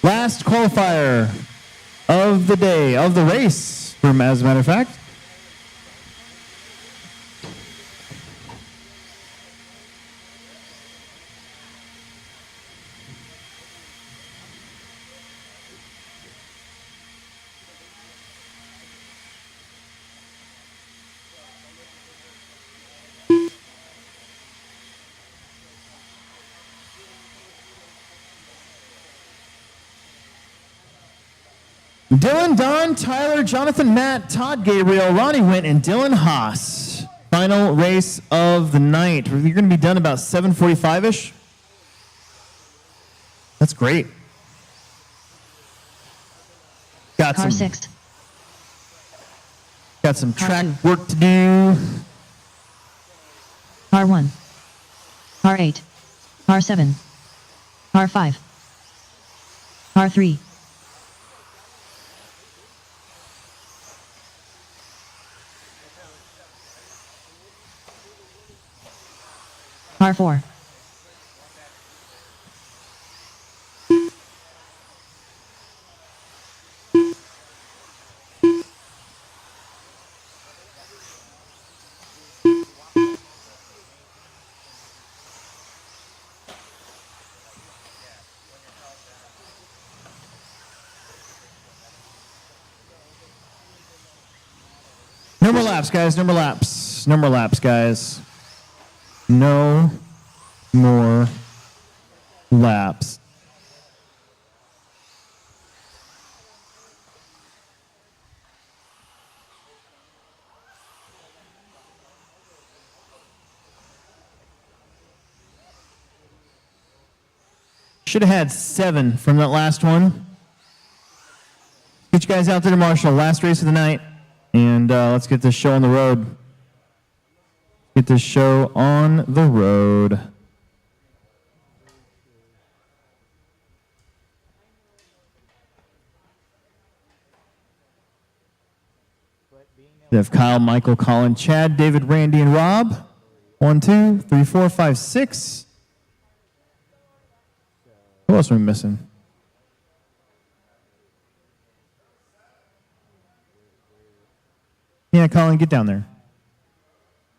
Last qualifier of the day, of the race, as a matter of fact. Dylan, Don, Tyler, Jonathan, Matt, Todd, Gabriel, Ronnie Wint, and Dylan Haas. Final race of the night. You're going to be done about 7:45-ish. That's great. Got
Car
some
6.
Got some
Car
track
2.
work to do.
Car 1. Car 8. Car 7. Car 5. Car 3. Car 4.
No more laps, guys. No more laps. No more laps, guys. No more laps. Should have had 7 from that last one. Get you guys out there to Marshall. Last race of the night. And let's get this show on the road. Get this show on the road. We have Kyle, Michael, Colin, Chad, David, Randy, and Rob. 1, 2, 3, 4, 5, 6. Who else are we missing? Yeah, Colin, get down there.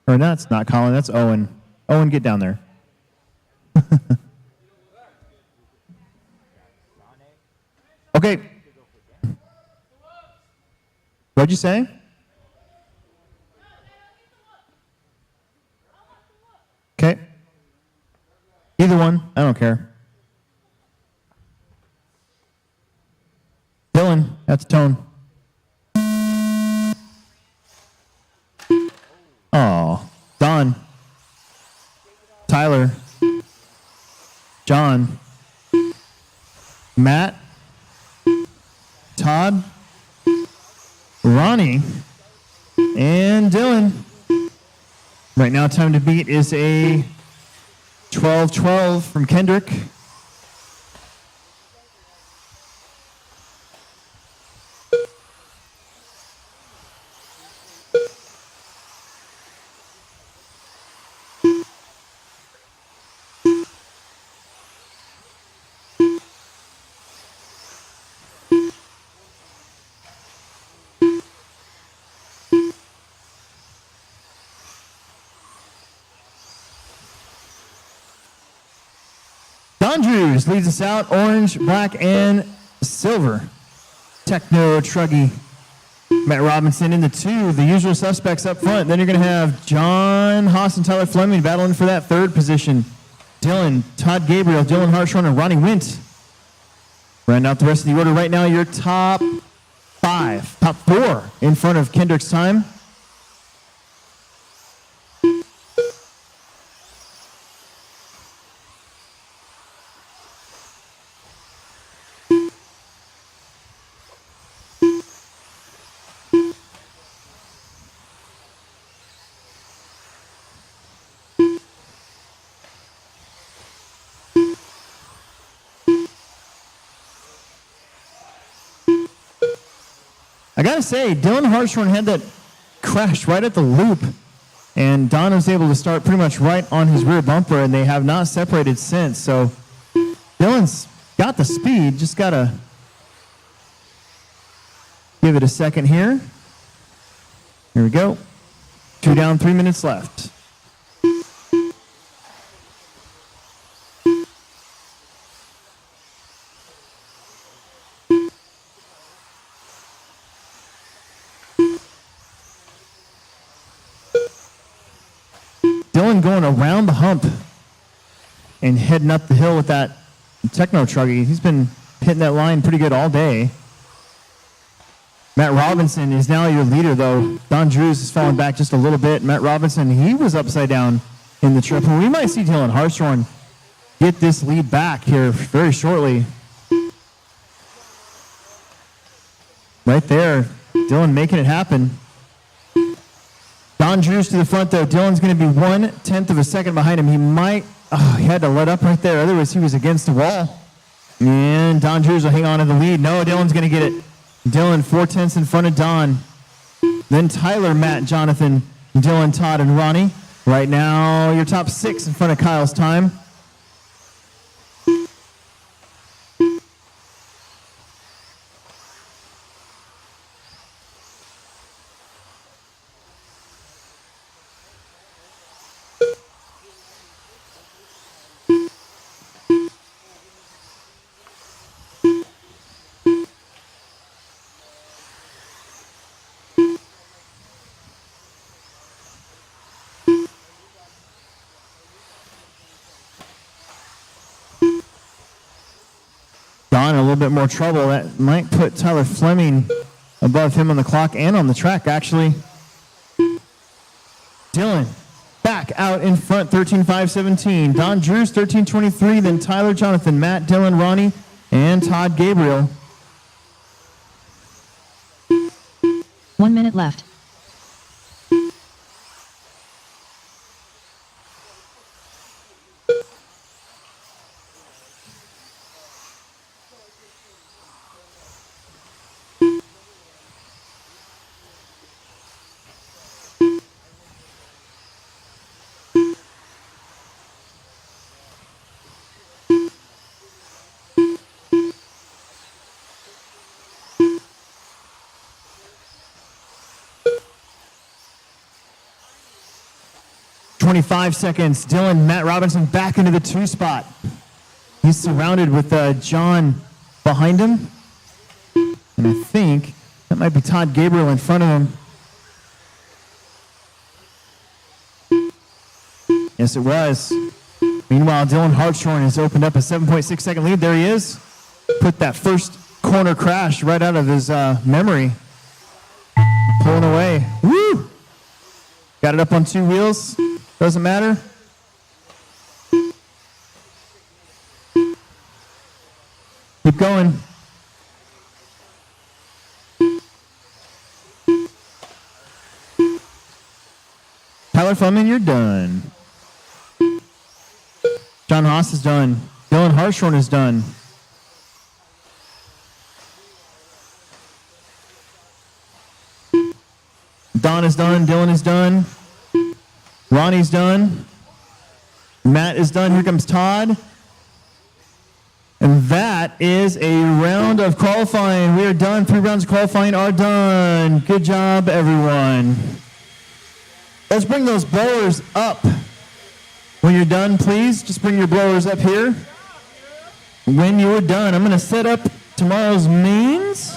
Or that's not Colin, that's Owen. Owen, get down there. Okay. What'd you say? Okay. Either one, I don't care. Dylan, that's Tone. Oh, Don, Tyler, John, Matt, Todd, Ronnie, and Dylan. Right now, time to beat is a 12-12 from Kendrick. Andrews leads us out, orange, black, and silver. Techno, Truggy, Matt Robinson in the 2, the usual suspects up front. Then you're going to have John Haas and Tyler Fleming battling for that 3rd position. Dylan, Todd Gabriel, Dylan Hartshorn, and Ronnie Wint. Round out the rest of the order right now, your top 4 in front of Kendrick's time. I gotta say, Dylan Hartshorn had that crash right at the loop, and Don was able to start pretty much right on his rear bumper, and they have not separated since. So Dylan's got the speed, just gotta give it a second here. Here we go. 2 down, 3 minutes left. Dylan going around the hump and heading up the hill with that Techno Truggy. He's been hitting that line pretty good all day. Matt Robinson is now your leader, though. Don Drews is falling back just a little bit. Matt Robinson, he was upside down in the triple. We might see Dylan Hartshorn get this lead back here very shortly. Right there, Dylan making it happen. Don Drews to the front, though. Dylan's going to be 1/10 of a second behind him. He might, he had to let up right there. Otherwise, he was against the wall. And Don Drews will hang on to the lead. No, Dylan's going to get it. Dylan, 4/10 in front of Don. Then Tyler, Matt, Jonathan, Dylan, Todd, and Ronnie. Right now, your top 6 in front of Kyle's time. Don in a little bit more trouble. That might put Tyler Fleming above him on the clock and on the track, actually. Dylan back out in front, 13.517. Don Drews, 13.23. Then Tyler, Jonathan, Matt, Dylan, Ronnie, and Todd Gabriel.
1 minute left.
.25 seconds. Dylan, Matt Robinson back into the 2 spot. He's surrounded with John behind him. And I think that might be Todd Gabriel in front of him. Yes, it was. Meanwhile, Dylan Hartshorn has opened up a 7.6 second lead. There he is. Put that first corner crash right out of his memory. Pulling away. Woo! Got it up on 2 wheels. Doesn't matter. Keep going. Tyler Fleming, you're done. John Haas is done. Dylan Harshorn is done. Don is done. Dylan is done. Ronnie's done. Matt is done. Here comes Todd. And that is a round of qualifying. We are done. 3 rounds of qualifying are done. Good job, everyone. Let's bring those blowers up. When you're done, please just bring your blowers up here. When you're done, I'm going to set up tomorrow's mains.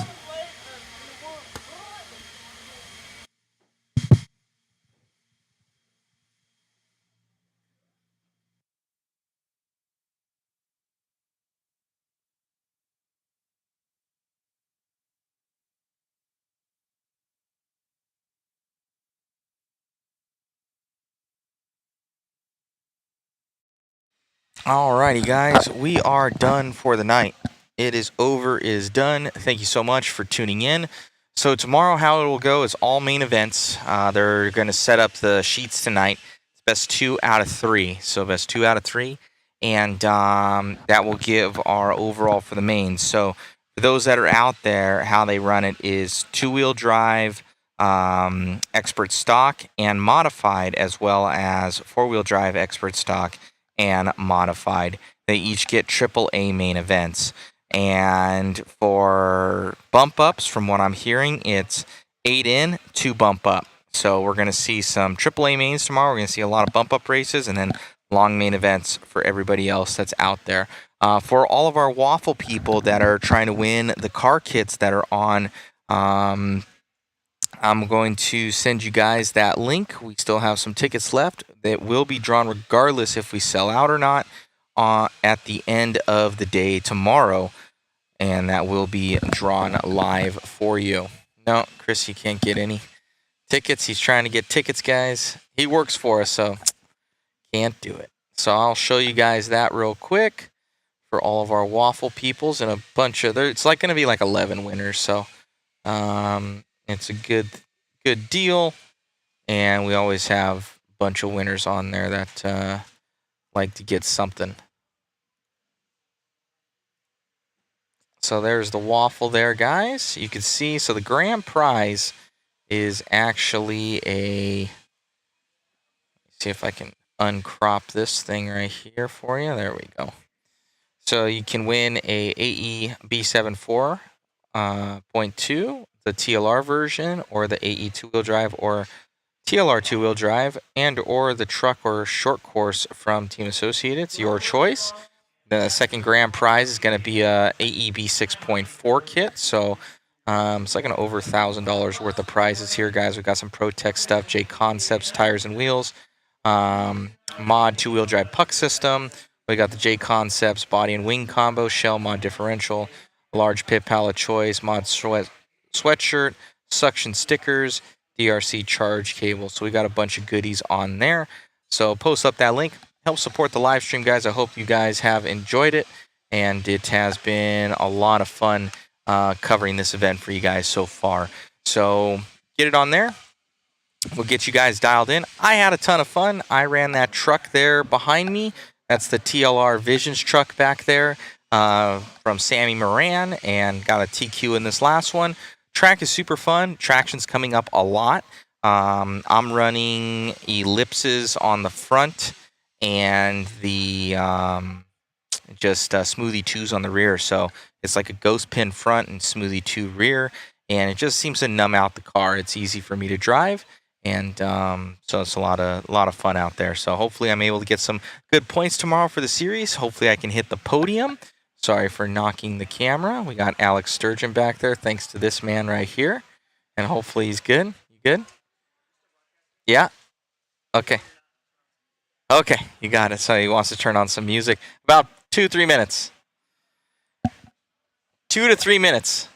Alrighty, guys, we are done for the night. It is over, is done. Thank you so much for tuning in. So tomorrow, how it will go is all main events. They're going to set up the sheets tonight. It's best 2 out of 3. So best 2 out of 3, and that will give our overall for the mains. So for those that are out there, how they run it is 2-wheel drive, expert stock, and modified, as well as 4-wheel drive, expert stock, and modified. They each get AAA main events. And for bump ups, from what I'm hearing, it's 8 in, 2 bump up. So we're going to see some AAA mains tomorrow. We're going to see a lot of bump up races, and then long main events for everybody else that's out there. For all of our waffle people that are trying to win the car kits that are on, I'm going to send you guys that link. We still have some tickets left that will be drawn regardless if we sell out or not at the end of the day tomorrow. And that will be drawn live for you. No, Chris, you can't get any tickets. He's trying to get tickets, guys. He works for us, so can't do it. So I'll show you guys that real quick for all of our waffle peoples and a bunch of... It's like going to be like 11 winners, so... it's a good deal, and we always have a bunch of winners on there that like to get something. So there's the waffle there, guys. You can see, so the grand prize is actually a... Let's see if I can uncrop this thing right here for you. There we go. So you can win a AE B74 .2, the TLR version, or the AE 2-wheel drive, or TLR 2-wheel drive, and or the truck or short course from Team Associated. It's your choice. The second grand prize is going to be a AEB 6.4 kit. So it's like over $1,000 worth of prizes here, guys. We've got some ProTech stuff, JConcepts tires and wheels, mod 2-wheel drive puck system. We got the JConcepts body and wing combo, shell mod differential, large pit pallet choice, mod sweatshirt, suction stickers, DRC charge cable. So we got a bunch of goodies on there. So post up that link. Help support the live stream, guys. I hope you guys have enjoyed it. And it has been a lot of fun covering this event for you guys so far. So get it on there. We'll get you guys dialed in. I had a ton of fun. I ran that truck there behind me. That's the TLR Visions truck back there. From Sammy Moran, and got a TQ in this last one. Track is super fun. Traction's coming up a lot. I'm running ellipses on the front and the just Smoothie 2s on the rear. So it's like a ghost pin front and Smoothie 2 rear, and it just seems to numb out the car. It's easy for me to drive, and so it's a lot of fun out there. So hopefully I'm able to get some good points tomorrow for the series. Hopefully I can hit the podium. Sorry for knocking the camera. We got Alex Sturgeon back there, thanks to this man right here. And hopefully he's good. You good? Yeah? Okay. Okay, you got it. So he wants to turn on some music. About 2-3 minutes. 2 to 3 minutes.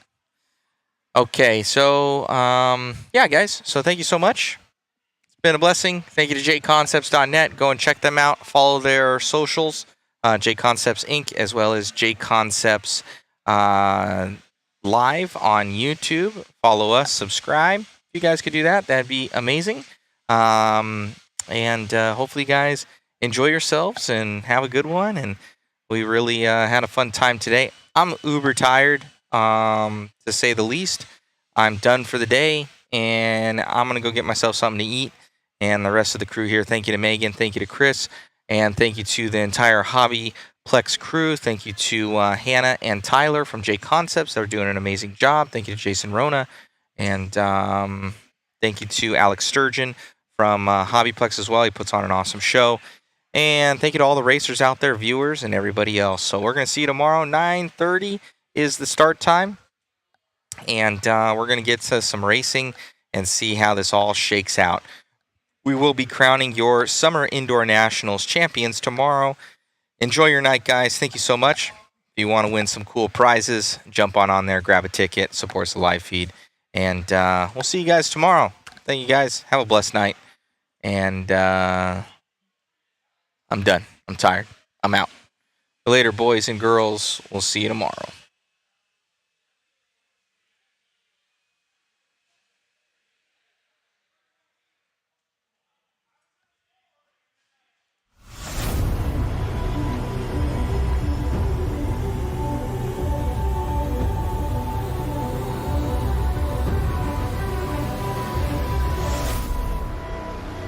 Okay, so, yeah, guys. So thank you so much. It's been a blessing. Thank you to JConcepts.net. Go and check them out. Follow their socials. JConcepts Inc., as well as JConcepts live on YouTube. Follow us, subscribe. If you guys could do that, that'd be amazing. And hopefully you guys enjoy yourselves and have a good one. And we really had a fun time today. I'm uber tired, to say the least. I'm done for the day, and I'm going to go get myself something to eat. And the rest of the crew here, thank you to Megan, thank you to Chris, and thank you to the entire HobbyPlex crew. Thank you to Hannah and Tyler from JConcepts. They're doing an amazing job. Thank you to Jason Rona. And thank you to Alex Sturgeon from HobbyPlex as well. He puts on an awesome show. And thank you to all the racers out there, viewers, and everybody else. So we're going to see you tomorrow. 9:30 is the start time. And we're going to get to some racing and see how this all shakes out. We will be crowning your Summer Indoor Nationals champions tomorrow. Enjoy your night, guys. Thank you so much. If you want to win some cool prizes, jump on there, grab a ticket, supports the live feed. And we'll see you guys tomorrow. Thank you, guys. Have a blessed night. And I'm done. I'm tired. I'm out. Later, boys and girls. We'll see you tomorrow.